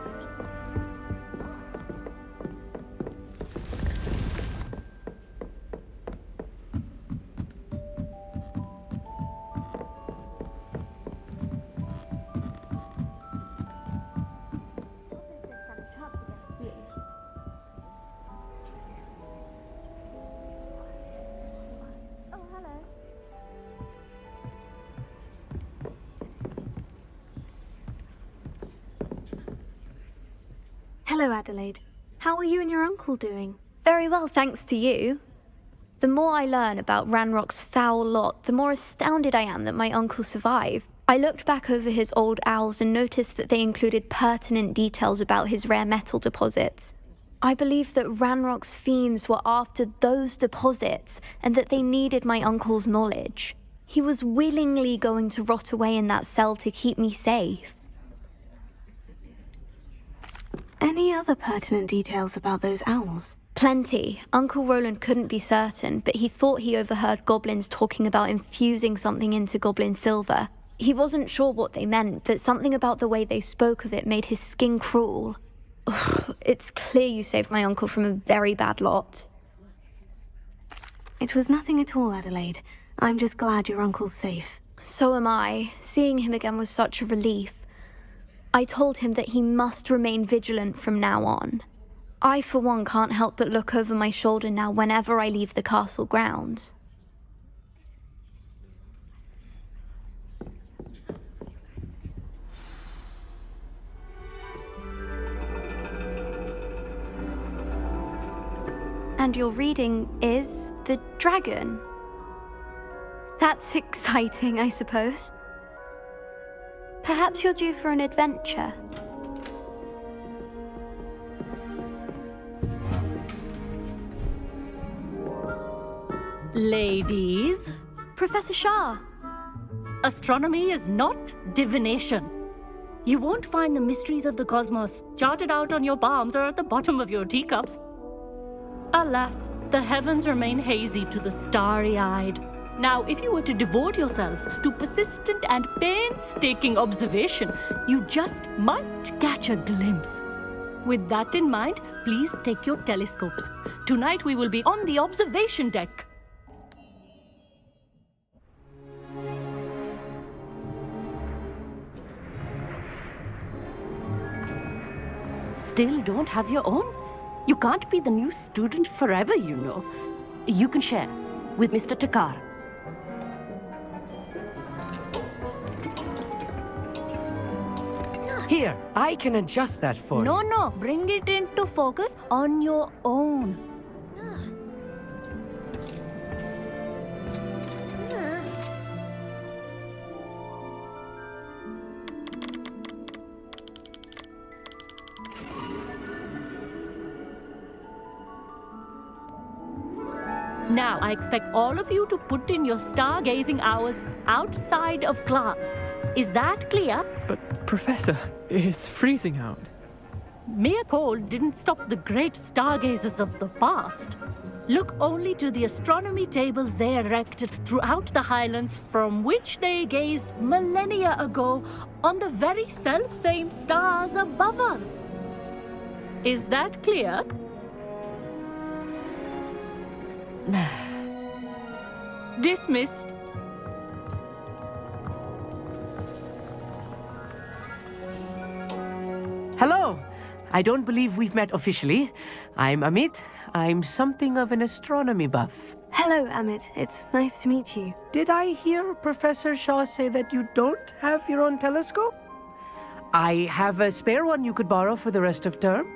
Hello, Adelaide. How are you and your uncle doing? Very well, thanks to you. The more I learn about Ranrock's foul lot, the more astounded I am that my uncle survived. I looked back over his old owls and noticed that they included pertinent details about his rare metal deposits. I believe that Ranrock's fiends were after those deposits and that they needed my uncle's knowledge. He was willingly going to rot away in that cell to keep me safe. Any other pertinent details about those owls? Plenty. Uncle Roland couldn't be certain, but he thought he overheard goblins talking about infusing something into goblin silver. He wasn't sure what they meant, but something about the way they spoke of it made his skin crawl. Ugh, it's clear you saved my uncle from a very bad lot. It was nothing at all, Adelaide. I'm just glad your uncle's safe. So am I. Seeing him again was such a relief. I told him that he must remain vigilant from now on. I, for one, can't help but look over my shoulder now whenever I leave the castle grounds. And your reading is The Dragon. That's exciting, I suppose. Perhaps you're due for an adventure. Ladies, Professor Shah. astronomy is not divination. You won't find the mysteries of the cosmos charted out on your palms or at the bottom of your teacups. Alas, the heavens remain hazy to the starry-eyed. Now, if you were to devote yourselves to persistent and painstaking observation, you just might catch a glimpse. With that in mind, please take your telescopes. Tonight we will be on the observation deck. Still don't have your own? You can't be the new student forever, you know. You can share with Mr. Takar. Here, I can adjust that for you. No, bring it into focus on your own. Now, I expect all of you to put in your stargazing hours outside of class. Is that clear? But, Professor, it's freezing out. Mere cold didn't stop the great stargazers of the past. Look only to the astronomy tables they erected throughout the highlands from which they gazed millennia ago on the very self-same stars above us. Is that clear? Dismissed. Hello. I don't believe we've met officially. I'm Amit. I'm something of an astronomy buff. Hello, Amit. It's nice to meet you. Did I hear Professor Shaw say that you don't have your own telescope? I have a spare one you could borrow for the rest of term.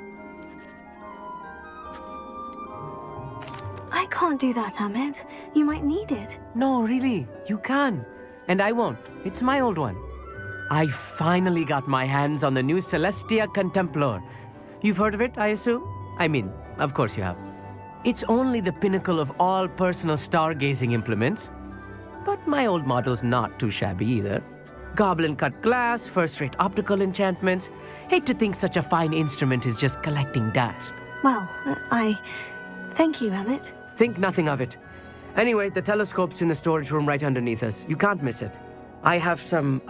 I can't do that, Amit. You might need it. No, really, you can. And I won't. It's my old one. I finally got my hands on the new Celestia Contemplar. You've heard of it, I assume? I mean, of course you have. It's only the pinnacle of all personal stargazing implements. But my old model's not too shabby either. Goblin-cut glass, first-rate optical enchantments. Hate to think such a fine instrument is just collecting dust. Well, thank you, Amit. Think nothing of it. Anyway, the telescope's in the storage room right underneath us. You can't miss it. I have some,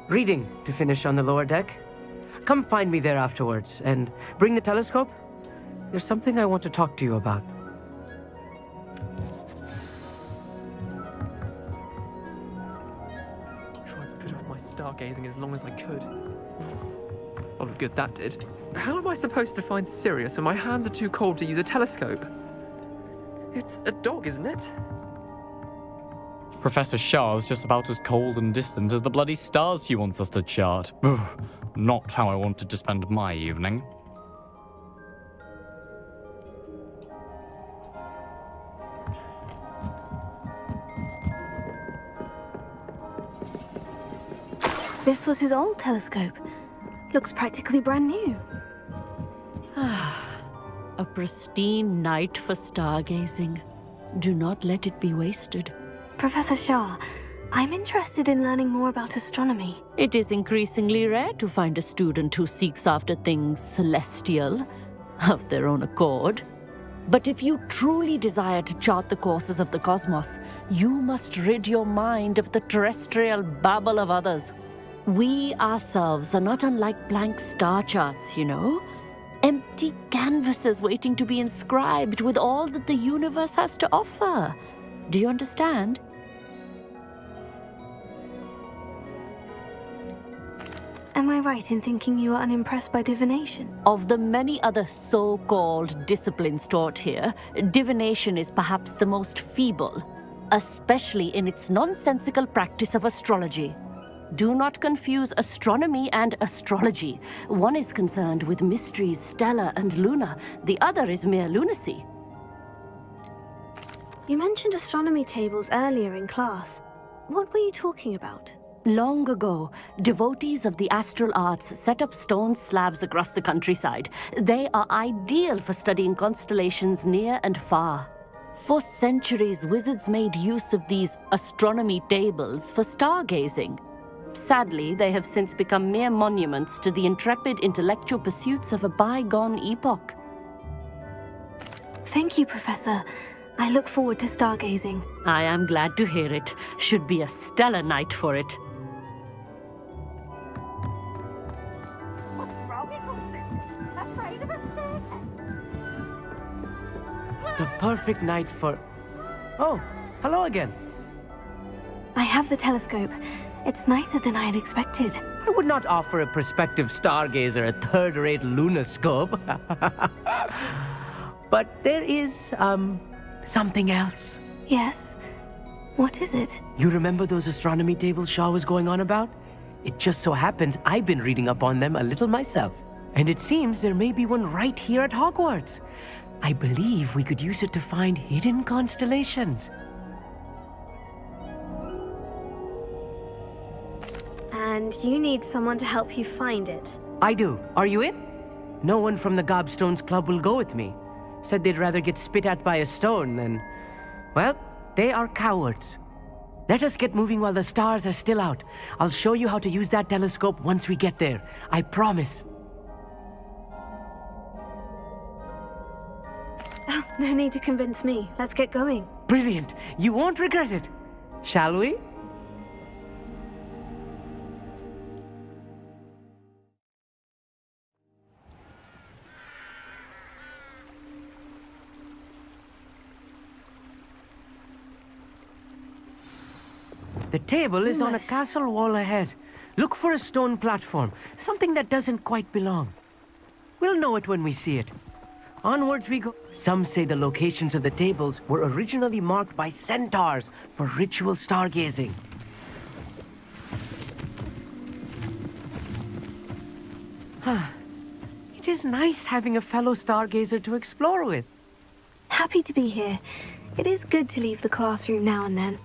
reading to finish on the lower deck. Come find me there afterwards, and bring the telescope. There's something I want to talk to you about. Tried to put off my stargazing as long as I could. A lot of good that did. How am I supposed to find Sirius when my hands are too cold to use a telescope? It's a dog, isn't it? Professor Shah's just about as cold and distant as the bloody stars she wants us to chart. Ugh, not how I wanted to spend my evening. This was his old telescope. Looks practically brand new. A pristine night for stargazing. Do not let it be wasted. Professor Shah, I'm interested in learning more about astronomy. It is increasingly rare to find a student who seeks after things celestial, of their own accord. But if you truly desire to chart the courses of the cosmos, you must rid your mind of the terrestrial babble of others. We ourselves are not unlike blank star charts, you know. Empty canvases waiting to be inscribed with all that the universe has to offer. Do you understand? Am I right in thinking you are unimpressed by divination? Of the many other so-called disciplines taught here, divination is perhaps the most feeble, especially in its nonsensical practice of astrology. Do not confuse astronomy and astrology. One is concerned with mysteries stellar and lunar, the other is mere lunacy. You mentioned astronomy tables earlier in class. What were you talking about? Long ago, devotees of the astral arts set up stone slabs across the countryside. They are ideal for studying constellations near and far. For centuries, wizards made use of these astronomy tables for stargazing. Sadly, they have since become mere monuments to the intrepid intellectual pursuits of a bygone epoch. Thank you, Professor. I look forward to stargazing. I am glad to hear it. Should be a stellar night for it. The perfect night for... Oh, hello again. I have the telescope. It's nicer than I had expected. I would not offer a prospective stargazer a third-rate lunoscope. But there is, something else. Yes? What is it? You remember those astronomy tables Shaw was going on about? It just so happens I've been reading up on them a little myself. And it seems there may be one right here at Hogwarts. I believe we could use it to find hidden constellations. And you need someone to help you find it. I do. Are you in? No one from the Gobstones Club will go with me. Said they'd rather get spit at by a stone than... Well, they are cowards. Let us get moving while the stars are still out. I'll show you how to use that telescope once we get there. I promise. Oh, no need to convince me. Let's get going. Brilliant. You won't regret it. Shall we? The table is on a castle wall ahead. Look for a stone platform, something that doesn't quite belong. We'll know it when we see it. Onwards we go. Some say the locations of the tables were originally marked by centaurs for ritual stargazing. It is nice having a fellow stargazer to explore with. Happy to be here. It is good to leave the classroom now and then.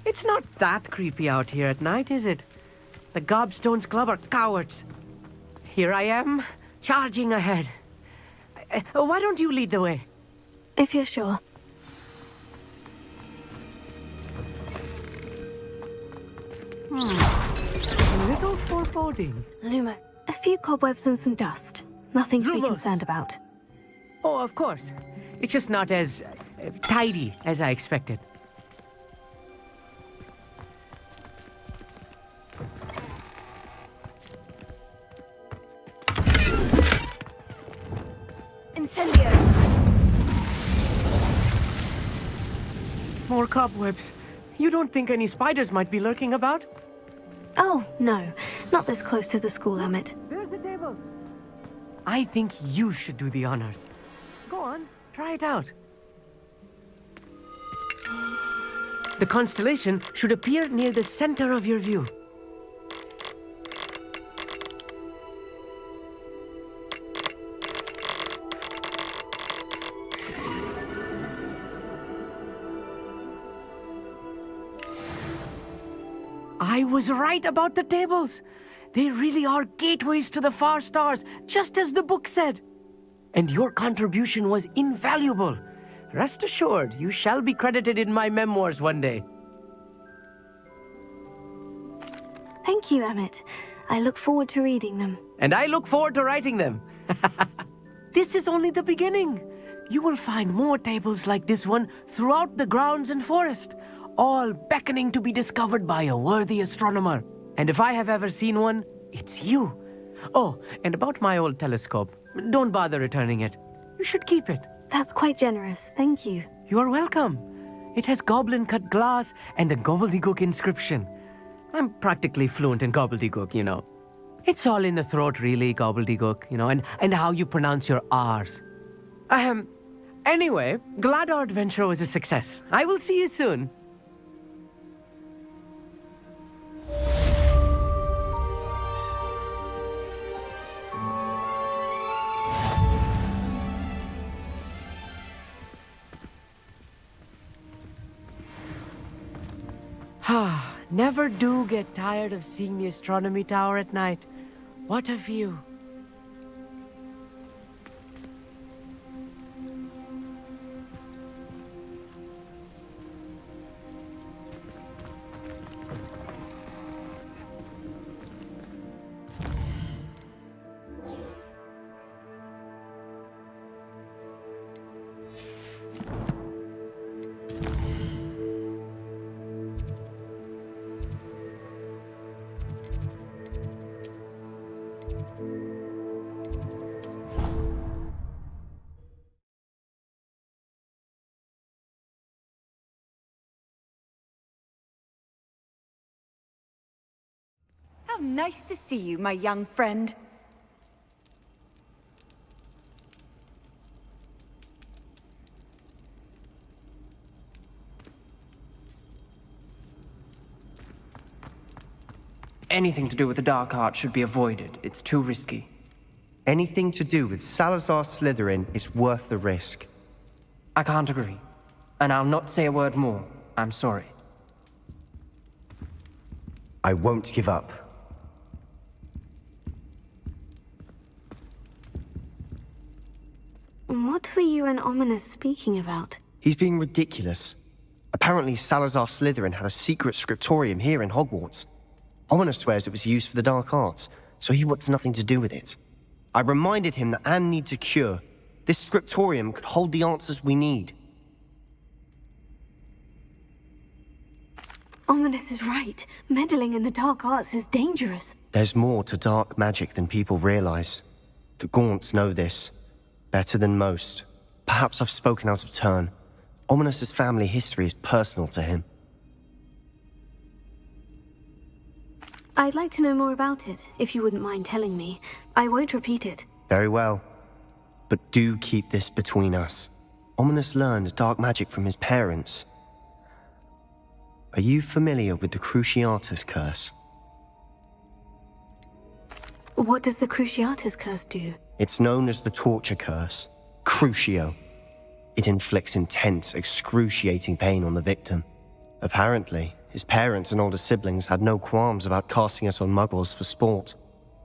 It's not that creepy out here at night, is it? The Gobstones Club are cowards. Here I am, charging ahead. Why don't you lead the way? If you're sure. A little foreboding. Luma, a few cobwebs and some dust. Nothing to be Lumos. concerned about. Oh, of course. It's just not as tidy as I expected. Incendio! More cobwebs. You don't think any spiders might be lurking about? Oh, no. Not this close to the school, Emmett. There's the table. I think you should do the honors. Go on, try it out. The constellation should appear near the center of your view. I was right about the tables. They really are gateways to the far stars, just as the book said. And your contribution was invaluable. Rest assured, you shall be credited in my memoirs one day. Thank you, Emmett. I look forward to reading them. And I look forward to writing them. This is only the beginning. You will find more tables like this one throughout the grounds and forest, all beckoning to be discovered by a worthy astronomer. And if I have ever seen one, it's you. Oh, and about my old telescope, don't bother returning it. You should keep it. That's quite generous. Thank you. You are welcome. It has goblin-cut glass and a gobbledygook inscription. I'm practically fluent in gobbledygook, you know. It's all in the throat, really, gobbledygook, you know, and how you pronounce your R's. Anyway, glad our adventure was a success. I will see you soon. Never do get tired of seeing the astronomy tower at night. What a view. How nice to see you, my young friend. Anything to do with the dark arts should be avoided. It's too risky. Anything to do with Salazar Slytherin is worth the risk. I can't agree. And I'll not say a word more. I'm sorry. I won't give up. What were you and Ominous speaking about? He's being ridiculous. Apparently Salazar Slytherin had a secret scriptorium here in Hogwarts. Ominous swears it was used for the dark arts, so he wants nothing to do with it. I reminded him that Anne needs a cure. This scriptorium could hold the answers we need. Ominous is right. Meddling in the dark arts is dangerous. There's more to dark magic than people realize. The Gaunts know this. Better than most. Perhaps I've spoken out of turn. Ominous's family history is personal to him. I'd like to know more about it, if you wouldn't mind telling me. I won't repeat it. Very well. But do keep this between us. Ominous learned dark magic from his parents. Are you familiar with the Cruciatus Curse? What does the Cruciatus Curse do? It's known as the Torture Curse. Crucio. It inflicts intense, excruciating pain on the victim. Apparently, his parents and older siblings had no qualms about casting it on muggles for sport.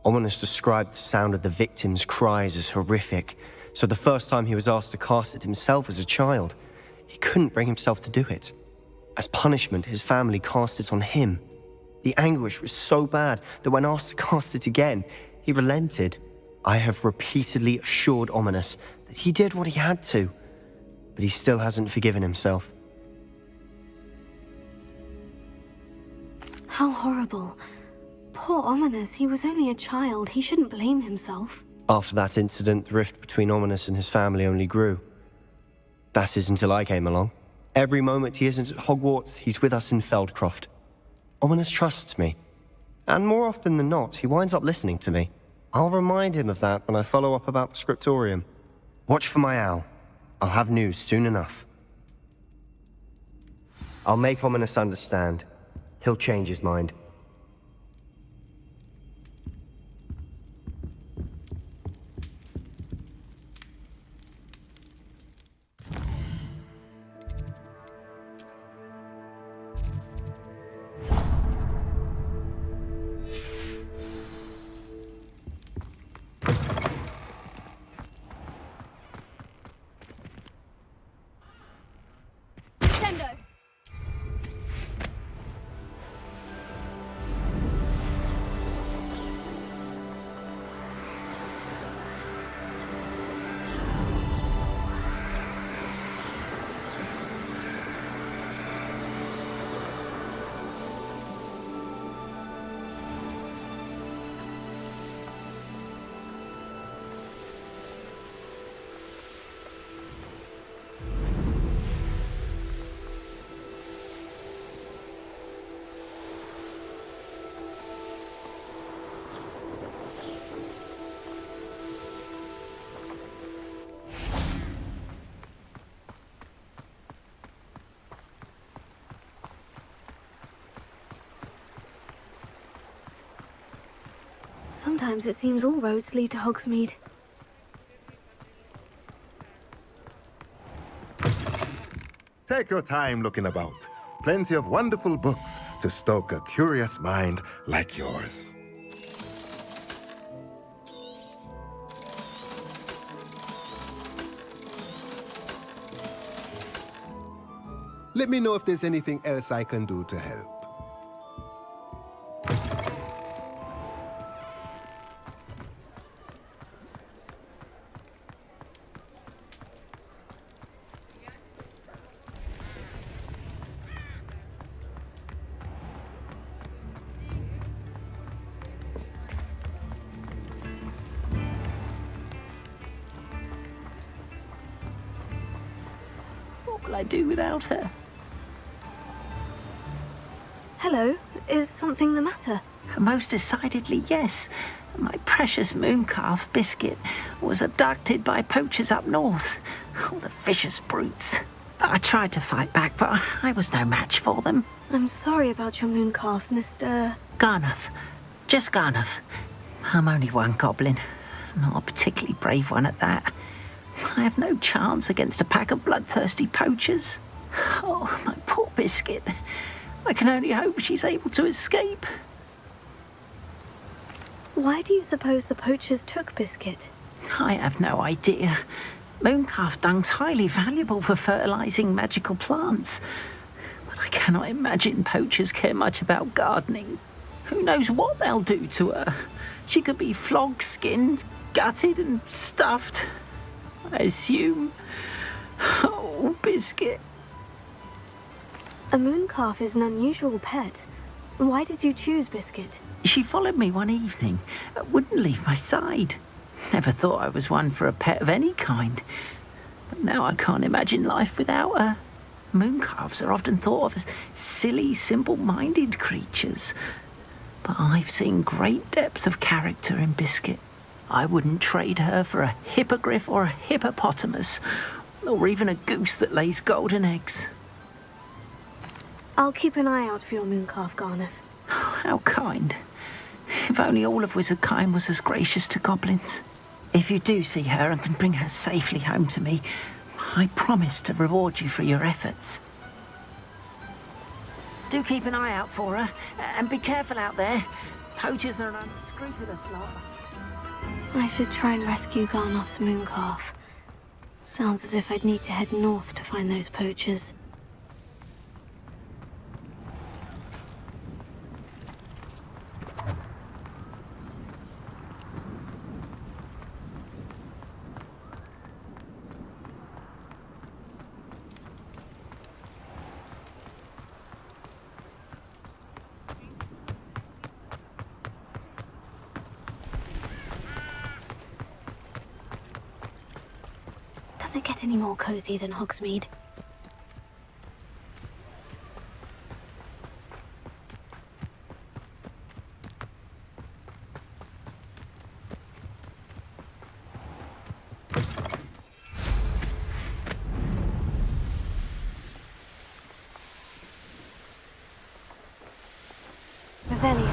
Ominous described the sound of the victim's cries as horrific, so the first time he was asked to cast it himself as a child, he couldn't bring himself to do it. As punishment, his family cast it on him. The anguish was so bad that when asked to cast it again, he relented. I have repeatedly assured Ominous that he did what he had to, but he still hasn't forgiven himself. How horrible. Poor Ominous, he was only a child. He shouldn't blame himself. After that incident, the rift between Ominous and his family only grew. That is until I came along. Every moment he isn't at Hogwarts, he's with us in Feldcroft. Ominous trusts me. And more often than not, he winds up listening to me. I'll remind him of that when I follow up about the scriptorium. Watch for my owl. I'll have news soon enough. I'll make Ominous understand. He'll change his mind. Sometimes it seems all roads lead to Hogsmeade. Take your time looking about. plenty of wonderful books to stoke a curious mind like yours. Let me know if there's anything else I can do to help. What will I do without her? Hello, is something the matter? Most decidedly, yes. My precious mooncalf Biscuit was abducted by poachers up north. Oh, the vicious brutes. I tried to fight back, but I was no match for them. I'm sorry about your mooncalf, Mr. Garnuff. Just Garnuff. I'm only one goblin. Not a particularly brave one at that. I have no chance against a pack of bloodthirsty poachers. Oh, my poor Biscuit. I can only hope she's able to escape. Why do you suppose the poachers took Biscuit? I have no idea. Mooncalf dung's highly valuable for fertilizing magical plants. But I cannot imagine poachers care much about gardening. Who knows what they'll do to her? She could be flogged, skinned, gutted and stuffed. I assume. Oh, Biscuit. A mooncalf is an unusual pet. Why did you choose Biscuit? She followed me one evening, wouldn't leave my side. Never thought I was one for a pet of any kind. But now I can't imagine life without her. Mooncalves are often thought of as silly, simple-minded creatures. But I've seen great depth of character in Biscuit. I wouldn't trade her for a hippogriff or a hippopotamus, or even a goose that lays golden eggs. I'll keep an eye out for your mooncalf, Garnuff. How kind. If only all of Wizardkind was as gracious to goblins. If you do see her and can bring her safely home to me, I promise to reward you for your efforts. Do keep an eye out for her, and be careful out there. Poachers are an unscrupulous lot. I should try and rescue Garnuff's mooncalf. Sounds as if I'd need to head north to find those poachers. Does it get any more cozy than Hogsmeade? Revelio.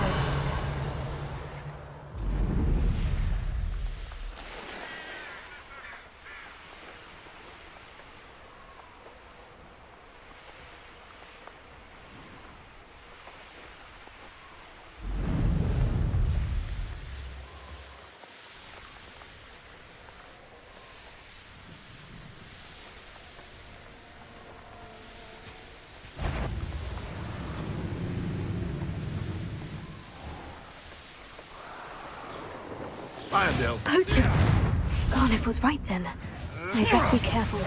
Poachers! Garnuff was right then. I'd better be careful.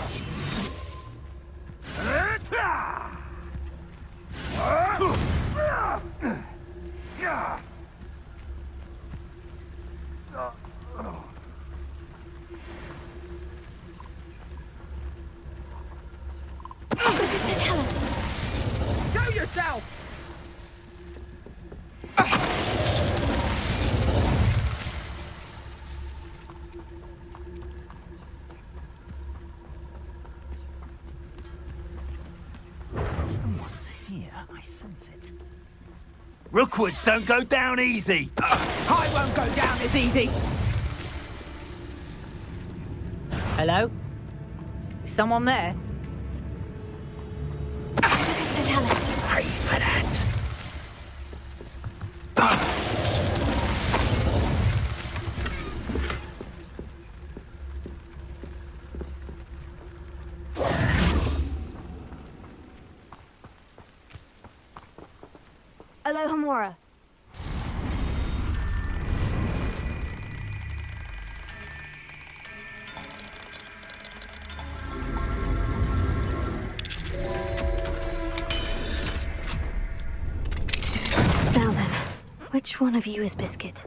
Mr. Tellus! Show yourself! Someone's here. I sense it. Rookwoods don't go down easy. I won't go down as easy. Hello? Is someone there? Mr. Tellus. Alohomora. Now then, which one of you is Biscuit?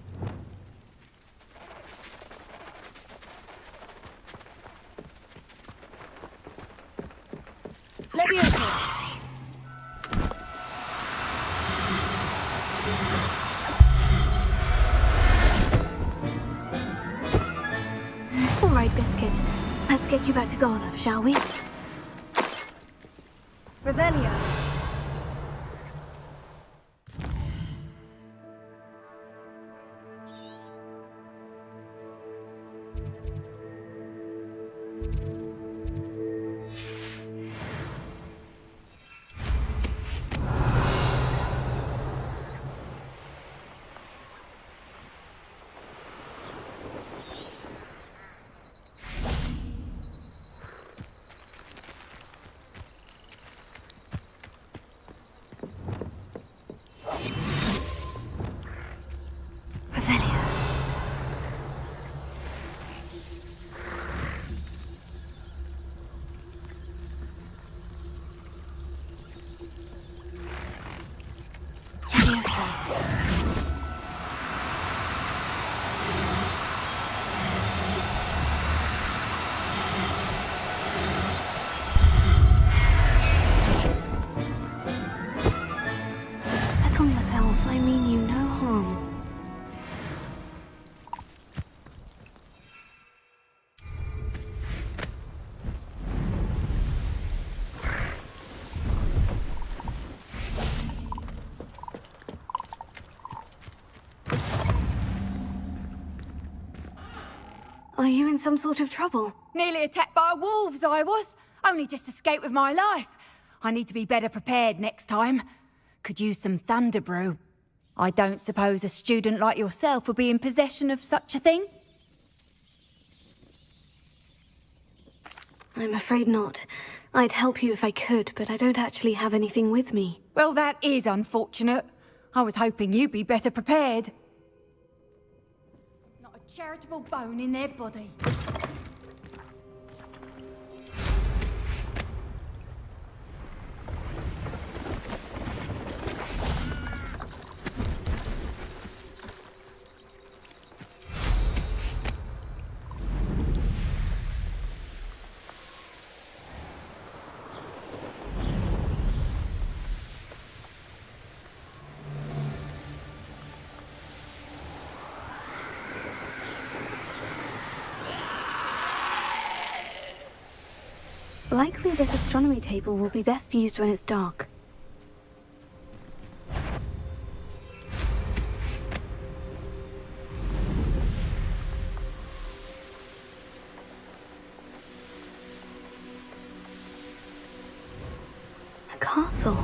Leviosa! All right, Biscuit. Let's get you back to Garnoff, shall we? Revelio. Settle yourself. I mean you no harm. Are you in some sort of trouble? Nearly attacked by wolves, I was. Only just escaped with my life. I need to be better prepared next time. Could use some thunder brew. I don't suppose a student like yourself would be in possession of such a thing? I'm afraid not. I'd help you if I could, but I don't actually have anything with me. Well, that is unfortunate. I was hoping you'd be better prepared. Not a charitable bone in their body. Likely this astronomy table will be best used when it's dark. A castle.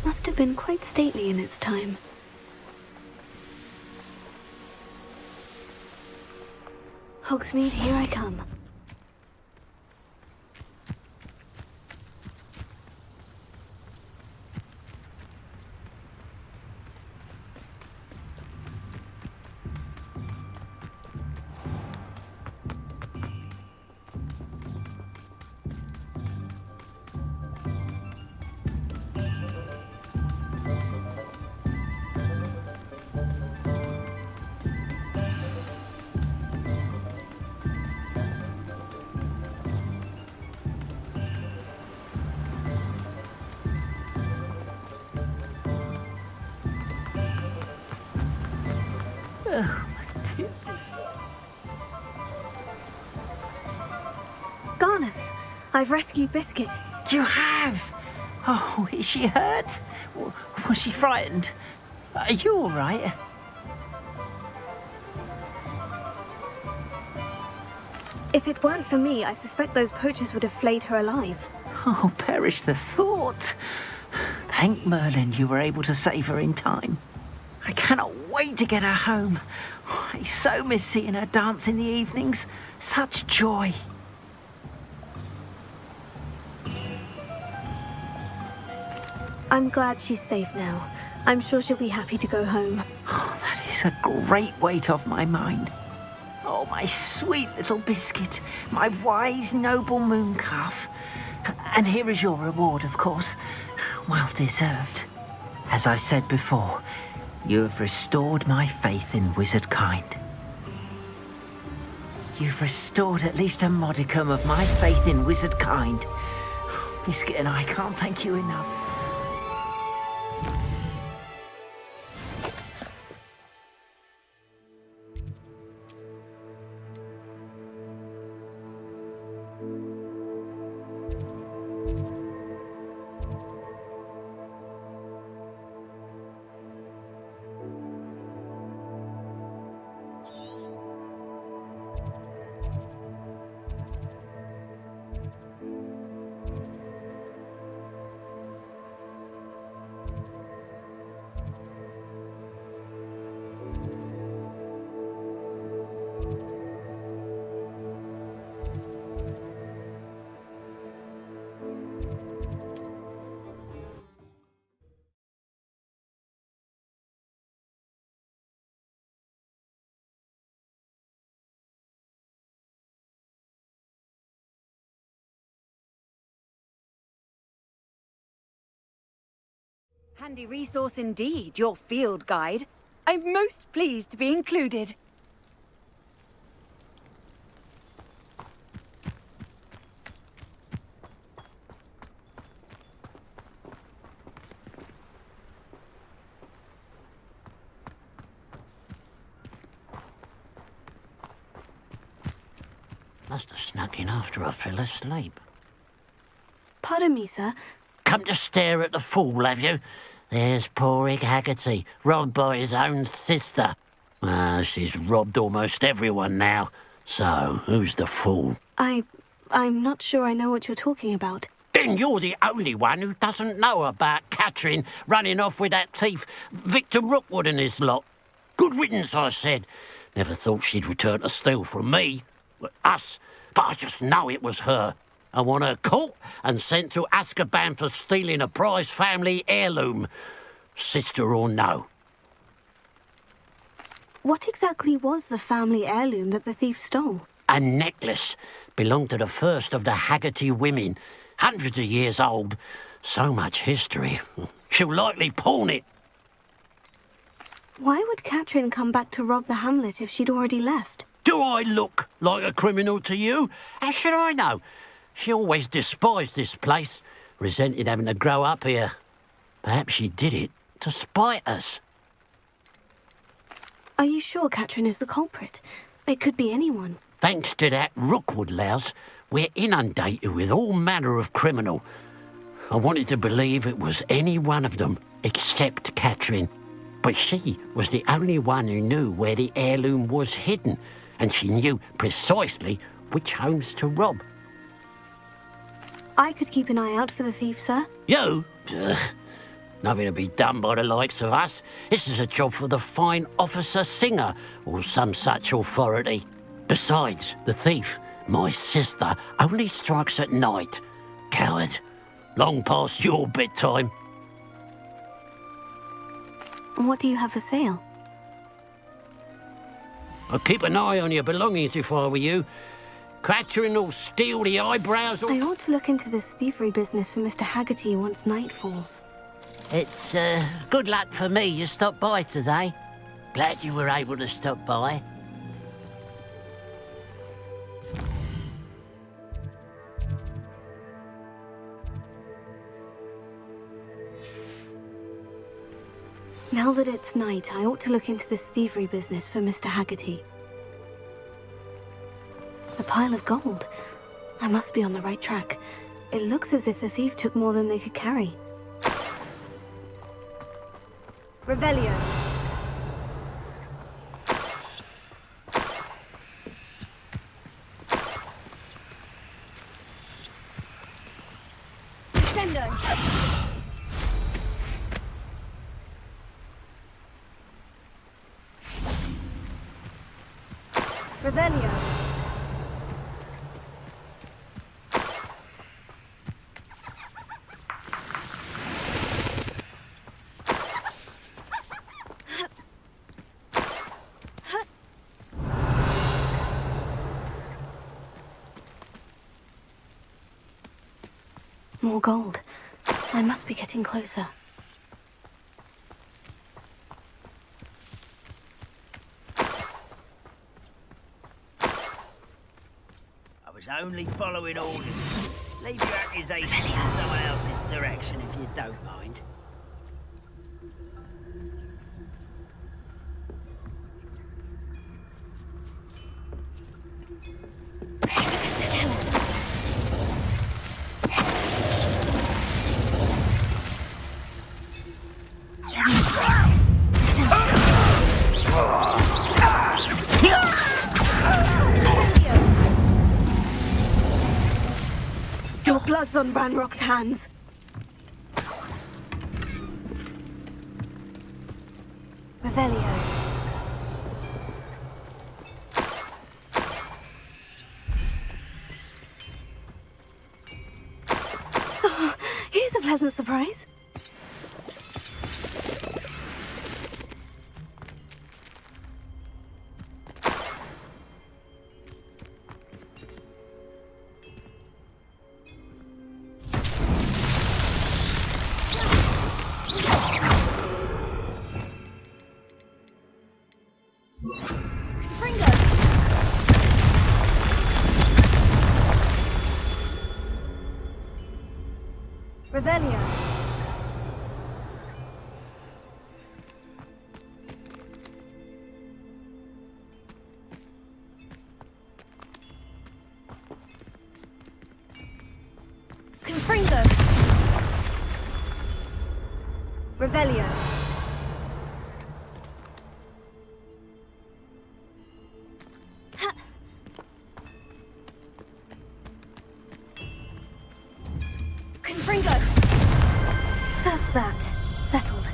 Must have been quite stately in its time. Hogsmeade, here I come. Oh, my goodness. Garnoff, I've rescued Biscuit. You have? Oh, is she hurt? Was she frightened? Are you all right? If it weren't for me, I suspect those poachers would have flayed her alive. Oh, perish the thought. Thank Merlin you were able to save her in time. I cannot wait to get her home. I so miss seeing her dance in the evenings. Such joy. I'm glad she's safe now. I'm sure she'll be happy to go home. That is a great weight off my mind. Oh, my sweet little biscuit, my wise, noble moon calf. And here is your reward, of course. Well deserved. As I said before, you have restored my faith in wizard kind. You've restored at least a modicum of my faith in wizard kind. Biscuit and I can't thank you enough. Handy resource indeed, your field guide. I'm most pleased to be included. Must have snuck in after I fell asleep. Pardon me, sir. Come to stare at the fool, have you? There's poor Ig Haggerty, robbed by his own sister. She's robbed almost everyone now. So, who's the fool? I'm not sure I know what you're talking about. Then you're the only one who doesn't know about Catherine running off with that thief, Victor Rookwood and his lot. Good riddance, I said. Never thought she'd return to steal from me. Us. But I just know it was her. I want her caught and sent to Azkaban for stealing a prize family heirloom. Sister or no. What exactly was the family heirloom that the thief stole? A necklace. Belonged to the first of the Haggerty women. Hundreds of years old. So much history. She'll likely pawn it. Why would Catherine come back to rob the hamlet if she'd already left? Do I look like a criminal to you? How should I know? She always despised this place, resented having to grow up here. Perhaps she did it to spite us. Are you sure Catherine is the culprit? It could be anyone. Thanks to that Rookwood louse, we're inundated with all manner of criminal. I wanted to believe it was any one of them, except Catherine. But she was the only one who knew where the heirloom was hidden, and she knew precisely which homes to rob. I could keep an eye out for the thief, sir. You? Ugh. Nothing to be done by the likes of us. This is a job for the fine officer Singer, or some such authority. Besides, the thief, my sister, only strikes at night. Coward. Long past your bedtime. What do you have for sale? I'd keep an eye on your belongings if I were you. Catherine will steal the eyebrows. I ought to look into this thievery business for Mr. Haggerty once night falls. It's good luck for me you stopped by today. Glad you were able to stop by. Now that it's night, I ought to look into this thievery business for Mr. Haggerty. The pile of gold. I must be on the right track. It looks as if the thief took more than they could carry. Revelio. Sendo. Revelio. More gold. I must be getting closer. I was only following orders. Leave your accusations in someone else's direction if you don't mind. Your blood's on Ranrock's hands. Revelio. Oh, here's a pleasant surprise. Revelio. Confringo. Revelio. Confringo. That's that. Settled.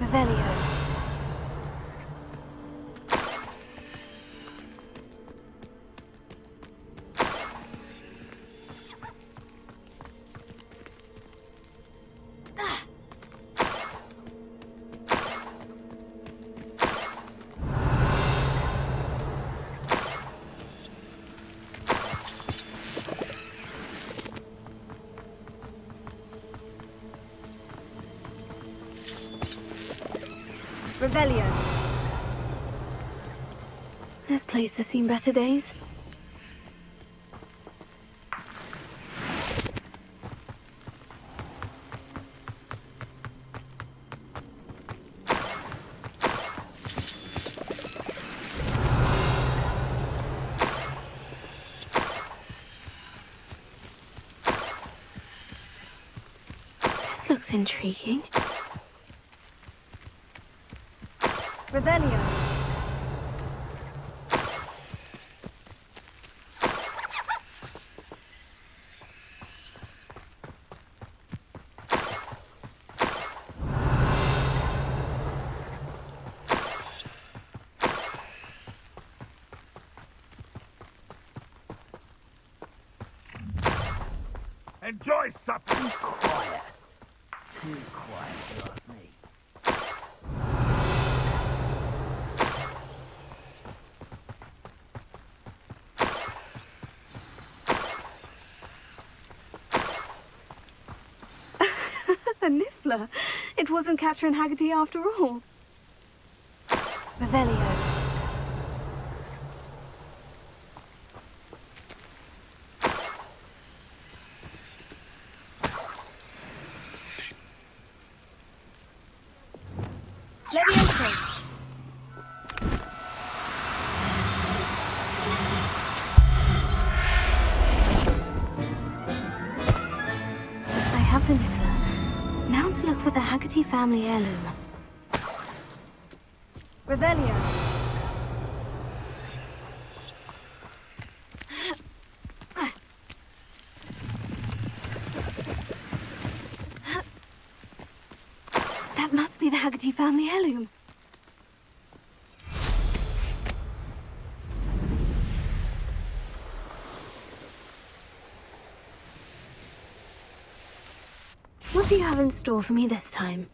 Revelio. Revelio. This place has seen better days. This looks intriguing. Revelio. Enjoy supper. Too quiet. Too quiet, you ask me. A niffler. It wasn't Catherine Haggerty after all. Revelio. Levioso. I have the niffler. Now to look for the Haggerty family heirloom. Revelio. That must be the Haggerty family heirloom. What do you have in store for me this time?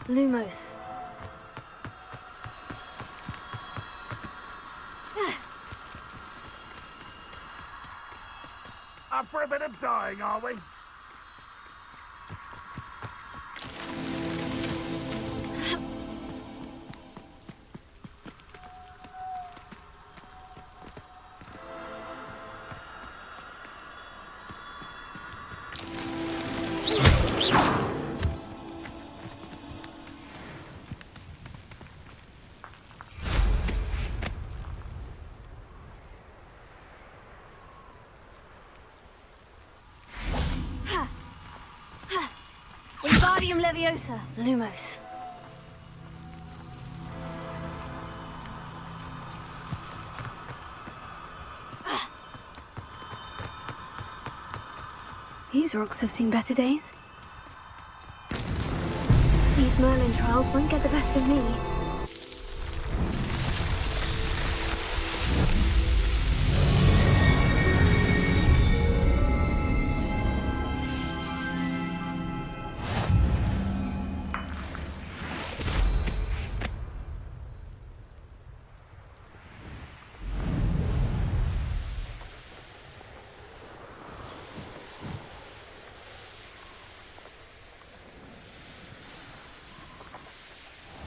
Lumos. Up for a bit of dying, are we? Wingardium Leviosa. Lumos. These rocks have seen better days. These Merlin trials won't get the best of me.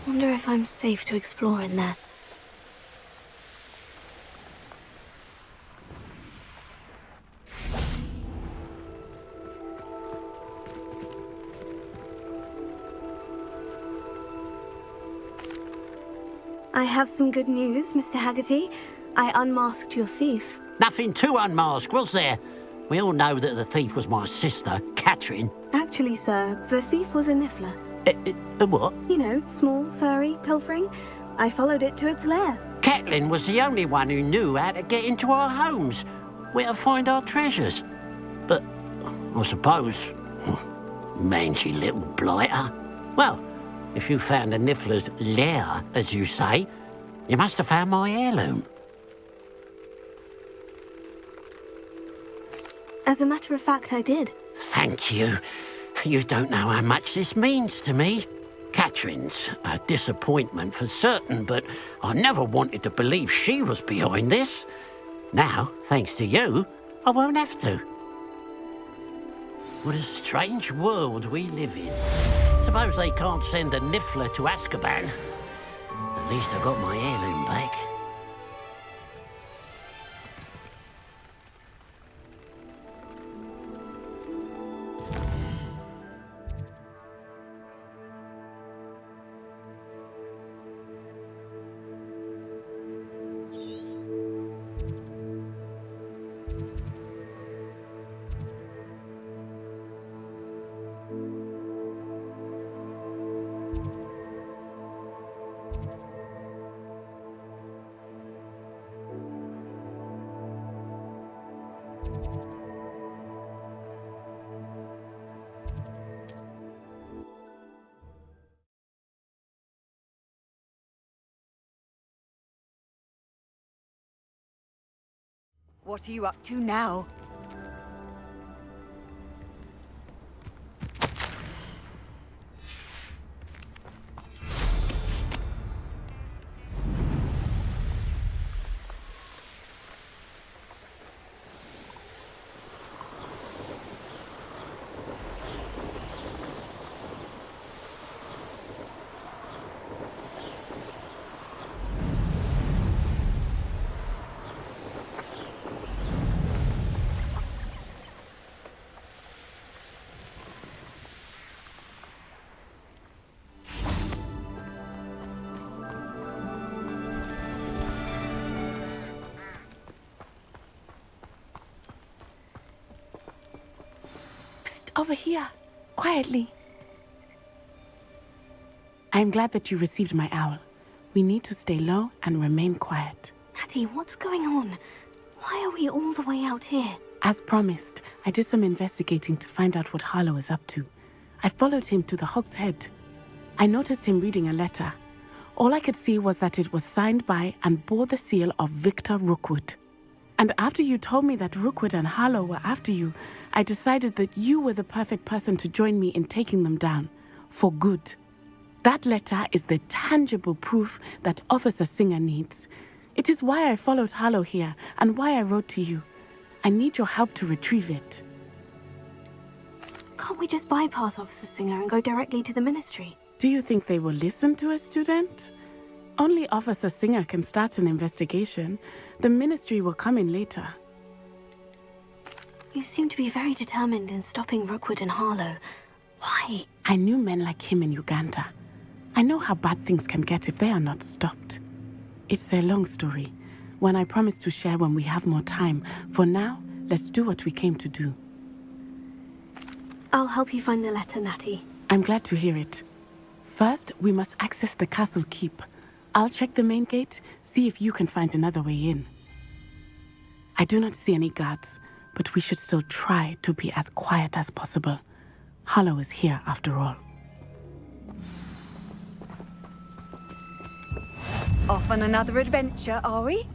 Wonder if I'm safe to explore in there. I have some good news, Mr. Haggerty. I unmasked your thief. Nothing to unmask, was there? We all know that the thief was my sister, Catherine. Actually, sir, the thief was a niffler. A what? You know, small, furry, pilfering. I followed it to its lair. Catelyn was the only one who knew how to get into our homes, where to find our treasures. But, I suppose, mangy little blighter. Well, if you found the niffler's lair, as you say, you must have found my heirloom. As a matter of fact, I did. Thank you. You don't know how much this means to me. Catherine's a disappointment for certain, but I never wanted to believe she was behind this. Now, thanks to you, I won't have to. What a strange world we live in. Suppose they can't send a niffler to Azkaban. At least I got my heirloom back. What are you up to now? Over here, quietly. I am glad that you received my owl. We need to stay low and remain quiet. Natty, what's going on? Why are we all the way out here? As promised, I did some investigating to find out what Harlow is up to. I followed him to the Hog's Head. I noticed him reading a letter. All I could see was that it was signed by and bore the seal of Victor Rookwood. And after you told me that Rookwood and Harlow were after you, I decided that you were the perfect person to join me in taking them down. For good. That letter is the tangible proof that Officer Singer needs. It is why I followed Harlow here and why I wrote to you. I need your help to retrieve it. Can't we just bypass Officer Singer and go directly to the Ministry? Do you think they will listen to a student? Only Officer Singer can start an investigation. The Ministry will come in later. You seem to be very determined in stopping Rookwood and Harlow. Why? I knew men like him in Uganda. I know how bad things can get if they are not stopped. It's a long story, one I promise to share when we have more time. For now, let's do what we came to do. I'll help you find the letter, Natty. I'm glad to hear it. First, we must access the castle keep. I'll check the main gate, see if you can find another way in. I do not see any guards, but we should still try to be as quiet as possible. Harlow is here after all. Off on another adventure, are we?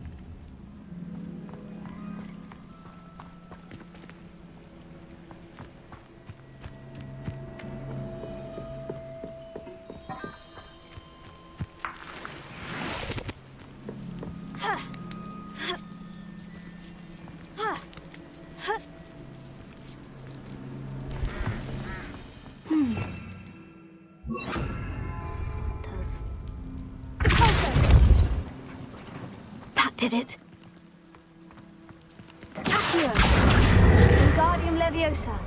That did it. Accio! Wingardium Leviosa!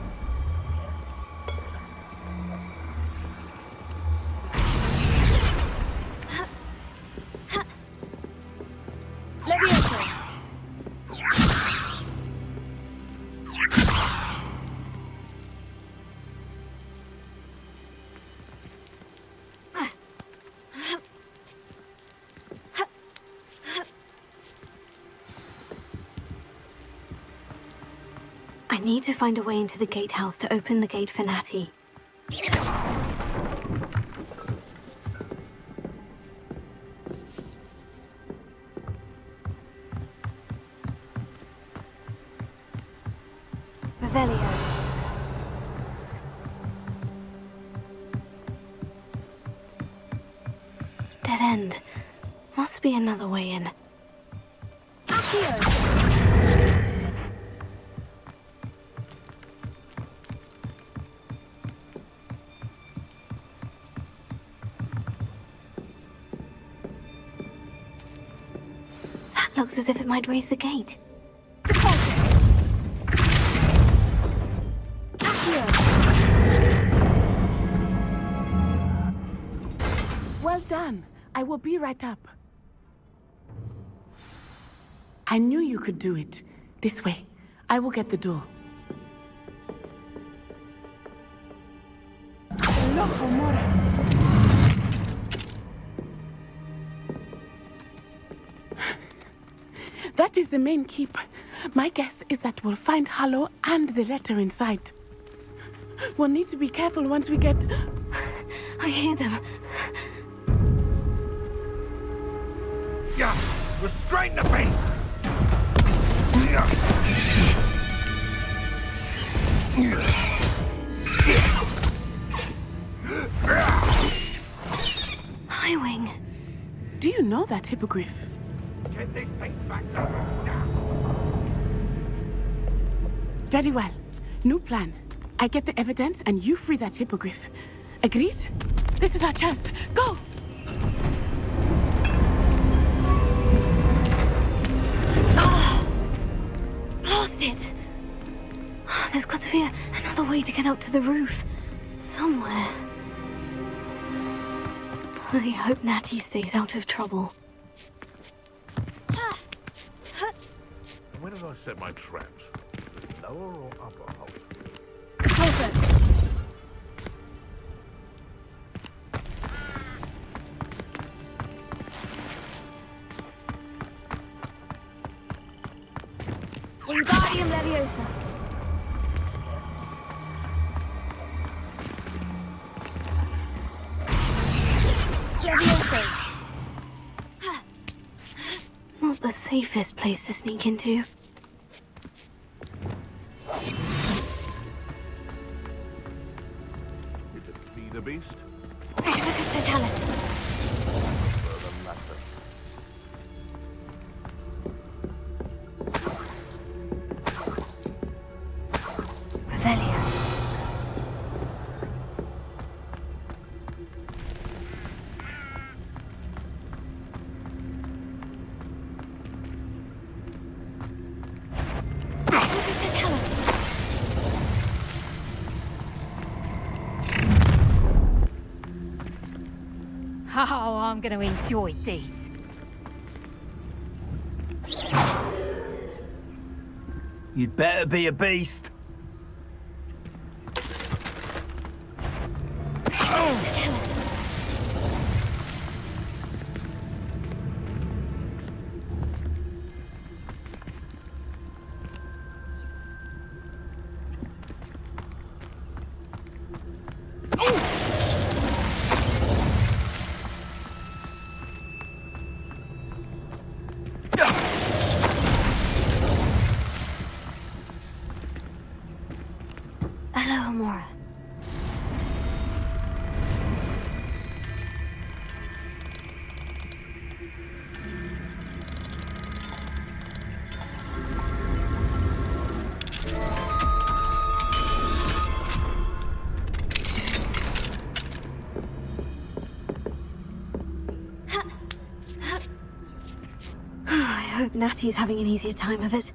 Leviosa! I need to find a way into the gatehouse to open the gate for Natty. Revelio. Dead end. Must be another way in. Accio! Looks as if it might raise the gate. Well done. I will be right up. I knew you could do it. This way. I will get the door. That is the main keep. My guess is that we'll find Harlow and the letter inside. We'll need to be careful once we get... I hear them. Yeah, restrain the beast! Highwing. Do you know that hippogriff? Get this thing back up now! Very well. New plan. I get the evidence and you free that hippogriff. Agreed? This is our chance. Go! Blast it! There's got to be another way to get up to the roof. Somewhere. I hope Natty stays out of trouble. Where did I set my traps? Lower or upper hole? Closer! Wingardium Leviosa. Leviosa. Not the safest place to sneak into. Be the beast? Petrificus Totalis. Further matter. Revelio. Petrificus Totalis. Oh, I'm going to enjoy this. You'd better be a beast. Hello, Amora. I hope Natty's having an easier time of it.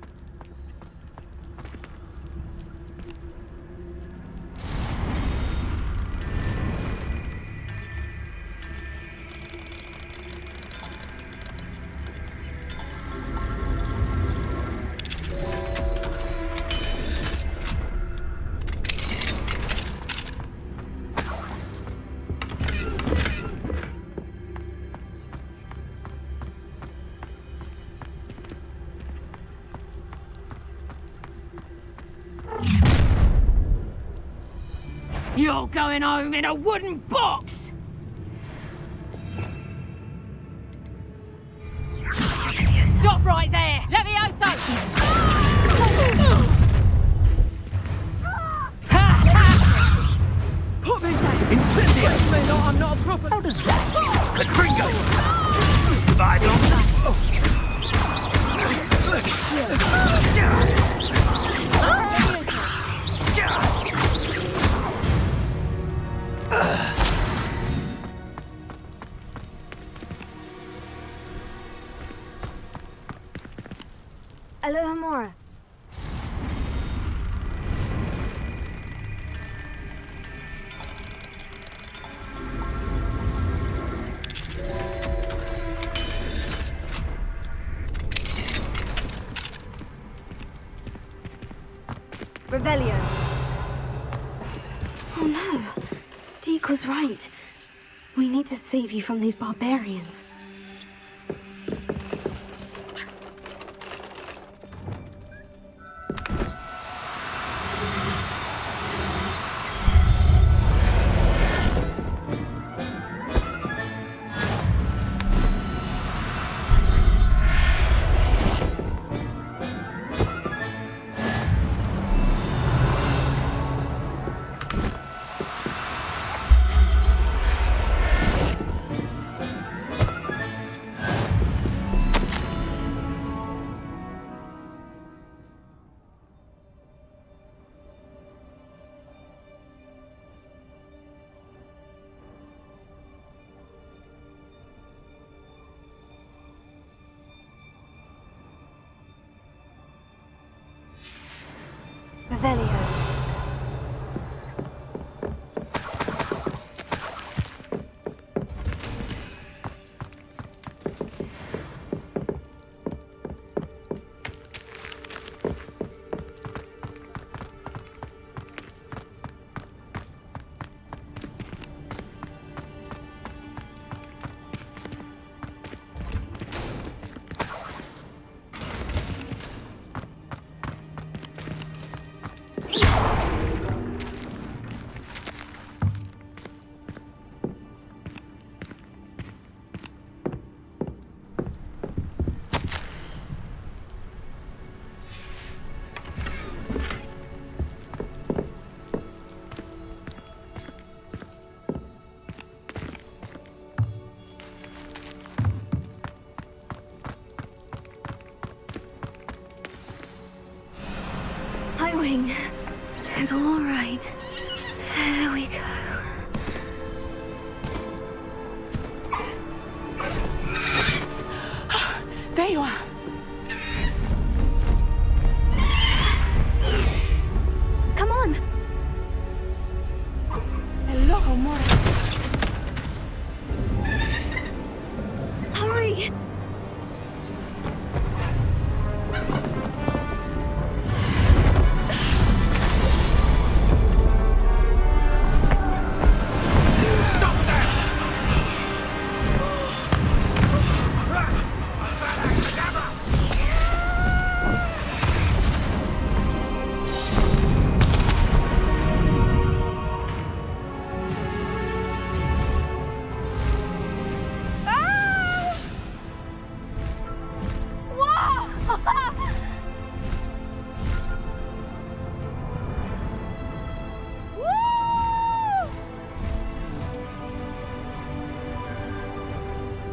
You're going home in a wooden box! Stop right there! Levioso! Put me down! Incendio! I'm not a proper... How does that? The Gringo! Survive Hello, Amora. Revelio. Oh no. Deke was right. We need to save you from these barbarians. Revelio. going. It's all right. There we go. There you are. Come on. Hello, amore. Hurry.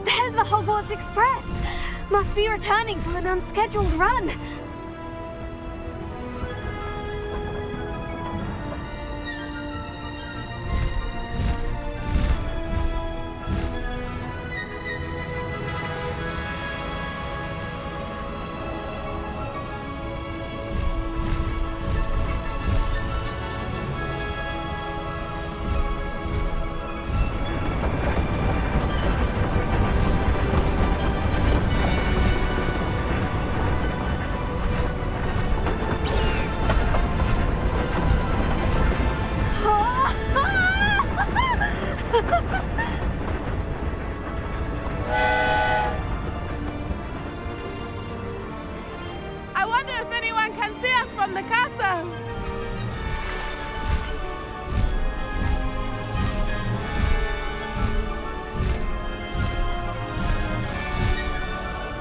There's the Hogwarts Express. Must be returning from an unscheduled run. I wonder if anyone can see us from the castle.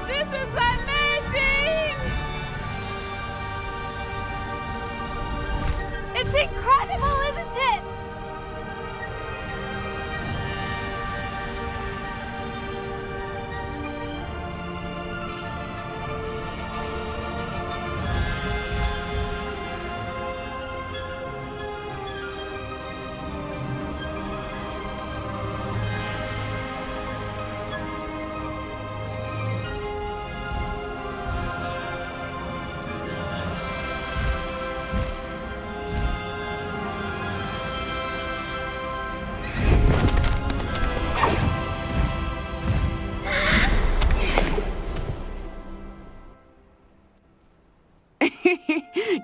This is amazing! It's incredible, isn't it?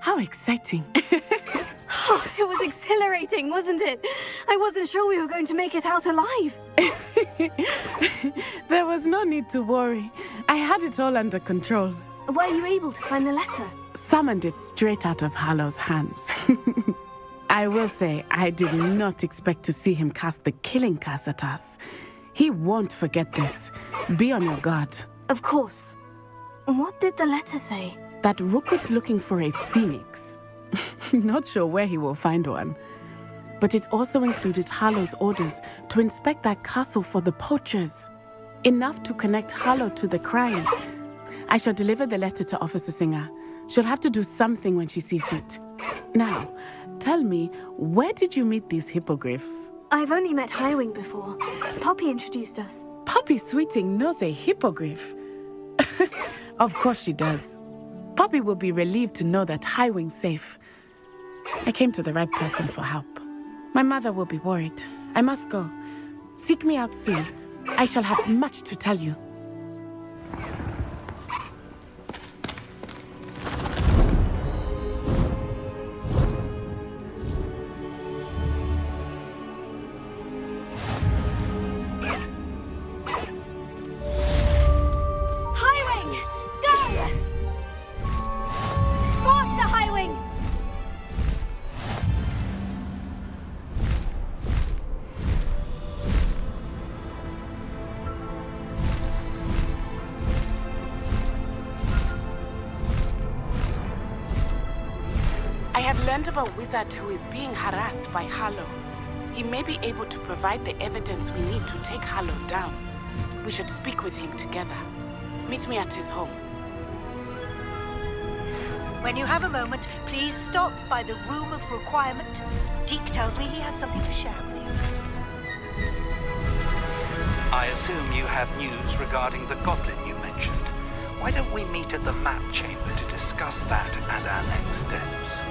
How exciting. Oh, it was exhilarating, wasn't it? I wasn't sure we were going to make it out alive. There was no need to worry. I had it all under control. Were you able to find the letter? Summoned it straight out of Hallow's hands. I will say, I did not expect to see him cast the killing curse at us. He won't forget this. Be on your guard. Of course. What did the letter say? That Rookwood's looking for a phoenix. Not sure where he will find one. But it also included Hallow's orders to inspect that castle for the poachers. Enough to connect Hallow to the crimes. I shall deliver the letter to Officer Singer. She'll have to do something when she sees it. Now, tell me, where did you meet these hippogriffs? I've only met Highwing before. Poppy introduced us. Poppy Sweeting knows a hippogriff. Of course she does. Poppy will be relieved to know that Highwing's safe. I came to the right person for help. My mother will be worried. I must go. Seek me out soon. I shall have much to tell you. I have learned of a wizard who is being harassed by Hallow. He may be able to provide the evidence we need to take Hallow down. We should speak with him together. Meet me at his home. When you have a moment, please stop by the Room of Requirement. Deke tells me he has something to share with you. I assume you have news regarding the goblin you mentioned. Why don't we meet at the map chamber to discuss that and our next steps?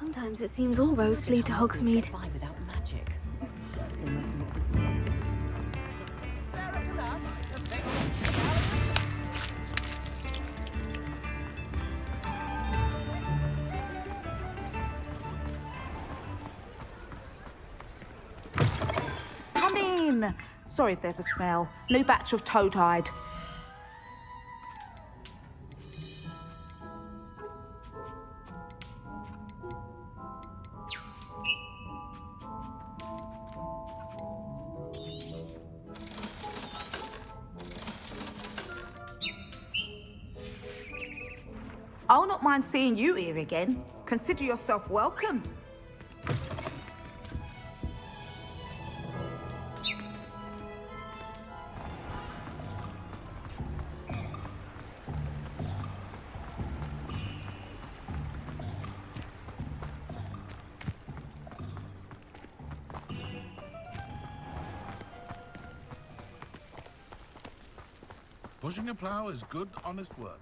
Sometimes it seems all roads lead to Hogsmeade. Come in. Sorry if there's a smell. New batch of toad-hide. I'll not mind seeing you here again. Consider yourself welcome. Pushing a plough is good, honest work.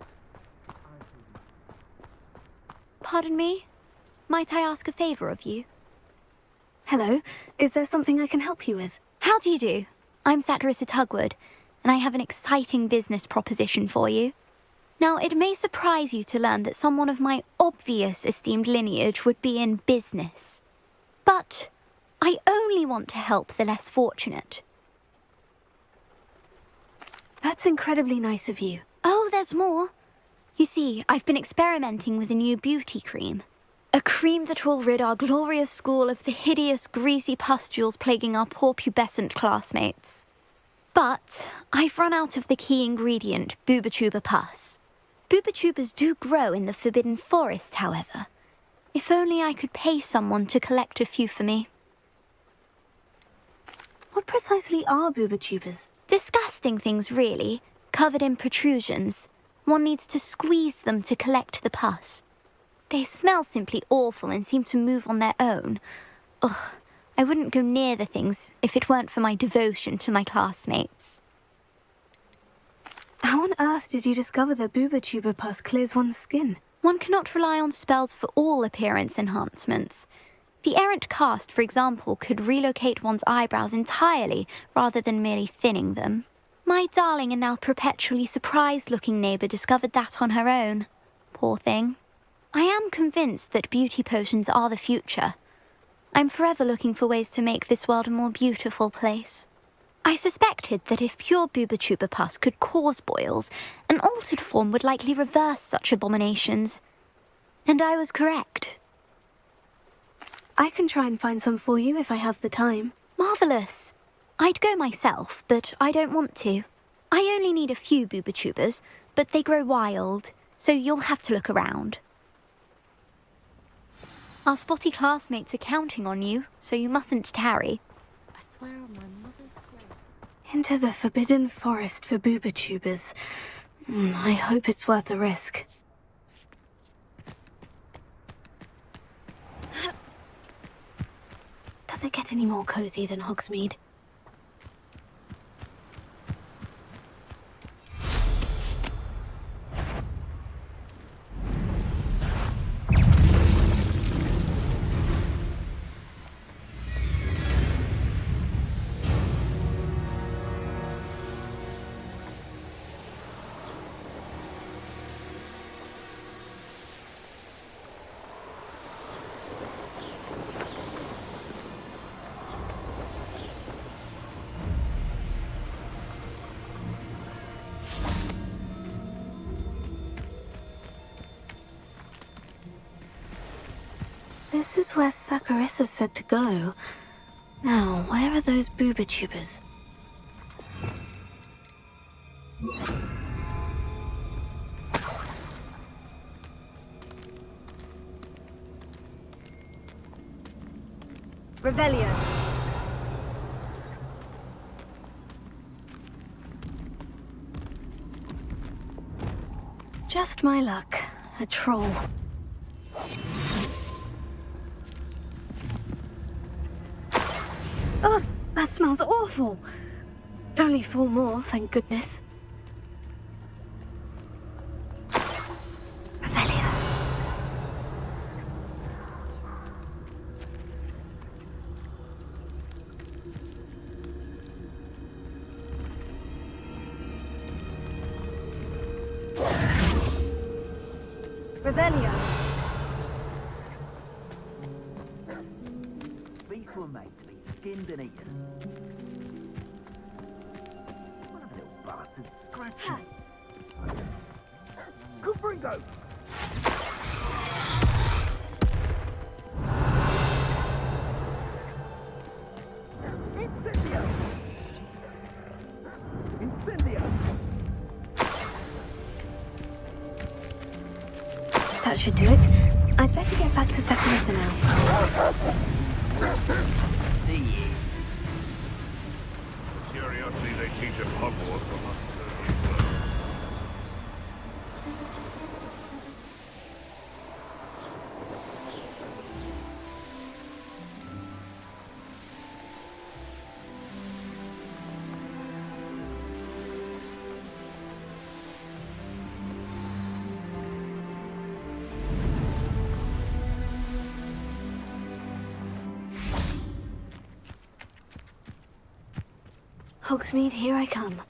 Pardon me? Might I ask a favour of you? Hello, is there something I can help you with? How do you do? I'm Saccharissa Tugwood, and I have an exciting business proposition for you. Now, it may surprise you to learn that someone of my obvious esteemed lineage would be in business. But I only want to help the less fortunate. That's incredibly nice of you. Oh, there's more. You see, I've been experimenting with a new beauty cream. A cream that will rid our glorious school of the hideous, greasy pustules plaguing our poor pubescent classmates. But I've run out of the key ingredient, Booba-Tuber pus. Booba-Tubers do grow in the Forbidden Forest, however. If only I could pay someone to collect a few for me. What precisely are Booba-Tubers? Disgusting things, really, covered in protrusions. One needs to squeeze them to collect the pus. They smell simply awful and seem to move on their own. Ugh, I wouldn't go near the things if it weren't for my devotion to my classmates. How on earth did you discover that Booba-Tuber pus clears one's skin? One cannot rely on spells for all appearance enhancements. The errant cast, for example, could relocate one's eyebrows entirely rather than merely thinning them. My darling and now perpetually surprised-looking neighbour discovered that on her own. Poor thing. I am convinced that beauty potions are the future. I'm forever looking for ways to make this world a more beautiful place. I suspected that if pure Booba-Tuber pus could cause boils, an altered form would likely reverse such abominations. And I was correct. I can try and find some for you if I have the time. Marvellous. I'd go myself, but I don't want to. I only need a few Booba-Tubers, but they grow wild, so you'll have to look around. Our spotty classmates are counting on you, so you mustn't tarry. I swear on my mother's grave. Into the Forbidden Forest for Booba-Tubers. I hope it's worth the risk. Does it get any more cozy than Hogsmeade? This is where Saccharissa said to go. Now, where are those Booba-Tubers? Revelio. Just my luck. A troll. Oh, that smells awful. Only 4 more, thank goodness. Revelio. Revelio. These were made to be skinned and eaten. What a little bastard scratching. Confringo! Incendio! Incendio! That should do it. I'd better get back to Sakurasa now. See you. Curiosity they teach at Hogwarts. Hogsmeade, here I come.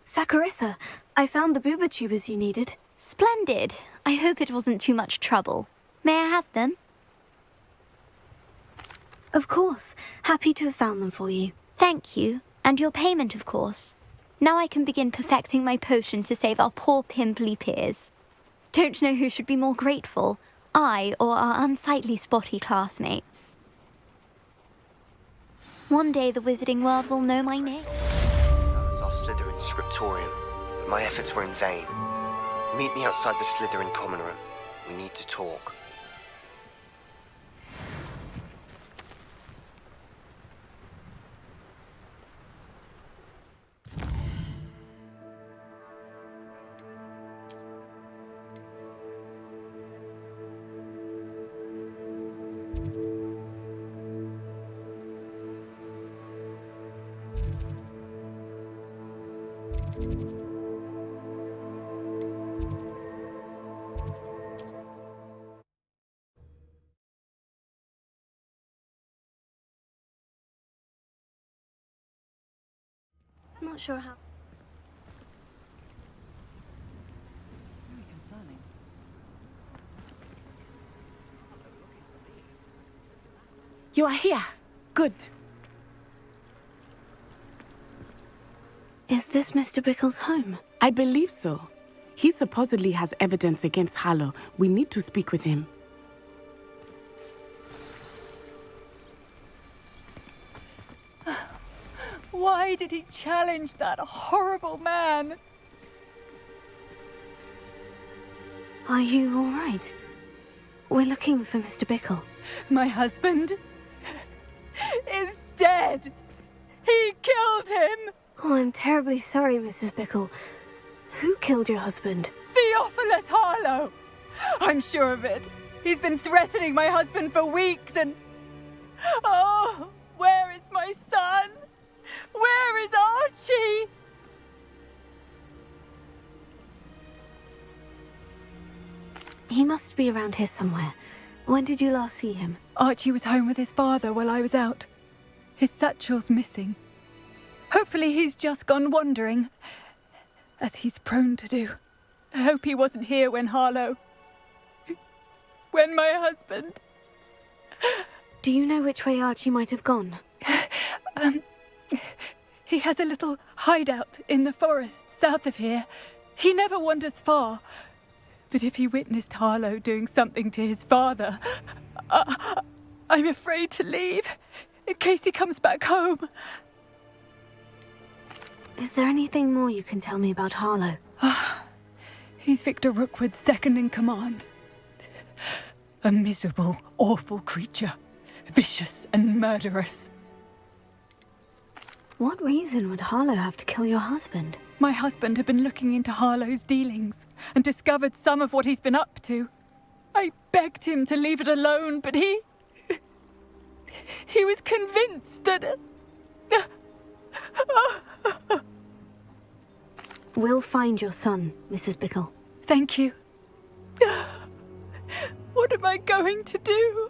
Sakurasa, I found the booba tubers you needed. Splendid. I hope it wasn't too much trouble. May I have them? Of course. Happy to have found them for you. Thank you. And your payment, of course. Now I can begin perfecting my potion to save our poor pimply peers. Don't know who should be more grateful, I or our unsightly spotty classmates. One day the wizarding world will know my name. Salazar Slytherin scriptorium, but my efforts were in vain. Meet me outside the Slytherin common room. We need to talk. I'm not sure how. You are here. Good. Is this Mr. Bickle's home? I believe so. He supposedly has evidence against Harlow. We need to speak with him. Why did he challenge that horrible man? Are you all right? We're looking for Mr. Bickle. My husband is dead. He killed him. Oh, I'm terribly sorry, Mrs. Bickle. Who killed your husband? Theophilus Harlow. I'm sure of it. He's been threatening my husband for weeks and... Oh, where is my son? Where is Archie? He must be around here somewhere. When did you last see him? Archie was home with his father while I was out. His satchel's missing. Hopefully he's just gone wandering, as he's prone to do. I hope he wasn't here when Harlow... when my husband... Do you know which way Archie might have gone? He has a little hideout in the forest south of here. He never wanders far. But if he witnessed Harlow doing something to his father, I'm afraid to leave, in case he comes back home. Is there anything more you can tell me about Harlow? He's Victor Rookwood's second in command. A miserable, awful creature. Vicious and murderous. What reason would Harlow have to kill your husband? My husband had been looking into Harlow's dealings and discovered some of what he's been up to. I begged him to leave it alone, but he was convinced that... We'll find your son, Mrs. Bickle. Thank you. What am I going to do?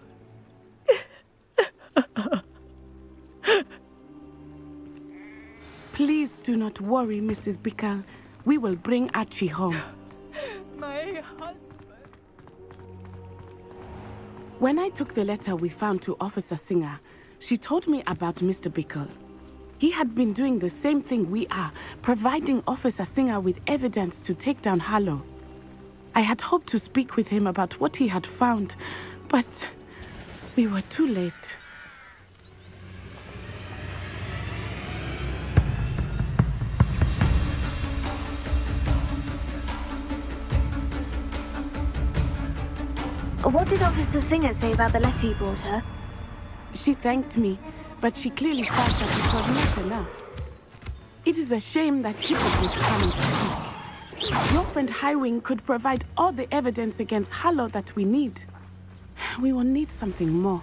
Please do not worry, Mrs. Bickle. We will bring Archie home. My husband. When I took the letter we found to Officer Singer, she told me about Mr. Bickle. He had been doing the same thing we are, providing Officer Singer with evidence to take down Harlow. I had hoped to speak with him about what he had found, but we were too late. What did Officer Singer say about the letter you brought her? She thanked me, but she clearly felt that it was not enough. It is a shame that hypocrites come to speak. Your friend Highwing could provide all the evidence against Harlow that we need. We will need something more.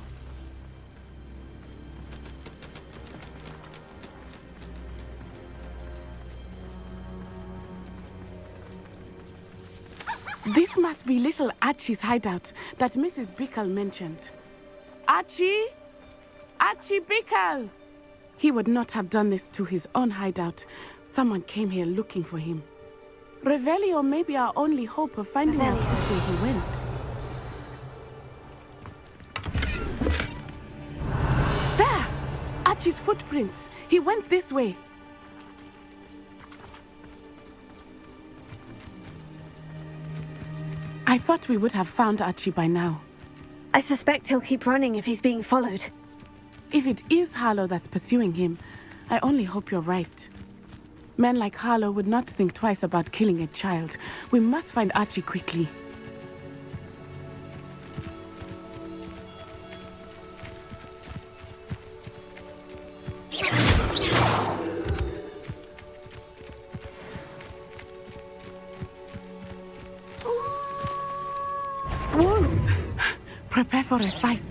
This must be little Archie's hideout that Mrs. Bickle mentioned. Archie? Archie Bickle! He would not have done this to his own hideout. Someone came here looking for him. Revelio may be our only hope of finding out which way he went. There! Archie's footprints. He went this way. I thought we would have found Archie by now. I suspect he'll keep running if he's being followed. If it is Harlow that's pursuing him, I only hope you're right. Men like Harlow would not think twice about killing a child. We must find Archie quickly. Wolves! Prepare for a fight.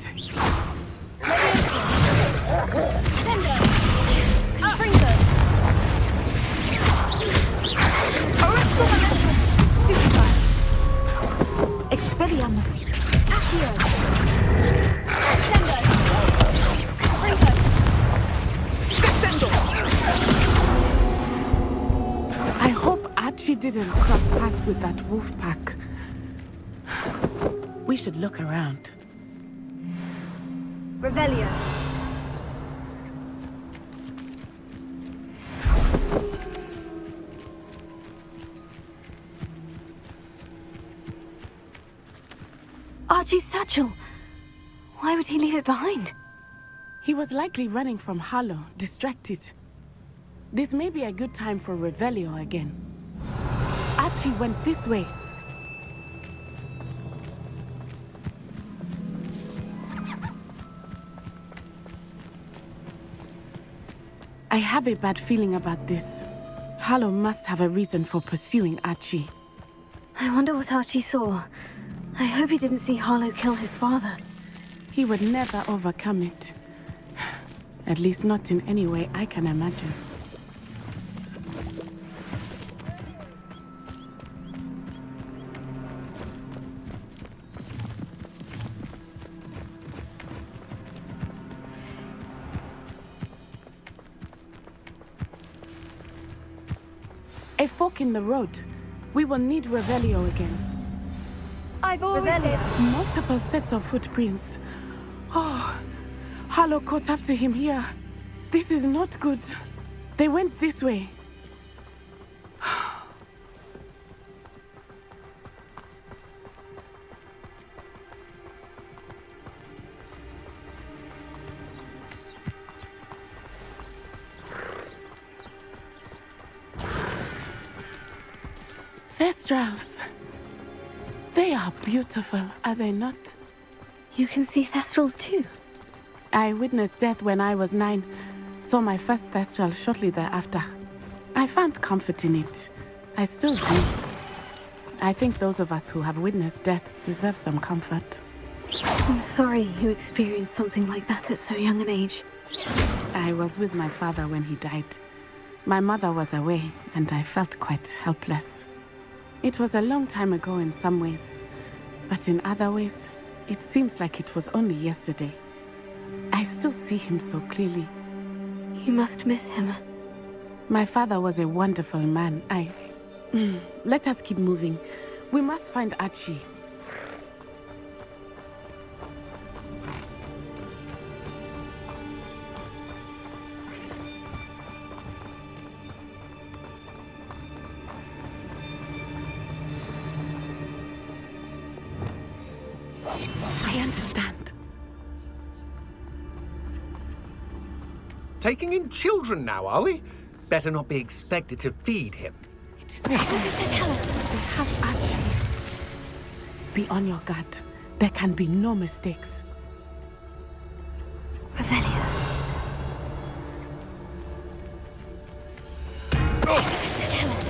Expelliarmus. Accio. I hope Archie didn't cross paths with that wolf pack. We should look around. Revelio. Archie's satchel. Why would he leave it behind? He was likely running from Harlow, distracted. This may be a good time for Revelio again. Archie went this way. I have a bad feeling about this. Harlow must have a reason for pursuing Archie. I wonder what Archie saw. I hope he didn't see Harlow kill his father. He would never overcome it. At least not in any way I can imagine. A fork in the road. We will need Revelio again. I've always Multiple sets of footprints. Oh, Harlow caught up to him here. This is not good. They went this way. Thestrals. They are beautiful, are they not? You can see Thestrals too. I witnessed death when I was 9. Saw my first Thestral shortly thereafter. I found comfort in it. I still do. I think those of us who have witnessed death deserve some comfort. I'm sorry you experienced something like that at so young an age. I was with my father when he died. My mother was away, and I felt quite helpless. It was a long time ago in some ways, but in other ways, it seems like it was only yesterday. I still see him so clearly. You must miss him. My father was a wonderful man. Let us keep moving. We must find Archie. I understand. Taking in children now, are we? Better not be expected to feed him. It is Mr. Tellus. We have Archie. Be on your guard. There can be no mistakes. Revelio. Mr. Tellus.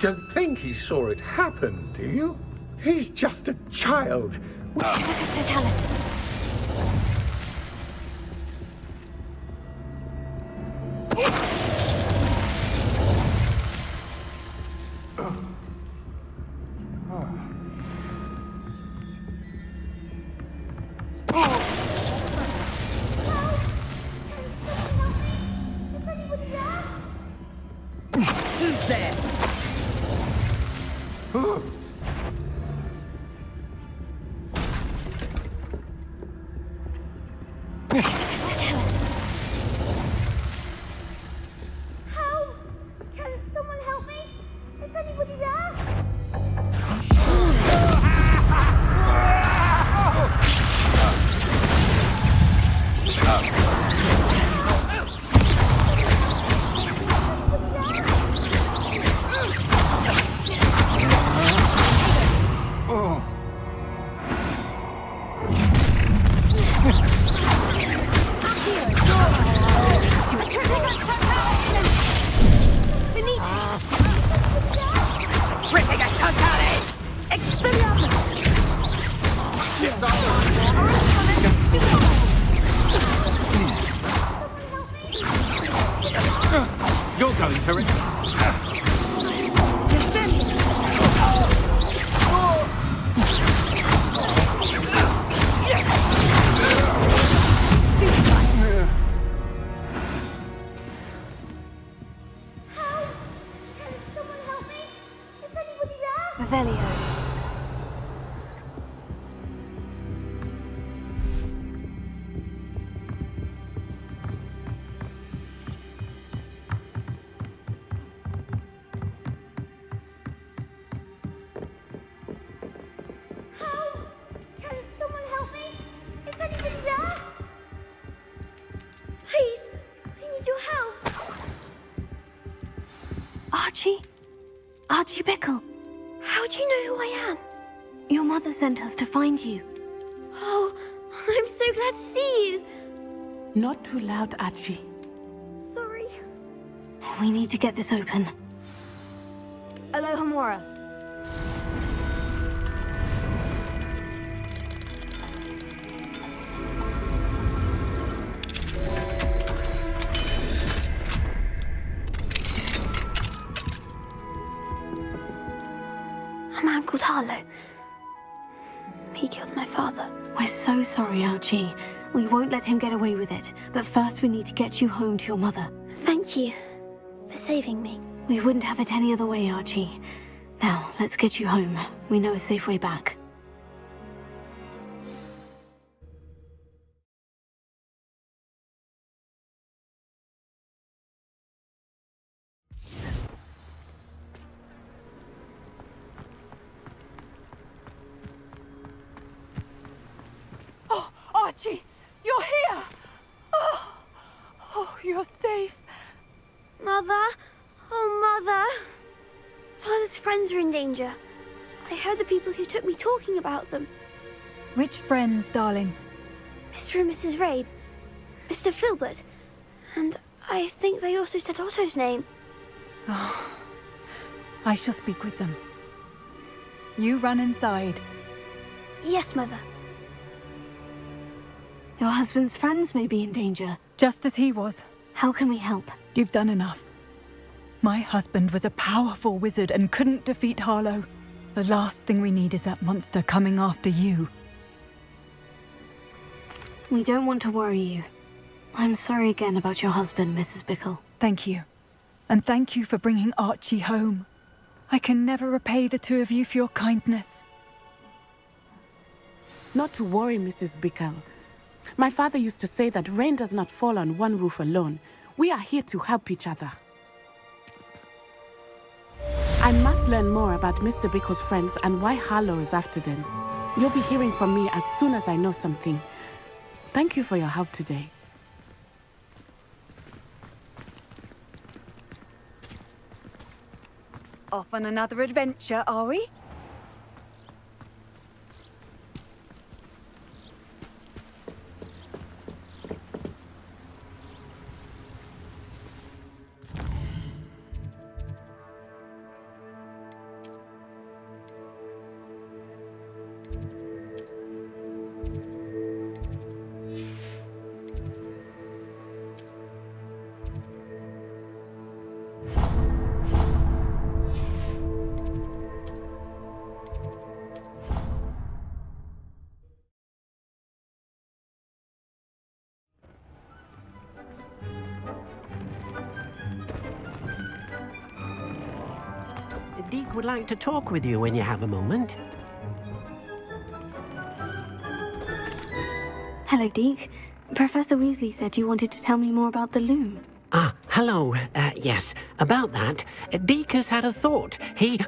Don't think he saw it happen, do you? He's just a child. Mr. Tellus. Who's there? Help! Can someone help me? Is anybody there? You're going to it. Revelio. Please, I need your help. Archie? Archie Bickle. How do you know who I am? Your mother sent us to find you. Oh, I'm so glad to see you. Not too loud, Archie. Sorry. We need to get this open. Aloha Mora. A man called Harlow. He killed my father. We're so sorry, Archie. We won't let him get away with it. But first we need to get you home to your mother. Thank you for saving me. We wouldn't have it any other way, Archie. Now, let's get you home. We know a safe way back. Oh, Archie, you're here! Oh, you're safe. Mother? Oh, Mother! Father's friends are in danger. I heard the people who took me talking about them. Which friends, darling? Mr. and Mrs. Rabe, Mr. Filbert, and I think they also said Otto's name. Oh, I shall speak with them. You run inside. Yes, Mother. Your husband's friends may be in danger. Just as he was. How can we help? You've done enough. My husband was a powerful wizard and couldn't defeat Harlow. The last thing we need is that monster coming after you. We don't want to worry you. I'm sorry again about your husband, Mrs. Bickle. Thank you. And thank you for bringing Archie home. I can never repay the two of you for your kindness. Not to worry, Mrs. Bickle. My father used to say that rain does not fall on one roof alone. We are here to help each other. I must learn more about Mr. Bickle's friends and why Harlow is after them. You'll be hearing from me as soon as I know something. Thank you for your help today. Off on another adventure, are we? Deke would like to talk with you when you have a moment. Hello, Deke. Professor Weasley said you wanted to tell me more about the loom. Ah, hello. Yes, about that. Deke has had a thought. He...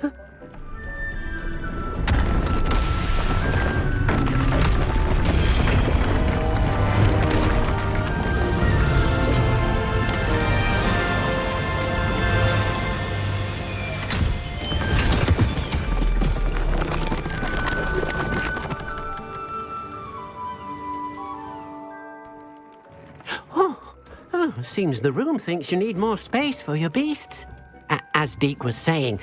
Seems the room thinks you need more space for your beasts. As Deke was saying,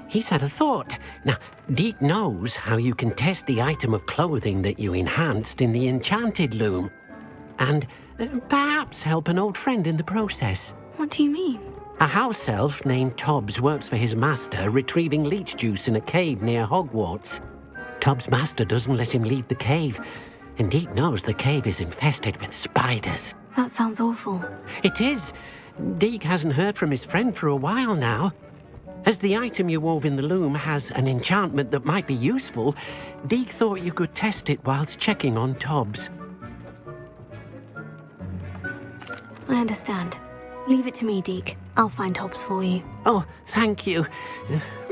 he's had a thought. Now, Deke knows how you can test the item of clothing that you enhanced in the enchanted loom. And perhaps help an old friend in the process. What do you mean? A house elf named Tobbs works for his master, retrieving leech juice in a cave near Hogwarts. Tobbs' master doesn't let him leave the cave, and Deke knows the cave is infested with spiders. That sounds awful. It is. Deke hasn't heard from his friend for a while now. As the item you wove in the loom has an enchantment that might be useful, Deke thought you could test it whilst checking on Tobbs. I understand. Leave it to me, Deke. I'll find Tobbs for you. Oh, thank you.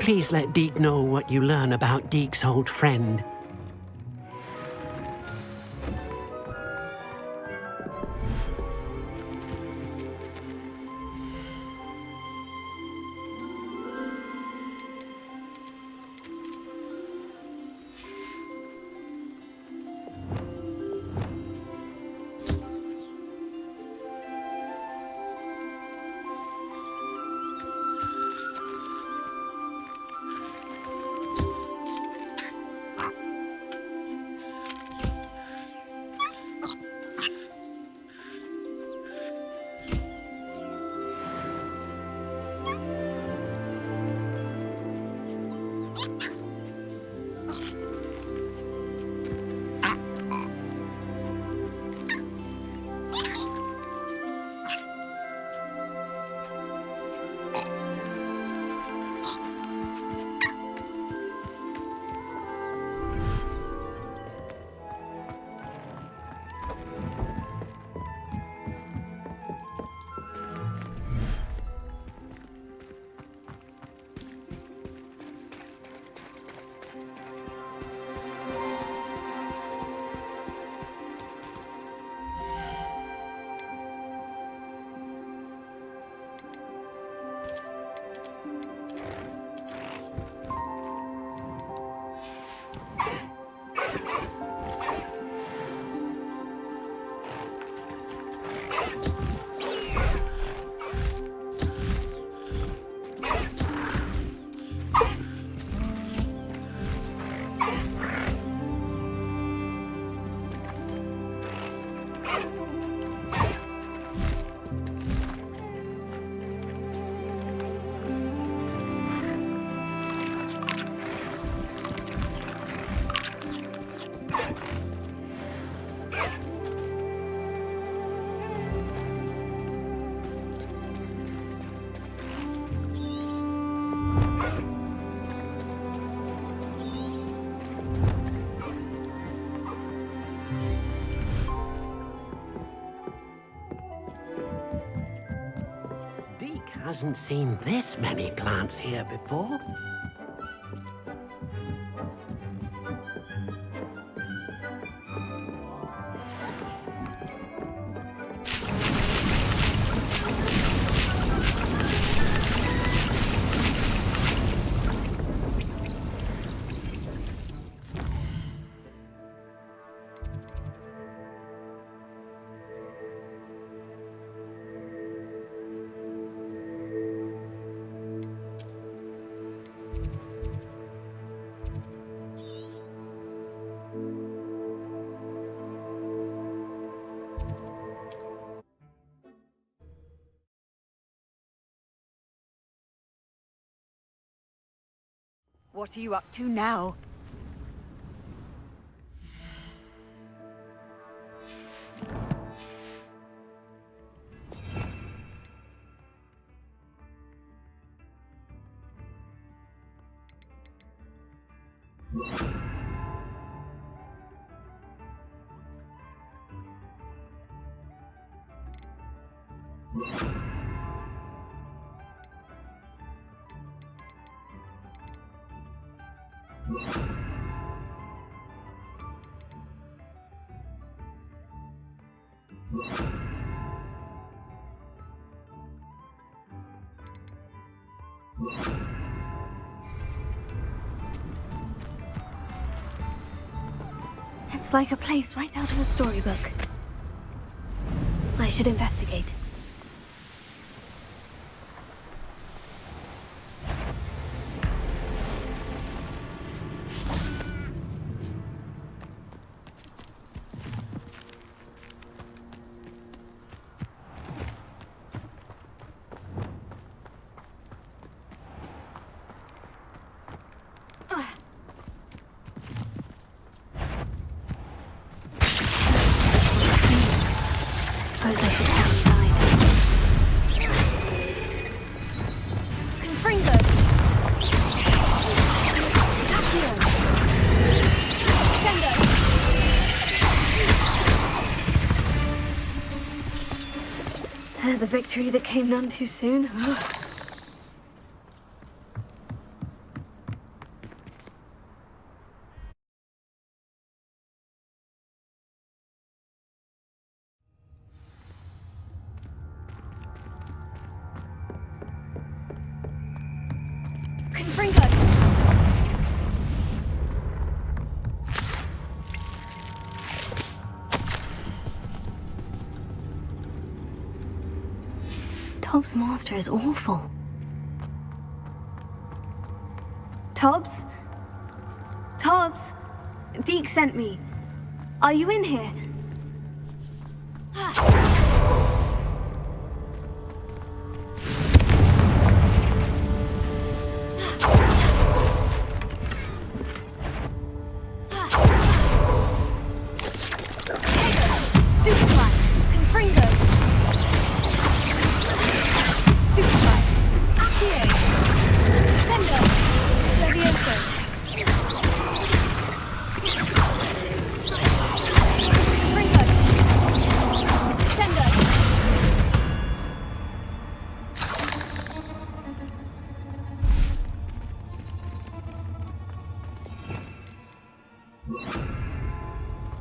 Please let Deke know what you learn about Deke's old friend. hasn't seen this many plants here before. What are you up to now? It's like a place right out of a storybook. I should investigate. Suppose I should head inside. Confringo! Accio! Sendo! There's a victory that came none too soon. Confringo! Tobbs' master is awful. Tobbs? Tobbs? Deke sent me. Are you in here? Stupefy! Confringo! Stupefy! Accio! Sendo! Levioso! Confringo! Sendo!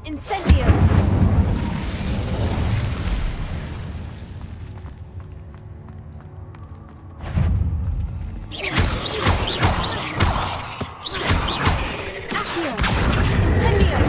Incendio! Accio! Incendio!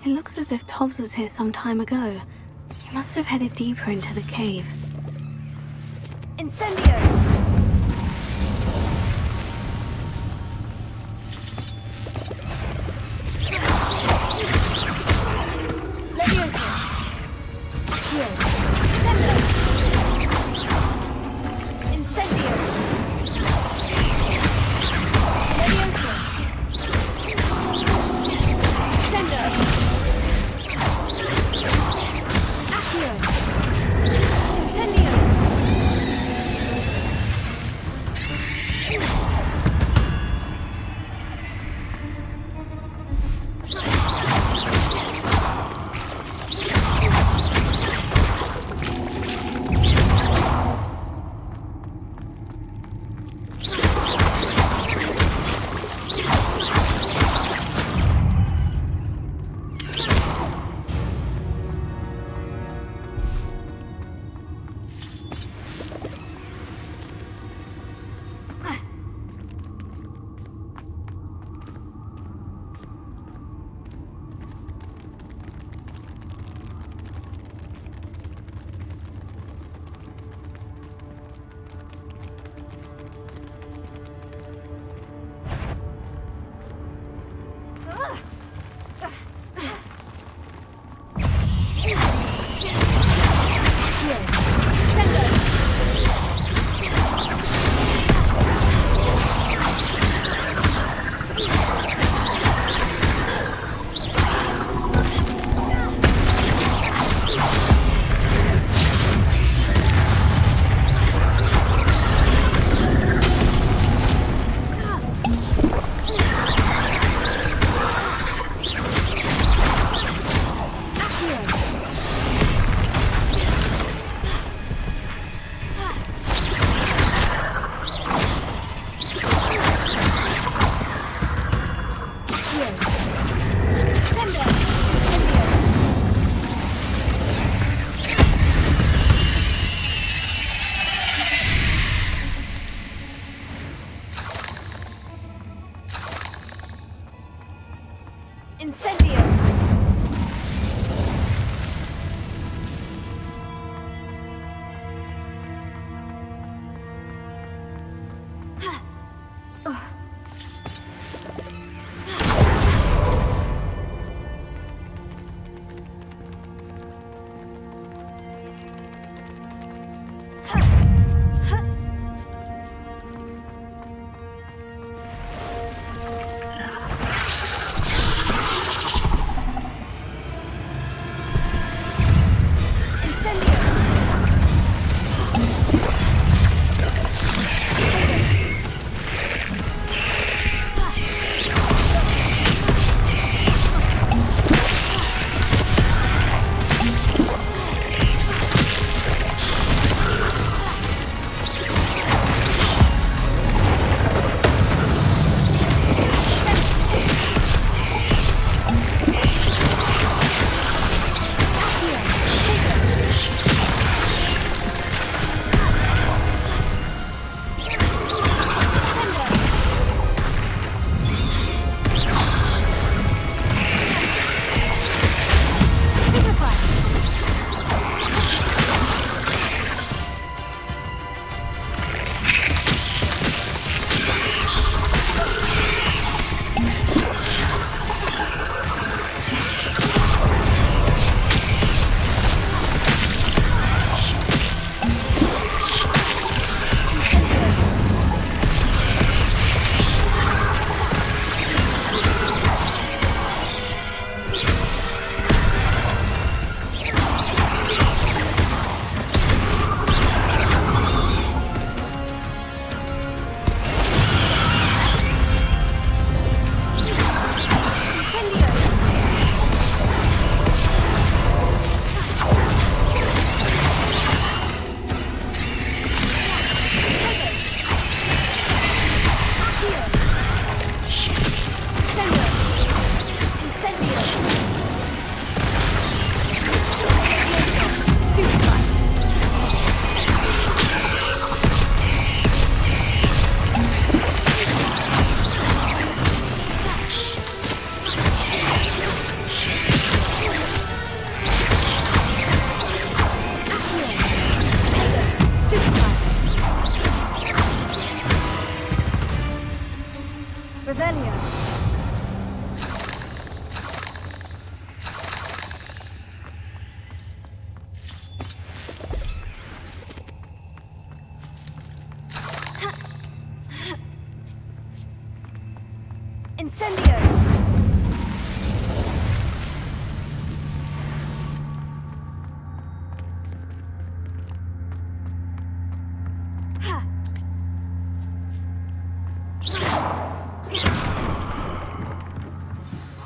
It looks as if Tobbs was here some time ago. He must have headed deeper into the cave. Incendio! Levioso! Accio! Sendo! Incendio! Levioso! Sendo! Accio!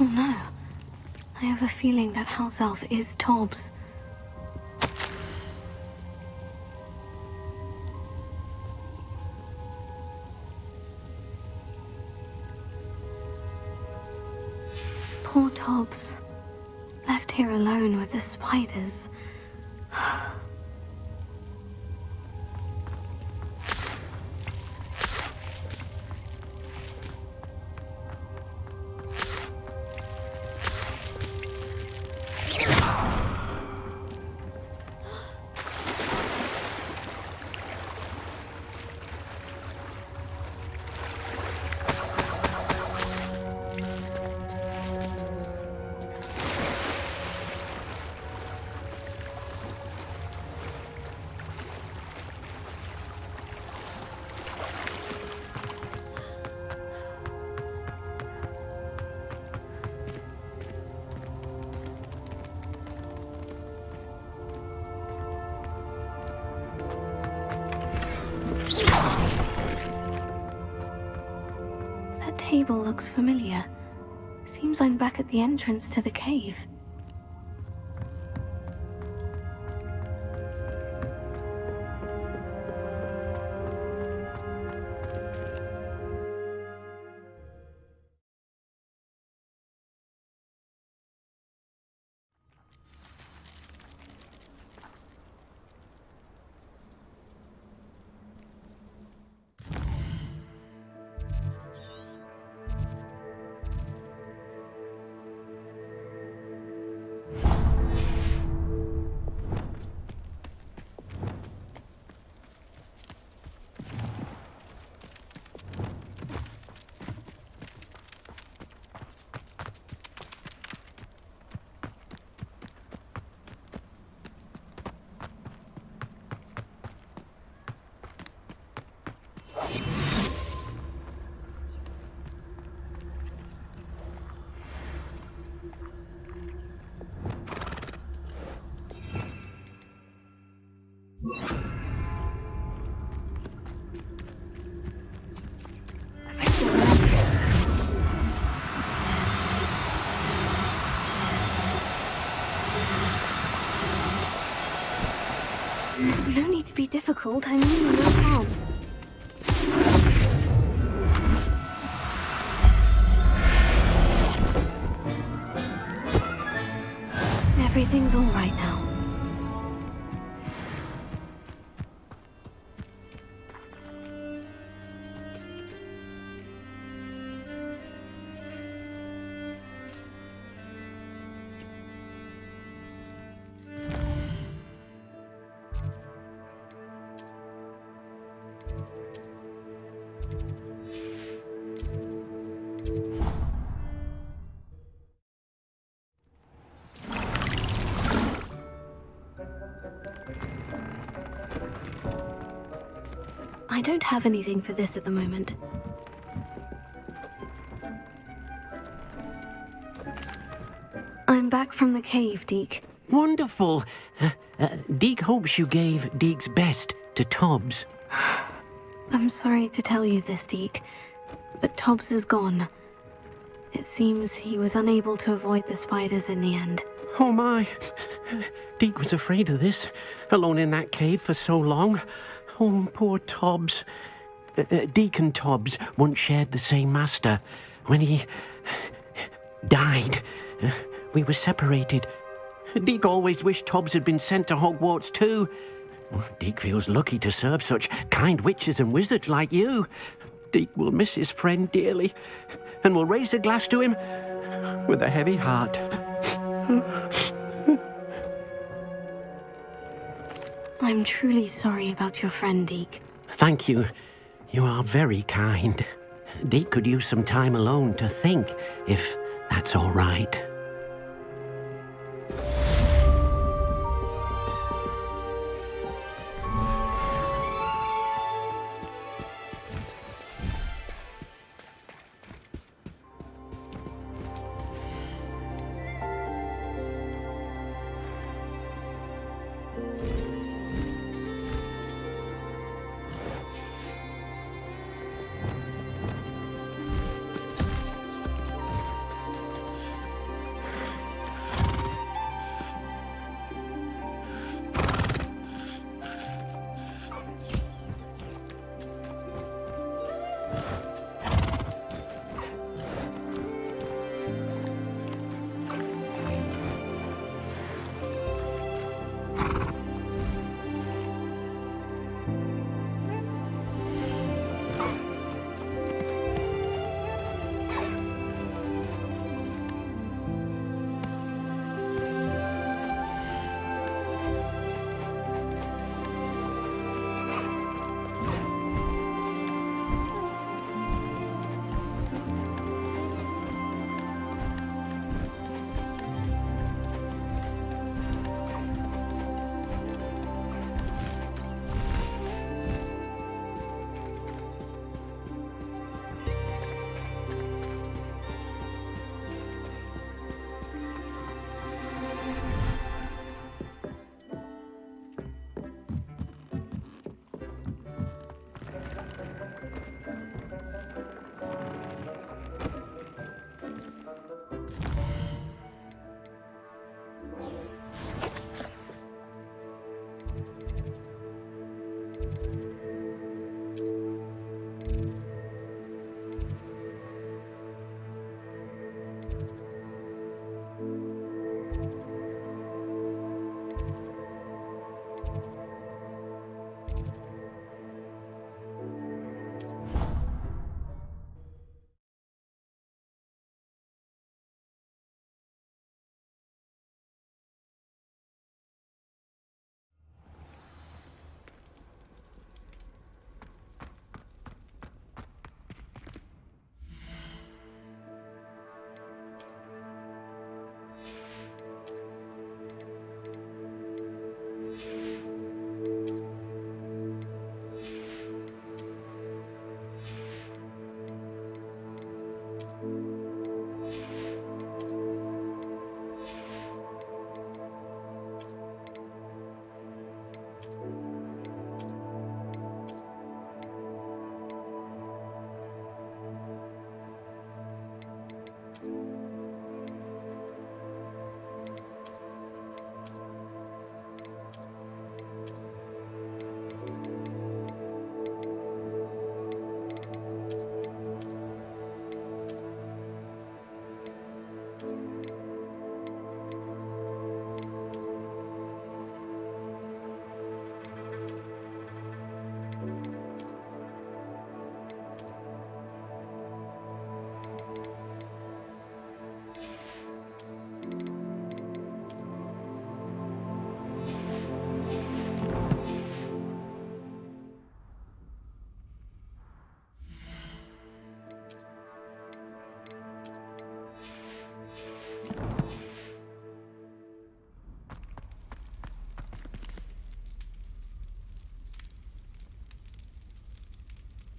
Oh no. I have a feeling that house elf is Tobbs. Poor Tobbs. Left here alone with the spiders. That table looks familiar. Seems I'm back at the entrance to the cave. No need to be difficult. I mean no harm. Everything's all right now. I don't have anything for this at the moment. I'm back from the cave, Deke. Wonderful. Deke hopes you gave Deke's best to Tobbs. I'm sorry to tell you this, Deke, but Tobbs is gone. It seems he was unable to avoid the spiders in the end. Oh my. Deke was afraid of this, alone in that cave for so long. Oh, poor Tobbs. Deke and Tobbs once shared the same master. When he died, we were separated. Deke always wished Tobbs had been sent to Hogwarts too. Deke feels lucky to serve such kind witches and wizards like you. Deke will miss his friend dearly, and will raise a glass to him with a heavy heart. I'm truly sorry about your friend, Deke. Thank you. You are very kind. Deke could use some time alone to think, if that's all right.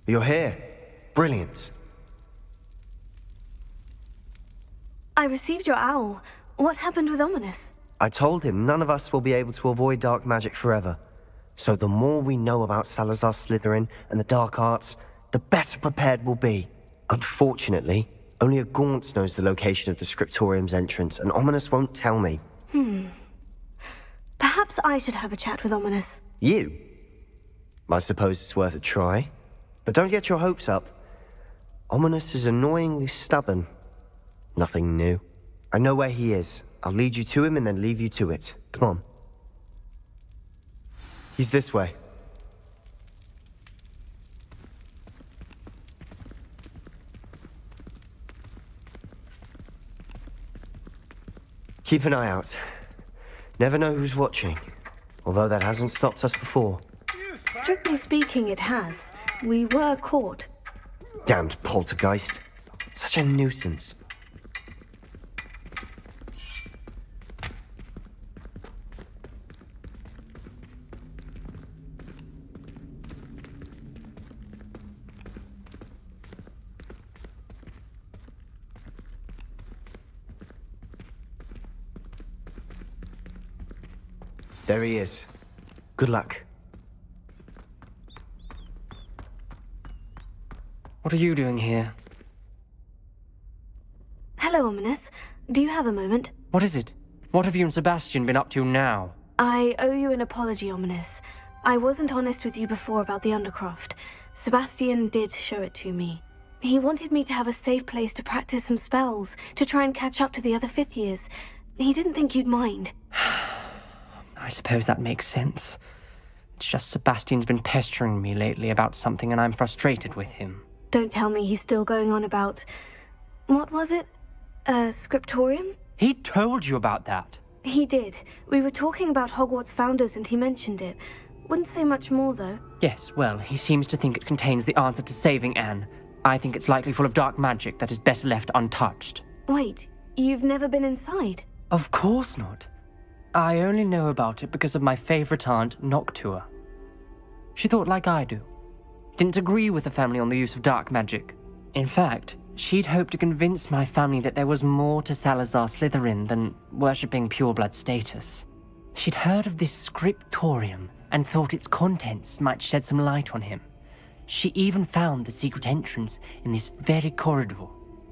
You're here. Brilliant. I received your owl. What happened with Ominous? I told him none of us will be able to avoid dark magic forever. So the more we know about Salazar Slytherin and the dark arts, the better prepared we'll be. Unfortunately, only a Gaunt knows the location of the Scriptorium's entrance, and Ominous won't tell me. Perhaps I should have a chat with Ominous. You? I suppose it's worth a try. But don't get your hopes up. Ominous is annoyingly stubborn. Nothing new. I know where he is. I'll lead you to him and then leave you to it. Come on. He's this way. Keep an eye out. Never know who's watching. Although that hasn't stopped us before. Strictly speaking, it has. We were caught. Damned poltergeist. Such a nuisance. There he is. Good luck. What are you doing here? Hello, Ominous. Do you have a moment? What is it? What have you and Sebastian been up to now? I owe you an apology, Ominous. I wasn't honest with you before about the Undercroft. Sebastian did show it to me. He wanted me to have a safe place to practice some spells, to try and catch up to the other fifth years. He didn't think you'd mind. I suppose that makes sense. It's just Sebastian's been pestering me lately about something and I'm frustrated with him. Don't tell me he's still going on about... What was it? Scriptorium? He told you about that? He did. We were talking about Hogwarts founders and he mentioned it. Wouldn't say much more, though. Yes, well, he seems to think it contains the answer to saving Anne. I think it's likely full of dark magic that is better left untouched. Wait, you've never been inside? Of course not. I only know about it because of my favorite aunt, Noctua. She thought like I do. Didn't agree with the family on the use of dark magic. In fact, she'd hoped to convince my family that there was more to Salazar Slytherin than worshipping pureblood status. She'd heard of this scriptorium and thought its contents might shed some light on him. She even found the secret entrance in this very corridor.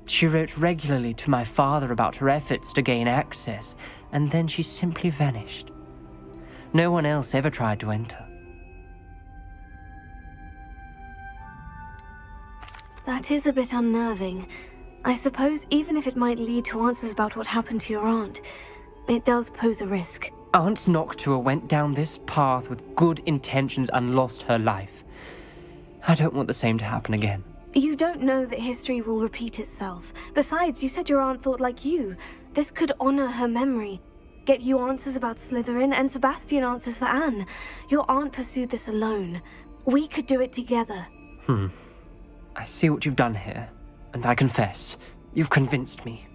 She wrote regularly to my father about her efforts to gain access, and then she simply vanished. No one else ever tried to enter. That is a bit unnerving. I suppose even if it might lead to answers about what happened to your aunt, it does pose a risk. Aunt Noctua went down this path with good intentions and lost her life. I don't want the same to happen again. You don't know that history will repeat itself. Besides, you said your aunt thought like you. This could honor her memory. Get you answers about Slytherin and Sebastian answers for Anne. Your aunt pursued this alone. We could do it together. I see what you've done here, and I confess, you've convinced me.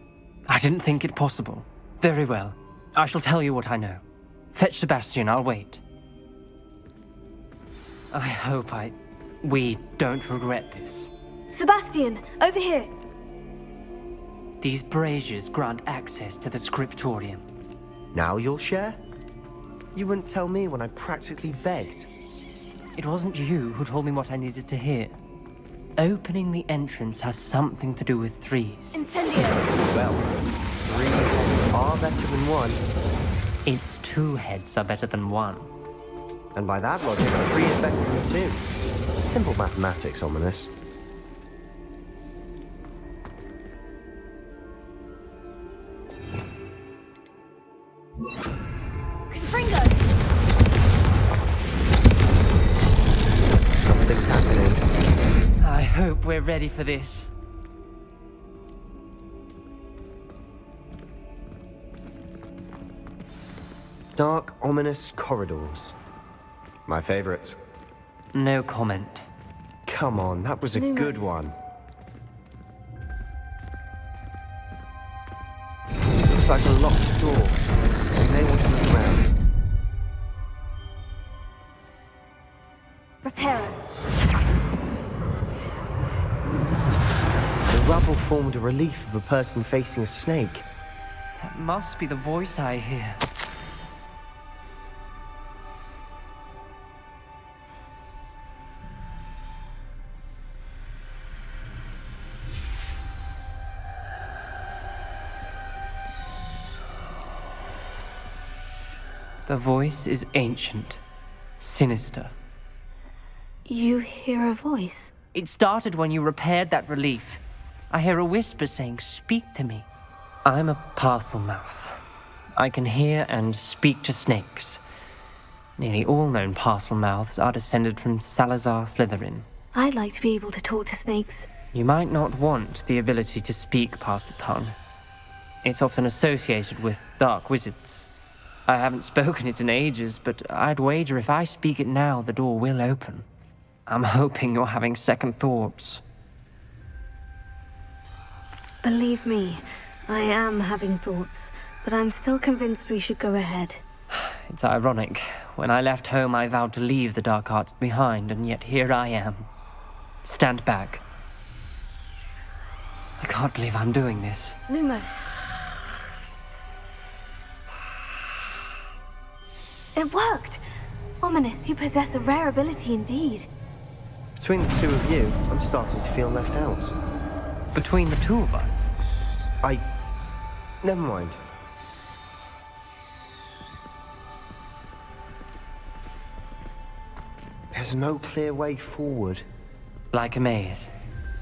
I didn't think it possible. Very well. I shall tell you what I know. Fetch Sebastian, I'll wait. I hope we don't regret this. Sebastian, over here! These braziers grant access to the scriptorium. Now you'll share? You wouldn't tell me when I practically begged. It wasn't you who told me what I needed to hear. Opening the entrance has something to do with threes. Incendio! Well, 3 heads are better than 1. It's 2 heads are better than 1. And by that logic, 3 is better than 2. Simple mathematics, Ominous. Something's happening. I hope we're ready for this. Dark, ominous corridors. My favorite. No comment. Come on, that was a good one. Looks like a locked door. We may want to look around. Prepare. formed a relief of a person facing a snake. That must be the voice I hear. The voice is ancient, sinister. You hear a voice? It started when you repaired that relief. I hear a whisper saying, "Speak to me." I'm a parcel mouth. I can hear and speak to snakes. Nearly all known parcel mouths are descended from Salazar Slytherin. I'd like to be able to talk to snakes. You might not want the ability to speak parcel tongue. It's often associated with dark wizards. I haven't spoken it in ages, but I'd wager if I speak it now, the door will open. I'm hoping you're having second thoughts. Believe me, I am having thoughts, but I'm still convinced we should go ahead. It's ironic. When I left home, I vowed to leave the dark arts behind, and yet here I am. Stand back. I can't believe I'm doing this. Lumos. It worked! Ominous, you possess a rare ability indeed. Between the two of you, I'm starting to feel left out. Between the two of us? Never mind. There's no clear way forward. Like a maze.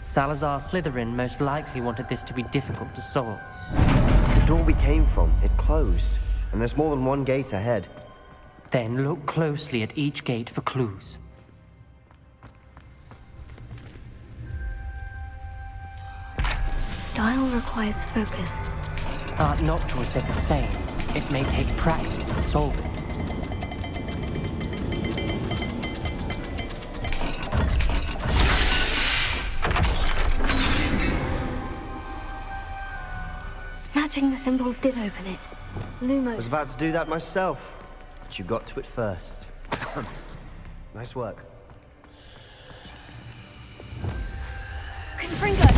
Salazar Slytherin most likely wanted this to be difficult to solve. The door we came from, it closed, and there's more than one gate ahead. Then look closely at each gate for clues. Dial requires focus. Art Noctua said the same. It may take practice to solve it. Matching the symbols did open it. Lumos. I was about to do that myself, but you got to it first. Nice work. Confringo!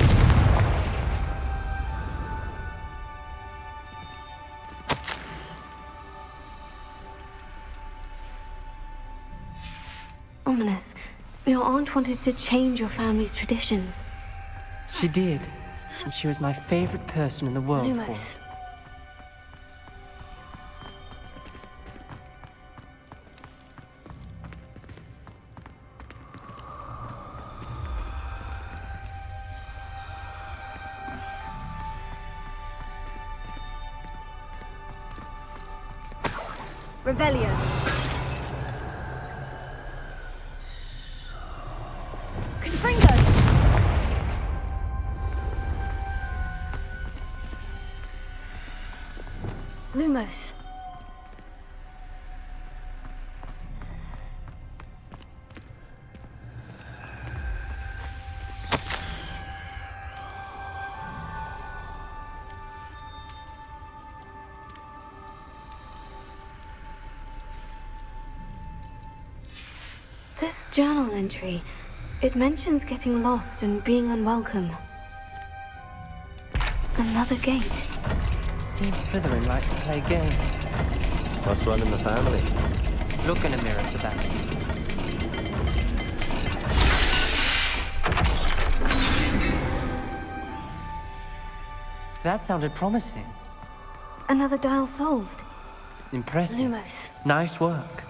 Ominous, your aunt wanted to change your family's traditions. She did. And she was my favorite person in the world. Lumos. Revelio. Confringo. Lumos. This journal entry, it mentions getting lost and being unwelcome. Another gate. Seems Slytherin like to play games. Must run in the family. Look in a mirror, Sebastian. That sounded promising. Another dial solved. Impressive. Lumos. Nice work.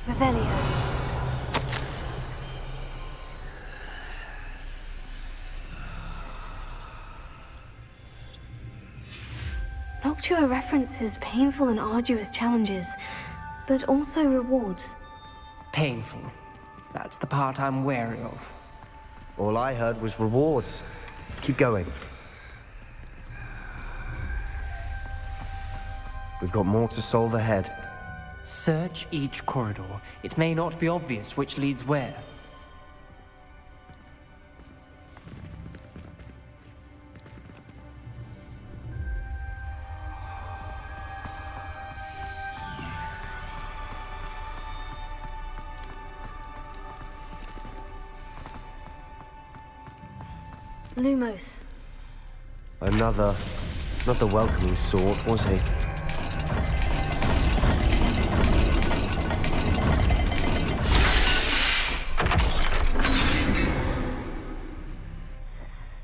Revelio. Noctua references painful and arduous challenges, but also rewards. Painful. That's the part I'm wary of. All I heard was rewards. Keep going. We've got more to solve ahead. Search each corridor. It may not be obvious which leads where. Lumos. Another, not the welcoming sort, was he?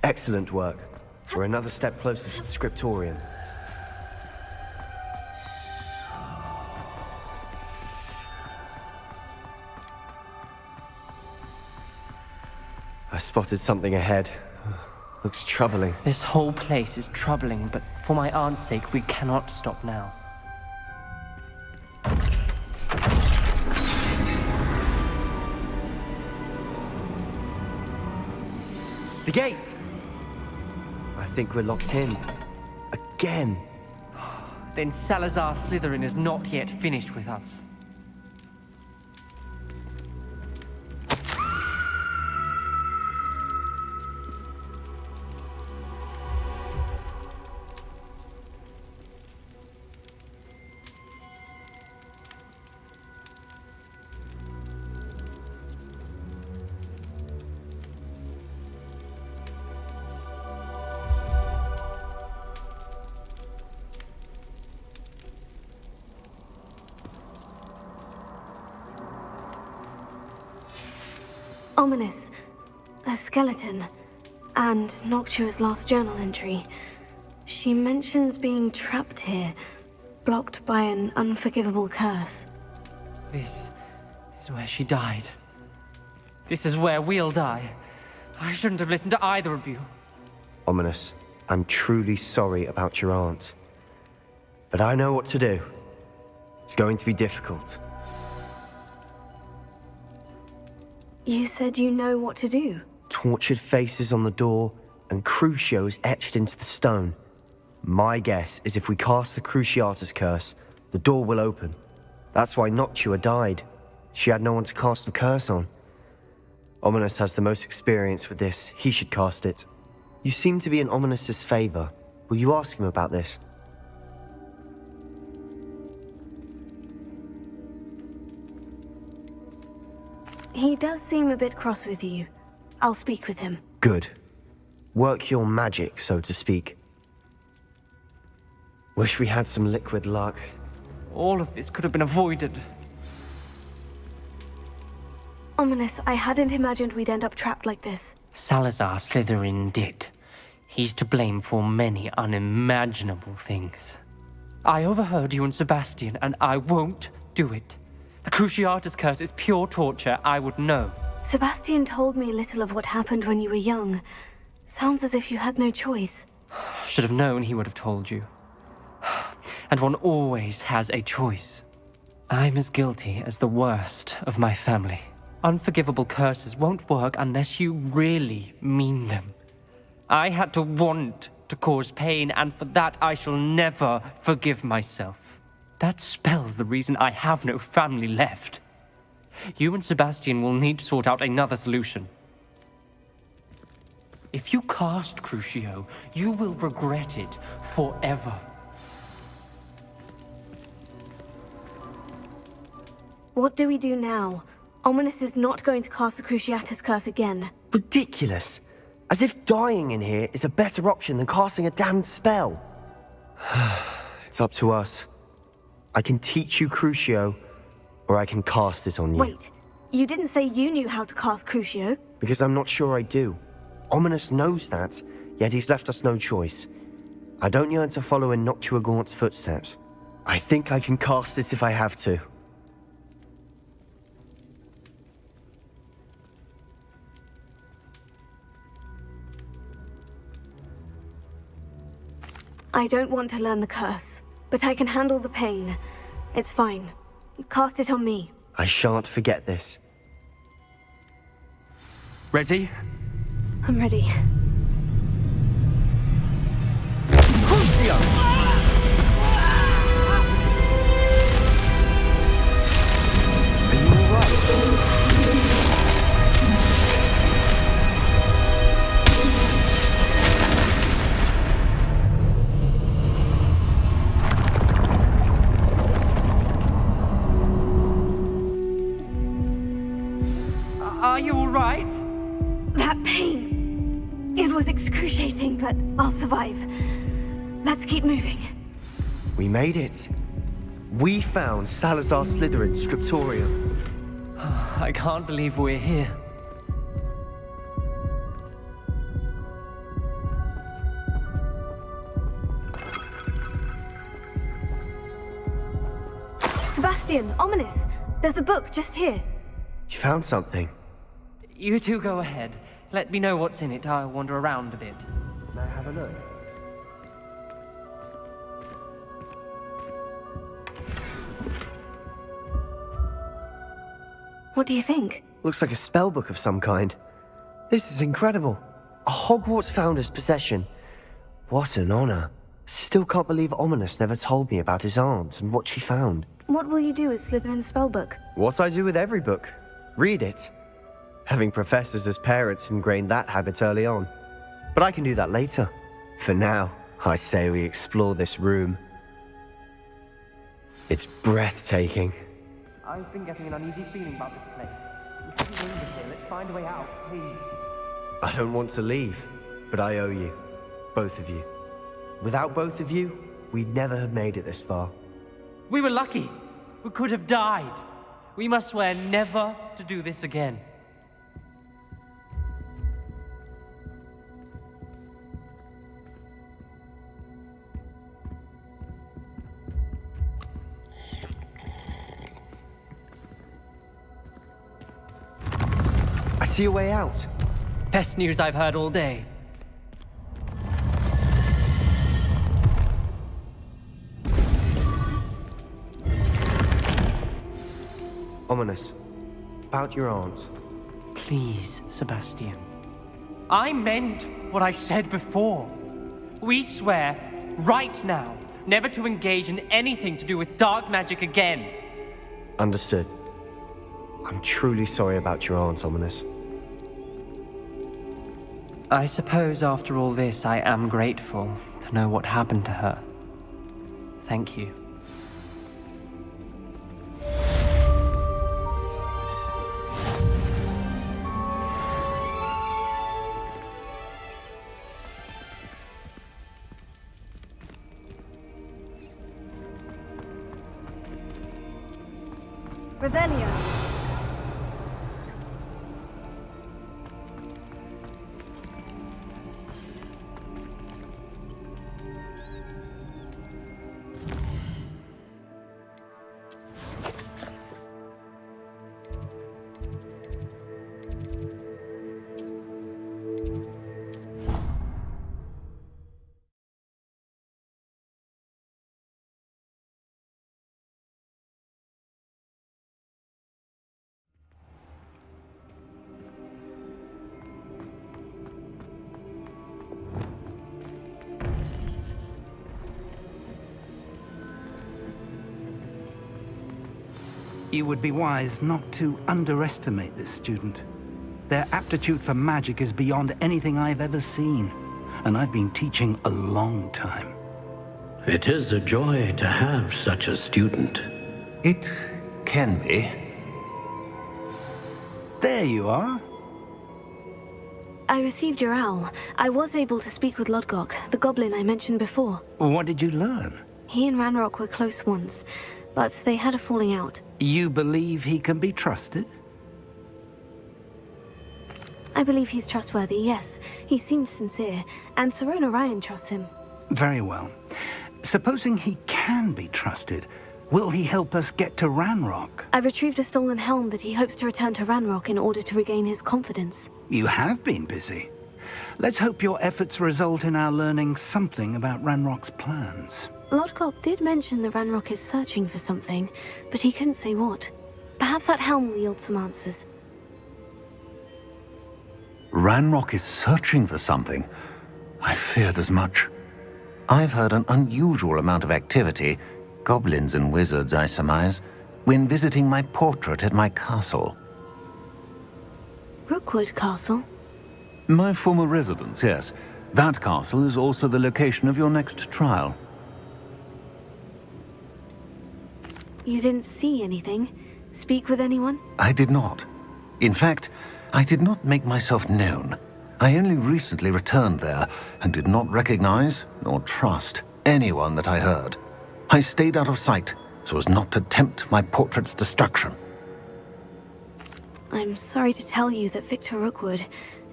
Excellent work. We're another step closer to the scriptorium. I spotted something ahead. Looks troubling. This whole place is troubling, but for my aunt's sake, we cannot stop now. The gate! I think we're locked in. Again. Then Salazar Slytherin is not yet finished with us. Ominous. A skeleton. And Noctua's last journal entry. She mentions being trapped here, blocked by an unforgivable curse. This is where she died. This is where we'll die. I shouldn't have listened to either of you. Ominous, I'm truly sorry about your aunt. But I know what to do. It's going to be difficult. You said you know what to do. Tortured faces on the door, and Crucios etched into the stone. My guess is if we cast the Cruciatus curse, the door will open. That's why Noctua died. She had no one to cast the curse on. Ominous has the most experience with this. He should cast it. You seem to be in Ominous's favor. Will you ask him about this? He does seem a bit cross with you. I'll speak with him. Good. Work your magic, so to speak. Wish we had some liquid luck. All of this could have been avoided. Ominous, I hadn't imagined we'd end up trapped like this. Salazar Slytherin did. He's to blame for many unimaginable things. I overheard you and Sebastian, and I won't do it. The Cruciatus curse is pure torture, I would know. Sebastian told me little of what happened when you were young. Sounds as if you had no choice. Should have known he would have told you. And one always has a choice. I'm as guilty as the worst of my family. Unforgivable curses won't work unless you really mean them. I had to want to cause pain, and for that I shall never forgive myself. That spells the reason I have no family left. You and Sebastian will need to sort out another solution. If you cast Crucio, you will regret it forever. What do we do now? Ominous is not going to cast the Cruciatus curse again. Ridiculous. As if dying in here is a better option than casting a damned spell. It's up to us. I can teach you Crucio, or I can cast it on you. Wait, you didn't say you knew how to cast Crucio? Because I'm not sure I do. Ominous knows that, yet he's left us no choice. I don't yearn to follow in Noctua Gaunt's footsteps. I think I can cast it if I have to. I don't want to learn the curse, but I can handle the pain. It's fine. Cast it on me. I shan't forget this. Ready? I'm ready. Crucio! Are you alright? Are you all right? That pain. It was excruciating, but I'll survive. Let's keep moving. We made it. We found Salazar Slytherin's scriptorium. I can't believe we're here. Sebastian, ominous. There's a book just here. You found something? You two go ahead. Let me know what's in it. I'll wander around a bit. May I have a look? What do you think? Looks like a spellbook of some kind. This is incredible. A Hogwarts founder's possession. What an honor. Still can't believe Ominous never told me about his aunt and what she found. What will you do with Slytherin's spellbook? What I do with every book. Read it. Having professors as parents ingrained that habit early on. But I can do that later. For now, I say we explore this room. It's breathtaking. I've been getting an uneasy feeling about this place. We shouldn't linger here. Let's find a way out, please. I don't want to leave, but I owe you. Both of you. Without both of you, we'd never have made it this far. We were lucky. We could have died. We must swear never to do this again. I see a way out. Best news I've heard all day. Ominous. About your aunt. Please, Sebastian. I meant what I said before. We swear, right now, never to engage in anything to do with dark magic again. Understood. I'm truly sorry about your aunt, Ominous. I suppose after all this, I am grateful to know what happened to her. Thank you. Revelio. You would be wise not to underestimate this student. Their aptitude for magic is beyond anything I've ever seen, and I've been teaching a long time. It is a joy to have such a student. It can be. There you are. I received your owl. I was able to speak with Lodgok, the goblin I mentioned before. What did you learn? He and Ranrock were close once, but they had a falling out. You believe he can be trusted? I believe he's trustworthy, yes. He seems sincere, and Sirona Ryan trusts him. Very well. Supposing he can be trusted, will he help us get to Ranrock? I've retrieved a stolen helm that he hopes to return to Ranrock in order to regain his confidence. You have been busy. Let's hope your efforts result in our learning something about Ranrock's plans. Lodgok did mention that Ranrock is searching for something, but he couldn't say what. Perhaps that helm will yield some answers. Ranrock is searching for something. I feared as much. I've heard an unusual amount of activity, goblins and wizards, I surmise, when visiting my portrait at my castle. Rookwood Castle? My former residence, yes. That castle is also the location of your next trial. You didn't see anything? Speak with anyone? I did not. In fact, I did not make myself known. I only recently returned there and did not recognize nor trust anyone that I heard. I stayed out of sight so as not to tempt my portrait's destruction. I'm sorry to tell you that Victor Rookwood,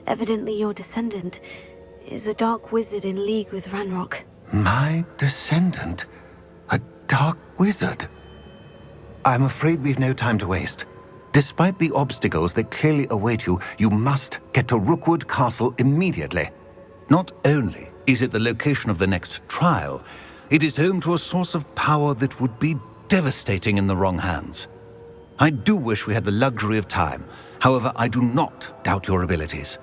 evidently your descendant, is a dark wizard in league with Ranrock. My descendant? A dark wizard? I'm afraid we've no time to waste. Despite the obstacles that clearly await you, you must get to Rookwood Castle immediately. Not only is it the location of the next trial, it is home to a source of power that would be devastating in the wrong hands. I do wish we had the luxury of time. However, I do not doubt your abilities.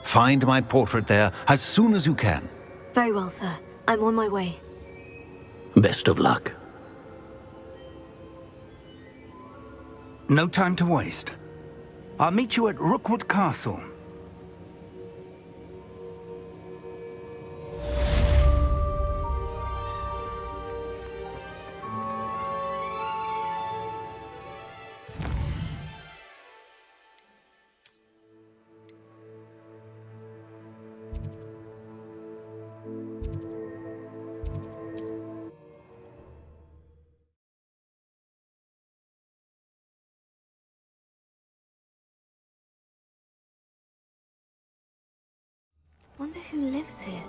Find my portrait there as soon as you can. Very well, sir. I'm on my way. Best of luck. No time to waste. I'll meet you at Rookwood Castle. Wonder who lives here.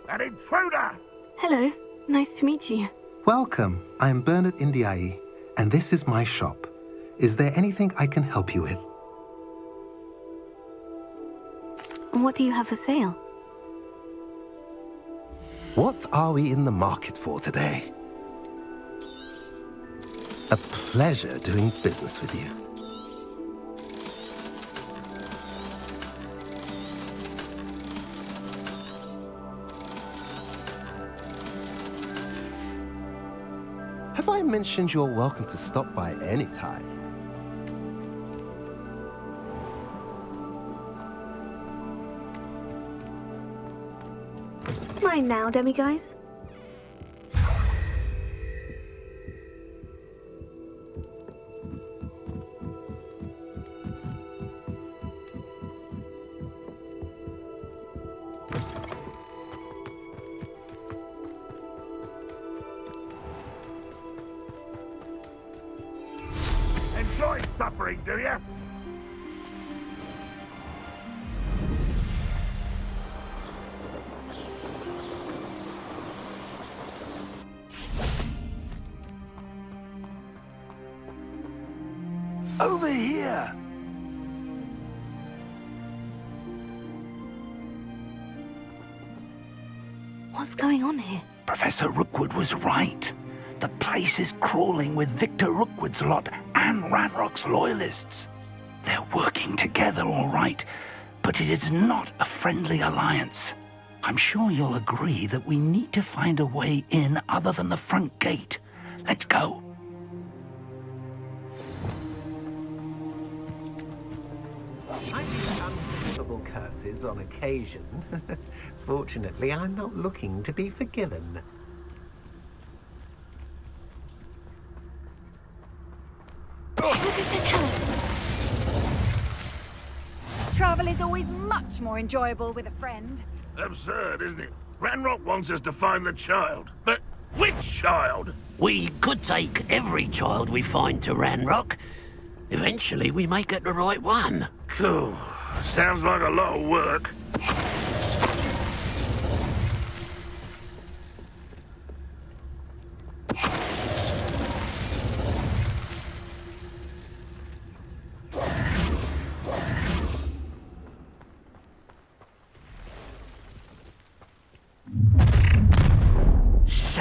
An intruder! Hello. Nice to meet you. Welcome. I'm Bernard Indiai, and this is my shop. Is there anything I can help you with? What do you have for sale? What are we in the market for today? A pleasure doing business with you. Have I mentioned you're welcome to stop by any time? Mine now, demiguise. Enjoy suffering, do you? Over here! What's going on here? Professor Rookwood was right. The place is crawling with Victor Rookwood's lot and Ranrock's loyalists. They're working together, all right, but it is not a friendly alliance. I'm sure you'll agree that we need to find a way in other than the front gate. Let's go. I use unforgivable curses on occasion. Fortunately, I'm not looking to be forgiven. What does that tell us? Travel is always much more enjoyable with a friend. Absurd, isn't it? Ranrock wants us to find the child. But which child? We could take every child we find to Ranrock. Eventually, we may get the right one. Cool. Sounds like a lot of work.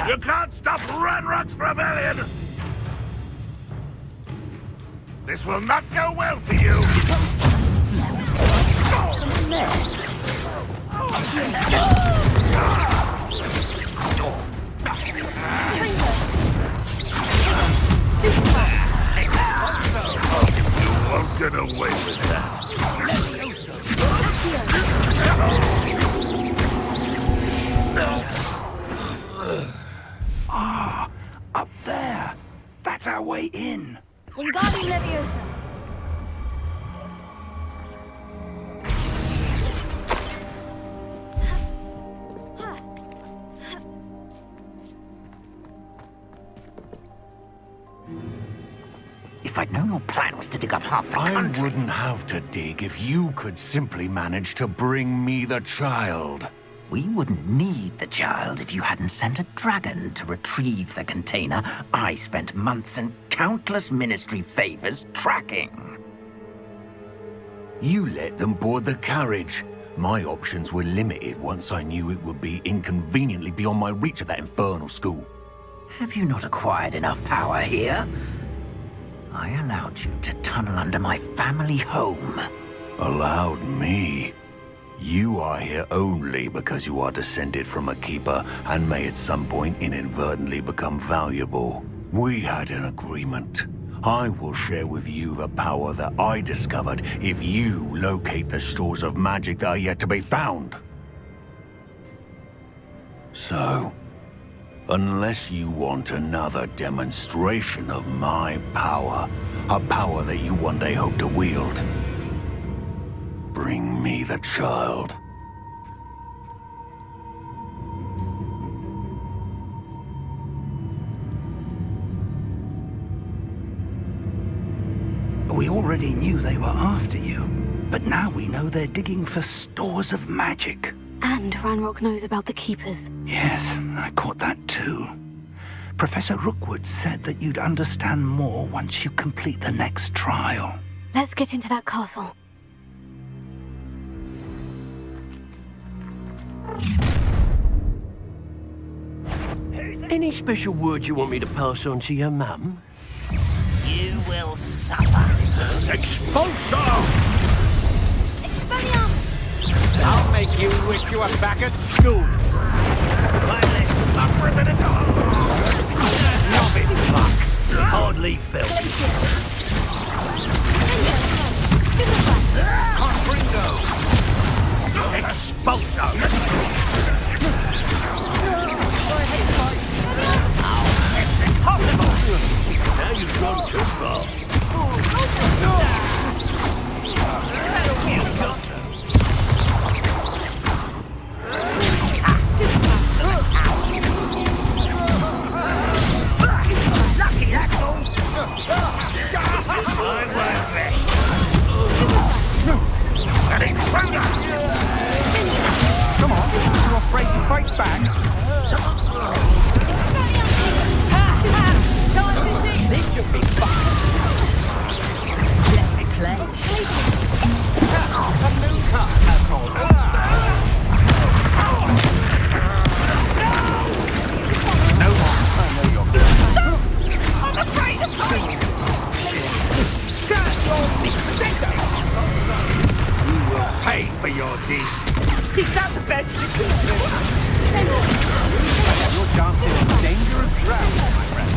You can't stop Ranrock's rebellion! This will not go well for you! You won't get away with that. Ah, up there. That's That's our way in. Wingardium Leviosa. If I'd known your plan was to dig up half the country... I wouldn't have to dig if you could simply manage to bring me the child. We wouldn't need the child if you hadn't sent a dragon to retrieve the container I spent months and countless ministry favors tracking. You let them board the carriage. My options were limited once I knew it would be inconveniently beyond my reach at that infernal school. Have you not acquired enough power here? I allowed you to tunnel under my family home. Allowed me? You are here only because you are descended from a keeper and may at some point inadvertently become valuable. We had an agreement. I will share with you the power that I discovered if you locate the stores of magic that are yet to be found. So, unless you want another demonstration of my power, a power that you one day hope to wield, bring me the child. We already knew they were after you, but now we know they're digging for stores of magic. And Ranrock knows about the Keepers. Yes, I caught that too. Professor Rookwood said that you'd understand more once you complete the next trial. Let's get into that castle. Any special word you want me to pass on to your mum? You will suffer. Expulsor! Expelliarmus! I'll make you wish you were back at school. Novice fuck. Hardly felt. Confringo. Expulsor. Impossible. Now you've gone too far. Lucky, that's all. I won't rest. An intruder! Come on, you're afraid to fight back? This should be fun. Let's play. A new card has rolled out. No more. I know you're good. I'm afraid of heights! Shut your center! You will pay for your deed. Is that the best you can do? You're dancing on dangerous ground, my friend.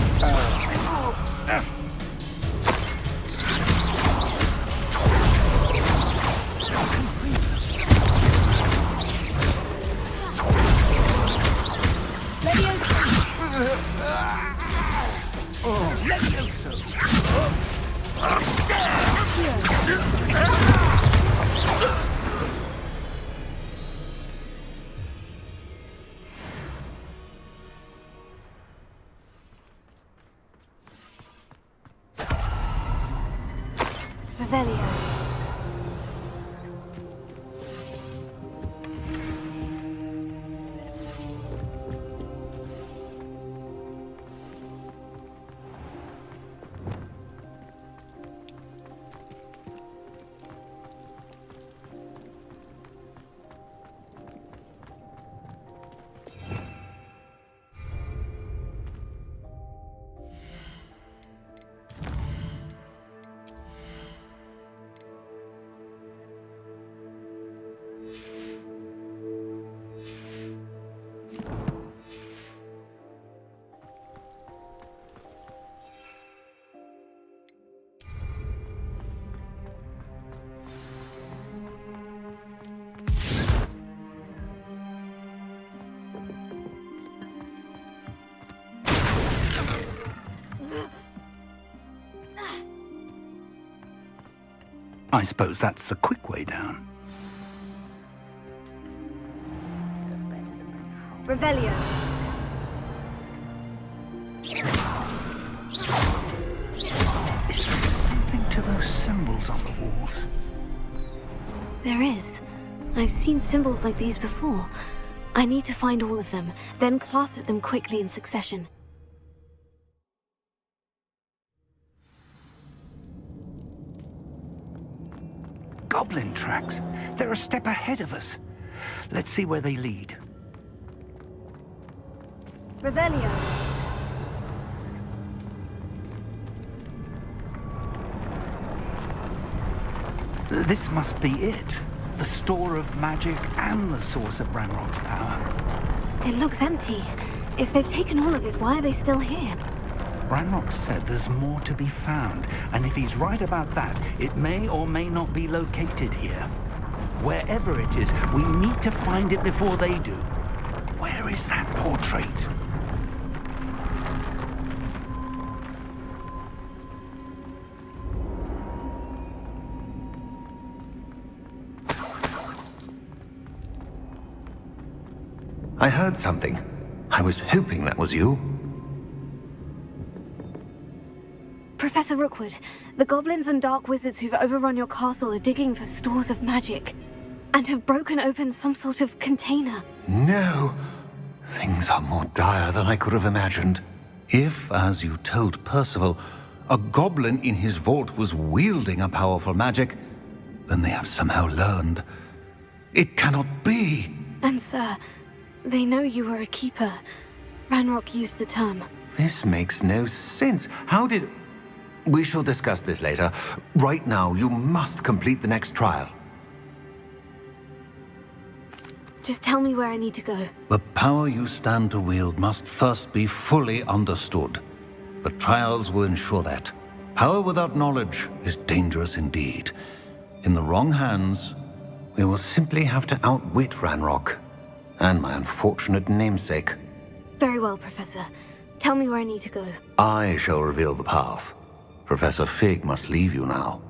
Revelio. I suppose that's the quick way down. Revelio. Is there something to those symbols on the walls? There is. I've seen symbols like these before. I need to find all of them, then class at them quickly in succession. Goblin tracks. They're a step ahead of us. Let's see where they lead. Revelio. This must be it. The store of magic and the source of Ranrock's power. It looks empty. If they've taken all of it, why are they still here? Ranrock said there's more to be found, and if he's right about that, it may or may not be located here. Wherever it is, we need to find it before they do. Where is that portrait? I heard something. I was hoping that was you. Professor Rookwood, the goblins and dark wizards who've overrun your castle are digging for stores of magic and have broken open some sort of container. No. Things are more dire than I could have imagined. If, as you told Percival, a goblin in his vault was wielding a powerful magic, then they have somehow learned. It cannot be. And sir, they know you were a keeper. Ranrock used the term. This makes no sense. How did... We shall discuss this later. Right now, you must complete the next trial. Just tell me where I need to go. The power you stand to wield must first be fully understood. The trials will ensure that. Power without knowledge is dangerous indeed. In the wrong hands, we will simply have to outwit Ranrock and my unfortunate namesake. Very well, Professor. Tell me where I need to go. I shall reveal the path. Professor Fig must leave you now.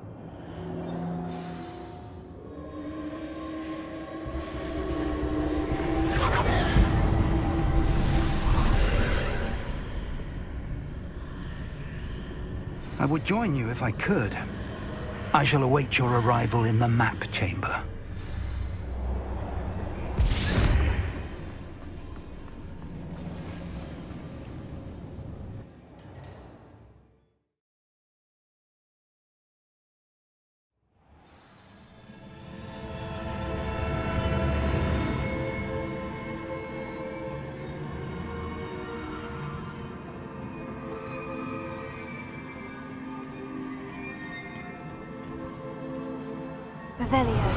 I would join you if I could. I shall await your arrival in the map chamber. Revelio.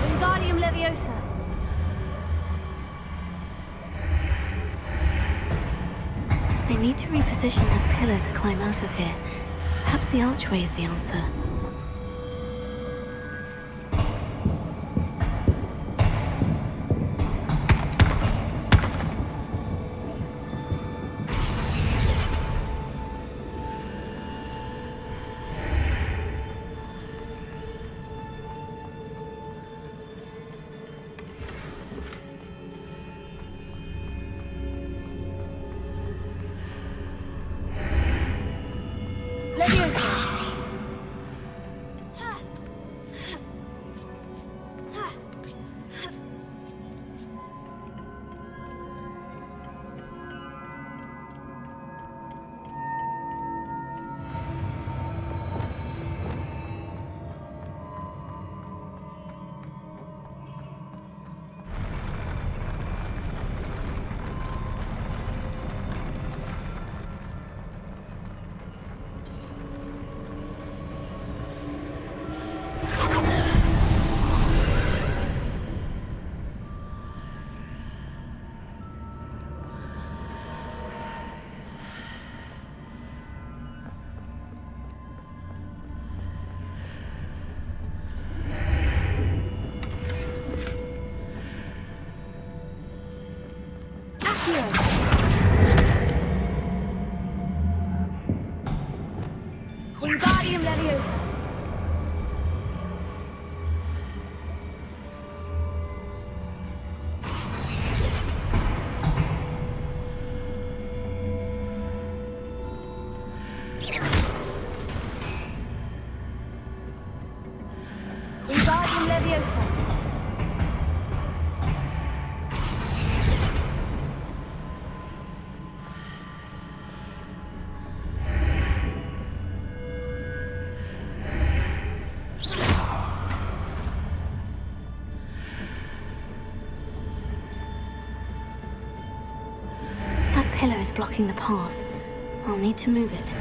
Wingardium Leviosa. I need to reposition that pillar to climb out of here. Perhaps the archway is the answer. Wingardium Leviosa. Wingardium Leviosa. That pillar is blocking the path. I'll need to move it.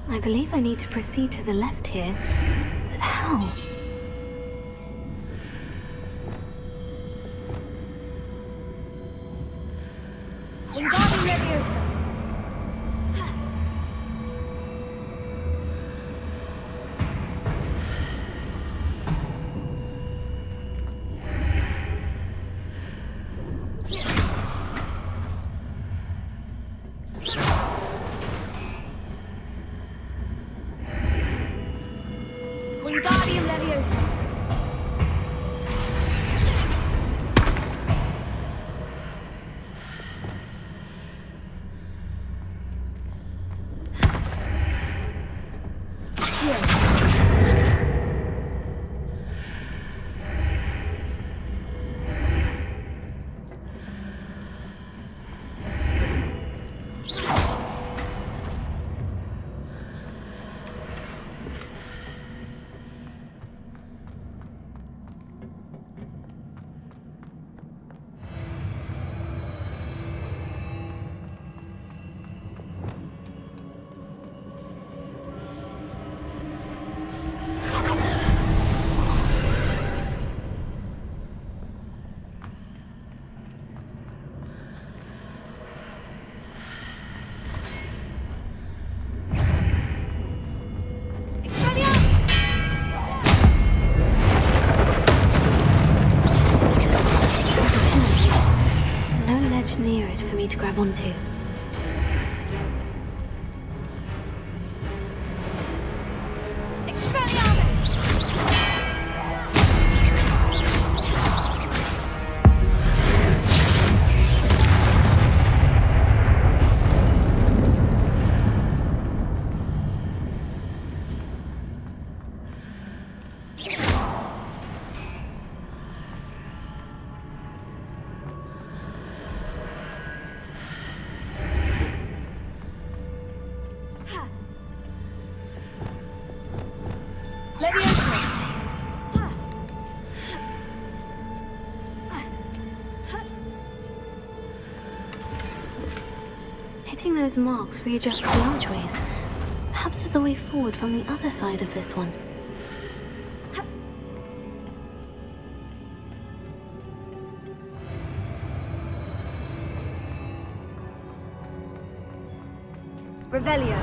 I believe I need to proceed to the left here, but how? Wingardium Leviosa. Wingardium Leviosa. Near it for me to grab onto. Hitting those marks readjusts the archways. Perhaps there's a way forward from the other side of this one. Revelio.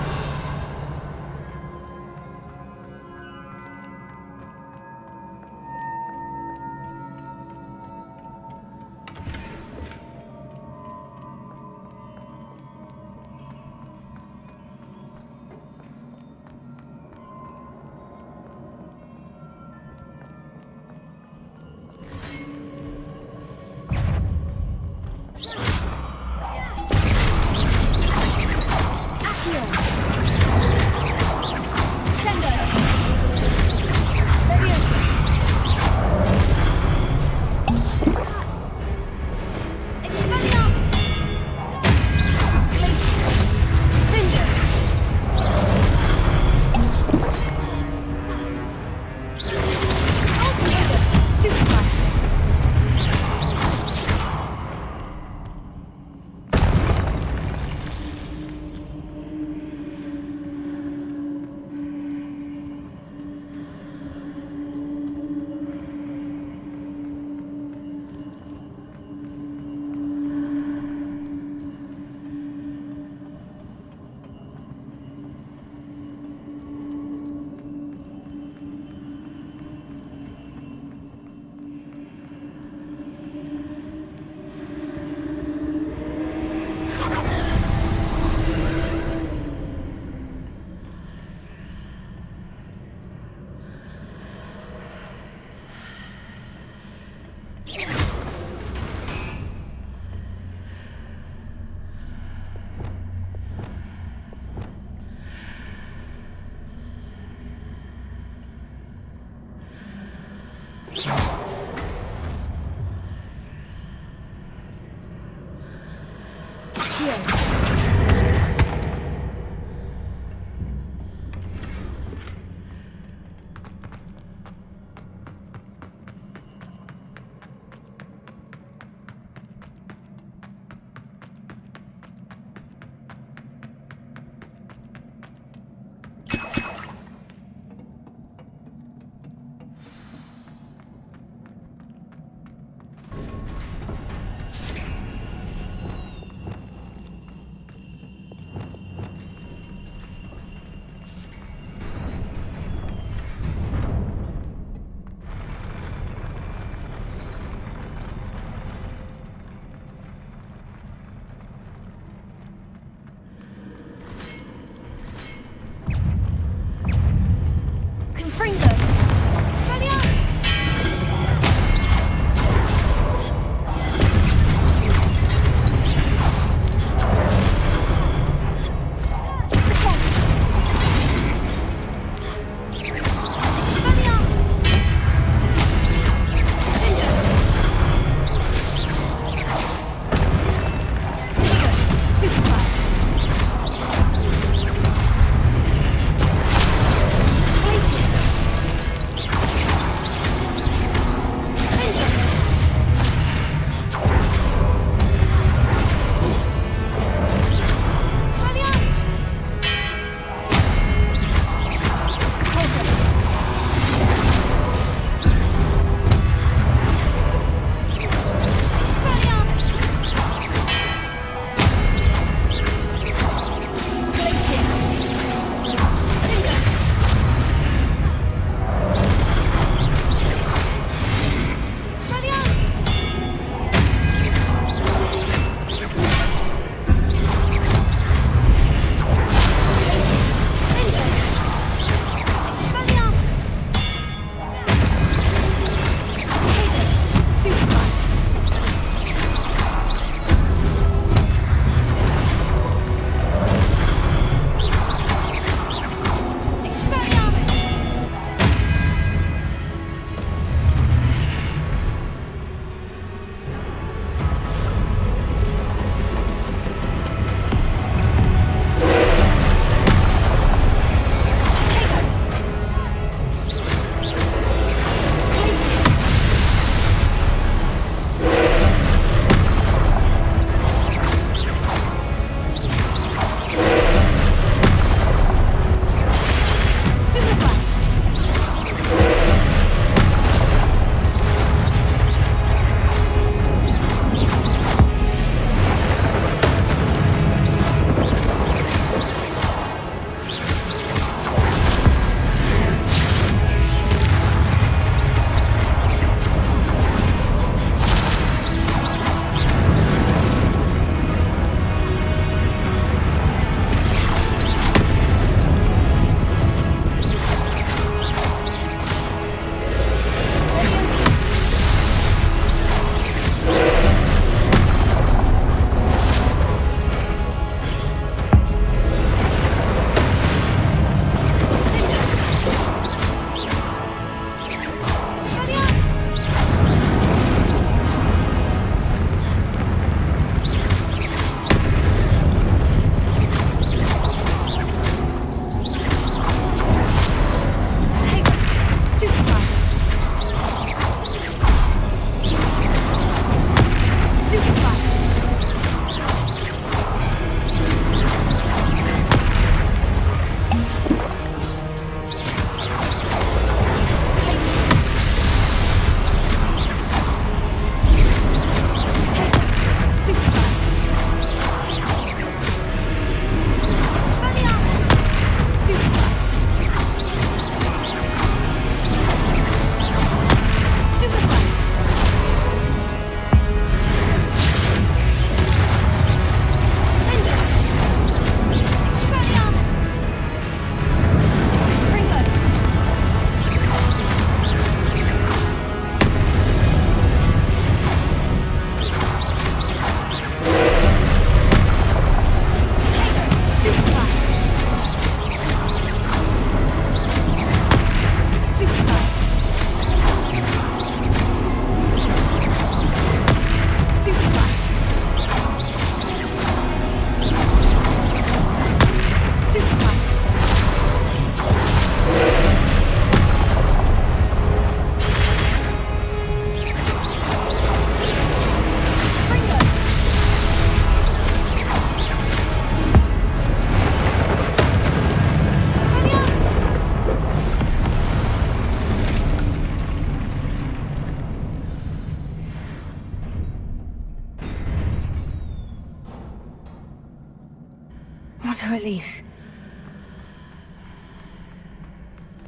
a relief.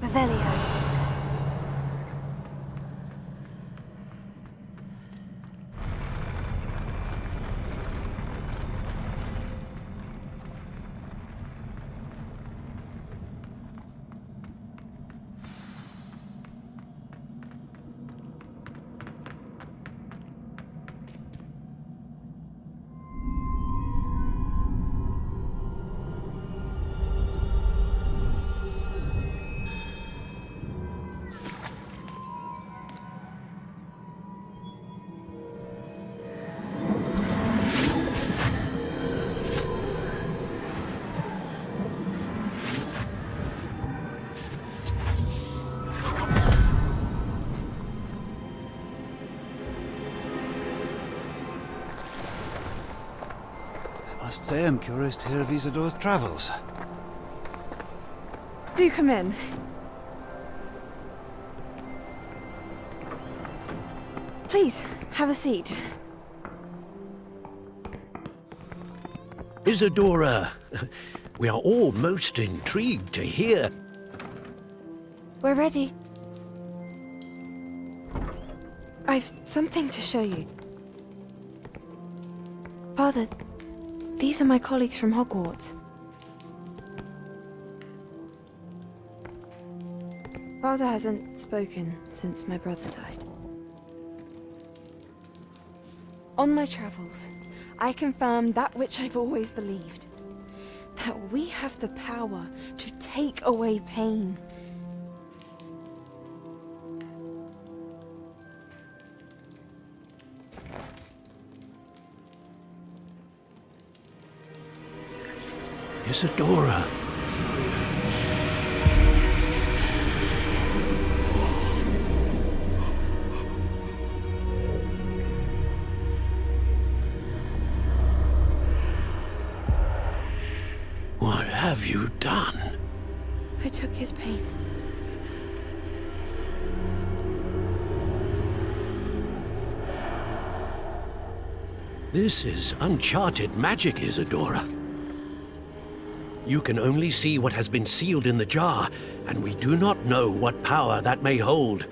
Revelio. I must say I'm curious to hear of Isadore's travels. Do come in. Please, have a seat. Isadora, we are all most intrigued to hear. We're ready. I've something to show you. Father, these are my colleagues from Hogwarts. Father hasn't spoken since my brother died. On my travels, I confirmed that which I've always believed. That we have the power to take away pain. Isadora. What have you done? I took his pain. This is uncharted magic, Isadora. You can only see what has been sealed in the jar, and we do not know what power that may hold.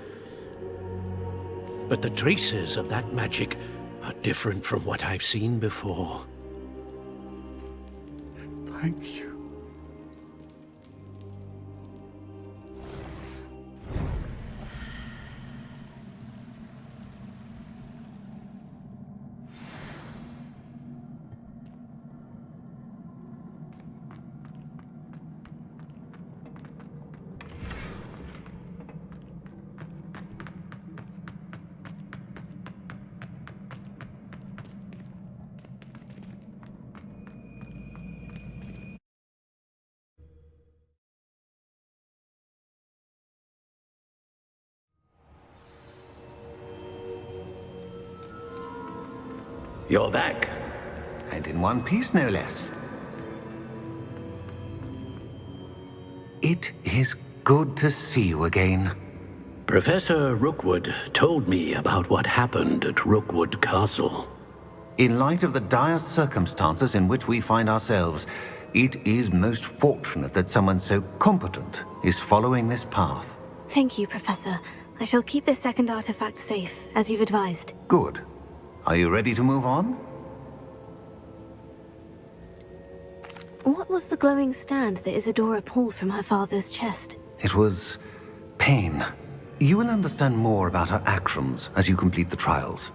But the traces of that magic are different from what I've seen before. Thank you. You're back. And in one piece, no less. It is good to see you again. Professor Rookwood told me about what happened at Rookwood Castle. In light of the dire circumstances in which we find ourselves, it is most fortunate that someone so competent is following this path. Thank you, Professor. I shall keep this second artifact safe, as you've advised. Good. Are you ready to move on? What was the glowing stand that Isadora pulled from her father's chest? It was pain. You will understand more about her actions as you complete the trials.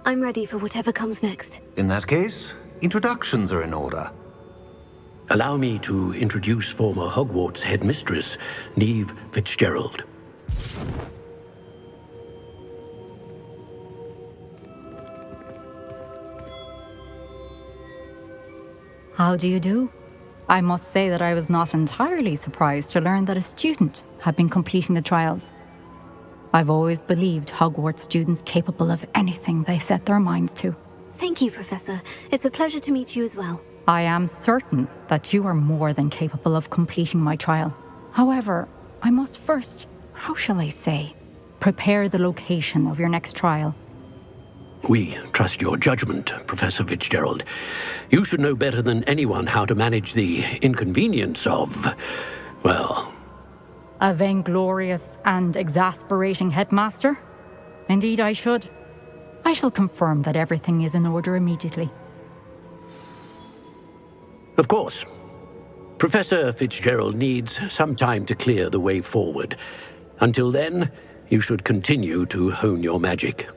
I'm ready for whatever comes next. In that case, introductions are in order. Allow me to introduce former Hogwarts headmistress, Neve Fitzgerald. How do you do? I must say that I was not entirely surprised to learn that a student had been completing the trials. I've always believed Hogwarts students capable of anything they set their minds to. Thank you, Professor. It's a pleasure to meet you as well. I am certain that you are more than capable of completing my trial. However, I must first, how shall I say, prepare the location of your next trial. We trust your judgment, Professor Fitzgerald. You should know better than anyone how to manage the inconvenience of, well... A vainglorious and exasperating headmaster? Indeed I should. I shall confirm that everything is in order immediately. Of course. Professor Fitzgerald needs some time to clear the way forward. Until then, you should continue to hone your magic.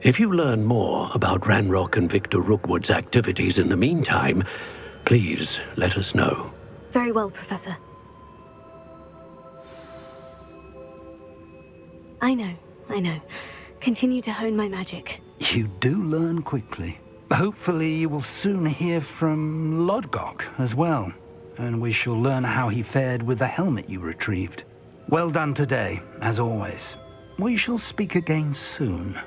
If you learn more about Ranrock and Victor Rookwood's activities in the meantime, please let us know. Very well, Professor. I know. Continue to hone my magic. You do learn quickly. Hopefully you will soon hear from Lodgok as well, and we shall learn how he fared with the helmet you retrieved. Well done today, as always. We shall speak again soon.